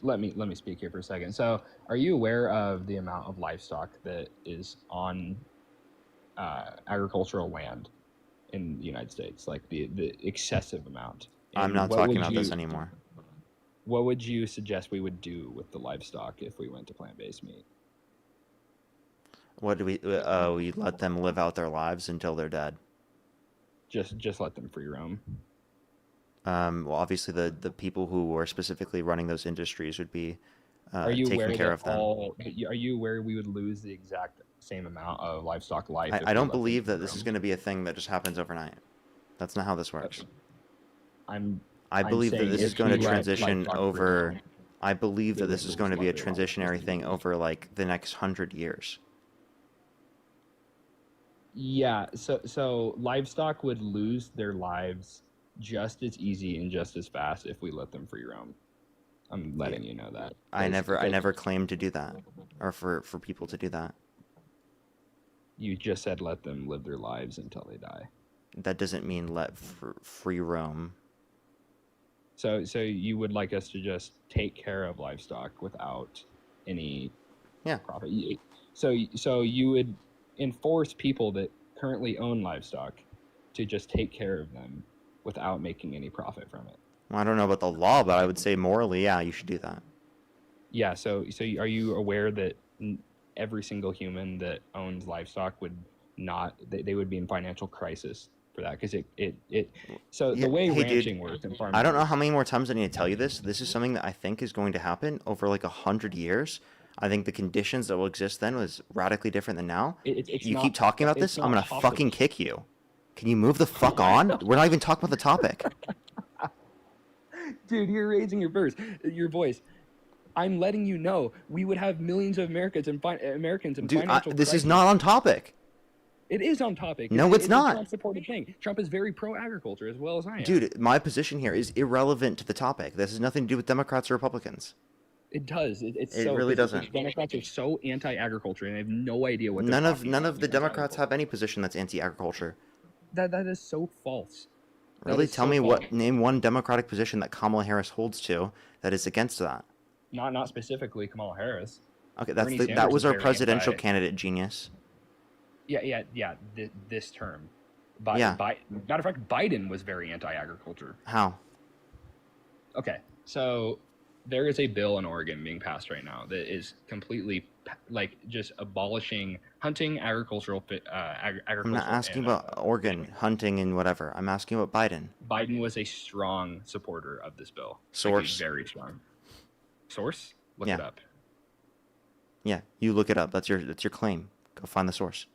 Let me speak here for a second. So, are you aware of the amount of livestock that is on agricultural land in the United States? Like the excessive amount. And I'm not talking about this anymore. What would you suggest we would do with the livestock if we went to plant-based meat? What do we let them live out their lives until they're dead. Just let them free roam. Well, obviously the people who are specifically running those industries would be taking care of them. Are you aware we would lose the exact same amount of livestock life? I don't believe that this is going to be a thing that just happens overnight. That's not how this works. I believe that this is going to transition over. I believe that this is going to be a transitionary thing over like the next 100 years. Yeah, so livestock would lose their lives just as easy and just as fast if we let them free roam. I'm letting you know that. I never claimed to do that, or for people to do that. You just said let them live their lives until they die. That doesn't mean let free roam. So you would like us to just take care of livestock without any profit? So you would enforce people that currently own livestock to just take care of them without making any profit from it. Well, I don't know about the law, but I would say morally, yeah, you should do that. Yeah. So are you aware that every single human that owns livestock would not? They would be in financial crisis for that because the way ranching works and farming. I don't know how many more times I need to tell you this. This is something that I think is going to happen over like 100 years. I think the conditions that will exist then was radically different than now. You keep talking about this, I'm gonna fucking kick you. Can you move the fuck on? We're not even talking about the topic. Dude, you're raising your voice. I'm letting you know we would have millions of Americans in financial this is crisis. not on topic. It is on topic. No, it's not. A Trump-supported thing. Trump is very pro-agriculture as well as I am. Dude, my position here is irrelevant to the topic. This has nothing to do with Democrats or Republicans. It does. It really doesn't. Democrats are so anti-agriculture, and they have no idea what. None of the Democrats have any position that's anti-agriculture. That is so false. Really? Tell me name one Democratic position that Kamala Harris holds to that is against that. Not specifically Kamala Harris. Okay, that was our presidential candidate, genius. Yeah. This term. Matter of fact, Biden was very anti-agriculture. How? Okay, so there is a bill in Oregon being passed right now that is completely just abolishing hunting, agricultural. I'm not asking about Oregon hunting and whatever. I'm asking about Biden. Biden was a strong supporter of this bill. Source. Very strong. Source? Look it up. Yeah, you look it up. That's your claim. Go find the source.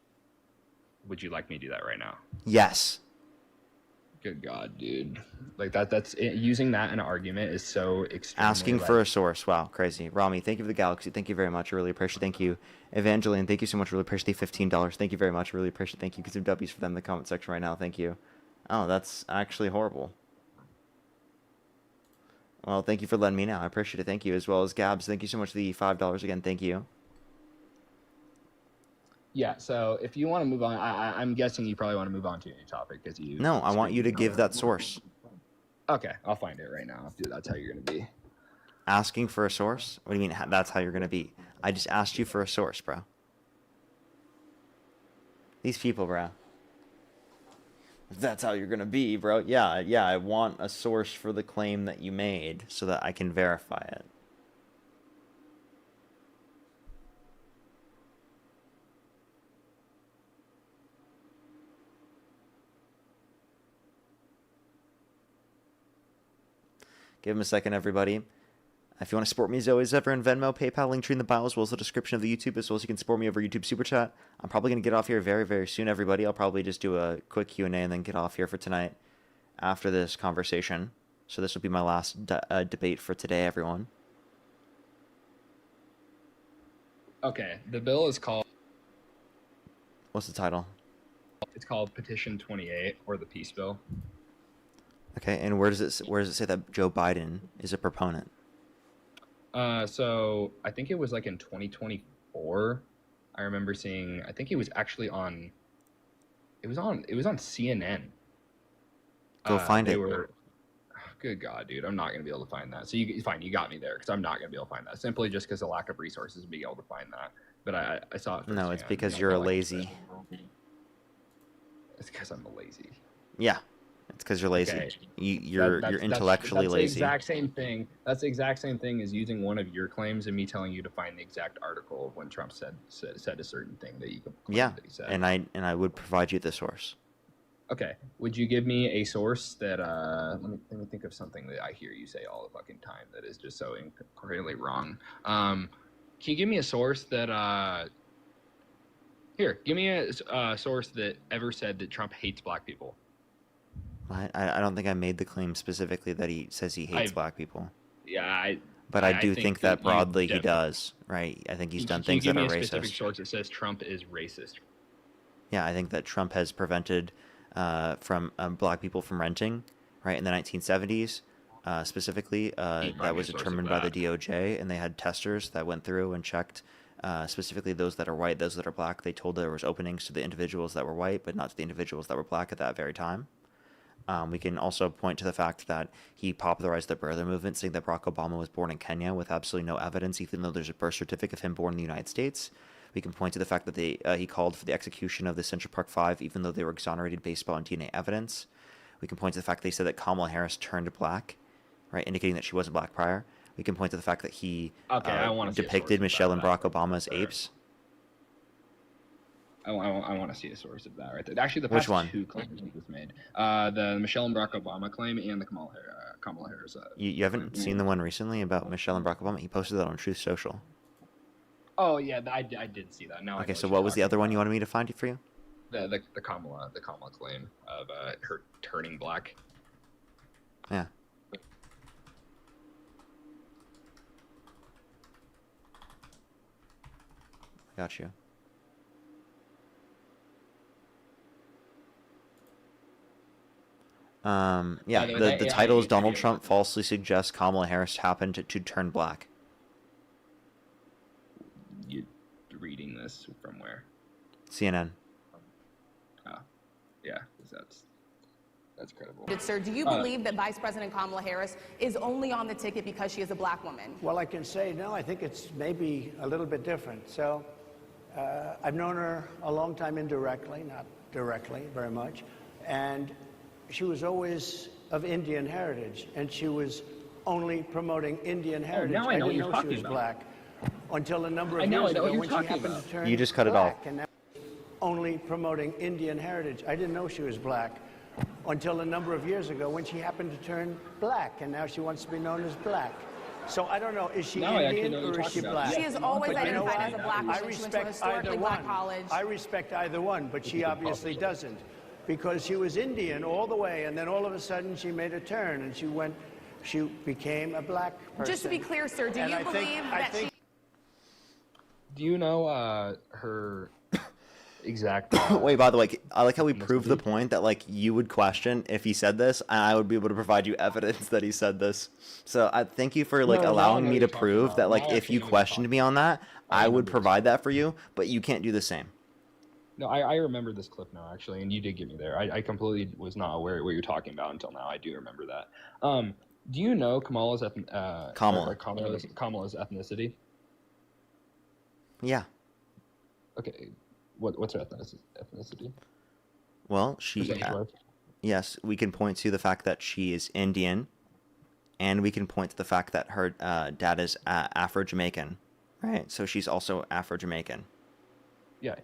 would you like me to do that right now? Yes. Good God, dude. Like that's using that in an argument is so extremely. Asking for a source. Wow, crazy. Rami, thank you for the galaxy. Thank you very much. I really appreciate it. Thank you. Evangeline, thank you so much. Really appreciate the $15. Thank you very much. I really appreciate it. Thank you. Get some W's for them in the comment section right now. Thank you. Oh, that's actually horrible. Well, thank you for letting me know. I appreciate it. Thank you. As well as Gabs, thank you so much for the $5 again. Thank you. Yeah, so if you want to move on, I'm guessing you probably want to move on to a new topic because you. No, I want you to give that source. Okay, I'll find it right now. Dude, that's how you're going to be. Asking for a source? What do you mean that's how you're going to be? I just asked you for a source, bro. These people, bro. That's how you're going to be, bro. Yeah, I want a source for the claim that you made so that I can verify it. Give him a second, everybody. If you want to support me as always ever in Venmo, PayPal, link tree in the bio, as well as the description of the YouTube, as well as you can support me over YouTube Super Chat. I'm probably going to get off here very, very soon, everybody. I'll probably just do a quick Q&A and then get off here for tonight after this conversation. So this will be my last debate for today, everyone. Okay, the bill is called... What's the title? It's called Petition 28, or the Peace Bill. Okay, and where does it say that Joe Biden is a proponent? So I think it was like in 2024. I remember seeing. I think it was actually on. It was on CNN. Go find it. Good God, dude! I'm not gonna be able to find that. So you got me there because I'm not gonna be able to find that simply just because of lack of resources to be able to find that. But I saw it. No, it's because you're a lazy. It's because I'm a lazy. Yeah. It's because you're lazy. Okay. You're intellectually lazy. That's the exact same thing. That's the exact same thing as using one of your claims and me telling you to find the exact article of when Trump said a certain thing that you could. Yeah, that he said. and I would provide you the source. Okay. Would you give me a source that let me think of something that I hear you say all the fucking time that is just so incredibly wrong. Can you give me a source that here? Give me a source that ever said that Trump hates black people. I don't think I made the claim specifically that he says he hates black people. Yeah, but I do think that broadly he does, right? I think he's done things that are racist. Can you give me a specific source that says Trump is racist? Yeah, I think that Trump has prevented from black people from renting, right, in the 1970s. Specifically, that was determined by the DOJ, and they had testers that went through and checked specifically those that are white, those that are black. They told there was openings to the individuals that were white, but not to the individuals that were black at that very time. We can also point to the fact that he popularized the birther movement, saying that Barack Obama was born in Kenya with absolutely no evidence, even though there's a birth certificate of him born in the United States. We can point to the fact that he called for the execution of the Central Park Five, even though they were exonerated based on DNA evidence. We can point to the fact that he said that Kamala Harris turned black, right, indicating that she wasn't black prior. We can point to the fact that he depicted Michelle and Barack Obama as apes. I want to see a source of that right there. Actually, the past two claims he was made, the Michelle and Barack Obama claim and the Kamala Harris. You haven't seen the one recently about Michelle and Barack Obama? He posted that on Truth Social. Oh yeah, I did see that. Now okay, so what was the other one you wanted me to find for you? The Kamala claim of her turning black. Yeah. Got you. Yeah, the title is Donald Trump falsely suggests Kamala Harris happened to turn black. You reading this from where? CNN. Oh, yeah, that's credible. Sir, do you believe that Vice President Kamala Harris is only on the ticket because she is a black woman? Well, I can say no. I think it's maybe a little bit different. So, I've known her a long time indirectly, not directly, very much, and she was always of Indian heritage, and she was only promoting Indian heritage. Now I know I didn't what know you're she was talking black until a number of years ago when she happened to turn You just cut it off. and now only promoting Indian heritage. I didn't know she was black until a number of years ago when she happened to turn black, and now she wants to be known as black. So I don't know, is she No, I actually Indian know what or you're is she talking about. black? She has always But you know identified what? as a black I woman. She went to a respect historically either black one. college. I respect either one, but she obviously doesn't. Because she was Indian all the way, and then all of a sudden she made a turn, and she became a black person. Just to be clear, sir, do And you I believe think- that she... Do you know her exact? Wait, by the way, I like how we proved the point that like you would question if he said this, and I would be able to provide you evidence that he said this. So I thank you for like No, now I allowing know me what to you're talking prove about. that like Now I if actually you know what you're questioned me on that, I would remember provide that for you, but you can't do the same. No, I remember this clip now actually, and you did get me there. I completely was not aware of what you're talking about until now. I do remember that. Do you know Kamala's Kamala's ethnicity? Yeah. Okay, what's her ethnicity? Well, she. Yes, we can point to the fact that she is Indian, and we can point to the fact that her dad is Afro-Jamaican, right? So she's also Afro-Jamaican. Yeah.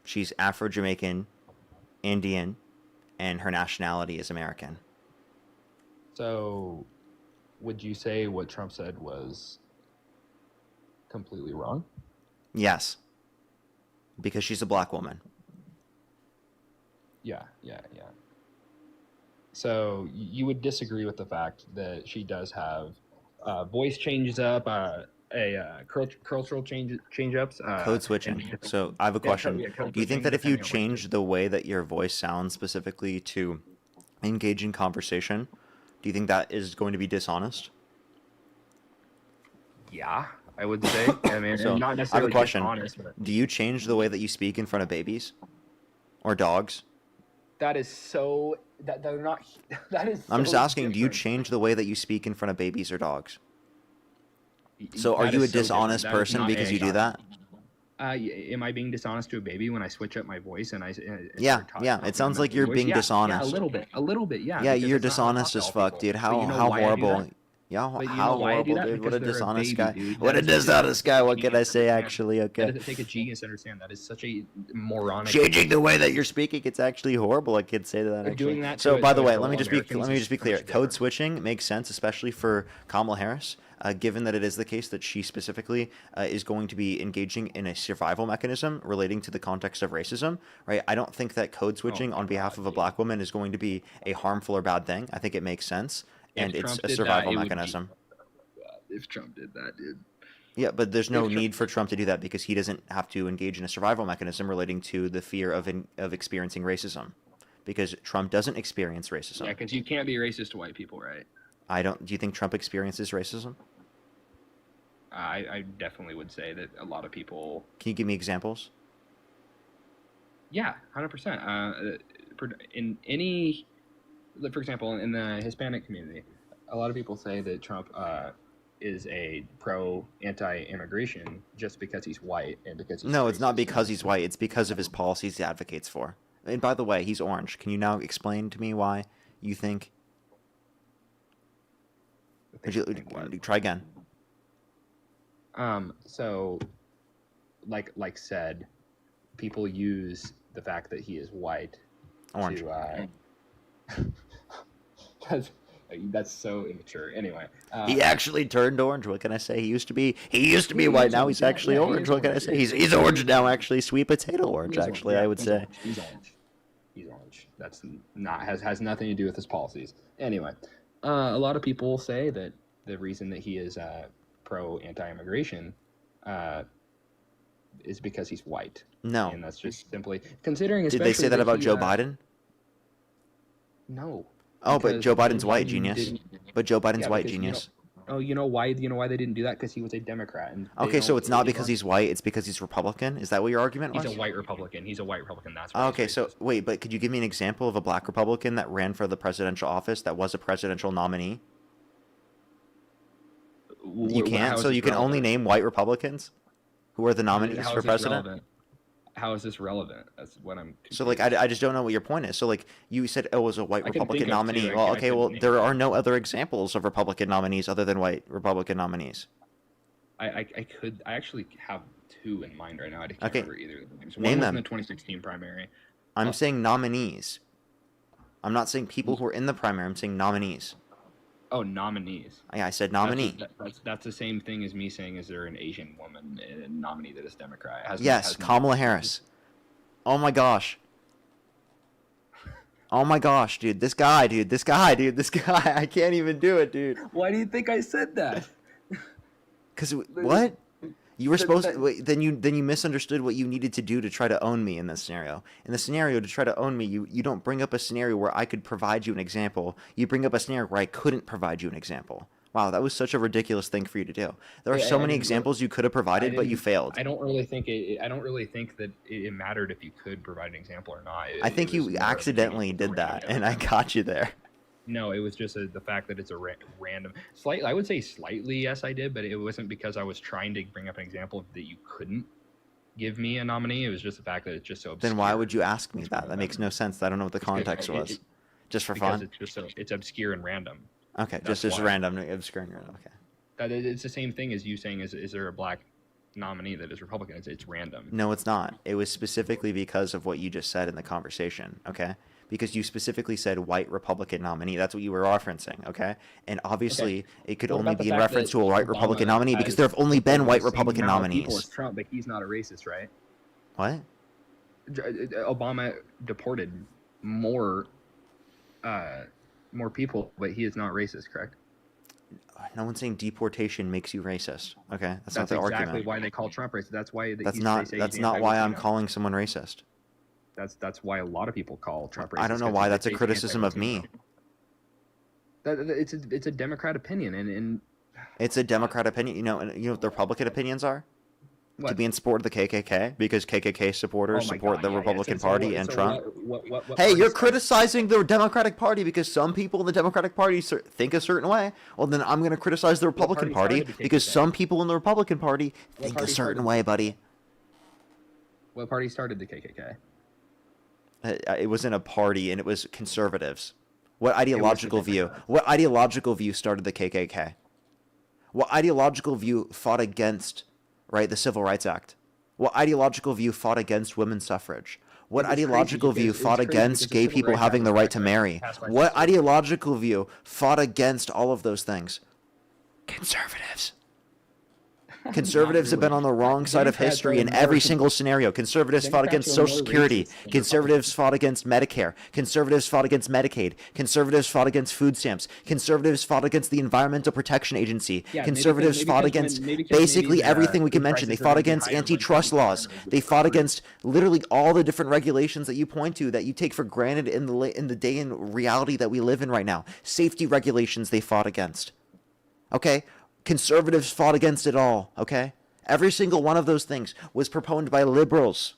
She's Afro-Jamaican, Indian, and her nationality is American. So, would you say what Trump said was completely wrong? Yes. Because she's a black woman. Yeah. So you would disagree with the fact that she does have voice changes up, cultural change-ups, Code switching. So I have a question. Do you think that if you change the way that your voice sounds specifically to engage in conversation, do you think that is going to be dishonest? Yeah, I would say. I mean, So not I have necessarily a question. dishonest, but Do you change the way that you speak in front of babies or dogs? that is so that they're not. That is. I'm just so asking, do you different. change the way that you speak in front of babies or dogs? So are That you a is so dishonest different. That is person not because you do that? Am I being dishonest to a baby when I switch up my voice and I? Yeah. It sounds like you're being dishonest. Yeah, a little bit. Yeah. Yeah, because you're it's not dishonest as hostile fuck, people. dude. How But you know why I do horrible. that? Yeah, But you how know why I do horrible, that? dude. What a Because they're a dishonest baby, guy. dude. What a That is dishonest guy. What can I genius say, understand. actually? That Okay. doesn't take a genius to understand. That is such a moronic. Changing the way that you're speaking, it's actually horrible. I could say that, But actually. doing that So, to by the way, fellow let me just Americans be is clear. much Code different. switching makes sense, especially for Kamala Harris, given that it is the case that she specifically is going to be engaging in a survival mechanism relating to the context of racism, right? I don't think that code switching on behalf of a black woman is going to be a harmful or bad thing. I think it makes sense, and If it's Trump a did survival that, it would be- mechanism. If Trump did that, dude. Yeah, but there's no need for Trump to do that because he doesn't have to engage in a survival mechanism relating to the fear of experiencing racism, because Trump doesn't experience racism. Yeah, because you can't be racist to white people, right? I don't. Do you think Trump experiences racism? I definitely would say that a lot of people. Can you give me examples? Yeah, 100%. In any, for example, in the Hispanic community, a lot of people say that Trump is a anti-immigration just because he's white and because he's No, it's not racist. because he's white. It's because of his policies he advocates for. And by the way, he's orange. Can you now explain to me why you think? Would you try again? So, like said, people use the fact that he is white Orange. to that's so immature. Anyway, He actually turned orange. What can I say? He used to be white. Now he's actually orange. What can I say? He's orange now. Actually, sweet potato orange. Actually, I would say. He's orange. He's orange. That's not has nothing to do with his policies. Anyway, a lot of people say that the reason that he is pro anti-immigration is because he's white. No. And that's just simply considering. Did they say that about Joe Biden? No. Oh, but Because Joe Biden's Biden white, genius. But Joe Biden's Yeah, white, because, genius. you know why? You know why they didn't do that? Because he was a Democrat. And they Okay, so don't- it's not they because don't- he's white. It's because he's Republican. Is that what your argument was? He's a white Republican. He's a white Republican. That's why. Okay, so wait, but could you give me an example of a black Republican that ran for the presidential office that was a presidential nominee? You can't. So you can only name white Republicans who are the nominees How for is this president. relevant? How is this relevant? That's what I'm. So like I just don't know what your point is. So like you said, oh, it was a white I can Republican think of two. nominee. I Well, can- I okay, can well name there are no other examples of Republican nominees other than white Republican nominees. I actually have two in mind right now. I can't Okay. remember either of the names. Name One was them. in the 2016 primary. I'm saying nominees. I'm not saying people who are in the primary. I'm saying nominees. Oh, nominees. Yeah, I said nominee. That's the same thing as me saying, is there an Asian woman nominee that is Democrat? Yes, Kamala Harris. Oh my gosh. Oh my gosh, dude. This guy. I can't even do it, dude. Why do you think I said that? Because what? You were supposed to. Wait, then you misunderstood what you needed to do to try to own me in this scenario. In the scenario to try to own me, you don't bring up a scenario where I could provide you an example. You bring up a scenario where I couldn't provide you an example. Wow, that was such a ridiculous thing for you to do. There are so many examples you could have provided, but you failed. I don't really think that it mattered if you could provide an example or not. I think you accidentally did that, and I got you there. No, it was just the fact that it's a random. I would say slightly yes, I did, but it wasn't because I was trying to bring up an example that you couldn't give me a nominee. It was just the fact that it's just so obscure. Then why would you ask me that? That makes no sense. I don't know what the context was. Just for fun? It's just it's obscure and random. Okay, just random, obscure and random. Okay. It's the same thing as you saying, is there a black nominee that is Republican? It's random. No, it's not. It was specifically because of what you just said in the conversation, okay? Because you specifically said white Republican nominee. That's what you were referencing, okay? And obviously, it could only be in reference to a white Republican nominee because there have only been white Republican nominees. People as Trump, but he's not a racist, right? What? Obama deported more people, but he is not racist, correct? No one's saying deportation makes you racist. Okay, that's not the exactly argument. Why they call Trump racist. That's why. That's not why I'm calling someone racist. That's why a lot of people call Trump racist. I don't know why that's a criticism of me. It's a Democrat opinion, and it's a Democrat opinion. You know what the Republican opinions are? What? To be in support of the KKK because KKK supporters support the Republican Party and Trump. Hey, you're criticizing the Democratic Party because some people in the Democratic Party think a certain way. Well, then I'm going to criticize the Republican Party because some people in the Republican Party think a certain way, buddy. What party started the KKK? It wasn't a party, and it was conservatives. What ideological view? What ideological view started the KKK? What ideological view fought against, right, the Civil Rights Act? What ideological view fought against women's suffrage? What ideological view fought against gay people having the right to marry? What ideological view fought against all of those things? Conservatives. Conservatives have been on the wrong side of history in every single scenario. Conservatives fought against Social Security. Conservatives fought against Medicare. Conservatives fought against Medicaid. Conservatives fought against food stamps. Conservatives fought against the Environmental Protection Agency. Conservatives fought against basically everything we can mention. They fought against antitrust laws. They fought against literally all the different regulations that you point to that you take for granted in the day and reality that we live in right now. Safety regulations they fought against. Okay? Conservatives fought against it all, okay? Every single one of those things was proponed by liberals,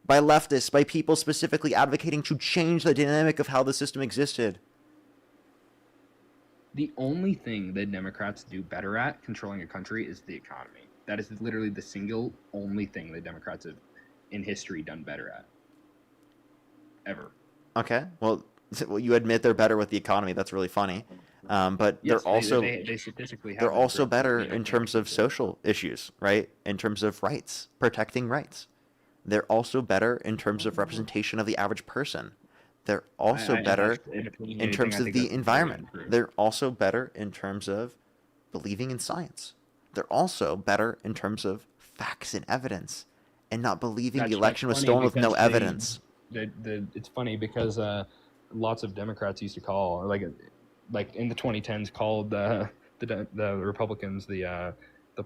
by leftists, by people specifically advocating to change the dynamic of how the system existed. The only thing that Democrats do better at controlling a country is the economy. That is literally the single only thing that Democrats have in history done better at. Ever. Okay, well, you admit they're better with the economy. That's really funny. But yes, they're also better in terms of social issues, right? In terms of rights, protecting rights. They're also better in terms of representation of the average person. They're also better in terms of the environment. They're also better in terms of believing in science. They're also better in terms of facts and evidence and not believing the election was stolen with no evidence. It's funny because lots of Democrats used to call, like in the 2010s, called the Republicans the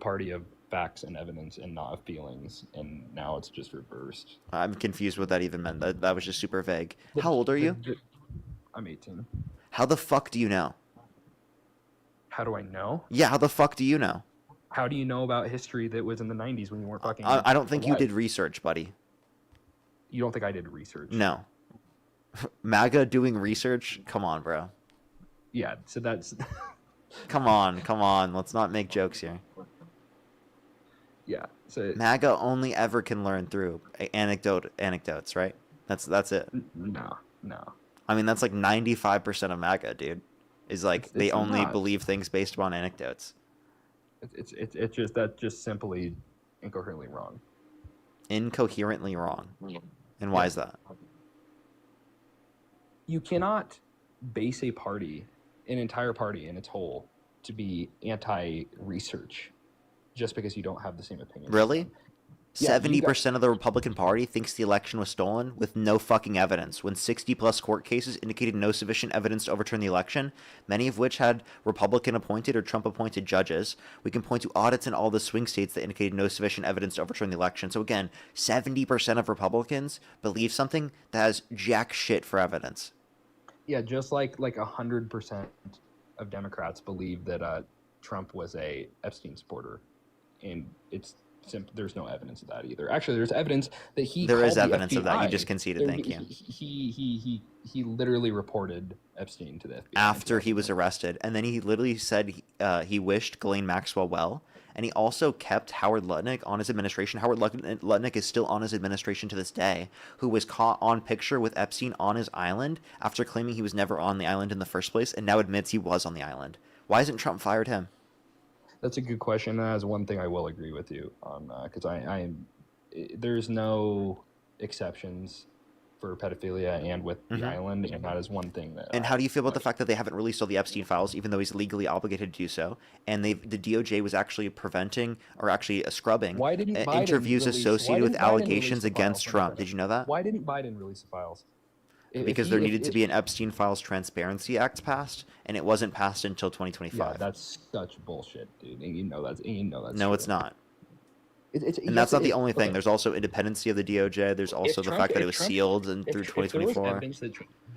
party of facts and evidence and not of feelings, and now it's just reversed. I'm confused what that even meant. That was just super vague. How old are you? I'm 18. How the fuck do you know? How do I know? Yeah, how the fuck do you know? How do you know about history that was in the 90s when you weren't fucking? I don't think you did research, buddy. You don't think I did research? No. MAGA doing research? Come on, bro. Yeah, so that's... Come on. Let's not make jokes here. Yeah, so... MAGA only ever can learn through anecdotes, right? That's it. No. I mean, that's like 95% of MAGA, dude. Is like they only not. believe things based upon anecdotes. That's just simply incoherently wrong. Incoherently wrong. And why is that? You cannot base a party an entire party in its whole to be anti-research just because you don't have the same opinion. Really? Yeah, 70% of the Republican Party thinks the election was stolen with no fucking evidence, when 60-plus court cases indicated no sufficient evidence to overturn the election, many of which had Republican-appointed or Trump-appointed judges. We can point to audits in all the swing states that indicated no sufficient evidence to overturn the election. So again, 70% of Republicans believe something that has jack shit for evidence. Yeah, just like 100% of Democrats believe that Trump was a Epstein supporter, and there's no evidence of that either. Actually, there's evidence that he. There is called the evidence of that. You FBI. just conceded. Thank you. He literally reported Epstein to the FBI After he was arrested, and then he literally said he wished Ghislaine Maxwell well, and he also kept Howard Lutnick on his administration. Howard Lutnick is still on his administration to this day, who was caught on picture with Epstein on his island after claiming he was never on the island in the first place, and now admits he was on the island. Why hasn't Trump fired him? That's a good question. That's one thing I will agree with you on, because there's no exceptions for pedophilia and with the island, and that is one thing that. And how do you feel about the fact that they haven't released all the Epstein files, even though he's legally obligated to do so? And the DOJ was actually preventing, or actually scrubbing, interviews associated with allegations against Trump. Did you know that? Why didn't Biden release the files? Because there needed to be an Epstein Files Transparency Act passed, and it wasn't passed until 2025. Yeah, that's such bullshit, dude. And you know that's no, true. It's not. And that's not the only thing. There's also independency of the DOJ. There's also the fact that it was sealed and through 2024.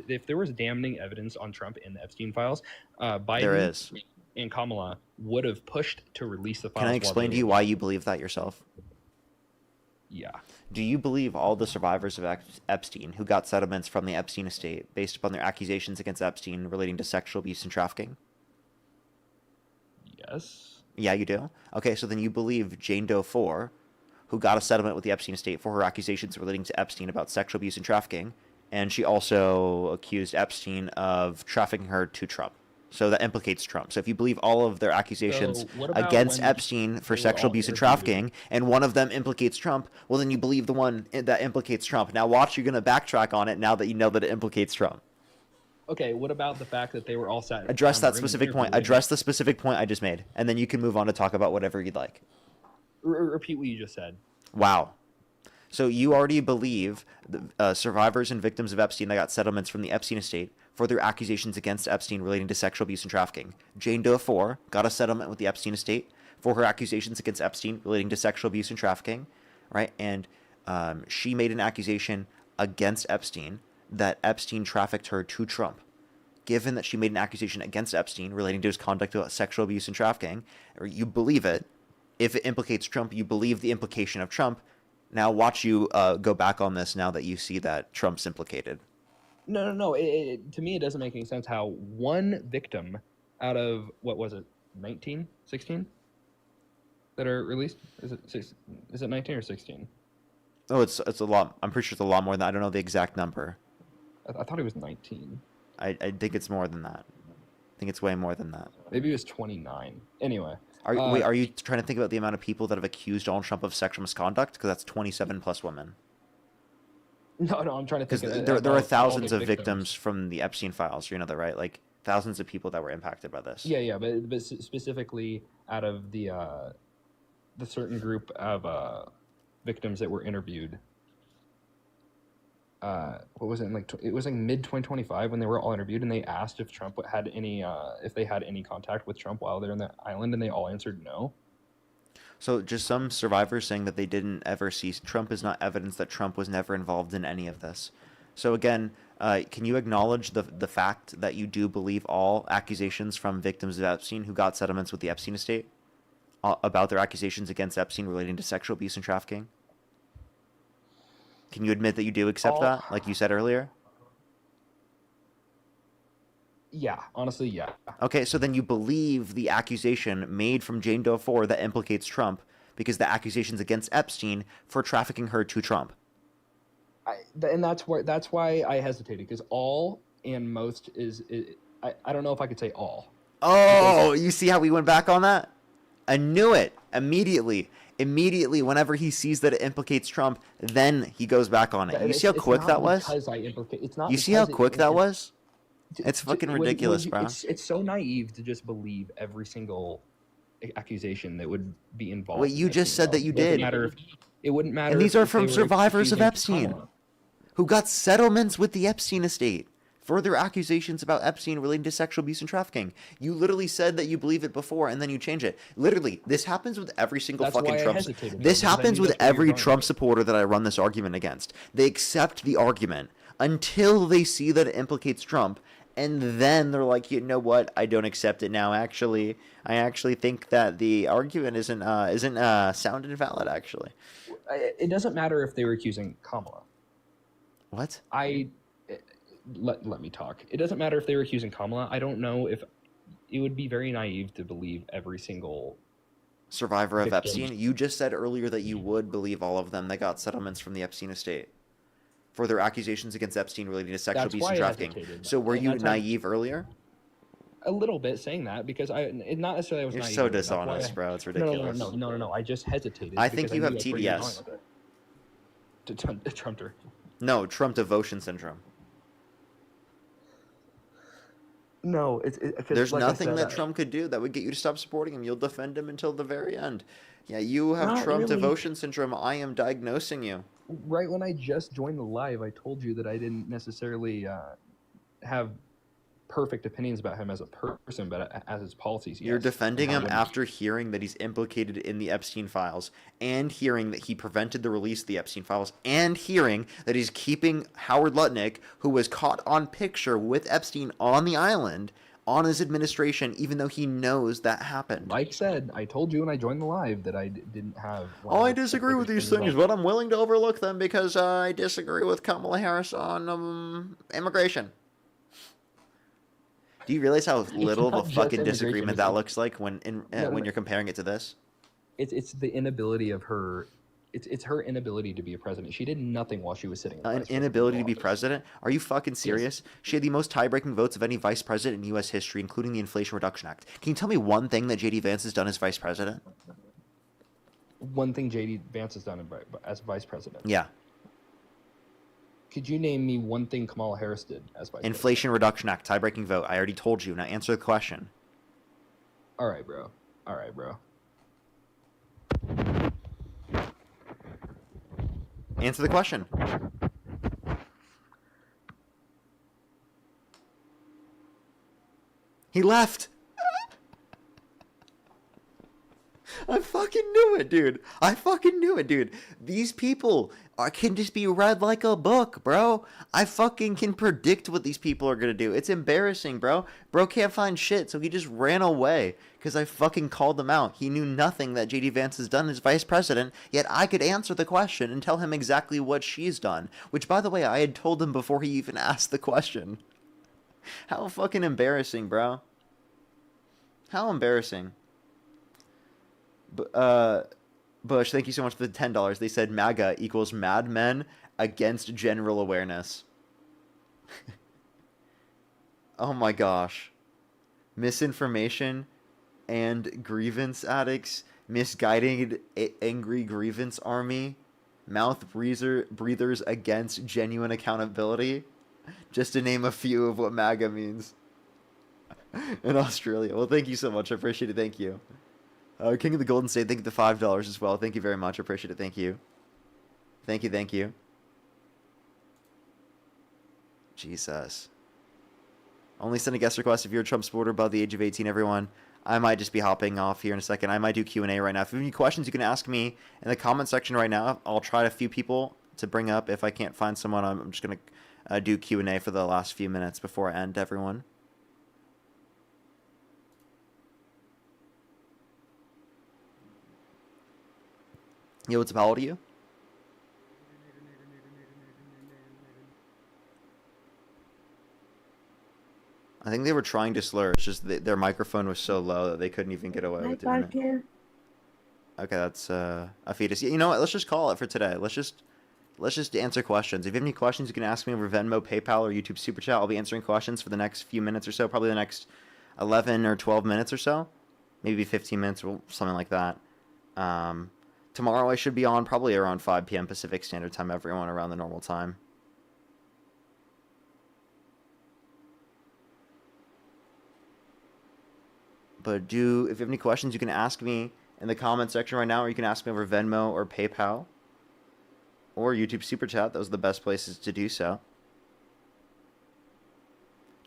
If there was damning evidence on Trump in the Epstein files, Biden there is. And Kamala would have pushed to release the files. Can I explain to you why you believe that yourself? Yeah. Do you believe all the survivors of Epstein who got settlements from the Epstein estate based upon their accusations against Epstein relating to sexual abuse and trafficking? Yes. Yeah, you do? Okay, so then you believe Jane Doe 4, who got a settlement with the Epstein estate for her accusations relating to Epstein about sexual abuse and trafficking, and she also accused Epstein of trafficking her to Trump. So that implicates Trump. So if you believe all of their accusations against Epstein for sexual abuse and trafficking, and one of them implicates Trump, well, then you believe the one that implicates Trump. Now watch, you're going to backtrack on it now that you know that it implicates Trump. Okay, what about the fact that they were all sat? Address that specific point. Address the specific point I just made, and then you can move on to talk about whatever you'd like. Repeat what you just said. Wow. So you already believe the survivors and victims of Epstein that got settlements from the Epstein estate for their accusations against Epstein relating to sexual abuse and trafficking. Jane Doe 4 got a settlement with the Epstein estate for her accusations against Epstein relating to sexual abuse and trafficking, right? And she made an accusation against Epstein that Epstein trafficked her to Trump. Given that she made an accusation against Epstein relating to his conduct of sexual abuse and trafficking, or you believe it, if it implicates Trump, you believe the implication of Trump. Now watch you go back on this now that you see that Trump's implicated. No. To me, it doesn't make any sense how one victim out of, what was it, 19, 16 that are released? Is it 19 or 16? Oh, it's a lot. I'm pretty sure it's a lot more than that. I don't know the exact number. I thought it was 19. I think it's more than that. I think it's way more than that. Maybe it was 29. Anyway. Are you trying to think about the amount of people that have accused Donald Trump of sexual misconduct? Because that's 27 plus women. No, I'm trying to think. Because there are thousands of victims from the Epstein files. You know that, right? Like thousands of people that were impacted by this. Yeah, but specifically out of the certain group of victims that were interviewed. What was it like? It was like mid 2025 when they were all interviewed, and they asked if Trump had any, if they had any contact with Trump while they're on the island, and they all answered no. So just some survivors saying that they didn't ever see Trump is not evidence that Trump was never involved in any of this. So again, can you acknowledge the fact that you do believe all accusations from victims of Epstein who got settlements with the Epstein estate about their accusations against Epstein relating to sexual abuse and trafficking? Can you admit that you do accept that, like you said earlier? Yeah, honestly, yeah. Okay, so then you believe the accusation made from Jane Doe 4 that implicates Trump because the accusations against Epstein for trafficking her to Trump. And that's why I hesitated, because all and most I don't know if I could say all. Oh, you see how we went back on that? I knew it immediately. Immediately, whenever he sees that it implicates Trump, then he goes back on it. You see how quick that was? It's not you see how quick that was? It's fucking When ridiculous, bro. it's so naive to just believe every single accusation that would be involved. Wait, in you just Epstein said that files. you It wouldn't did. matter if it wouldn't matter. And these if are they from were survivors of accusing Epstein, Kamala. who got settlements with the Epstein estate. Further accusations about Epstein relating to sexual abuse and trafficking. You literally said that you believe it before, and then you change it. Literally, this happens with every single That's fucking why I Trump. hesitated, This though, because I happens knew with that's where you were every going Trump with it. supporter that I run this argument against. They accept the argument until they see that it implicates Trump, and then they're like, you know what? I don't accept it now. Actually, I actually think that the argument isn't sound and valid. Actually, It doesn't matter if they were accusing Kamala. what? Let me talk. It doesn't matter if they were accusing Kamala. I don't know if it would be very naive to believe every single Survivor of victim. Epstein. You just said earlier that you would believe all of them that got settlements from the Epstein estate for their accusations against Epstein relating to sexual That's abuse why and I trafficking. hesitated. So were And you that's how- naive earlier? A little bit saying that because not necessarily I was You're naive. so but that's why dishonest, bro. It's No, ridiculous. no. I just hesitated. I think because you knew have that's where you were TDS. going with it. Trump. No, Trump devotion syndrome. No, There's like I nothing said, that Trump could do that would get you to stop supporting him. You'll defend him until the very end. Yeah, you have Not Trump really. devotion syndrome. I am diagnosing you. Right when I just joined the live, I told you that I didn't necessarily have perfect opinions about him as a person, but as his policies. You're yes. defending And him how after hearing that he's implicated in the Epstein files, and hearing that he prevented the release of the Epstein files, and hearing that he's keeping Howard Lutnick, who was caught on picture with Epstein on the island, on his administration, even though he knows that happened. Like said, I told you when I joined the live that I didn't have. Oh, I disagree with these things, but I'm willing to overlook them because I disagree with Kamala Harris on immigration. Do you realize how little of not a just fucking immigration, disagreement it's that like- looks like when No. you're comparing it to this? It's the inability of her. It's her inability to be a president. She did nothing while she was sitting. in the An vice presidential inability to be office. president? Are you fucking serious? She had the most tie-breaking votes of any vice president in U.S. history, including the Inflation Reduction Act. Can you tell me one thing that J.D. Vance has done as vice president? One thing J.D. Vance has done as vice president. Yeah. Could you name me one thing Kamala Harris did as vice president? Inflation Reduction Act, tie-breaking vote. I already told you. Now answer the question. All right, bro. Answer the question. He left. I fucking knew it, dude. I fucking knew it, dude. These people can just be read like a book, bro. I fucking can predict what these people are gonna do. It's embarrassing, bro. Bro can't find shit, so he just ran away because I fucking called him out. He knew nothing that JD Vance has done as vice president, yet I could answer the question and tell him exactly what she's done. Which, by the way, I had told him before he even asked the question. How fucking embarrassing, bro. How embarrassing. Bush, thank you so much for the $10. They said MAGA equals Mad Men against general awareness. Oh my gosh. Misinformation and grievance addicts, misguided angry grievance army, mouth breathers against genuine accountability. Just to name a few of what MAGA means. In Australia. Well, thank you so much. I appreciate it. Thank you. King of the Golden State, thank you for the $5 as well. Thank you very much. I appreciate it. Thank you. Thank you. Jesus. Only send a guest request if you're a Trump supporter above the age of 18, everyone. I might just be hopping off here in a second. I might do Q&A right now. If you have any questions, you can ask me in the comment section right now. I'll try a few people to bring up. If I can't find someone, I'm just going to do Q&A for the last few minutes before I end, everyone. Yo, what's up? How old are you? I think they were trying to slur. It's just their microphone was so low that they couldn't even get away with doing it. Okay, that's a fetus. You know what? Let's just call it for today. Let's just answer questions. If you have any questions, you can ask me over Venmo, PayPal, or YouTube Super Chat. I'll be answering questions for the next few minutes or so, probably the next 11 or 12 minutes or so, maybe 15 minutes or something like that. Tomorrow I should be on probably around 5 p.m. Pacific Standard Time, everyone, around the normal time. But if you have any questions, you can ask me in the comment section right now, or you can ask me over Venmo or PayPal or YouTube Super Chat. Those are the best places to do so.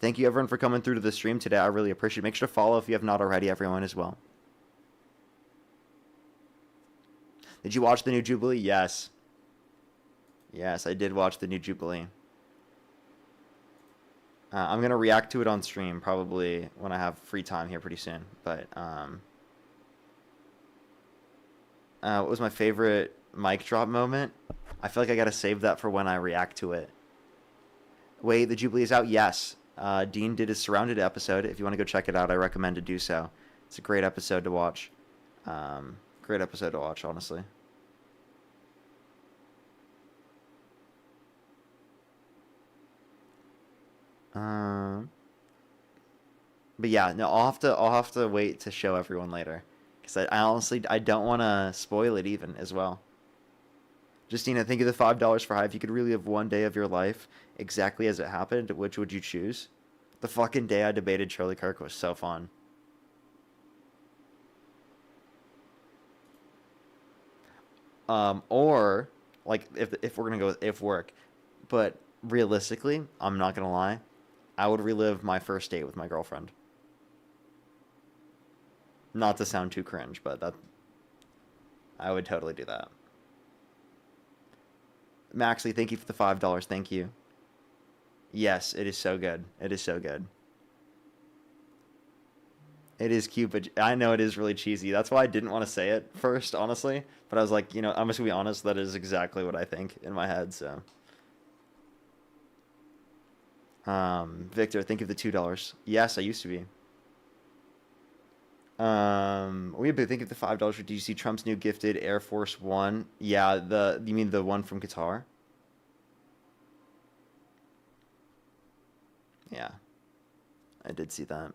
Thank you, everyone, for coming through to the stream today. I really appreciate it. Make sure to follow if you have not already, everyone, as well. Did you watch the new Jubilee? Yes. Yes, I did watch the new Jubilee. I'm going to react to it on stream probably when I have free time here pretty soon. But what was my favorite mic drop moment? I feel like I got to save that for when I react to it. Wait, the Jubilee is out? Yes. Dean did his Surrounded episode. If you want to go check it out, I recommend to do so. It's a great episode to watch. Great episode to watch, honestly. But yeah, no, I'll have to wait to show everyone later, because I honestly don't want to spoil it even as well. Justina, think of the $5 for high. If you could relive one day of your life exactly as it happened, which would you choose? The fucking day I debated Charlie Kirk was so fun. Or like if we're gonna go with if work, but realistically, I'm not gonna lie, I would relive my first date with my girlfriend. Not to sound too cringe, but I would totally do that. Maxley, thank you for the $5. Thank you. Yes, it is so good. It is so good. It is cute, but I know it is really cheesy. That's why I didn't want to say it first, honestly. But I was like, I'm just going to be honest, that is exactly what I think in my head, so. Victor, thank you for the $2. Yes, I used to be. Think of the $5. Did you see Trump's new gifted Air Force One? Yeah, you mean the one from Qatar? Yeah, I did see that.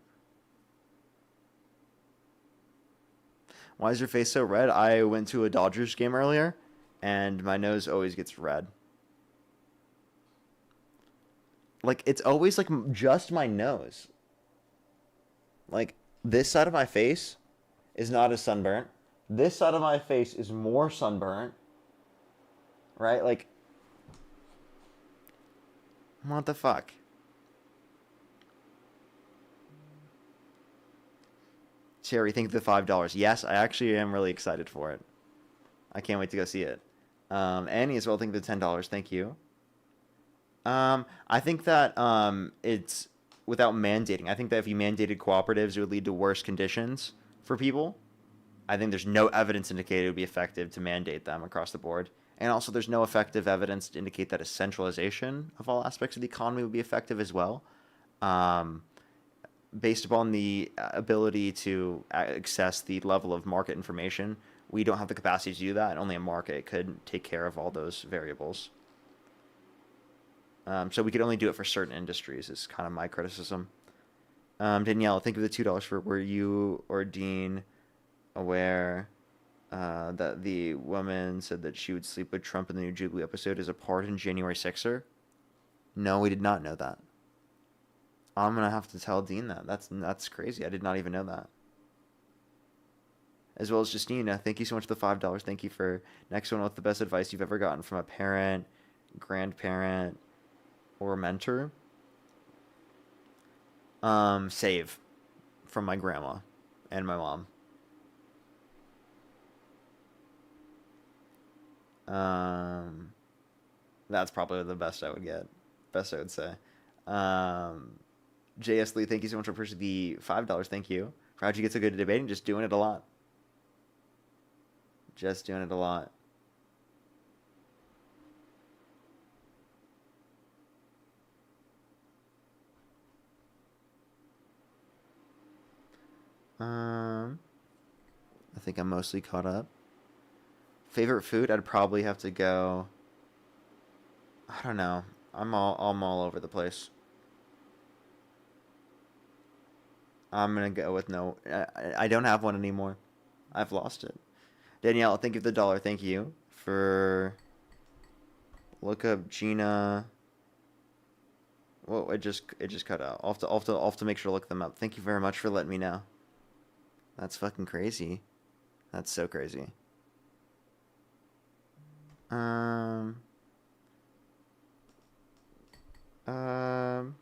Why is your face so red? I went to a Dodgers game earlier, and my nose always gets red. Like, it's always, like, just my nose. Like, this side of my face is not as sunburnt. This side of my face is more sunburnt. Right? Like, what the fuck? Cherry, think of the $5. Yes, I actually am really excited for it. I can't wait to go see it. Annie as well, think of the $10. Thank you. I think that it's without mandating. I think that if you mandated cooperatives, it would lead to worse conditions for people. I think there's no evidence indicated it would be effective to mandate them across the board. And also there's no effective evidence to indicate that a centralization of all aspects of the economy would be effective as well. Based upon the ability to access the level of market information, we don't have the capacity to do that, and only a market could take care of all those variables. So we could only do it for certain industries is kind of my criticism. Danielle, think of the $2 for were you or Dean aware that the woman said that she would sleep with Trump in the new Jubilee episode as a pardon January 6er? No, we did not know that. I'm going to have to tell Dean that. That's crazy. I did not even know that. As well as Justina, thank you so much for the $5. Thank you for next one with the best advice you've ever gotten from a parent, grandparent, or mentor. Save from my grandma and my mom. That's probably the best I would get. Best I would say. JS Lee, thank you so much for pushing the $5. Thank you. For how'd you get so good at debating? Just doing it a lot. Just doing it a lot. I think I'm mostly caught up. Favorite food? I'd probably have to go. I don't know. I'm all over the place. I'm gonna go with no. I don't have one anymore. I've lost it. Danielle, thank you for the $1. Thank you for. Look up Gina. Whoa! It just cut out. I'll have to make sure to look them up. Thank you very much for letting me know. That's fucking crazy. That's so crazy. Um. Um.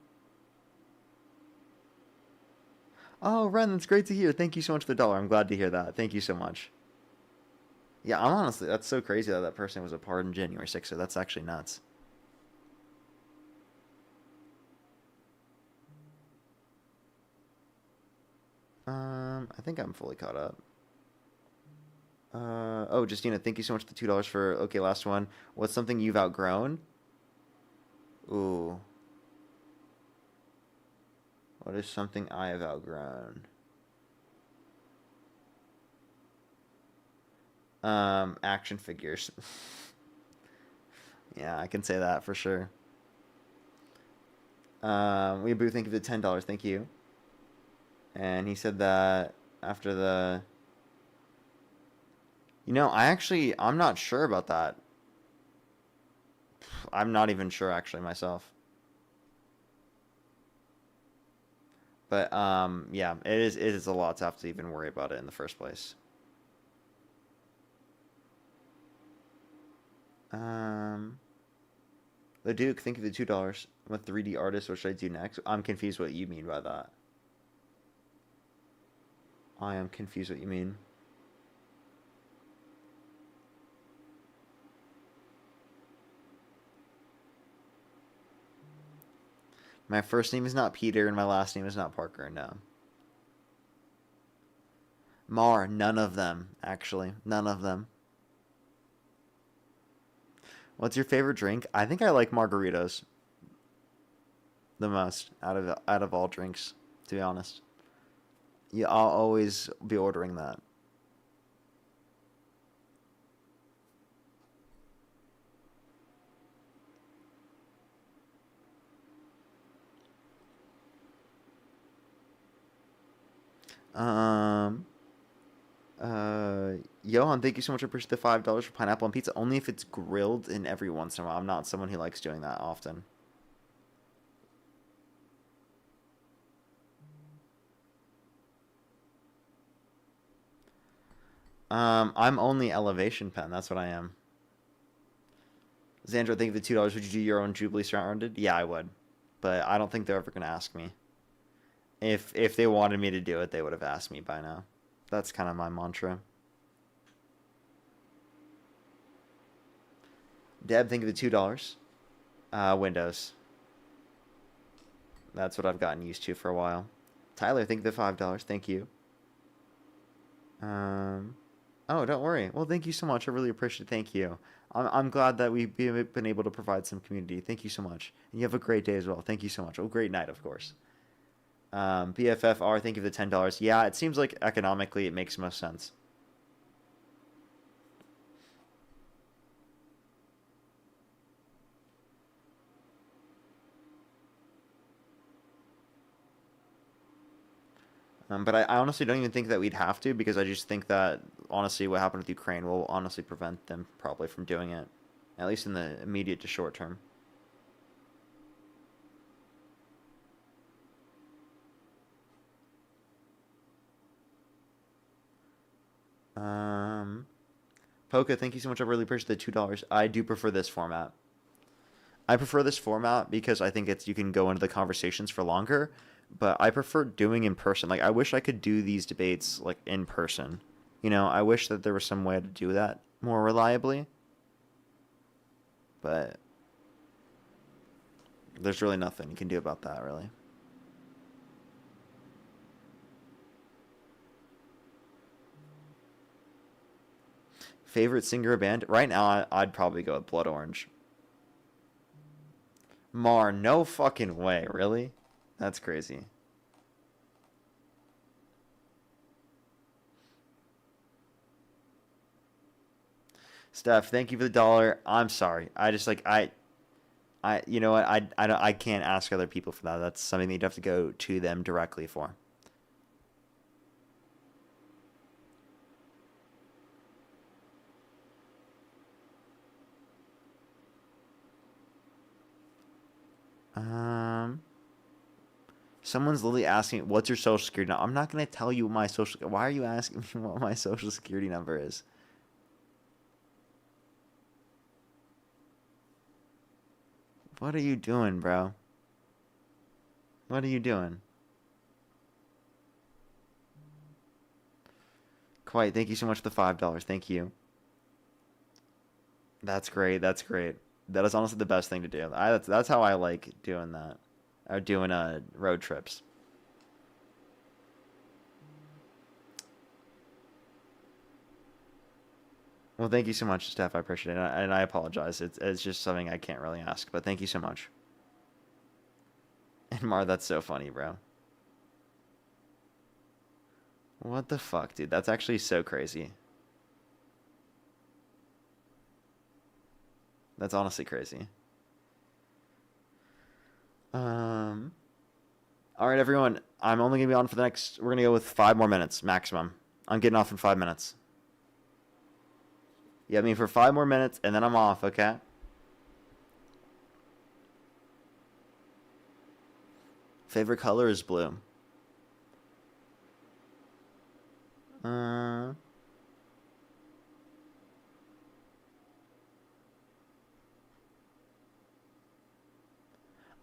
Oh, Ren, that's great to hear. Thank you so much for the dollar. I'm glad to hear that. Thank you so much. Yeah, I'm honestly, that's so crazy that that person was a pardoned January 6th. So that's actually nuts. I think I'm fully caught up. Oh, Justina, thank you so much for the $2 for, okay, last one. What's something you've outgrown? Ooh. What is something I have outgrown? Action figures. Yeah, I can say that for sure. Weeaboo, thank you for the $10. Thank you. And he said that after the... You know, I'm not sure about that. I'm not even sure, actually, myself. But, yeah, it is a lot to have to even worry about it in the first place. The Duke, thank you for the $2. I'm a 3D artist. What should I do next? I'm confused what you mean by that. I am confused what you mean. My first name is not Peter and my last name is not Parker, no. Mar, none of them, actually. None of them. What's your favorite drink? I think I like margaritas the most out of all drinks, to be honest. Yeah, I'll always be ordering that. Um, Johan, thank you so much for pushing the $5 for pineapple on pizza. Only if it's grilled in every once in a while. I'm not someone who likes doing that often. I'm only Elevation Pen. That's what I am. Xandro, thank you for the $2. Would you do your own Jubilee surrounded? Yeah, I would. But I don't think they're ever going to ask me. If they wanted me to do it, they would have asked me by now. That's kind of my mantra. Deb, thank you for the $2. Windows. That's what I've gotten used to for a while. Tyler, thank you for the $5. Thank you. Oh, don't worry. Well, thank you so much. I really appreciate it. Thank you. I'm glad that we've been able to provide some community. Thank you so much. And you have a great day as well. Thank you so much. Oh, great night, of course. BFFR, thank you for the $10. Yeah, it seems like economically it makes most sense. But I honestly don't even think that we'd have to, because I just think that, honestly, what happened with Ukraine will honestly prevent them probably from doing it, at least in the immediate to short term. Poca, thank you so much. I really appreciate the $2. I do prefer this format. I prefer this format because I think you can go into the conversations for longer, but I prefer doing in person. Like, I wish I could do these debates like in person. You know, I wish that there was some way to do that more reliably. But there's really nothing you can do about that, really. Favorite singer or band? Right now, I'd probably go with Blood Orange. Mar, no fucking way, really? That's crazy. Steph, thank you for the $1. I'm sorry. I just like you know what? I can't ask other people for that. That's something that you'd have to go to them directly for. Someone's literally asking, "What's your social security number?" I'm not gonna tell you my social. Why are you asking me what my social security number is? What are you doing, bro? What are you doing? Quite. Thank you so much for the $5. Thank you. That's great. That's great. That is honestly the best thing to do. That's how I like doing that. Or doing road trips. Well, thank you so much, Steph. I appreciate it, and I apologize. It's just something I can't really ask, but thank you so much. And Mar, that's so funny, bro. What the fuck, dude? That's actually so crazy. That's honestly crazy. All right, everyone. I'm only gonna be on for the next. We're gonna go with 5 more minutes maximum. I'm getting off in 5 minutes. Yeah, I mean for 5 more minutes, and then I'm off. Okay. Favorite color is blue.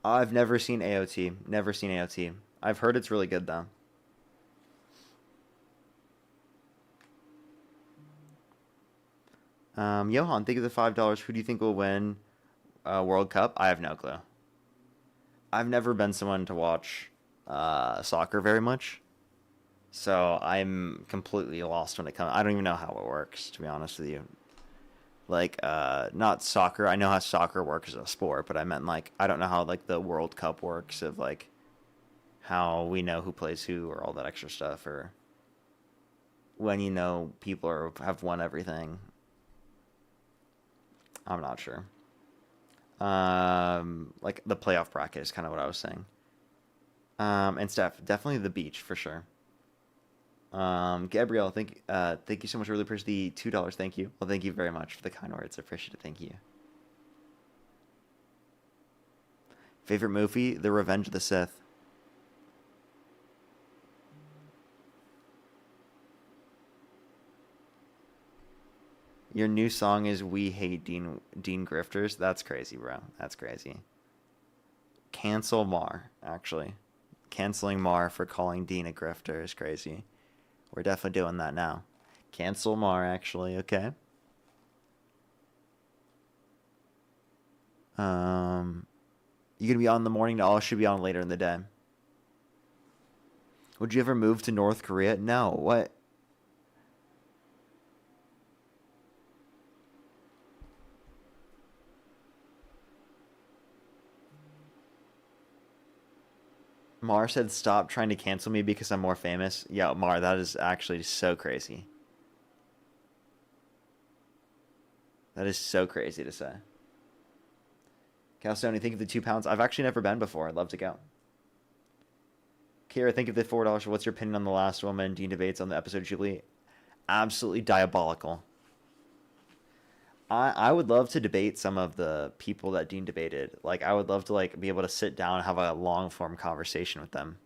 I've never seen AOT. Never seen AOT. I've heard it's really good though. Johan, think of the $5. Who do you think will win World Cup? I have no clue. I've never been someone to watch soccer very much, so I'm completely lost when it comes. I don't even know how it works, to be honest with you. Like, not soccer. I know how soccer works as a sport, but I meant like I don't know how like the World Cup works of like how we know who plays who or all that extra stuff, or when you know people have won everything. I'm not sure. Like the playoff bracket is kind of what I was saying. And Steph, definitely the beach for sure. Gabrielle, thank you so much. I really appreciate the $2. Thank you. Well, thank you very much for the kind words. I appreciate it. Thank you. Favorite movie? The Revenge of the Sith. Your new song is "We Hate Dean Grifters." That's crazy, bro. That's crazy. Cancel Mar, actually. Canceling Mar for calling Dean a grifter is crazy. We're definitely doing that now. Cancel Mar, actually. Okay. You gonna be on in the morning? No, I should be on later in the day. Would you ever move to North Korea? No. What? Mar said, "Stop trying to cancel me because I'm more famous." Yeah, Mar, that is actually so crazy. That is so crazy to say. Calstone, think of the £2. I've actually never been before. I'd love to go. Kira, think of the $4. What's your opinion on the last woman and Dean debates on the episode of Jubilee? Absolutely diabolical. I would love to debate some of the people that Dean debated. Like, I would love to like be able to sit down and have a long form conversation with them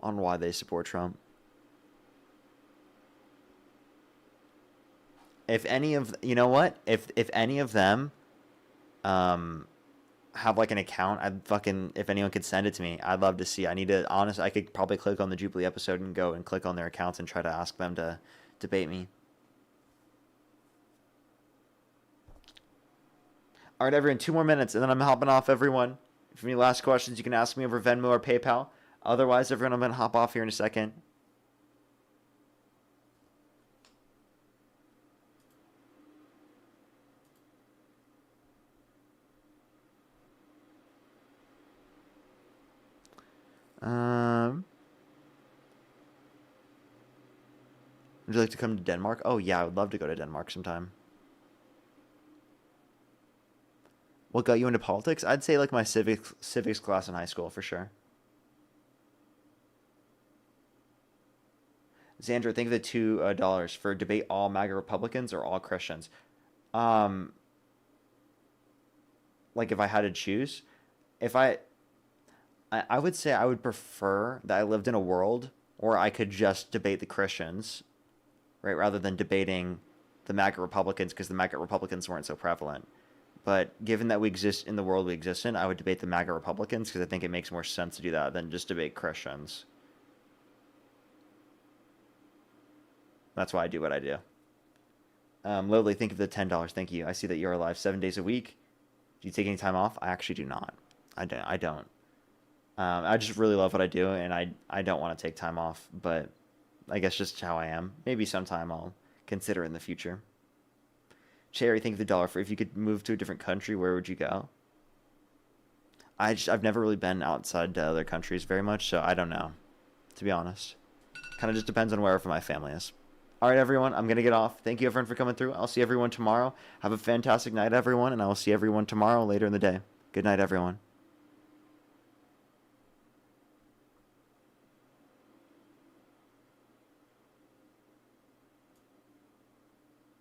on why they support Trump. If any of you know what, if any of them have like an account, I'd fucking, if anyone could send it to me, I'd love to see. I need to I could probably click on the Jubilee episode and go and click on their accounts and try to ask them to debate me. All right, everyone, 2 more minutes, and then I'm hopping off, everyone. If you have any last questions, you can ask me over Venmo or PayPal. Otherwise, everyone, I'm going to hop off here in a second. Would you like to come to Denmark? Oh, yeah, I would love to go to Denmark sometime. What got you into politics? I'd say like my civics class in high school for sure. Xandra, think of the $2 for debate all MAGA Republicans or all Christians. Like if I had to choose, if I I would say I would prefer that I lived in a world where I could just debate the Christians, right, rather than debating the MAGA Republicans, because the MAGA Republicans weren't so prevalent. But given that we exist in the world we exist in, I would debate the MAGA Republicans because I think it makes more sense to do that than just debate Christians. That's why I do what I do. Lily, think of the $10. Thank you. I see that you're alive 7 days a week. Do you take any time off? I actually do not. I don't. I just really love what I do, and I don't want to take time off, but I guess just how I am. Maybe sometime I'll consider in the future. Cherry, think of the dollar. For if you could move to a different country, where would you go? I've never really been outside to other countries very much, so I don't know, to be honest. Kind of just depends on wherever my family is. All right, everyone, I'm going to get off. Thank you, everyone, for coming through. I'll see everyone tomorrow. Have a fantastic night, everyone, and I will see everyone tomorrow later in the day. Good night, everyone.